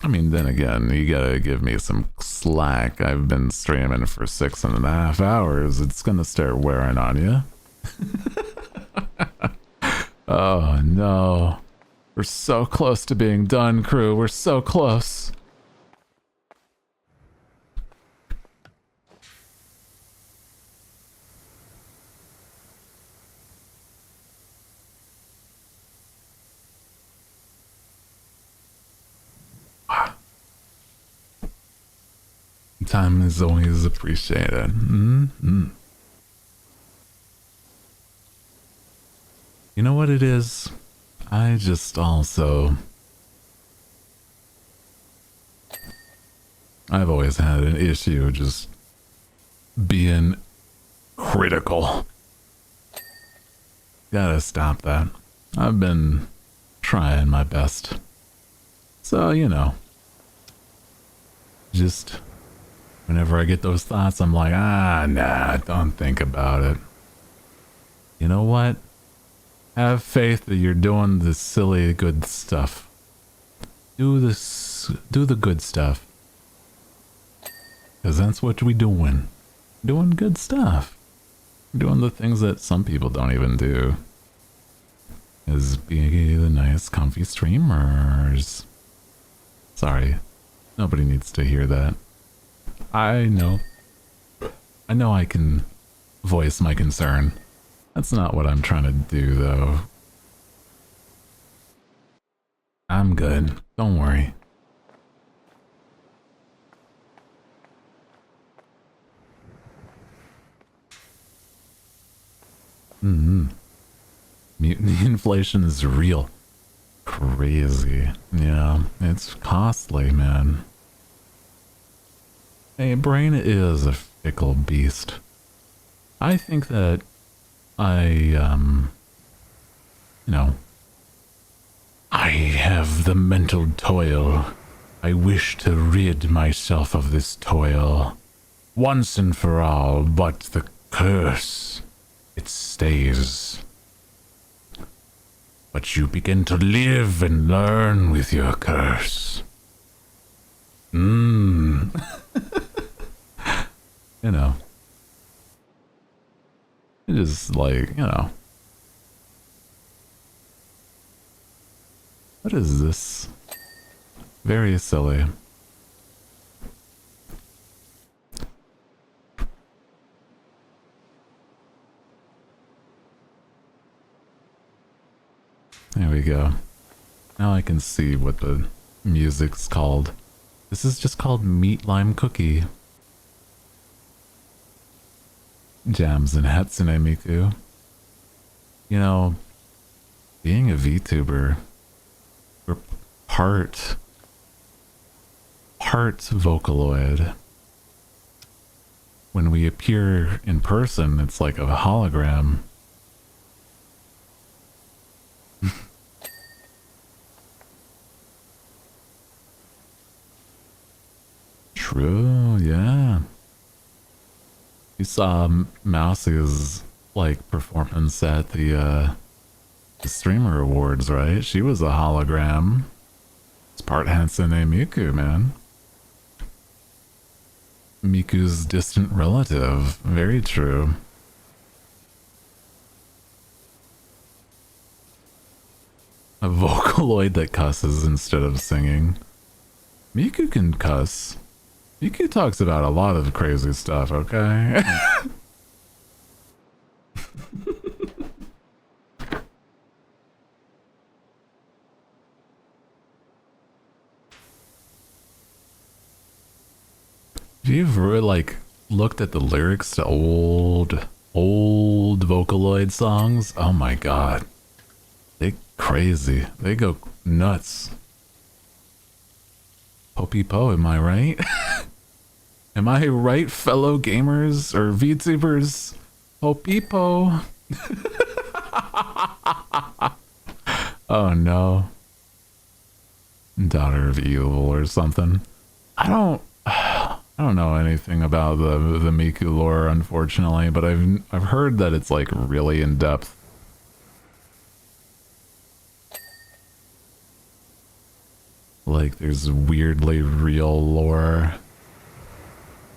I mean, then again, you gotta give me some slack. I've been streaming for 6.5 hours. It's gonna start wearing on you. Oh no. We're so close to being done, crew. We're so close. Time is always appreciated. Mm-hmm. You know what it is? I just also... I've always had an issue just being critical. Gotta stop that. I've been trying my best. So, you know. Just... whenever I get those thoughts, I'm like, nah, don't think about it. You know what? Have faith that you're doing the silly good stuff. Do the good stuff. Because that's what we doing. Doing good stuff. Doing the things that some people don't even do. Is being the nice, comfy streamers. Sorry. Nobody needs to hear that. I know I can voice my concern. That's not what I'm trying to do, though. I'm good. Don't worry. Inflation is real. Crazy. Yeah, it's costly, man. Hey, brain is a fickle beast. I think that I have the mental toil. I wish to rid myself of this toil once and for all, but the curse, it stays. But you begin to live and learn with your curse. You know. It is like, you know. What is this? Very silly. can see what the music's called. This is just called Meat Lime Cookie. Jams and Hatsune Miku. You know, being a VTuber, we're part Vocaloid. When we appear in person, it's like a hologram. True, yeah. You saw Mousie's like performance at the Streamer Awards, right? She was a hologram. It's part Hatsune Miku, man. Miku's distant relative. Very true. A Vocaloid that cusses instead of singing. Miku can cuss. Miku talks about a lot of crazy stuff, okay? If you've ever, like, looked at the lyrics to old Vocaloid songs, oh my god. They crazy. They go nuts. Poppy Po, am I right? Am I right, fellow gamers or VTubers? Poppy Po. Oh no. Daughter of Evil or something. I don't know anything about the Miku lore, unfortunately, but I've heard that it's like really in depth. Like there's weirdly real lore.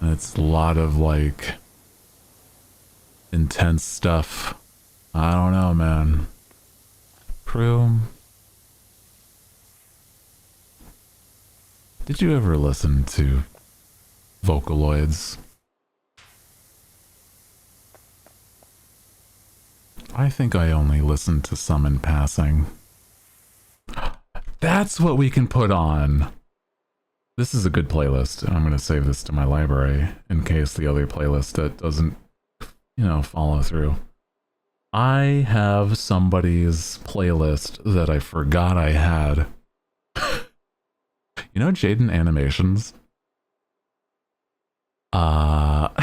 And it's a lot of like intense stuff. I don't know, man. True. Did you ever listen to Vocaloids? I think I only listened to some in passing. That's what we can put on. This is a good playlist. I'm going to save this to my library in case the other playlist that doesn't, you know, follow through. I have somebody's playlist that I forgot I had. You know Jaden Animations? Jaden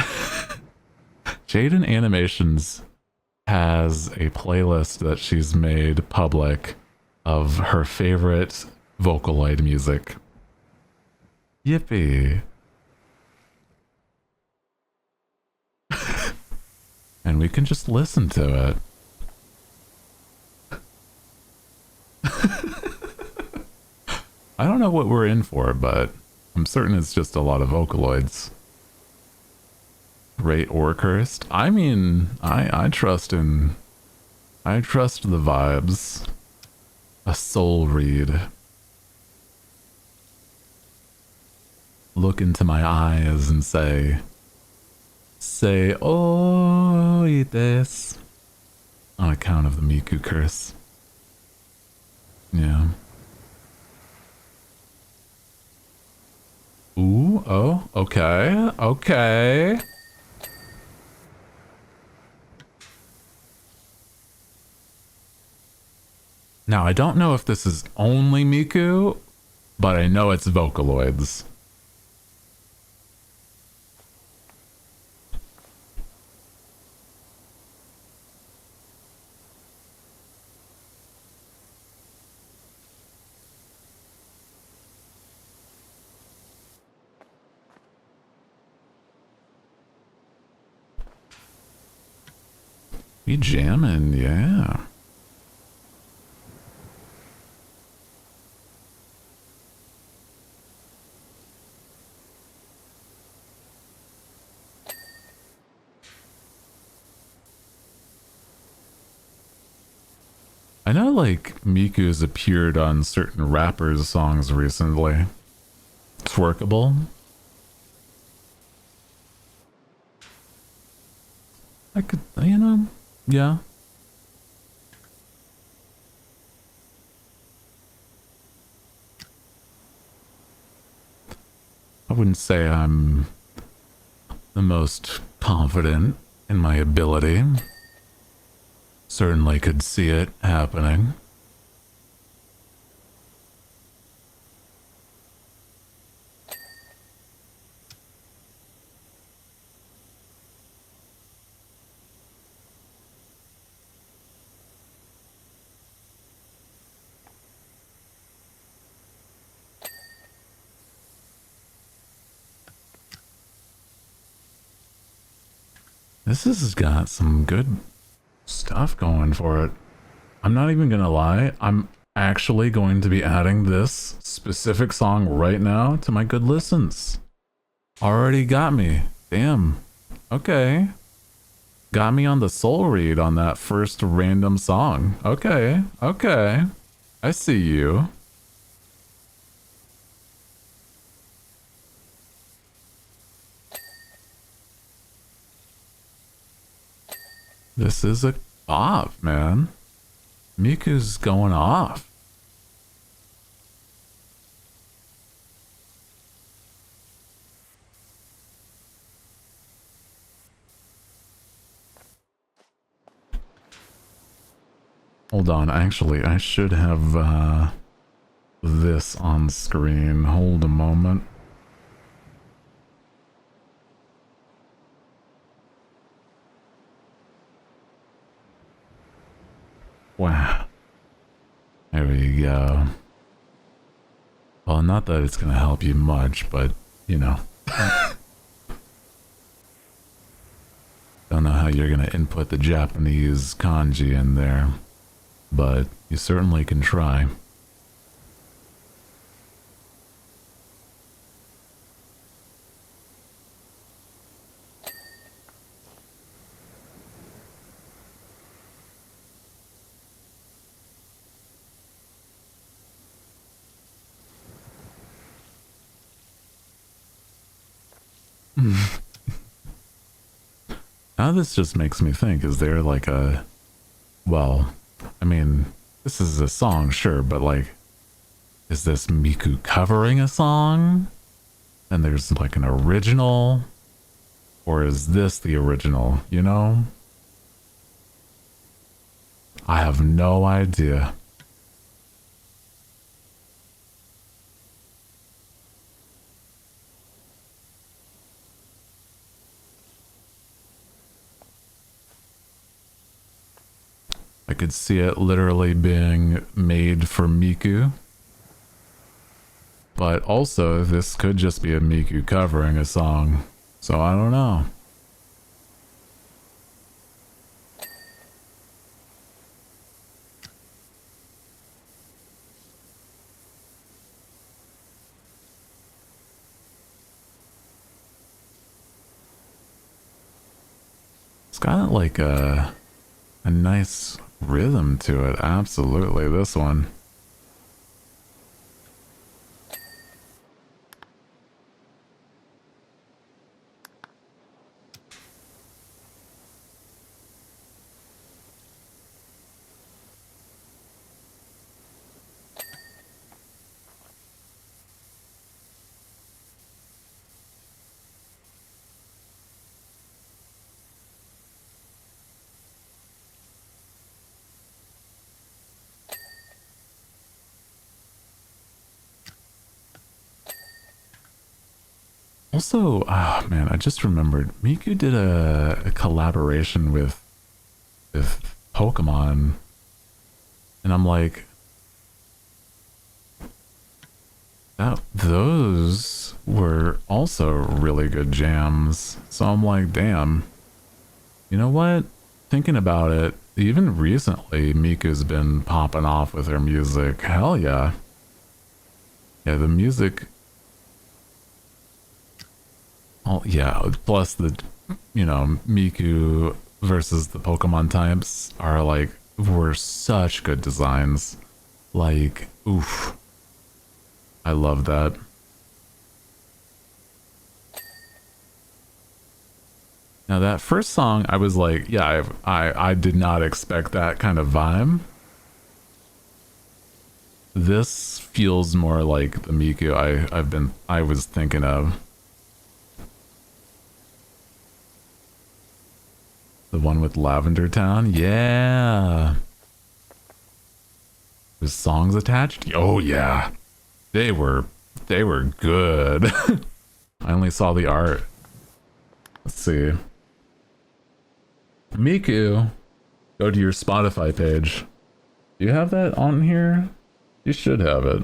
Animations has a playlist that she's made public of her favorite Vocaloid music. Yippee. And we can just listen to it. I don't know what we're in for, but I'm certain it's just a lot of Vocaloids. Great or cursed? I mean, I trust the vibes. A soul read. Look into my eyes and say, oh, this. On account of the Miku curse. Yeah. Ooh, oh, okay, okay. Now, I don't know if this is only Miku, but I know it's Vocaloids. We jamming, yeah. I know, like, Miku's appeared on certain rappers' songs recently. It's workable. I could, you know, yeah. I wouldn't say I'm the most confident in my ability. Certainly could see it happening. This has got some good stuff going for it. I'm not even gonna lie, I'm actually going to be adding this specific song right now to my good listens. Already got me. Damn. Okay. Got me on the soul read on that first random song. Okay. Okay. I see you. This is a off, man. Miku's going off. Hold on, actually, I should have this on screen. Hold a moment. Wow. There we go. Well, not that it's gonna help you much, but, you know. Don't know how you're gonna input the Japanese kanji in there, but you certainly can try. Now this just makes me think, is there like a, well, I mean, this is a song, sure, but like, is this Miku covering a song? And there's like an original? Or is this the original, you know? I have no idea. I could see it literally being made for Miku. But also, this could just be a Miku covering a song. So I don't know. It's got like a nice rhythm to it. Absolutely, this one. Also, oh man, I just remembered Miku did a collaboration with Pokemon, and I'm like, those were also really good jams. So I'm like, damn, you know what? Thinking about it, even recently, Miku's been popping off with her music. Hell yeah. Yeah, the music. Oh, yeah, plus the, you know, Miku versus the Pokemon types are like, were such good designs. Like, oof. I love that. Now that first song, I was like, yeah, I did not expect that kind of vibe. This feels more like the Miku I was thinking of. The one with Lavender Town? Yeah. With songs attached? Oh yeah. They were good. I only saw the art. Let's see. Miku, go to your Spotify page. Do you have that on here? You should have it.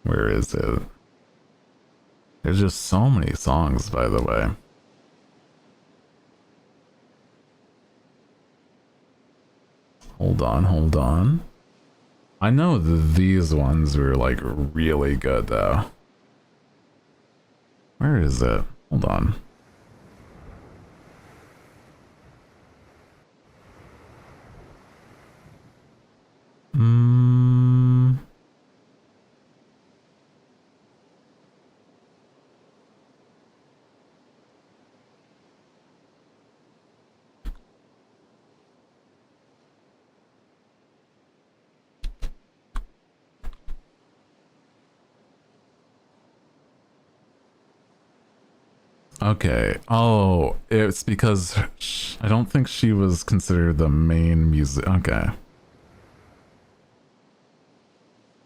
Where is it? There's just so many songs, by the way. Hold on, hold on. I know these ones were like really good though. Where is it? Hold on. Okay. Oh, it's because I don't think she was considered the main music. Okay.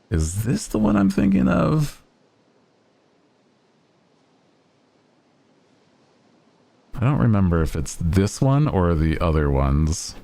Is this the one I'm thinking of? I don't remember if it's this one or the other ones.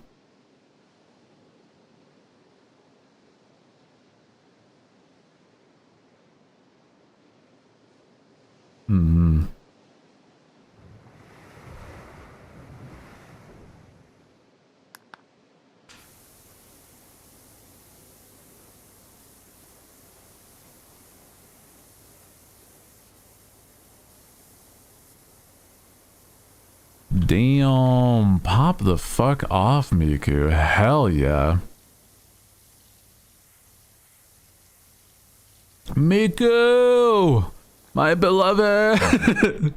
Damn, pop the fuck off, Miku. Hell yeah. Miku! My beloved!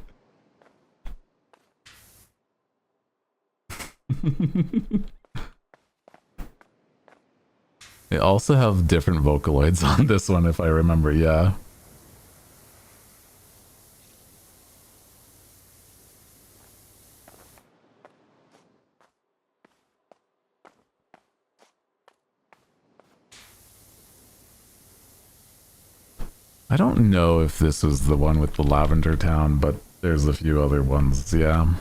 They also have different Vocaloids on this one, if I remember, yeah. I don't know if this was the one with the Lavender Town, but there's a few other ones, yeah.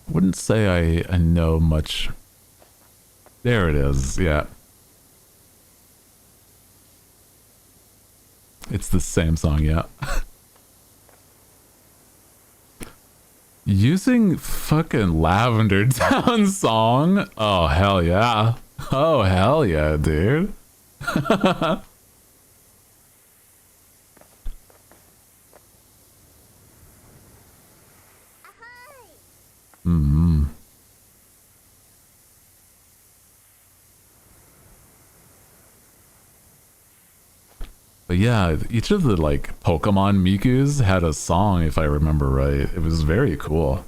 Wouldn't say I know much. There it is, yeah. It's the same song, yeah. Using fucking Lavender Town song? Oh, hell yeah. Oh, hell yeah, dude. But yeah, each of the like Pokemon Mikus had a song, if I remember right. It was very cool.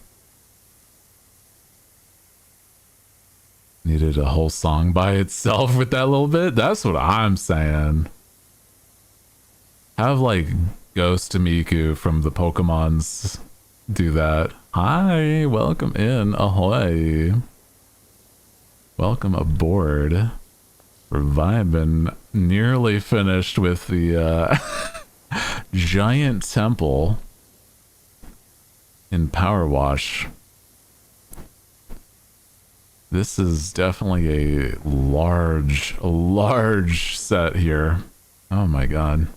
Needed a whole song by itself with that little bit. That's what I'm saying. Have like Ghost Miku from the Pokemons do that. Hi, welcome in. Ahoy. Welcome aboard. We're vibing. Nearly finished with the giant temple in PowerWash. This is definitely a large set here. Oh my god.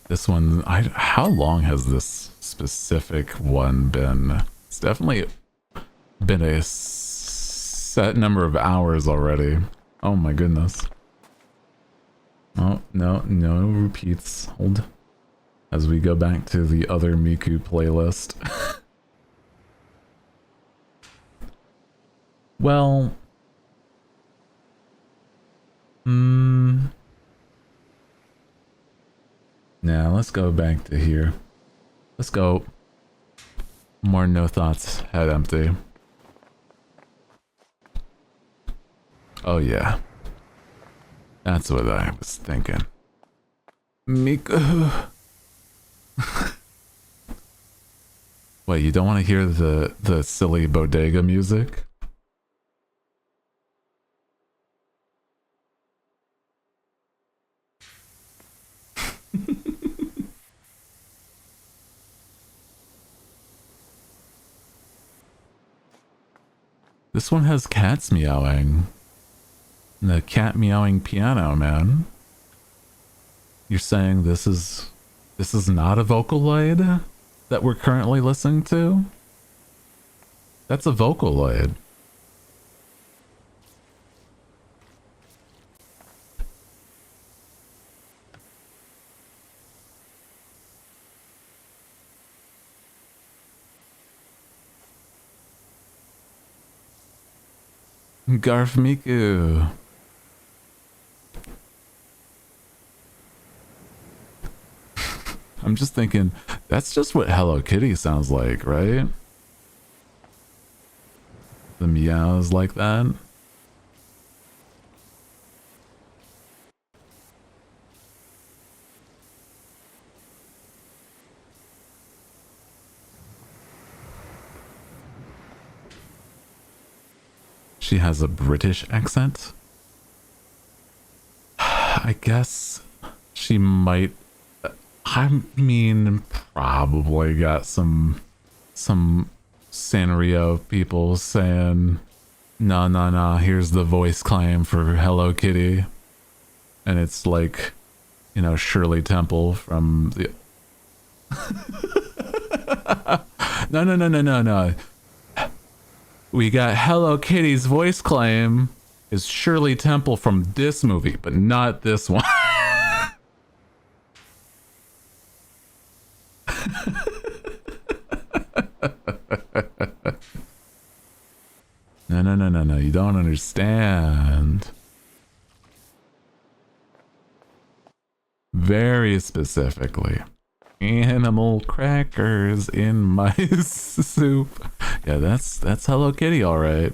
This one, how long has this specific one been? It's definitely been a set number of hours already. Oh my goodness. Oh, no repeats. Hold. As we go back to the other Miku playlist. Well... Now let's go back to here. Let's go. More no thoughts, head empty. Oh yeah. That's what I was thinking. Miku. Wait, you don't want to hear the silly bodega music? This one has cats meowing. The cat meowing piano, man. You're saying this is not a Vocaloid that we're currently listening to? That's a Vocaloid. Garf Miku. I'm just thinking, that's just what Hello Kitty sounds like, right? The meows like that. She has a British accent. I guess she might. I mean, probably got some Sanrio people saying, nah, here's the voice claim for Hello Kitty. And it's like, you know, Shirley Temple from the... No. We got Hello Kitty's voice claim is Shirley Temple from this movie, but not this one. No, you don't understand. Very specifically. Animal crackers in my soup. Yeah, that's Hello Kitty, all right.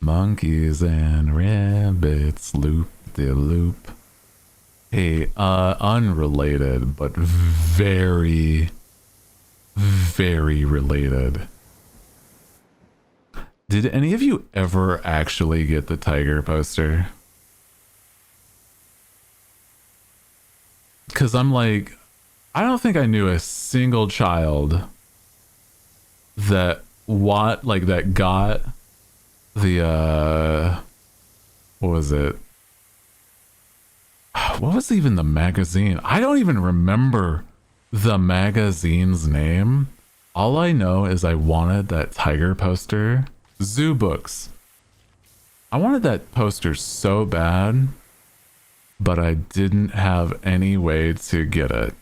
Monkeys and rabbits loop de loop. Hey, unrelated, but very, very related. Did any of you ever actually get the tiger poster? Because I'm like, I don't think I knew a single child that that got the what was it? What was even the magazine? I don't even remember the magazine's name. All I know is I wanted that tiger poster. Zoo Books. I wanted that poster so bad, but I didn't have any way to get it.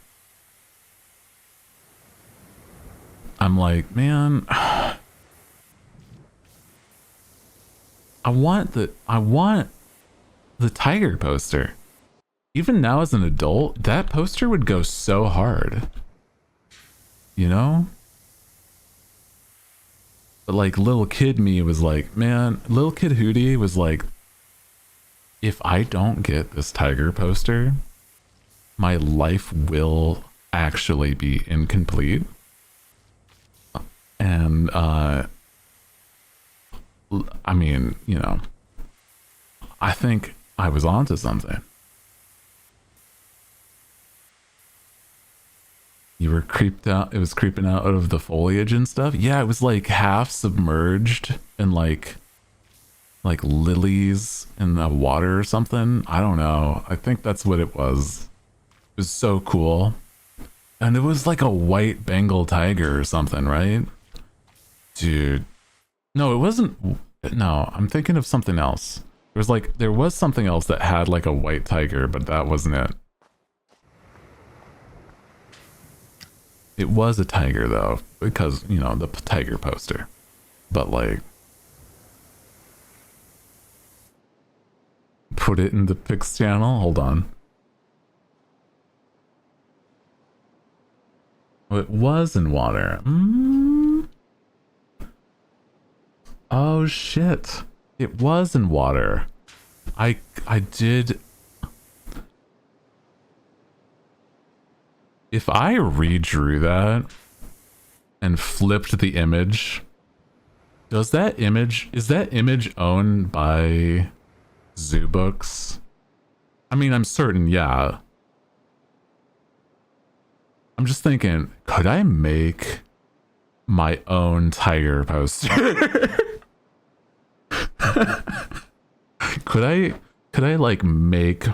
I'm like, man, I want the tiger poster. Even now as an adult, that poster would go so hard. You know? But like little kid me was like, man, little kid Hooty was like, if I don't get this tiger poster, my life will actually be incomplete. And I mean, you know, I think I was onto something. You were creeped out. It was creeping out of the foliage and stuff. Yeah, it was like half submerged in like lilies in the water or something. I don't know. I think that's what it was. It was so cool. And it was like a white Bengal tiger or something, right? Dude. No, it wasn't. No, I'm thinking of something else. There was something else that had like a white tiger, but that wasn't it. It was a tiger though, because, you know, the tiger poster. But like, put it in the pics channel. Hold on. Oh, it was in water. Oh shit. It was in water. I did. If I redrew that and flipped the image, is that image owned by Zoo Books? I mean, I'm certain, yeah. I'm just thinking, could I make my own tiger poster? Could I like make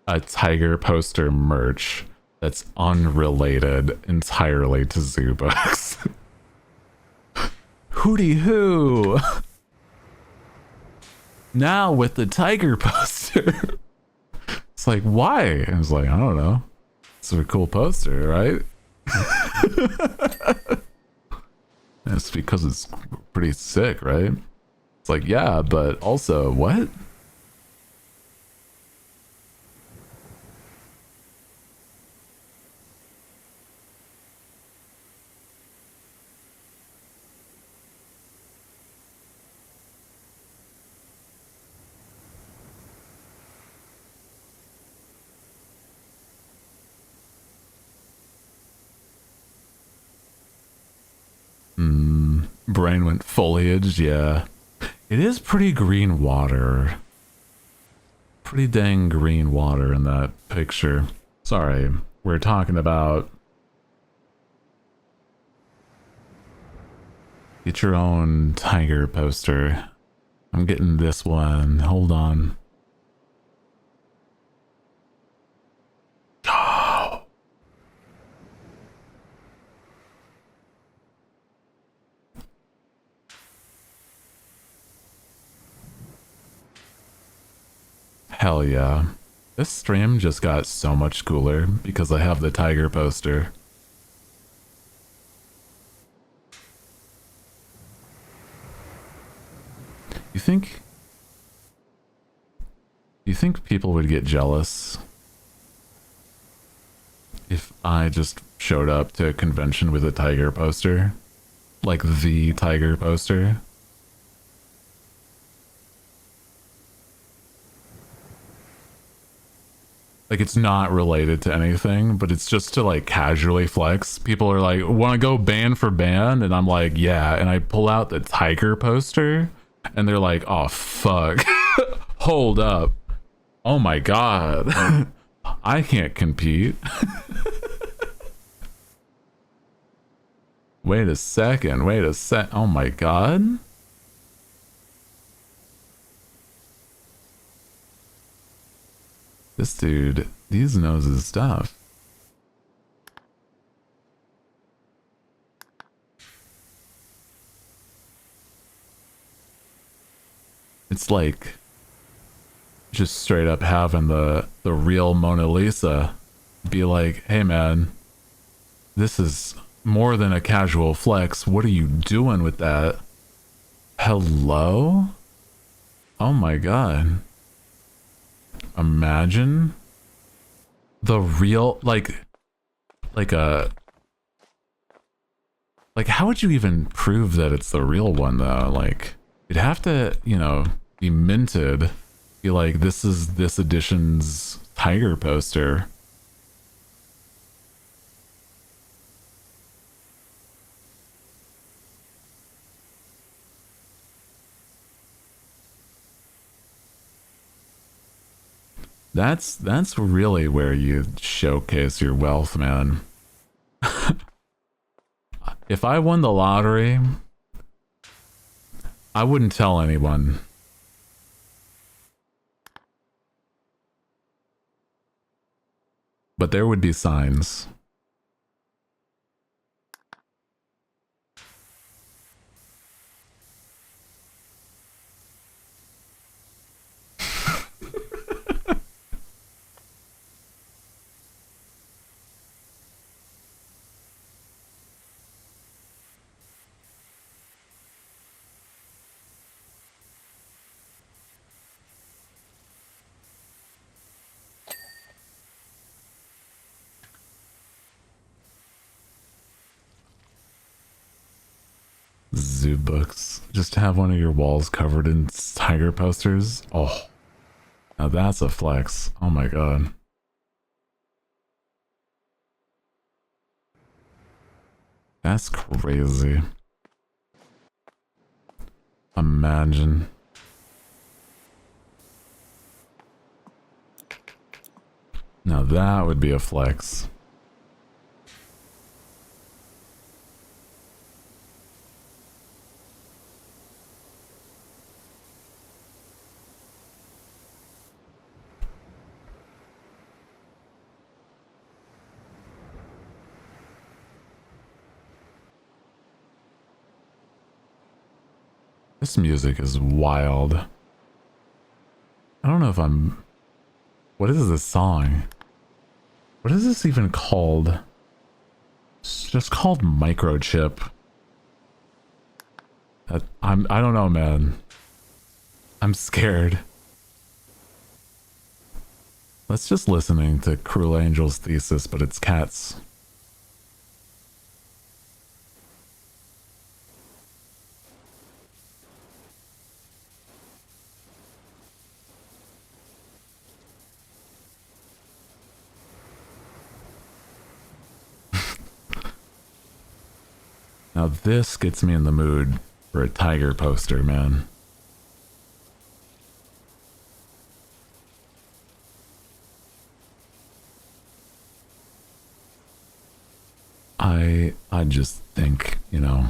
a tiger poster merch that's unrelated entirely to Zoo Books? Hooty hoo! Now with the tiger poster. It's like, why? I was like, I don't know. It's a cool poster, right? It's because it's pretty sick, right? It's like, yeah, but also, what? Brain went foliage, yeah. It is pretty green water. Pretty dang green water in that picture. Sorry, we're talking about... Get your own tiger poster. I'm getting this one. Hold on. Hell yeah. This stream just got so much cooler because I have the tiger poster. You think people would get jealous if I just showed up to a convention with a tiger poster? Like the tiger poster? Like, it's not related to anything, but it's just to like casually flex. People are like, want to go band for band? And I'm like, yeah. And I pull out the tiger poster and they're like, oh, fuck. Hold up. Oh my God. I can't compete. Wait a second. Oh my God. This dude, these knows his stuff. It's like just straight up having the real Mona Lisa be like, hey man, this is more than a casual flex. What are you doing with that? Hello? Oh my God. Imagine the real, like how would you even prove that it's the real one though? Like, you'd have to, you know, be minted, be like, this is this edition's tiger poster. That's really where you showcase your wealth, man. If I won the lottery, I wouldn't tell anyone. But there would be signs. Zoo books. Just to have one of your walls covered in tiger posters. Oh, now that's a flex. Oh my god. That's crazy. Imagine. Now that would be a flex. This music is wild. I don't know if I'm... What is this song? What is this even called? It's just called Microchip. I don't know, man. I'm scared. That's just listening to Cruel Angel's Thesis, but it's cats. Now this gets me in the mood for a tiger poster, man. I just think, you know,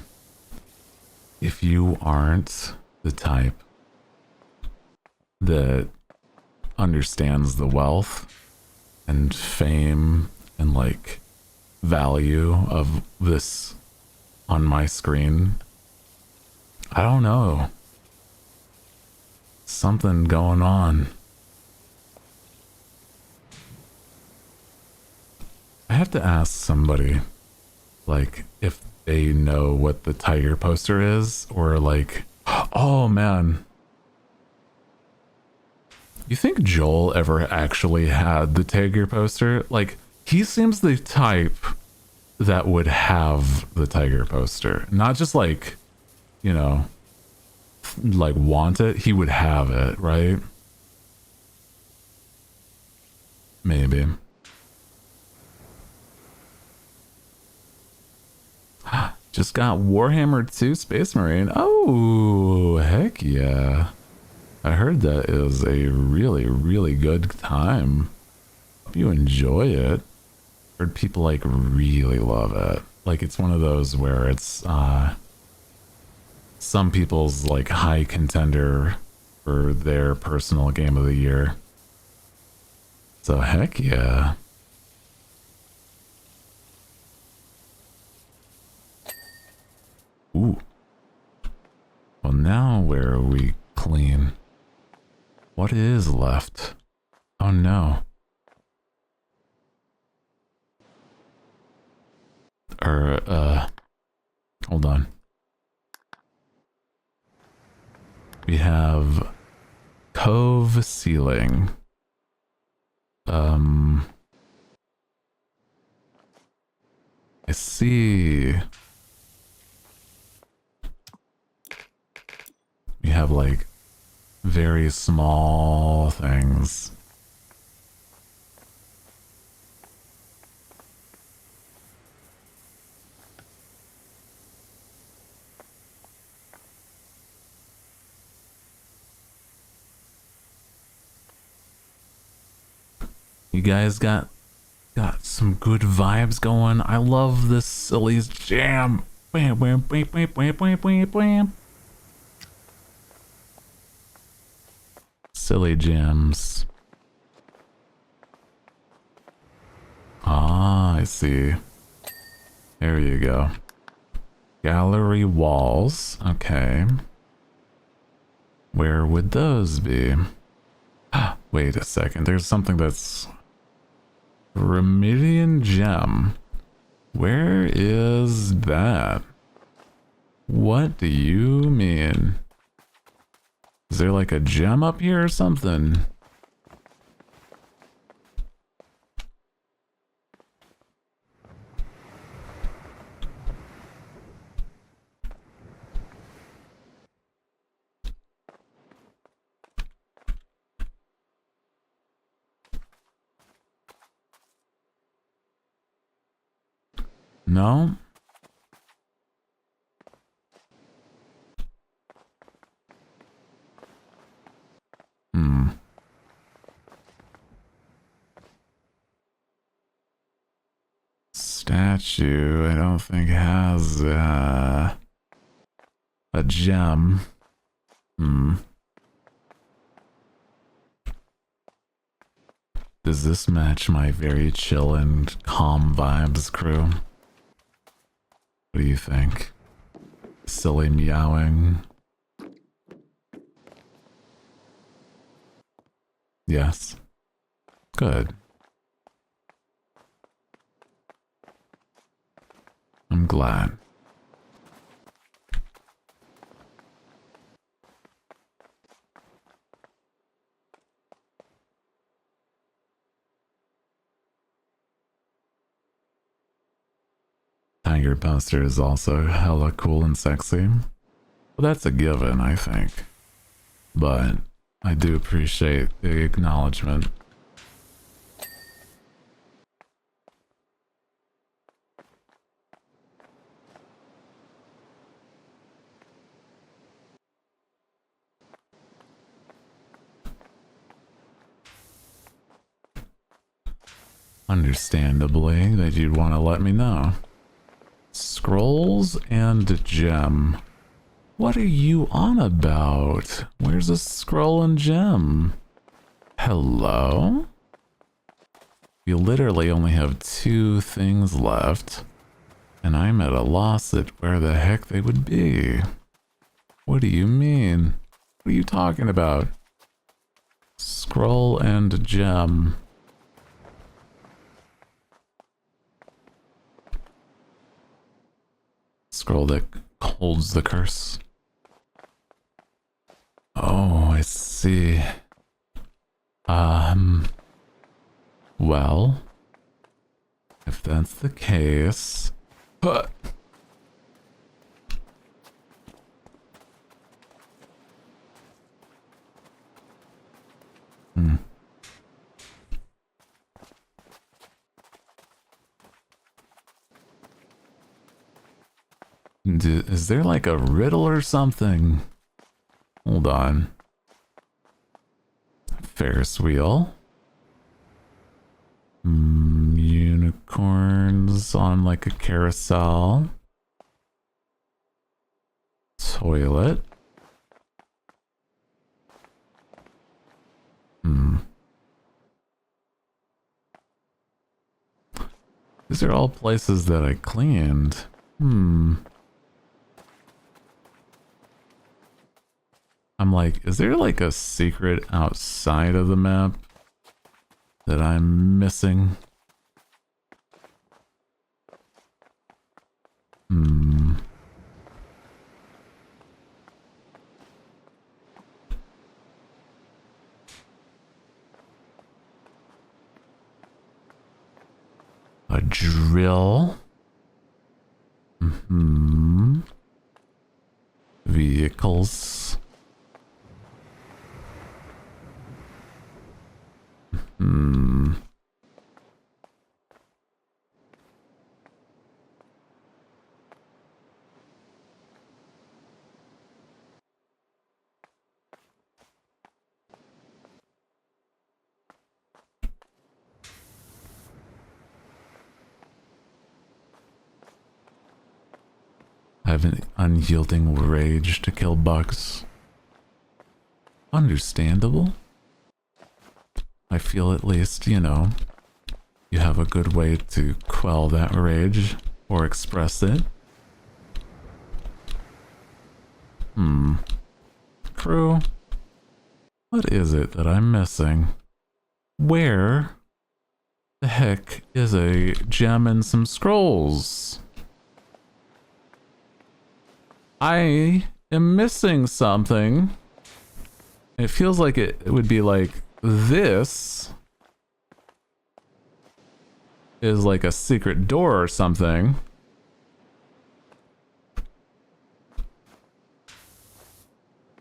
if you aren't the type that understands the wealth and fame and like value of this on my screen, I don't know. Something going on. I have to ask somebody, like, if they know what the tiger poster is, or like, oh man. You think Joel ever actually had the tiger poster? Like, he seems the type that would have the tiger poster. Not just like, you know, like want it. He would have it, right? Maybe. Just got Warhammer 2 Space Marine. Oh, heck yeah. I heard that is a really, really good time. Hope you enjoy it. Heard people like really love it. Like it's one of those where it's some people's like high contender for their personal game of the year. So heck yeah. Ooh. Well, now where are we clean? What is left? Oh no. Hold on. We have Cove Ceiling. I see. We have like very small things. You guys got some good vibes going. I love this Silly's jam. Wham, wham, wham, wham, wham, wham, wham, wham. Silly jams. Ah, I see. There you go. Gallery walls. Okay. Where would those be? Wait a second. There's something that's... Remedian gem. Where is that? What do you mean? Is there like a gem up here or something? No? Hmm. Statue, I don't think has a gem. Hmm. Does this match my very chill and calm vibes, crew? What do you think? Silly meowing. Yes. Good. I'm glad. Tiger poster is also hella cool and sexy. Well, that's a given, I think. But I do appreciate the acknowledgement. Understandably, that you'd want to let me know. Scrolls and gem. What are you on about? Where's a scroll and gem? Hello? We literally only have 2 things left, and I'm at a loss at where the heck they would be. What do you mean? What are you talking about? Scroll and gem. Scroll that holds the curse. Oh, I see. Well, if that's the case, huh. Is there like a riddle or something? Hold on. Ferris wheel. Unicorns on like a carousel. Toilet. These are all places that I cleaned. I'm like, is there like a secret outside of the map that I'm missing? A drill. Vehicles. I have an unyielding rage to kill bugs. Understandable. I feel at least, you know, you have a good way to quell that rage or express it. Crew, what is it that I'm missing? Where the heck is a gem and some scrolls? I am missing something. It feels like it would be like this is like a secret door or something.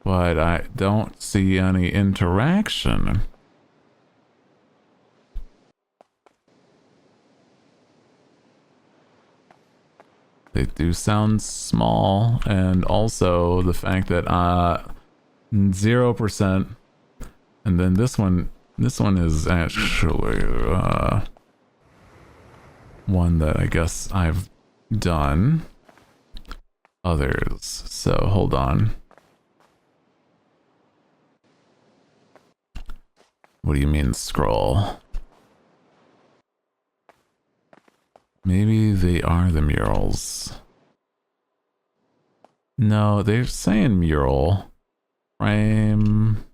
But I don't see any interaction. They do sound small, and also the fact that 0%, and then this one is actually one that I guess I've done others. So hold on. What do you mean scroll? Maybe they are the murals. No, they're saying mural. Frame.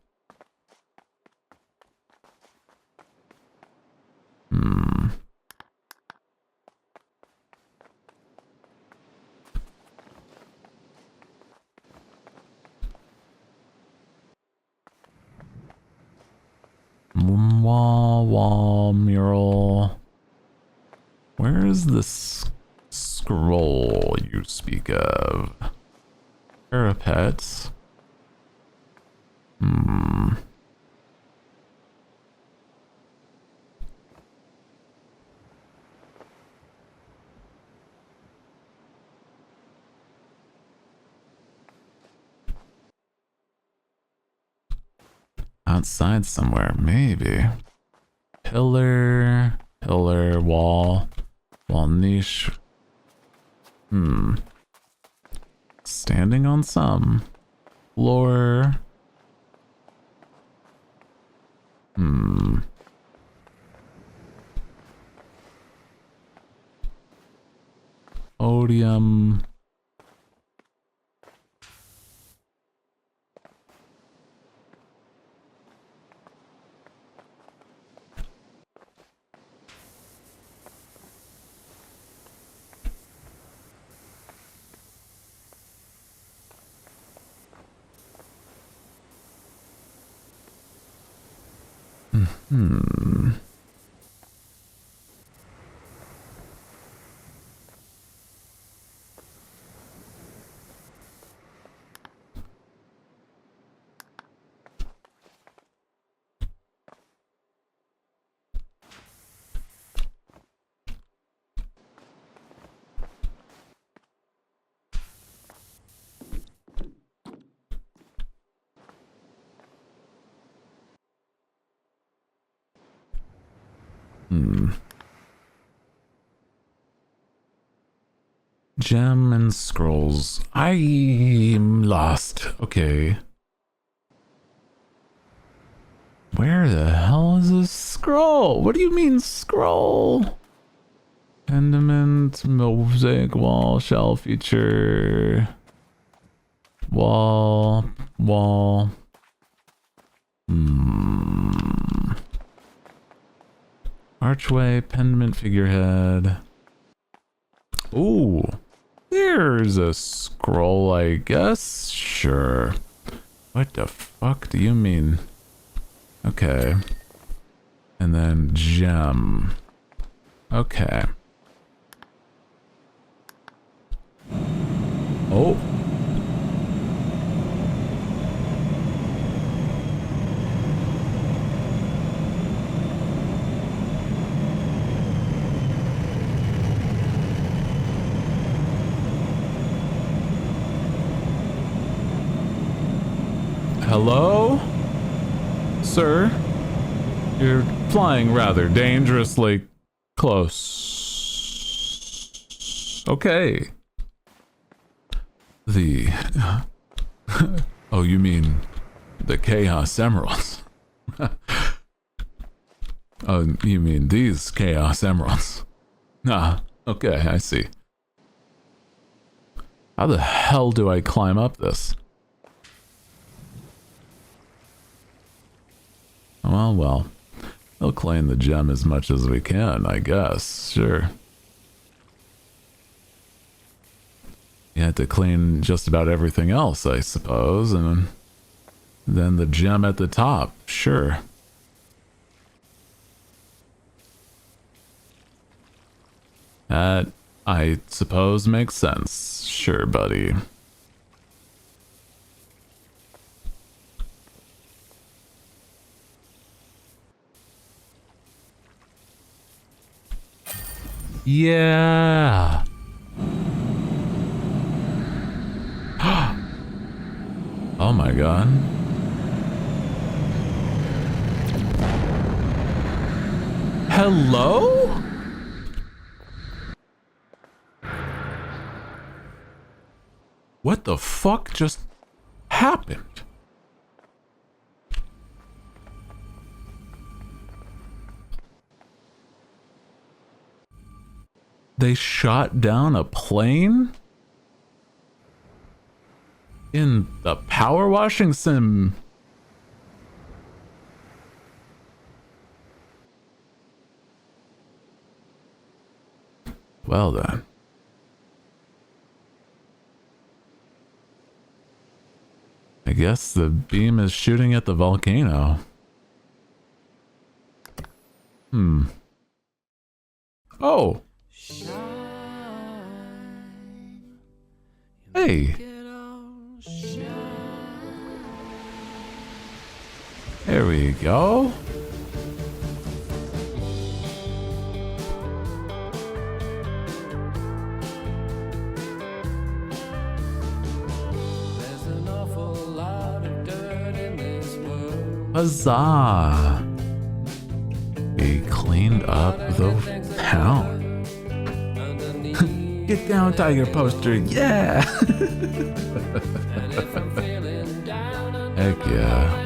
Wall mural. Where is this scroll you speak of? Parapets. Outside somewhere, maybe. Pillar, wall niche. Standing on some. Floor. Podium. Gem and scrolls. I'm lost. Okay. Where the hell is this scroll? What do you mean scroll? Pendant, mosaic wall, shell feature. Wall. Archway, pendant figurehead. Ooh. There's a scroll, I guess. Sure. What the fuck do you mean? Okay. And then gem. Okay. Oh. Hello? Sir? You're flying rather dangerously close. Okay. The... oh, you mean the Chaos Emeralds? Oh, you mean these Chaos Emeralds? Ah, okay, I see. How the hell do I climb up this? Well. We'll claim the gem as much as we can, I guess. Sure. You had to clean just about everything else, I suppose, and then the gem at the top. Sure. That, I suppose, makes sense. Sure, buddy. Yeah. Oh my god. Hello? What the fuck just happened? They shot down a plane? In the power washing sim? Well then. I guess the beam is shooting at the volcano. Oh. Hey. There we go. Huzzah! We cleaned up the town. Get down, tiger poster, yeah! Heck yeah.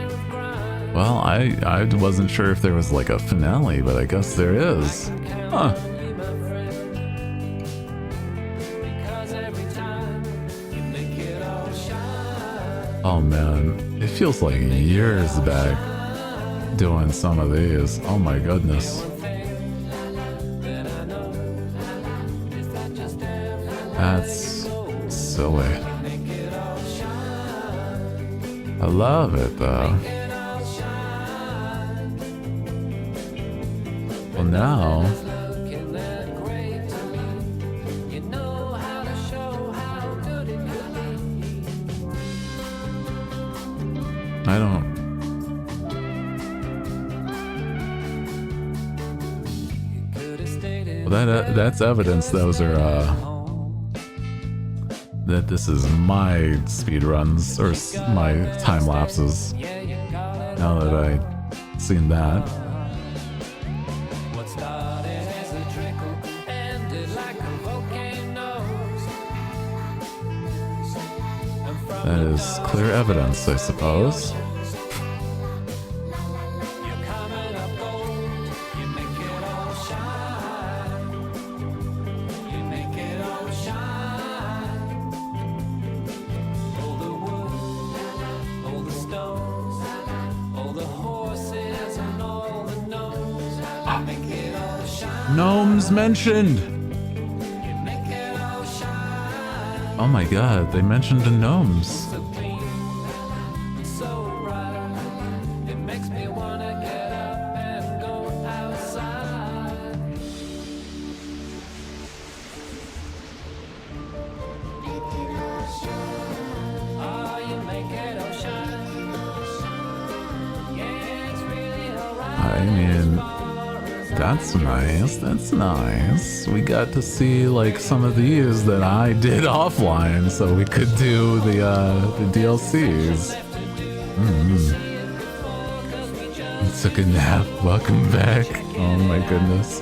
Well, I wasn't sure if there was like a finale, but I guess there is. Huh. Oh man, it feels like years back doing some of these. Oh my goodness. That's silly. I love it though. Well now, I don't. Well, that's evidence those are that this is my speed runs or my time lapses. Now that I seen that. That is clear evidence, I suppose. Gnomes mentioned! Oh my god, they mentioned the gnomes. I mean, that's nice, that's nice. We got to see like some of these that I did offline so we could do the DLCs. Took a nap, welcome back. Oh my goodness.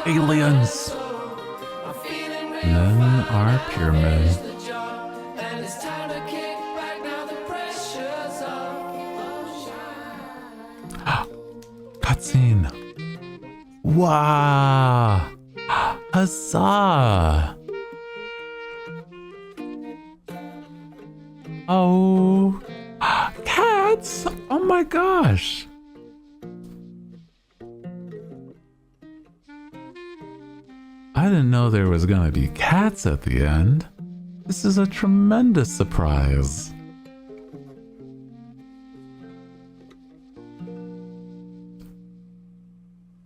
Aliens! And then our pyramid. Cutscene! Wow! Huzzah! Oh! Cats! Oh my gosh! didn't know there was gonna be cats at the end. This is a tremendous surprise.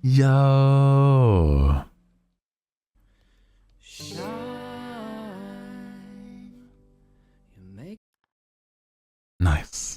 Yo. Nice.